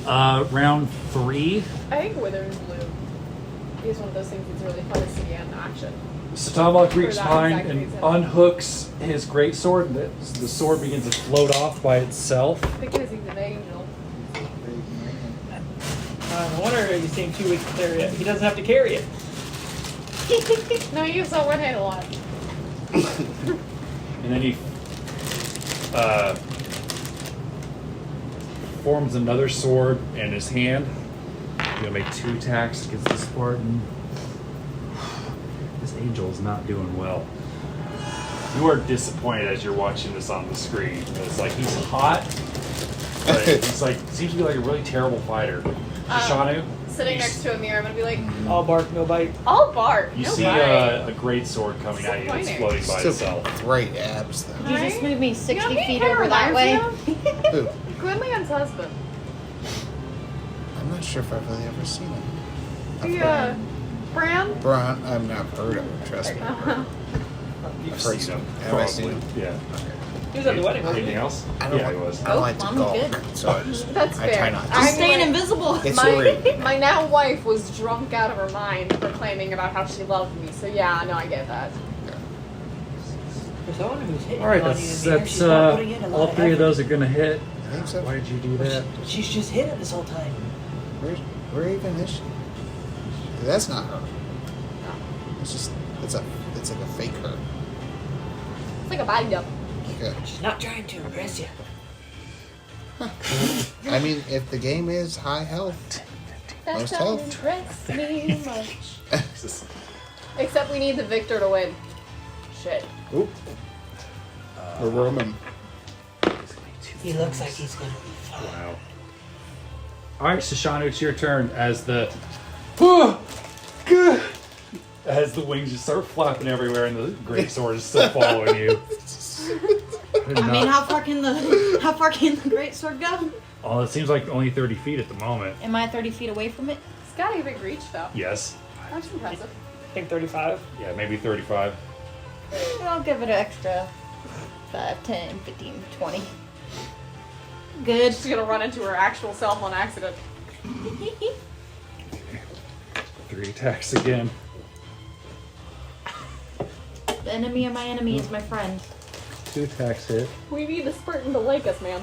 Round 3. I think Withering Blue is one of those things that's really fun to see in action. So Tomahawk For reaches that behind exact and reason. unhooks his greatsword, and the sword begins to float off by itself. Because he's an angel. No wonder you seem too weak to carry it. He doesn't have to carry it. No, he uses that one hand a lot. And then he forms another sword in his hand. He's gonna make 2 attacks against the Spartan. This angel is not doing well. You are disappointed as you're watching this on the screen. It's like he's hot, but he's like seems to be like a really terrible fighter. Shoshanu, Sitting next to a mirror, I'm gonna be like, All bark, no bite. I'll bark. you no see bite. a great sword coming at you that's Disappointing. floating by Still itself. great abs, though. You just moved me 60 You know what he feet kinda over that way. reminds me Who? of? Gwynleon's husband. I'm not sure if I've really ever seen him. The, Bran? Brian, I've not heard of him, trust me. You've I've heard seen him, some. Have I seen probably. him? Yeah. He was at the wedding, wasn't Anything he? else? I don't Yeah, like, he was. I don't like to I'm golf, good. so I just That's I fair. try not to. I'm I- staying Anyway, invisible. It's my, horrible. my now wife was drunk out of her mind proclaiming about how she loved me. So yeah, no, I get that. For someone who's hitting All right, on you that's in the air, she's not putting in a lot all 3 of effort. those are gonna hit. I think so. Why did you do that? She's just hitting this whole time. Where even is she? That's not her. It's just it's like a fake her. It's like a body double. Like She's not trying to impress you. I mean, if the game is high health, That Most doesn't health. impress me much. Except we need the victor to win. Shit. oop, we're Roman. He looks like he's gonna be fine. Wow. All right, Shoshanu, it's your turn as the as the wings just start flapping everywhere and the greatsword is still following you. I mean, how far can the great sword go? Oh, it seems like only 30 feet at the moment. Am I 30 feet away from it? It's got a big reach though. Yes. That's impressive. I think 35. Yeah, maybe 35. I'll give it an extra 5, 10, 15, 20. Good. She's gonna run into her actual self on accident. 3 attacks again. The enemy of my enemy is my friend. 2 attacks hit. We need the Spartan to like us, man.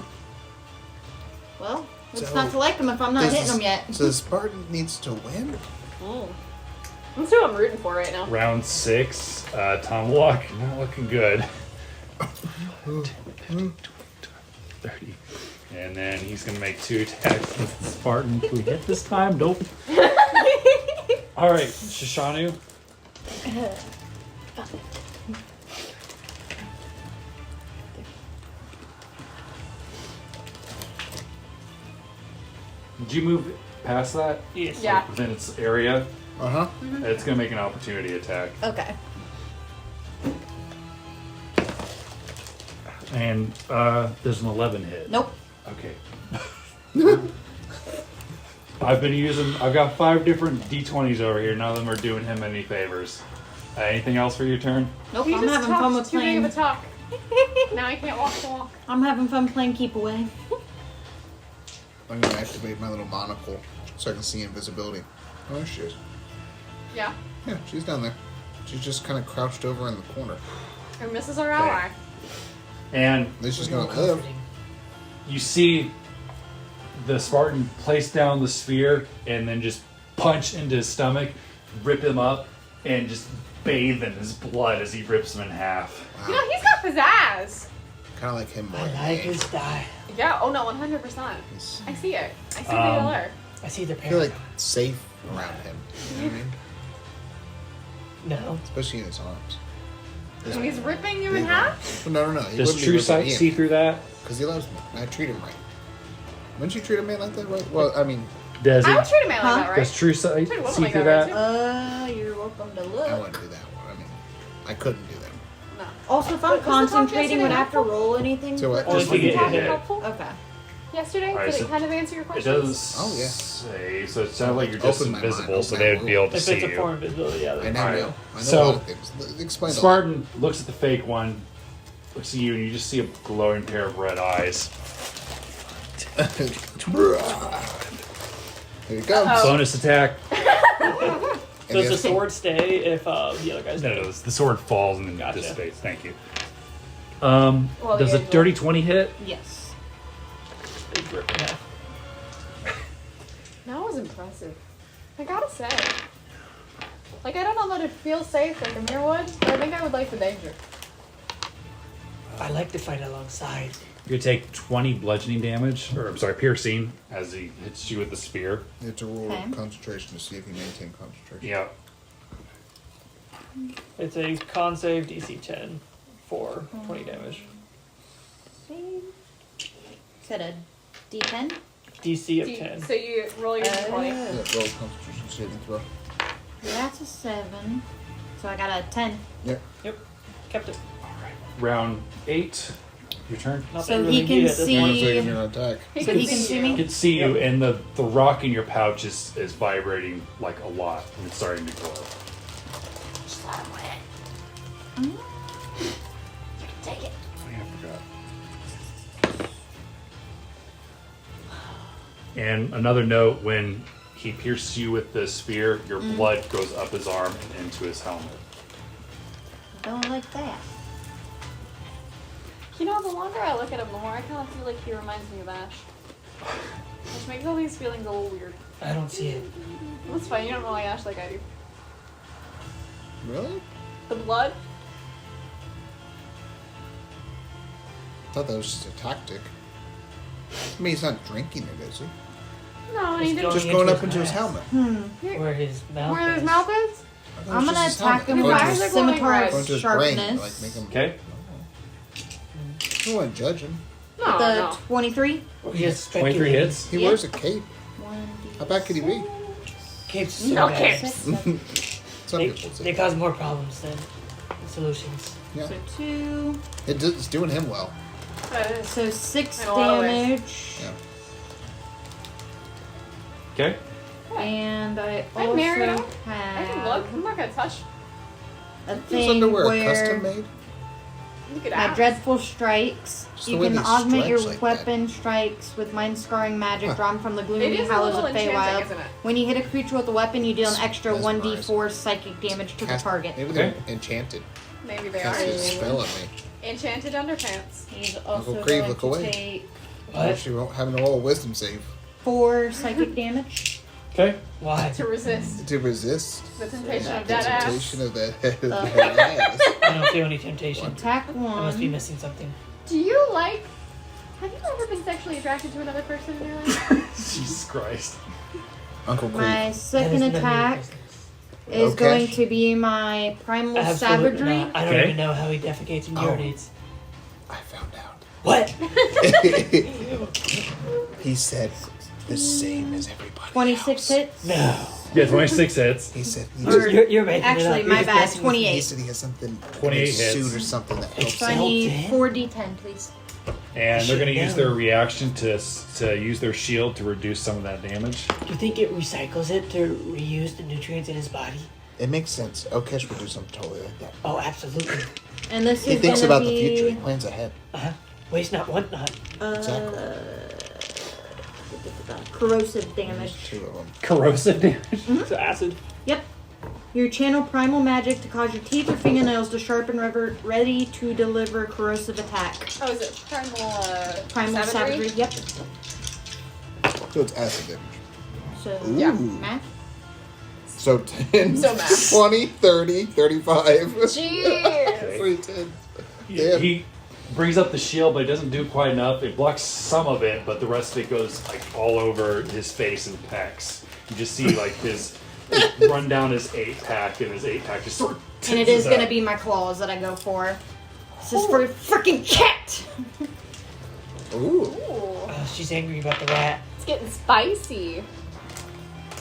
Well, it's So, not to like him if I'm not hitting him yet. So the Spartan needs to win? That's who I'm rooting for right now. Round 6, Tomahawk, not looking good. 30. And then he's going to make 2 attacks with the Spartan. Can we hit this time? Nope. All right, Shoshanu. Did you move past that? Yes. Yeah. Within its area? Uh huh. It's going to make an opportunity attack. Okay. And there's an 11 hit. Nope. Okay. I've got 5 different D20s over here. None of them are doing him any favors. Anything else for your turn? Nope. He I'm just having fun with talked too big of playing. a talk. Now I can't walk the walk. I'm having fun playing keep away. I'm gonna activate my little monocle so I can see invisibility. Oh, there she is. Yeah. Yeah, she's down there. She's just kind of crouched over in the corner. And Mrs. Our ally. And At least she's Real gonna live. comforting. you see the Spartan place down the spear and then just punch into his stomach, rip him up, and just bathe in his blood as he rips him in half. You know, he's got pizzazz. Kind of like him more. I than like me. his style. Yeah, oh no, 100%. He's- I see it. I see the alert. I see the I feel like paragon. safe around him. You know what I mean? No. Especially in his arms. And he's ripping you in half? Well, no. He Does wouldn't be True ripping Sight me see through that? Because he loves me. And I treat him right. Wouldn't you treat a man like that, right? Well, I mean, Does I he? would treat a man Huh? like that, right? Does True Sight Treat a woman see like through that, that? right, You're welcome to I look. wouldn't do that one. I mean, I couldn't do that. No. Also, if I'm Was the talk concentrating, would I yesterday have to roll anything? So what? Only Just if you like get you hit. hit. helpful Okay. yesterday? Alright, Did so it kind of answer your It questions? does Oh, yeah. say, so it sounds like you're Open just my mind, invisible, so open they my would be able to If see it's a you. form of invisibilty, yeah. I then- now Alright. know. I know So, a lot of things. Explain all. Spartan looks at the fake one, looks at you, and you just see a glowing pair of red eyes. Here it comes. Bonus attack. And Does the if- sword stay if the other guy's No, no, the sword falls and then Gotcha. dissipates. Thank you. Well, Does a yeah, dirty 20 hit? Yes. Big rip in half. That was impressive. I gotta say. Like, I don't know that it feels safe like Amir would, but I think I would like the danger. I like to fight alongside. You're gonna take 20 bludgeoning damage, or I'm sorry, piercing, as he hits you with the spear. You have to roll Okay. concentration to see if you maintain concentration. Yeah. It's a con save DC 10 for 20 damage. Is that a D10? DC of 10. So you roll your 20. Yeah, roll concentration saving throw. That's a 7. So I got a 10. Yep. Yep. Kept it. Round 8, your turn. Not So that he really can need it, doesn't see- it? One second, you're on attack. So he can see I me? can see you, and the rock in your pouch is vibrating like a lot, and it's starting to glow. Just let him win. You can take it. Oh, yeah, I forgot. And another note, when he pierces you with the spear, your blood goes up his arm and into his helmet. Don't like that. You know, the longer I look at him, the more I kind of feel like he reminds me of Ash. Which makes all these feelings a little weird. I don't see it. That's fine, you don't know like Ash like I do. Really? The blood? I thought that was just a tactic. I mean, he's not drinking it, is he? No, It's he didn't. Just into going his up into his mouth. helmet. Where his mouth Where his is. mouth is? I thought it I'm was gonna just his attack him helmet. with Going to His his- scimitar eyes are going to his brain, sharpness. like make him. Okay? I don't want to judge him. No, The no. 23. Yes, 23 hits. He Yeah. wears a cape. 1d6. How bad could he be? Capes so No bad. capes. 6, 7. Some They, people they say. cause more problems than solutions. Yeah. So 2. It's doing him well. So 6 In a lot of ways. damage. Yeah. Okay? And I I'm married. also I can look. have I'm not gonna touch. a His thing underwear where custom made. You could my ask. dreadful strikes. Just You the way can they augment your stretch like that. weapon strikes with mind-scarring magic Huh. drawn from the It gloomy is a hollows little of enchanting, Feywild. isn't it? When you hit a creature with a weapon, you deal an extra Mesmerizing. 1d4 psychic damage to the Cast- target. Maybe they're enchanted. Maybe they Cast a are. spell on me. Enchanted underpants. He's also Crave, going look to away. take What? She won't have a roll wisdom save 4 psychic damage. Okay? Why? To resist to resist the temptation of the dead ass. temptation of that head. Uh. Yes. I don't feel any temptation. Attack I must be 1. missing something. Do you like... Have you ever been sexually attracted to another person in your life? Jesus Christ. Uncle Creed. My That second is none of your attack business. is Okay. going to be my primal Absolutely savagery. not. I don't Okay. even know how he defecates and Oh. urinates. I found out. What? He said the same as everybody 26 else. hits. No. Yeah, 26 hits. He said he, Or- You're making Actually, it up. my You're bad. just guessing. 28. he said he has something 28 in his suit hits. or something that helps So I him. need Help 4d10, please. And they're going to use Yeah. their reaction to use their shield to reduce some of that damage. Do you think it recycles it to reuse the nutrients in his body? It makes sense. Okesh would do something totally like that. Oh, absolutely. And this He is thinks gonna about the be, future. He plans ahead. Uh-huh. Waste not, want not. Exactly. corrosive damage. Two of them. Corrosive damage? So acid. Yep. You channel primal magic to cause your teeth or fingernails to sharpen, ready to deliver corrosive attack. Oh, is it Primal savagery. Yep. So it's acid damage. So Yeah. math. So 10, So math. 20, 30, 35. Jeez. 40, 10. He, Damn. he brings up the shield, but it doesn't do quite enough. It blocks some of it, but the rest of it goes like all over his face and pecs. You just see like his run down his 8-pack, and his 8-pack just sort of And it is tenses going to up. be my claws that I go for. This is for freaking cat! Ooh. Ooh. She's angry about the rat. It's getting spicy.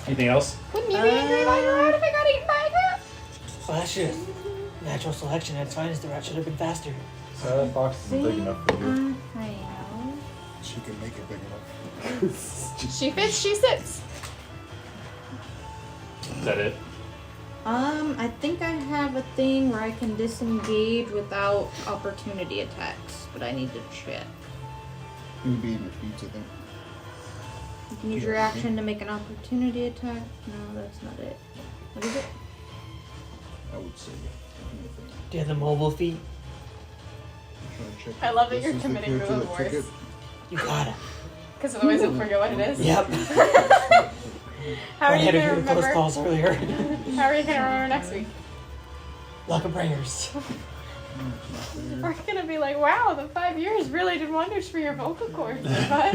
Anything else? Wouldn't you be angry about your rat if I got eaten by a cat? Well, that's just Natural selection at its finest. The rat should have been faster. That box isn't big enough for you. She can make it big enough. She fits, she sits. Is that it? I think I have a thing where I can disengage without opportunity attacks, but I need to check. It would be in your feet, I think. You can use your action to make an opportunity attack. No, that's not it. What is it? I would say. Do you have the mobile feet? I love that you're committing to the voice. You gotta. Because otherwise you'll forget what it is. Yep. How are I you had a going to few close remember? calls earlier. How are you going to remember next week? Luck of bringers. We're going to be like, wow, the 5 years really did wonders for your vocal cords. But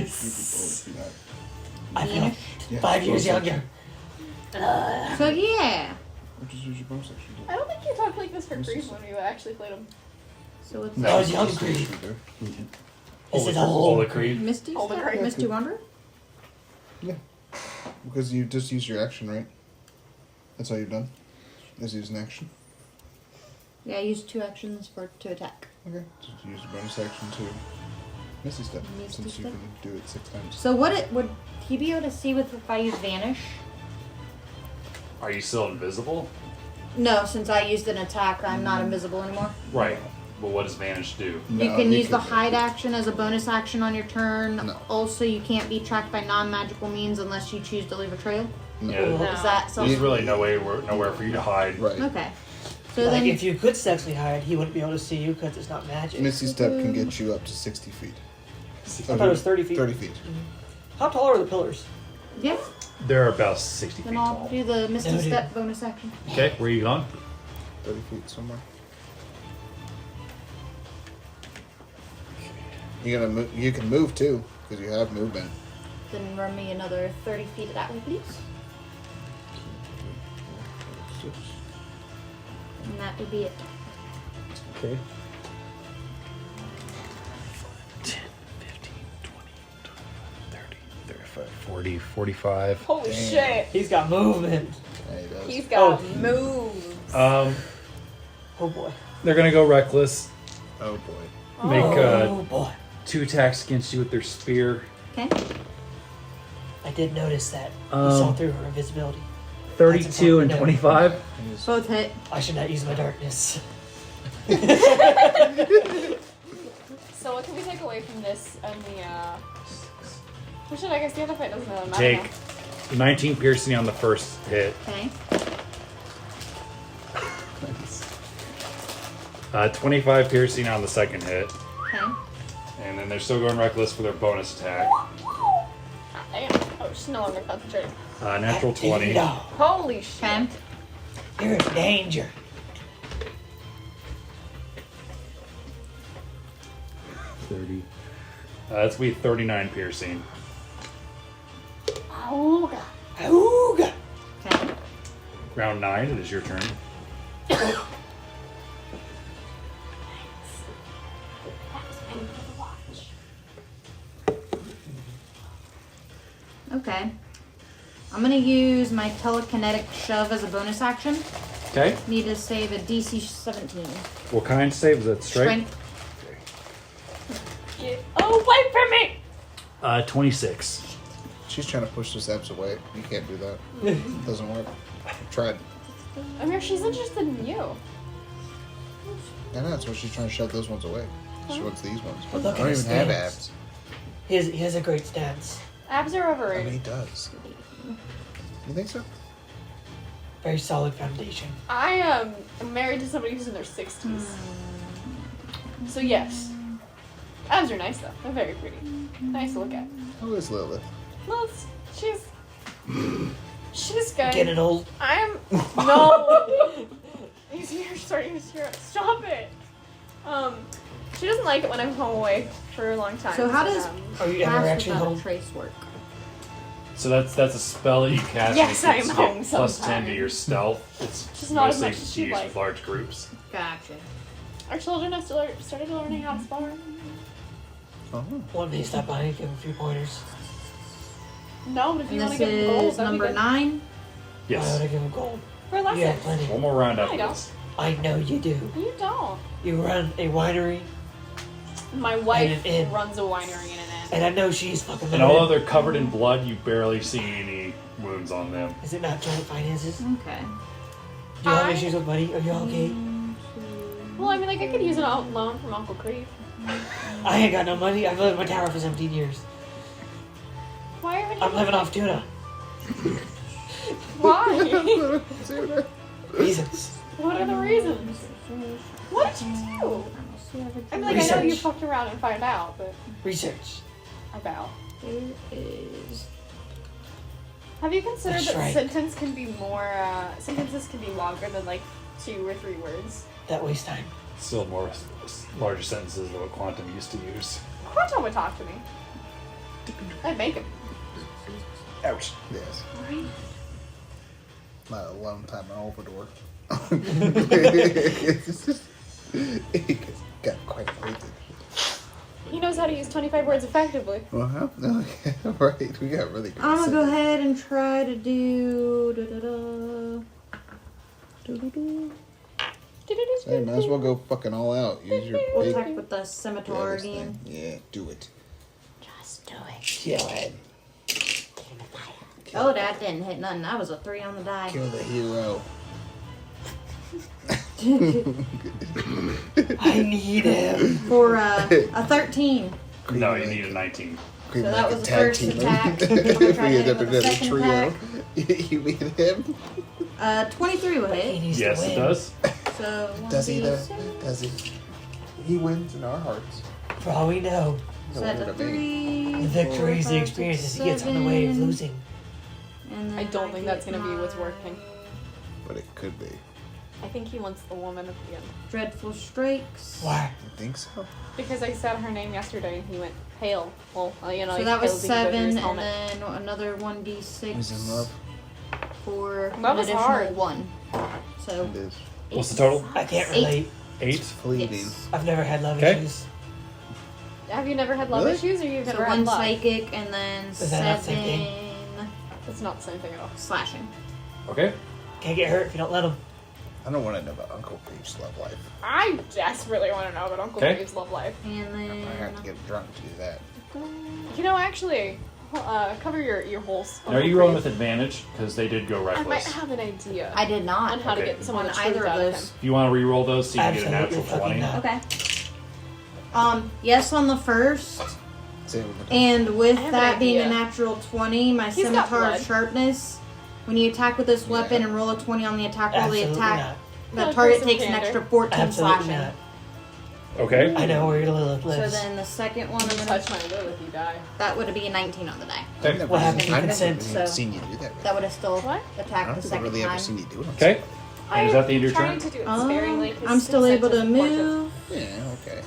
I feel Yeah, 5 years bonus younger. So yeah. What does use your bonus action do? I don't think you talked like this for Creed when we actually played them. So it's I was young, Creed. This is All old. the Creed. Misty. Hold it Step? right. Misty Wonder. Yeah. Because you just use your action, right? That's all you've done? Is use an action? Yeah, I used 2 actions to attack. Okay. Just use a bonus action to Misty Step, Misty since you Step? can do it 6 times. So would he be able to see with if I use Vanish? Are you still invisible? No, since I used an attack, I'm not invisible anymore. Right. But what does Vanish do? No, You can use the can- hide action as a bonus action on your turn. No. Also, you can't be tracked by non-magical means unless you choose to leave a trail. No. Yeah. No. Is that There's something? really nowhere for you to hide. Right. Okay. So Like, then, if you could sexually hide, he wouldn't be able to see you because it's not magic. Misty Step can get you up to 60 feet. I thought it was 30 feet. 30 feet. How tall are the pillars? yeah, They're about 60 then feet I'll tall. do the Misty Noted. Step bonus action. Okay, where are you going? 30 feet somewhere. You can move too, because you have movement. Then run me another 30 feet that way, please. And that would be it. Okay. 10, 15, 20, 25, 30, 35, 40, 45. Holy Damn. shit. He's got movement. Yeah, he does. He's got Oh. moves. Oh boy. They're gonna go reckless. Oh boy. Make Oh boy. 2 attacks against you with their spear. Okay. I did notice that. He saw Um, through her invisibility. 32 and important to know. 25. Both hit. I should not use my darkness. So what can we take away from this and the, which I guess the other fight doesn't really matter Take now. 19 piercing on the first hit. Okay. 25 piercing on the second hit. Okay. And then they're still going reckless for their bonus attack. Damn. Oh, she's no longer concentrating. Natural 20. No. Holy shit. Okay. You're in danger. 30. That's going to be 39 piercing. Auga. Ooga. Okay. Round 9, it is your turn. Okay. I'm gonna use my telekinetic shove as a bonus action. Okay. Need to save a DC 17. What kind save? Is that strength? Get away from me! 26. She's trying to push the steps away. You can't do that. It doesn't work. I've tried. I mean, she's interested in you. I know, that's why she's trying to shove those ones away. She wants these ones. But Look I don't at even his have stance. abs. He has a great stance. Abs are I mean, overrated. he does. You think so? Very solid foundation. I am married to somebody who's in their 60s. So yes. Abs are nice though. They're very pretty. Nice to look at. Who is Lilith? Well, she's good. Getting old. I'm no. You're starting to tear up. Stop it. She doesn't like it when I'm home away for a long time. So how does Are you ever pass actually without a home? trace work? So that's a spell that you cast. Yes, and I you am get home plus 10 to sometimes. your stealth. It's Just not as mostly much as to you'd use like. with large groups. Gotcha. Our children have started learning how to spar. Oh. One day stop by and give him a few pointers. No, but if And you want to this get gold, is that'd be number good. 9. Why Yes. would I give him gold? For a lesson. Yeah, plenty. One more round There after you go. this. I know you do. You don't. You run a winery, My wife And an inn. runs a winery in an inn. and I know she's fucking And although they're covered in blood, you barely see any wounds on them. Is it not joint finances? Okay. Do you have I- issues with money? Are you okay? Well, I mean, like, I could use an loan from Uncle Creep. I ain't got no money. I've lived in my tower for 17 years. Why are you I'm living off tuna. Why? Reasons. What are the reasons? What did you do? I mean, like, I know you Research. fucked around and found out, but Research. about. There is. Have you considered that Shrike. sentences can be longer than like 2 or 3 words? That wastes time. Still more larger sentences than what Quantum used to use. Quantum would talk to me. I'd make him. Ouch. Yes. Right? Not a long time in Overdor. It got quite acquainted. He knows how to use 25 words effectively. Uh-huh. Okay, right. We got really good. I'm gonna go sense. ahead and try to do. Do-do-do. Hey, might as well go fucking all out. Use your We'll big attack with the scimitar this again. thing. Yeah, do it. Just do it. Kill it. Oh, that didn't hit nothing. That was a 3 on the die. Kill the hero. I need him. For a 13. No, you need a 19. Creep So that like was a the tag first team. attack. I'm gonna try We to end hit up with in the a second trio. attack. You meet him? 23 will He hit. needs Yes, to it win. does. So Does he though? 1d6. Does he? He wins in our hearts. For all we know, So No that's wonder a to me. 3. the victory is the 4, 5, experiences 6, he gets on the way of 7. losing. And then I don't think that's get gonna be what's my working. But it could be. I think he wants the woman at the end. Dreadful strikes. Why? You think so? Because I said her name yesterday and he went pale. Well, you know, So he's that was pale because of 7, his and helmet. then another 1d6 He's in love. for Love an is additional hard. 1. So It is. What's the total? I can't 8. relate. 8? Fleeting. Yes. I've never had love Okay. issues. Have you never had love Really? issues or you've So never 1 had love? psychic and then Is that not the same 7 thing? It's not the same thing at all. slashing. Okay. Can't get hurt if you don't let him. I don't want to know about Uncle Creep's love life. I desperately want to know about Uncle Okay. Dave's love life. And then I have to get drunk to do that. You know, actually, cover your holes. Now, are you rolling with advantage? Because they did go I might reckless. have an idea I did not. on how to Okay. get some of On the truth either of out of those. him. If you want to re-roll those, so you can get a Absolutely natural fucking 20. not. Okay. Yes on the first, Say it with the and with I have that an being a idea. natural 20, my He's got scimitar blood. of sharpness. When you attack with this weapon Yeah. and roll a 20 on the attack roll, the Absolutely attack not. the Like target some takes an candor. extra 14 Absolutely slashing. not. Okay. I know where Lilith So lives. then the second one, I'm I'm gonna gonna, touch my Lilith, you die. that would be a 19 on the die. I've never, What happens seen, if I've you never consent? even So- seen you do that. That would have still What? I attacked don't the think I've second really time. ever seen you do it. On Okay. And is that the end of your trying turn? to do it sparingly. 'cause I'm still consent able to is important. move. Yeah, okay.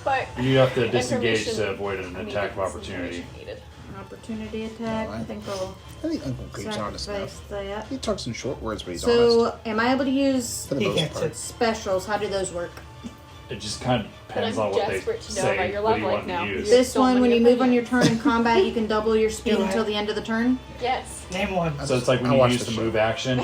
But You have to disengage information to avoid an needed, attack of some opportunity. information needed. Opportunity attack. No, I think I'll I think Uncle Creep's honest sacrifice enough. that. He talks in short words, but he's honest. So, am I able to use For the He most gets part. it. specials? How do those work? It just kind of depends I'm on what they desperate to know say. about your What love do you life want now. to use? Yeah. This so one, when many you move on your opinions. turn in combat, you can double your speed Do I? until the end of the turn. Yes. Name one. So it's like when I you watched use the the show. move action,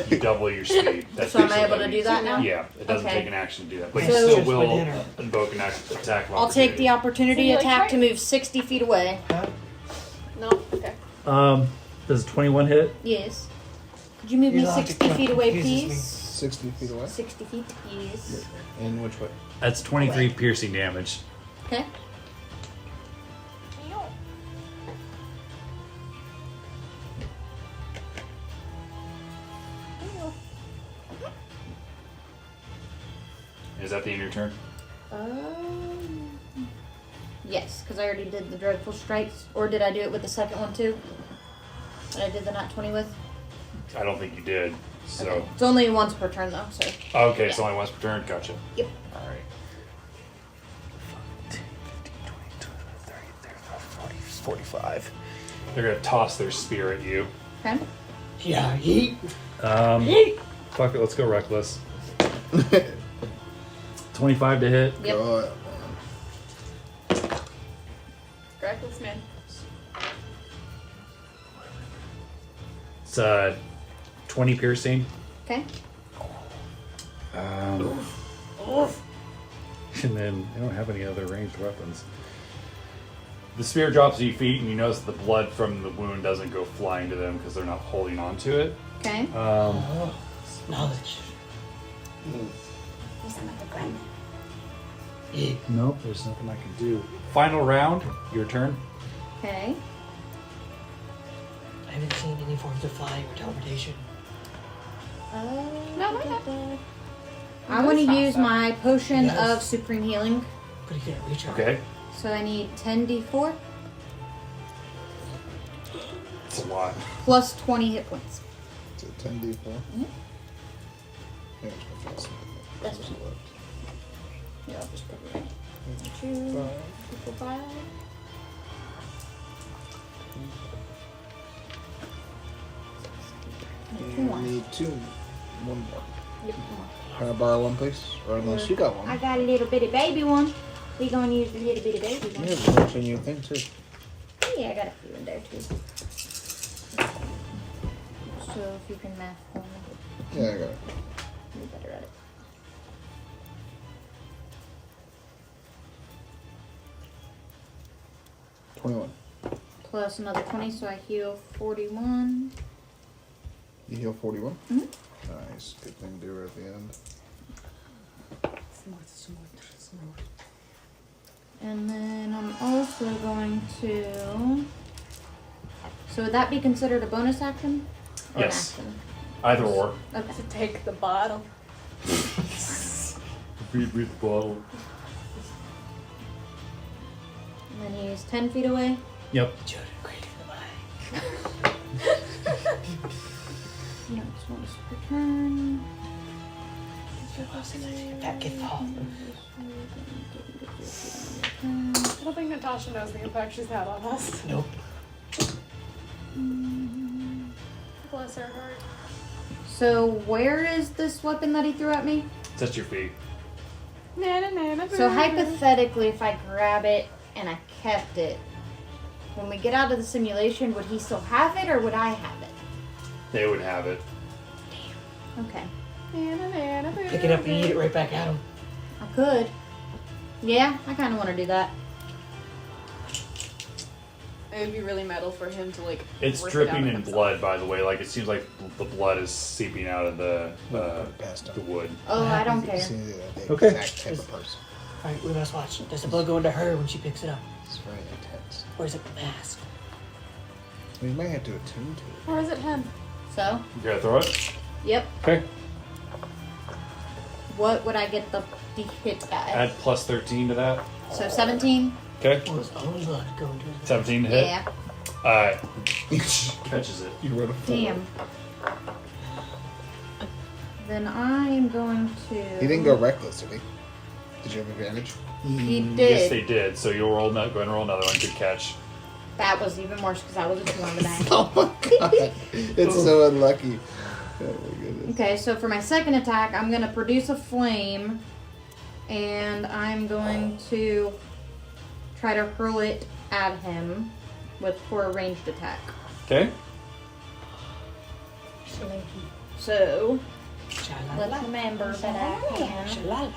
you double your speed. That's So am I basically able what to it do means. that now? Yeah, it doesn't Okay. take an action to do that, but So- you still Just my will dinner. invoke an attack of I'll take the opportunity. opportunity So you, like, attack try- to move 60 feet away. No. Okay. Does 21 hit? Yes. Could you move Your me logic 60 feet away, confuses me. please? 60 feet away? 60 feet, yes. In which way? That's 23 piercing damage. Okay. Is that the end of your turn? Yes, because I already did the dreadful strikes. Or did I do it with the second one too? That I did the nat 20 with? I don't think you did. So Okay. It's only once per turn though, so. okay, it's only once per turn. Gotcha. Yep. All right. 45. They're gonna toss their spear at you. Okay. Yeah, yeet. Fuck it, let's go reckless. 25 to hit. Yep. God. Reckless man. It's 20 piercing. Okay. And then I don't have any other ranged weapons. The spear drops a few feet, and you notice the blood from the wound doesn't go flying to them because they're not holding on to it. Okay. Knowledge. Nope, there's nothing I can do. Final round, your turn. Okay. I haven't seen any forms of flying or teleportation. No, not yet. I want to That's use fast, my potion Yes. of supreme healing. Pretty good at recharge. Okay. So I need 10d4 It's a lot. plus 20 hit points. Is it 10d4? Mhm. Yeah, it's my first. That's what Yeah, I'll just put it right. 2, 4, 5. You need 2. One more. Can I borrow one, please? Or unless you got one. I got a little bitty baby one. We gonna use the little bitty baby You one. have a bunch in your thing, too. Yeah, I got a few in there too. So if you can math for me, Yeah, I got it. you're better at it. $21. Plus another 20, so I heal 41. You heal 41? Mhm. Nice. Good thing to do at the end. And then I'm also going to. So would that be considered a bonus action? Or Yes. an action? Either or. Okay. To take the bottle. Feed me the bottle. And then he's 10 feet away. Yep. Children greater than mine. Next one's return. That kid fall. I don't think Natasha knows the impact she's had on us. Nope. Bless her heart. So where is this weapon that he threw at me? It's at your feet. So hypothetically, if I grab it and I kept it, when we get out of the simulation, would he still have it or would I have it? They would have it. Okay. Pick it up and eat it right back at him. I could. Yeah, I kind of want to do that. It would be really metal for him to like. It's rip it out dripping of in himself. blood, by the way. Like it seems like the blood is seeping out of the Passed the up. wood. Oh, I don't care. See, the Okay. exact type of person. Alright, we must watch. Does the blood go into her when she picks it up? It's very intense. Or is it the mask? We may have to attune to it. Or is it him? So, You gotta throw it. yep. Okay. What would I get the hit at? Add plus 13 to that. So 17? Okay. Or is own blood go into his 17 to hit. Yeah. Catches it. You wrote a 4. Damn. Then I am going to. He didn't go reckless, did he? Did you have advantage? He Yes, did. they did. So you'll roll. Go ahead and roll another one. Good catch. That was even worse because I was a 2 on the die. Oh my god. It's so unlucky. Oh my goodness. Okay, so for my second attack, I'm going to produce a flame. And I'm going to try to hurl it at him for a ranged attack. Okay. So, Sha-la-la. let's remember that I can Sha-la-la.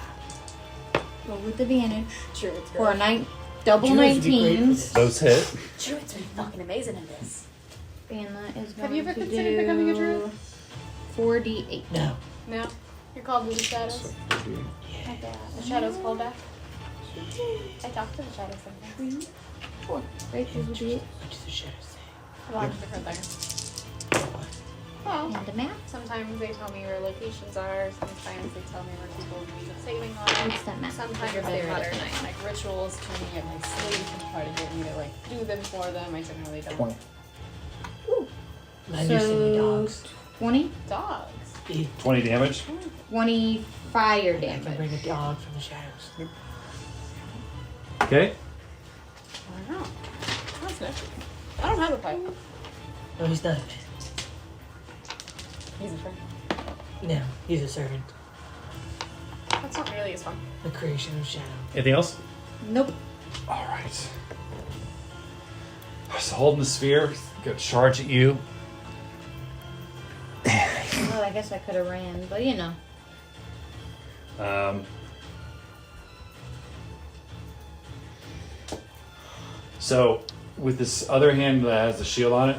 roll with advantage True, it's for a double Druids would be great for 19s. this. Those hit. Druid's been fucking amazing in this. And that is going Have you ever to considered do becoming a druid? 4d8. No. No? You're called to the shadows? The shadows called back? I talk to the shadows sometimes. 4. Right, there's a d8. What does the shadow say? A lot of different things. Well, And a map. sometimes they tell me where locations are, sometimes they tell me where people need saving are. What's that map? Sometimes You're they better at mutter it than I am. like rituals to me at my sleep and try to get me to like do them for them. I generally don't. 20. Mine used to be So, dogs. 20? Dogs. 20 damage. 20 fire I can damage. bring a dog from the shadows. Okay. I don't know. That's nice. I don't have a pipe. No, he's not. He's a friend. No, he's a servant. That's not nearly as fun. The creation of shadow. Anything else? Nope. All right. So holding the sphere, go charge at you. Well, I guess I could have ran, but you know. So, with this other hand that has the shield on it,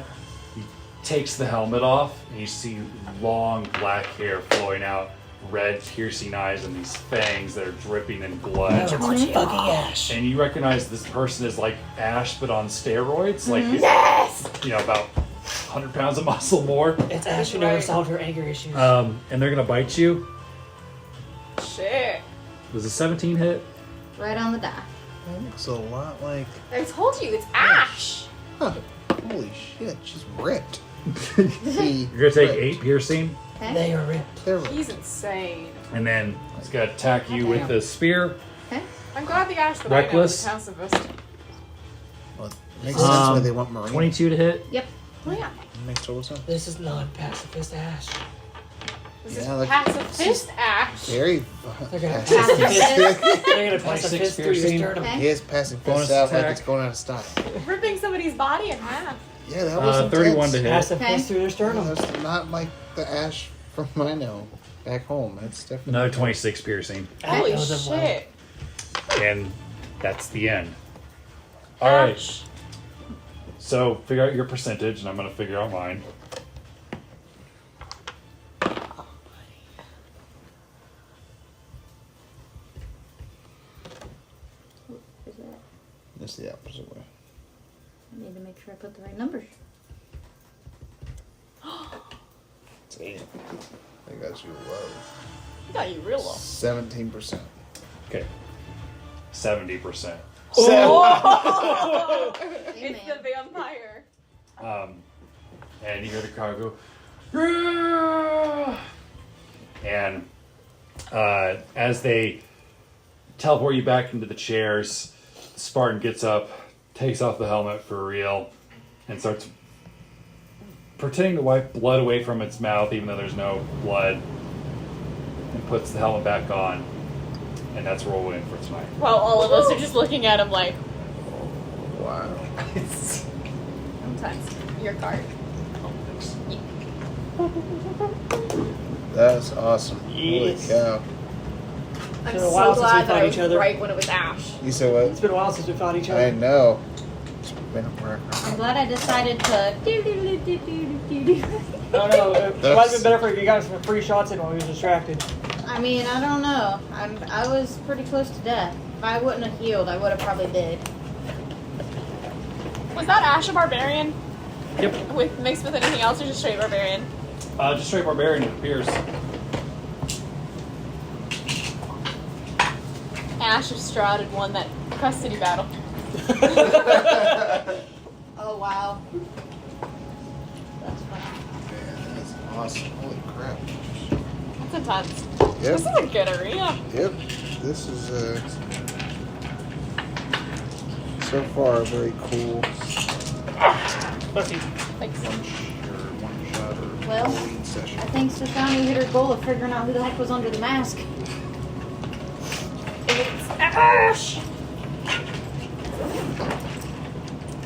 he takes the helmet off, and you see long black hair flowing out, red piercing eyes, and these fangs that are dripping in blood. That's fucking Ash. And you recognize this person is like Ash, but on steroids. Like, Yes! about 100 pounds of muscle more. It's Ash who never solved her anger issues. And they're gonna bite you. Shit. Does a 17 hit? Right on the die. Looks a lot like. I told you, it's Ash. Huh. Holy shit, she's ripped. You're gonna take 8 piercing, Okay. They are ripped. They're ripped. He's insane. and then he's gonna attack you with the spear. Okay. I'm glad the Ash that Reckless. I know is pacifist. Well, it makes sense why they want Marine. 22 to hit. Yep. Oh yeah. It makes total sense. This is non-pacifist Ash. This Yeah, is like- pacifist Ash. Very. They're gonna pacifist. They're gonna 26 pacifist through your piercing. sternum. Okay. He is passing Bonus fists out like attack. it's going out of style. Ripping somebody's body in half. Yeah, that was 31 to intense. hit. Pacifist Okay. through their sternum. That's not like the Ash from I know back home. That's definitely Another 26 piercing, Holy knows them well. shit. and that's the end. All right. Ash. So figure out your percentage, and I'm gonna figure out mine. Is that? It's the opposite way. I need to make sure I put the right numbers. Damn. They got you low. He got you real low. 17%. Okay. 70%. Oh! It's Amen. the vampire. And you hear the car go, "Rah!" And as they teleport you back into the chairs, Spartan gets up, takes off the helmet for real, and starts pretending to wipe blood away from its mouth, even though there's no blood, and puts the helmet back on. And that's where we'll win for tonight. While all of us are just looking at him like, Wow. sometimes your card. That's awesome. Yes. Holy cow. I'm been a while so since we glad fought that I each was other. right when it was Ash. You said what? It's been a while since we fought each I other. know. It's been a while. I'm glad I decided to. I don't know. It might have been better for you guys some free shots in while we was distracted. I mean, I don't know. I was pretty close to death. If I wouldn't have healed, I would have probably did. Was that Ash a barbarian? Yep. With mixed with anything else or just straight barbarian? Just straight barbarian, it appears. Ash of Strahd had won that custody battle. Oh wow. That's funny. Man, that's awesome. Holy crap. That's intense. Yep. This is a good arena. Yep. This is so far very cool. Buffy. Like, One shot or Well, Halloween session. I think Stefani hit her goal of figuring out who the heck was under the mask. it's Ash!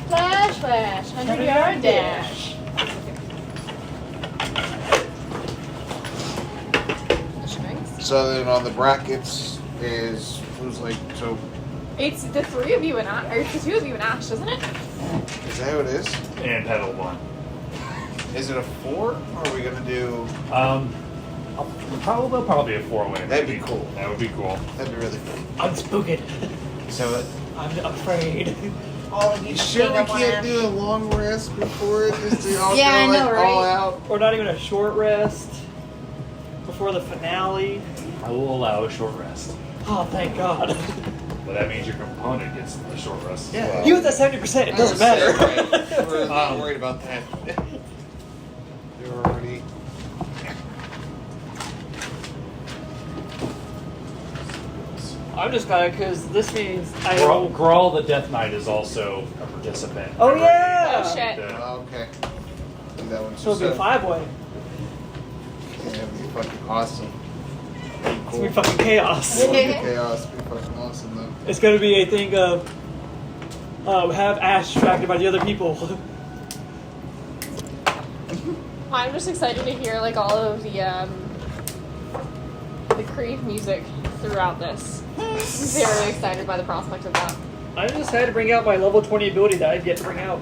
Flash, flash, 100-yard dash. So then on the brackets is who's like so It's the three of you and Ash, or it's the two of you and Ash, isn't it? is that how it is? And pedal one. Is it a 4 or are we gonna do Probably a 4-way. That'd be cool. That would be cool. that'd be really cool. I'm spooked. So I'm afraid. All of you you just sure gang we up on can't Ash. do a long rest before it just to all Yeah, go I know, like right? all out? Or not even a short rest before the finale. I will allow a short rest. Oh, thank God. But that means your component gets a short rest. Yeah, Well, you with that 70%, it doesn't matter. Right. We're not worried about that. You're already. I'm just glad because this means I Grawl the Death Knight is also a participant. Oh, yeah! Oh, shit. Okay. And that one's So it'll be a 5-way. Yeah, it'd be fucking awesome. It's gonna be fucking chaos. It'd be chaos. It'd be fucking awesome though. It's gonna be a thing of have Ash distracted by the other people. I'm just excited to hear like all of the Crave music throughout this. I'm very excited by the prospect of that. I just had to bring out my level 20 ability that I've yet to bring out.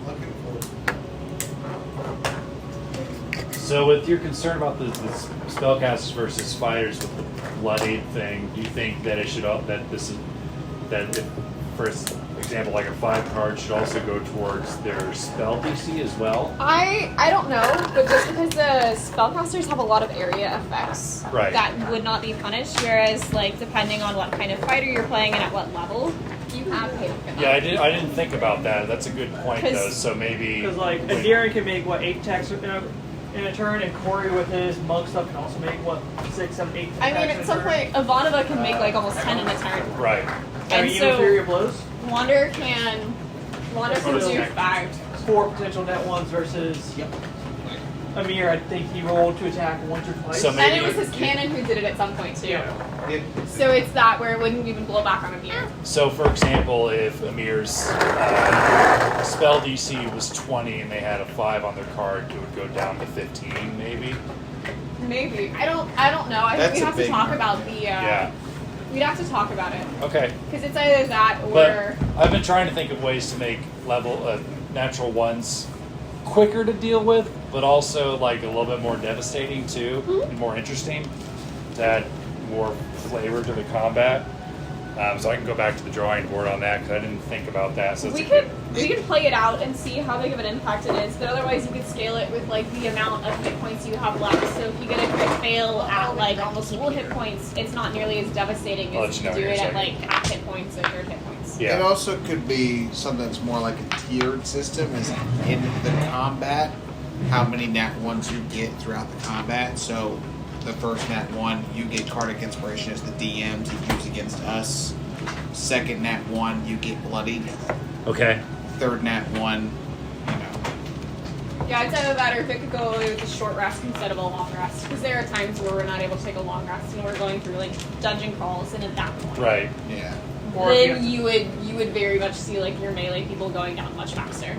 Looking forward. So, with your concern about the spellcasters versus fighters with the bloodied thing, do you think that it should if, for example, like a 5 card should also go towards their spell DC as well? I don't know, but just because the spellcasters have a lot of area effects Right. that would not be punished, whereas like depending on what kind of fighter you're playing and at what level, you have hit. Yeah, I didn't think about that. That's a good point, 'Cause- though. So maybe Because like when- Adirian can make 8 attacks in a turn, and Corey with his monk stuff can also make 6, 7, 8 I attacks mean, in at a some turn. point, Ivanova can make like almost 10 in a turn. right. And And even so Fury of Blows, Wander can do 5. 4 potential net ones versus Amir. I think he rolled to attack once or twice. So And maybe it was his cannon who did it at some point too. Yeah. So it's that where it wouldn't even blow back on Amir. So, for example, if Amir's spell DC was 20 and they had a 5 on their card, it would go down to 15, maybe. Maybe. I don't know. I think That's we'd a have to big talk number. about the Yeah. we'd have to talk about it. Okay. Because it's either that or But I've been trying to think of ways to make natural ones quicker to deal with, but also like a little bit more devastating too, and more interesting to add more flavor to the combat. So I can go back to the drawing board on that because I didn't think about that. So it's we a could good. play it out and see how big of an impact it is, but otherwise you could scale it with like the amount of hit points you have left. So if you get a crit fail at like almost full hit points, it's not nearly as devastating I'll as let if you you know do in it a at second. like half hit points or third hit points. It Yeah. also could be something that's more like a tiered system, is in the combat, how many nat ones you get throughout the combat. So the first nat one, you get Cardiac Inspiration as the DM to use against us. Second nat one, you get bloodied. Okay. Third nat one, Yeah, it's either that or if it could go away with a short rest instead of a long rest. Because there are times where we're not able to take a long rest and we're going through like dungeon crawls, and at that point, Right. yeah, Or if then you would very much see like your melee people going down much faster.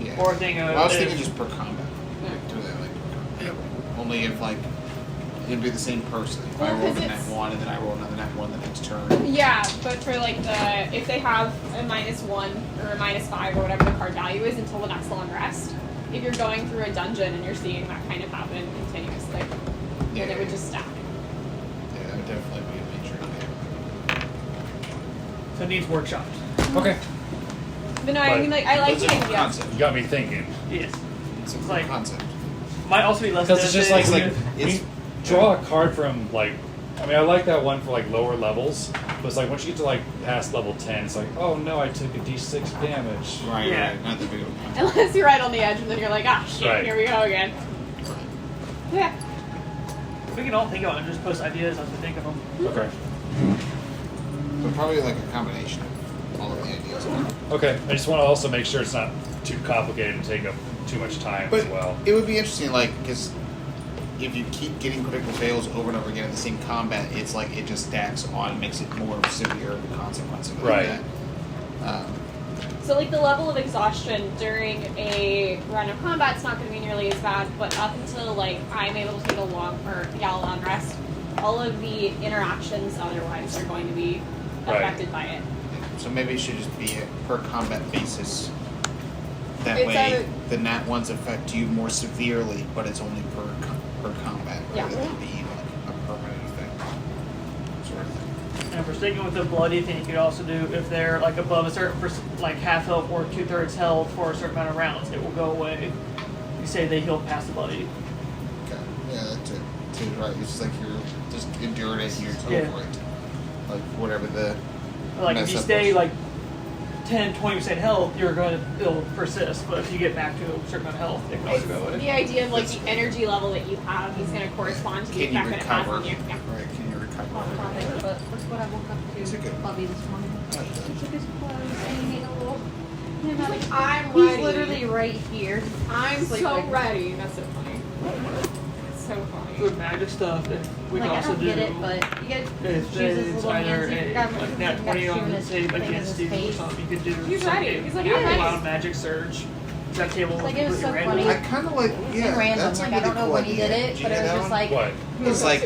yeah. Or thing Well, I was is- thinking just per combat. Do that like per combat. Only if like it'd be the same person. If I Well, roll 'cause a nat it's- one and then I roll another nat one the next turn. Yeah, but for like if they have a -1 or a -5 or whatever the card value is until the next long rest, if you're going through a dungeon and you're seeing that kind of happen continuously, then it would just stack. Yeah, that would definitely be a major impact. So it needs workshops. Okay. But no, I Right. mean like I like It's the a idea. concept. You got me thinking. Yes. It's a It's cool like- concept. Might also be less Because it's just like benefit. you draw a card from like. I mean, I like that one for like lower levels, but it's like once you get to like past level 10, it's like, oh no, I took a D6 damage. Right, Yeah. right. Not the big one. Unless you're right on the edge and then you're like, ah shit, Right. here we go again. Yeah. We can all think about it and just post ideas as we think of them. Okay. But probably like a combination of all of the ideas. Okay. I just want to also make sure it's not too complicated and take up too much time But as well. it would be interesting, like, because if you keep getting critical fails over and over again in the same combat, it's like it just stacks on and makes it more severe of a consequence of Right. that. So like the level of exhaustion during a run of combat's not going to be nearly as bad, but up until like I'm able to take a long rest, all of the interactions otherwise are going to be Right. affected by it. So maybe it should just be a per combat basis. That It's way, either- the nat ones affect you more severely, but it's only per combat, Yeah. rather than being like a permanent effect, sort of thing. And for sticking with the bloody thing, you could also do if they're like above a certain like half health or 2/3 health for a certain amount of rounds, it will go away. You say they heal past the bloody. Okay. Yeah, that's it. Too, right. It's just like you're just enduring it and you're Yeah. over it. Like whatever the Like if mess you up stay was. like 10-20% health, it'll persist. But if you get back to a certain amount of health, it can also go away. The idea of like the energy level that you have is going to correspond to the Can you effect that it has recover? on you. Yeah. Right, can you recover? But that's what I woke up to. It's a good- Bubby this morning. He took his clothes and he made a little. He's like, I'm He's ready. literally right here. I'm It's like- so like- ready. That's so funny. It's so funny. With magic stuff, and we Like can I also don't do. get it, but you get If chooses it's little either hands. a You got like nat 20 on say against you or something, you could do He's some ready. game, He's like, like I'm a ready. wild magic surge. that table was Like, it was completely so random. funny. I kind of like, yeah, random. that's a Like, I really don't know cool when he idea. did it, Did but you it get was that just one? like, What? It's like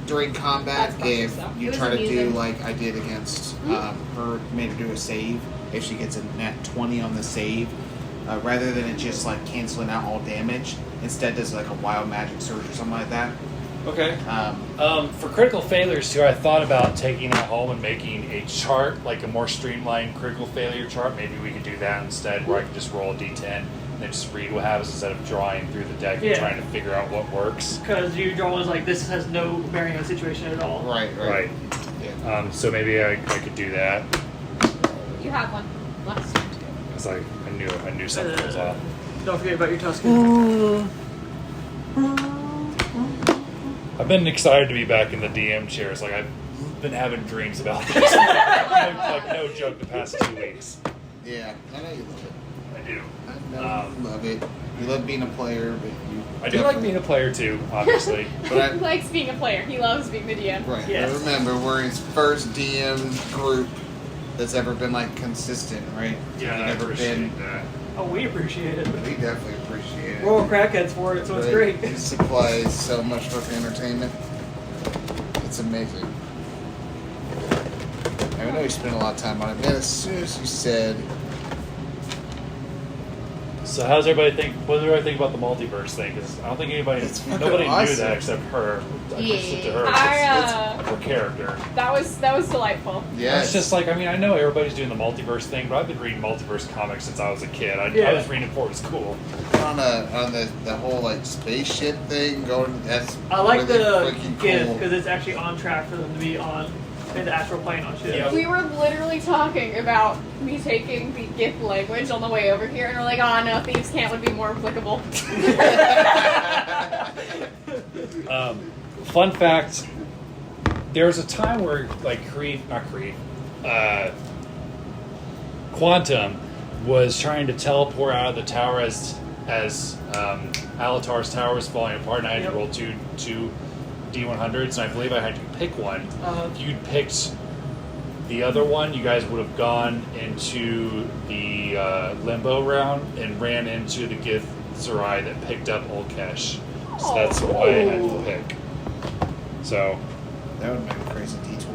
during combat, That's if awesome. you It was try to do amusing. like I did against her, made her do a save. If she gets a nat 20 on the save, rather than it just like canceling out all damage, instead does like a wild magic surge or something like that. Okay. For critical failures too, I thought about taking that home and making a chart, like a more streamlined critical failure chart. Maybe we could do that instead, where I could just roll a d10 and then just read what happens instead of drawing through the deck and Yeah. trying to figure out what works. Because you draw ones like this has no bearing on the situation at all. Right. Right. Yeah. So maybe I could do that. You had one last time too. It's like I knew something was off. Don't forget about your Tuscan. I've been excited to be back in the DM chairs. Like I've been having dreams about this. Like no joke, the past 2 weeks. Yeah, I know you love it. I do. I know you love it. You love being a player, but you. I do like being a player too, obviously. But He likes being a player. He loves being the DM. right. Yes. But remember, we're his first DM group that's ever been like consistent, right? Yeah, We've I never appreciate that. Oh, we appreciate it. We definitely appreciate it. We're all crackheads for it, so it's Right? great. It supplies so much fucking entertainment. It's amazing. I know you spent a lot of time on it, man. As soon as you said, So how's everybody think? What does everybody think about the multiverse thing? Because I don't think nobody knew awesome. that except her. Except to her. I, It's her character. That was delightful. yes, It's just like, I mean, I know everybody's doing the multiverse thing, but I've been reading multiverse comics since I was a kid. I Yeah. was reading it before it was cool. on the whole like spaceship thing going. That's I like really the freaking gift cool. because it's actually on track for them to be on in the astral plane on shit. Yeah. We were literally talking about me taking the gift language on the way over here, and we're like, oh no, Thieves' Camp would be more applicable. Fun fact: there was a time where, like, Quantum was trying to teleport out of the tower as Alatar's tower was falling apart, and I had to roll two D100s, and I believe I had to pick one. If you'd picked the other one, you guys would have gone into the limbo round and ran into the Gith Zerai that picked up Olkesh. So that's why I had to pick. So, That would make a crazy detour.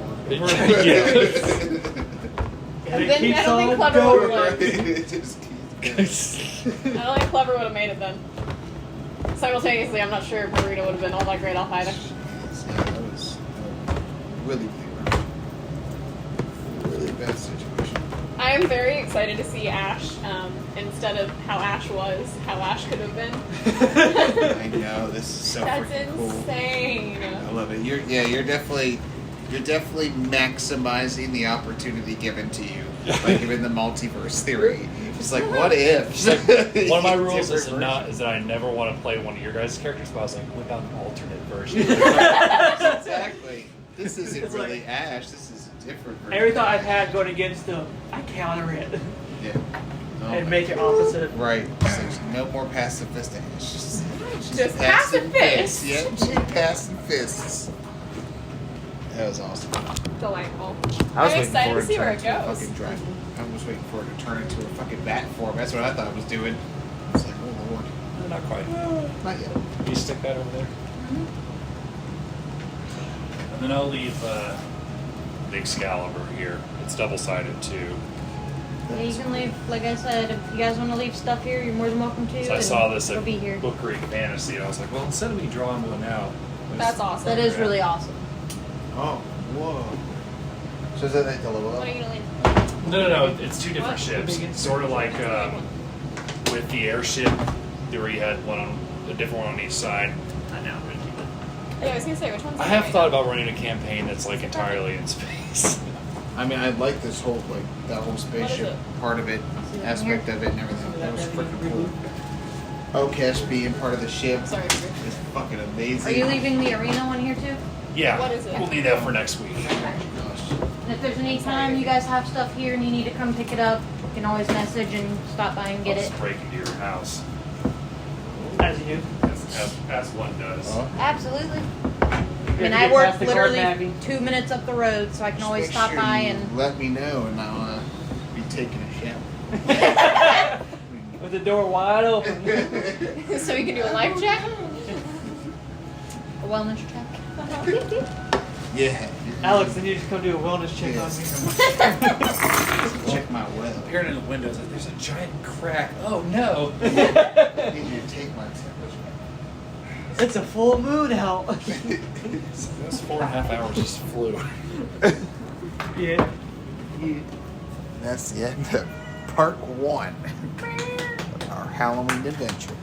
yeah. And it Then keeps I don't think on Clever going. would It just keeps going. I don't think Clever would have made it then. Simultaneously, I'm not sure if Marita would have been all that great off either. Yeah, that was really bad situation. I am very excited to see Ash, instead of how Ash was, how Ash could have been. I know, this is so That's freaking cool. insane. I love it. You're definitely maximizing the opportunity given to you by giving the multiverse theory. It's like, what if? One of my rules is that I never want to play one of your guys' characters, but I was like, what about an alternate version? Exactly. This isn't It's really like- Ash. This is a different version. Every thought I've had going against them, I counter it Yeah. Oh and my make it opposite. Right. So no more pacifist Ash. Just passing pacifist. fists. Yep, just passing fists. That was awesome. Delightful. I was I'm waiting excited for to it see turn where it into a goes. fucking dragon. I was waiting for it to turn into a fucking bat form. That's what I thought it was doing. I was like, oh lord. Not quite. Not yet. Can you stick that over there? And then I'll leave the Excalibur here. It's double-sided too. Yeah, you can leave. Like I said, if you guys want to leave stuff here, you're more than welcome to. So I and saw this it'll at be here. Book Creek Fantasy, and I was like, well, instead of me drawing one out, That's awesome. That is really awesome. Oh, whoa. So is that like the level What up? are you gonna leave? No, it's two different What? ships. Sort of like with the airship, where you had a different one on each side. I know. I'm gonna keep it. Yeah, I was gonna say, which one's I have thought about running a campaign that's like entirely in space. I mean, I like this whole, like, that whole spaceship it? part of it, aspect of it and everything. That was freaking cool. Okesh being part of the ship Sorry, is fucking amazing. Are you leaving the arena one here too? Yeah, What is it? we'll need that for next week. Gosh. And if there's any time you guys have stuff here and you need to come pick it up, you can always message and stop by and get I'll it. just break into your house, As you do. as one does. Oh. Absolutely. I mean, You I get work past the garden literally abbey. 2 minutes up the road, so I can Just always make stop sure by you and. let me know, and I'll be taking a shower. the door wide open. So you can do a life check? A wellness check? Yeah. Alex, I need you to come do a wellness check Yes. on Check my well. Peering in the windows, like there's a giant crack. Oh no! I need you to take my temperature. me. It's a full moon out. Those 4.5 hours just flew. Yeah. That's the end of part 1 of our Halloween adventure.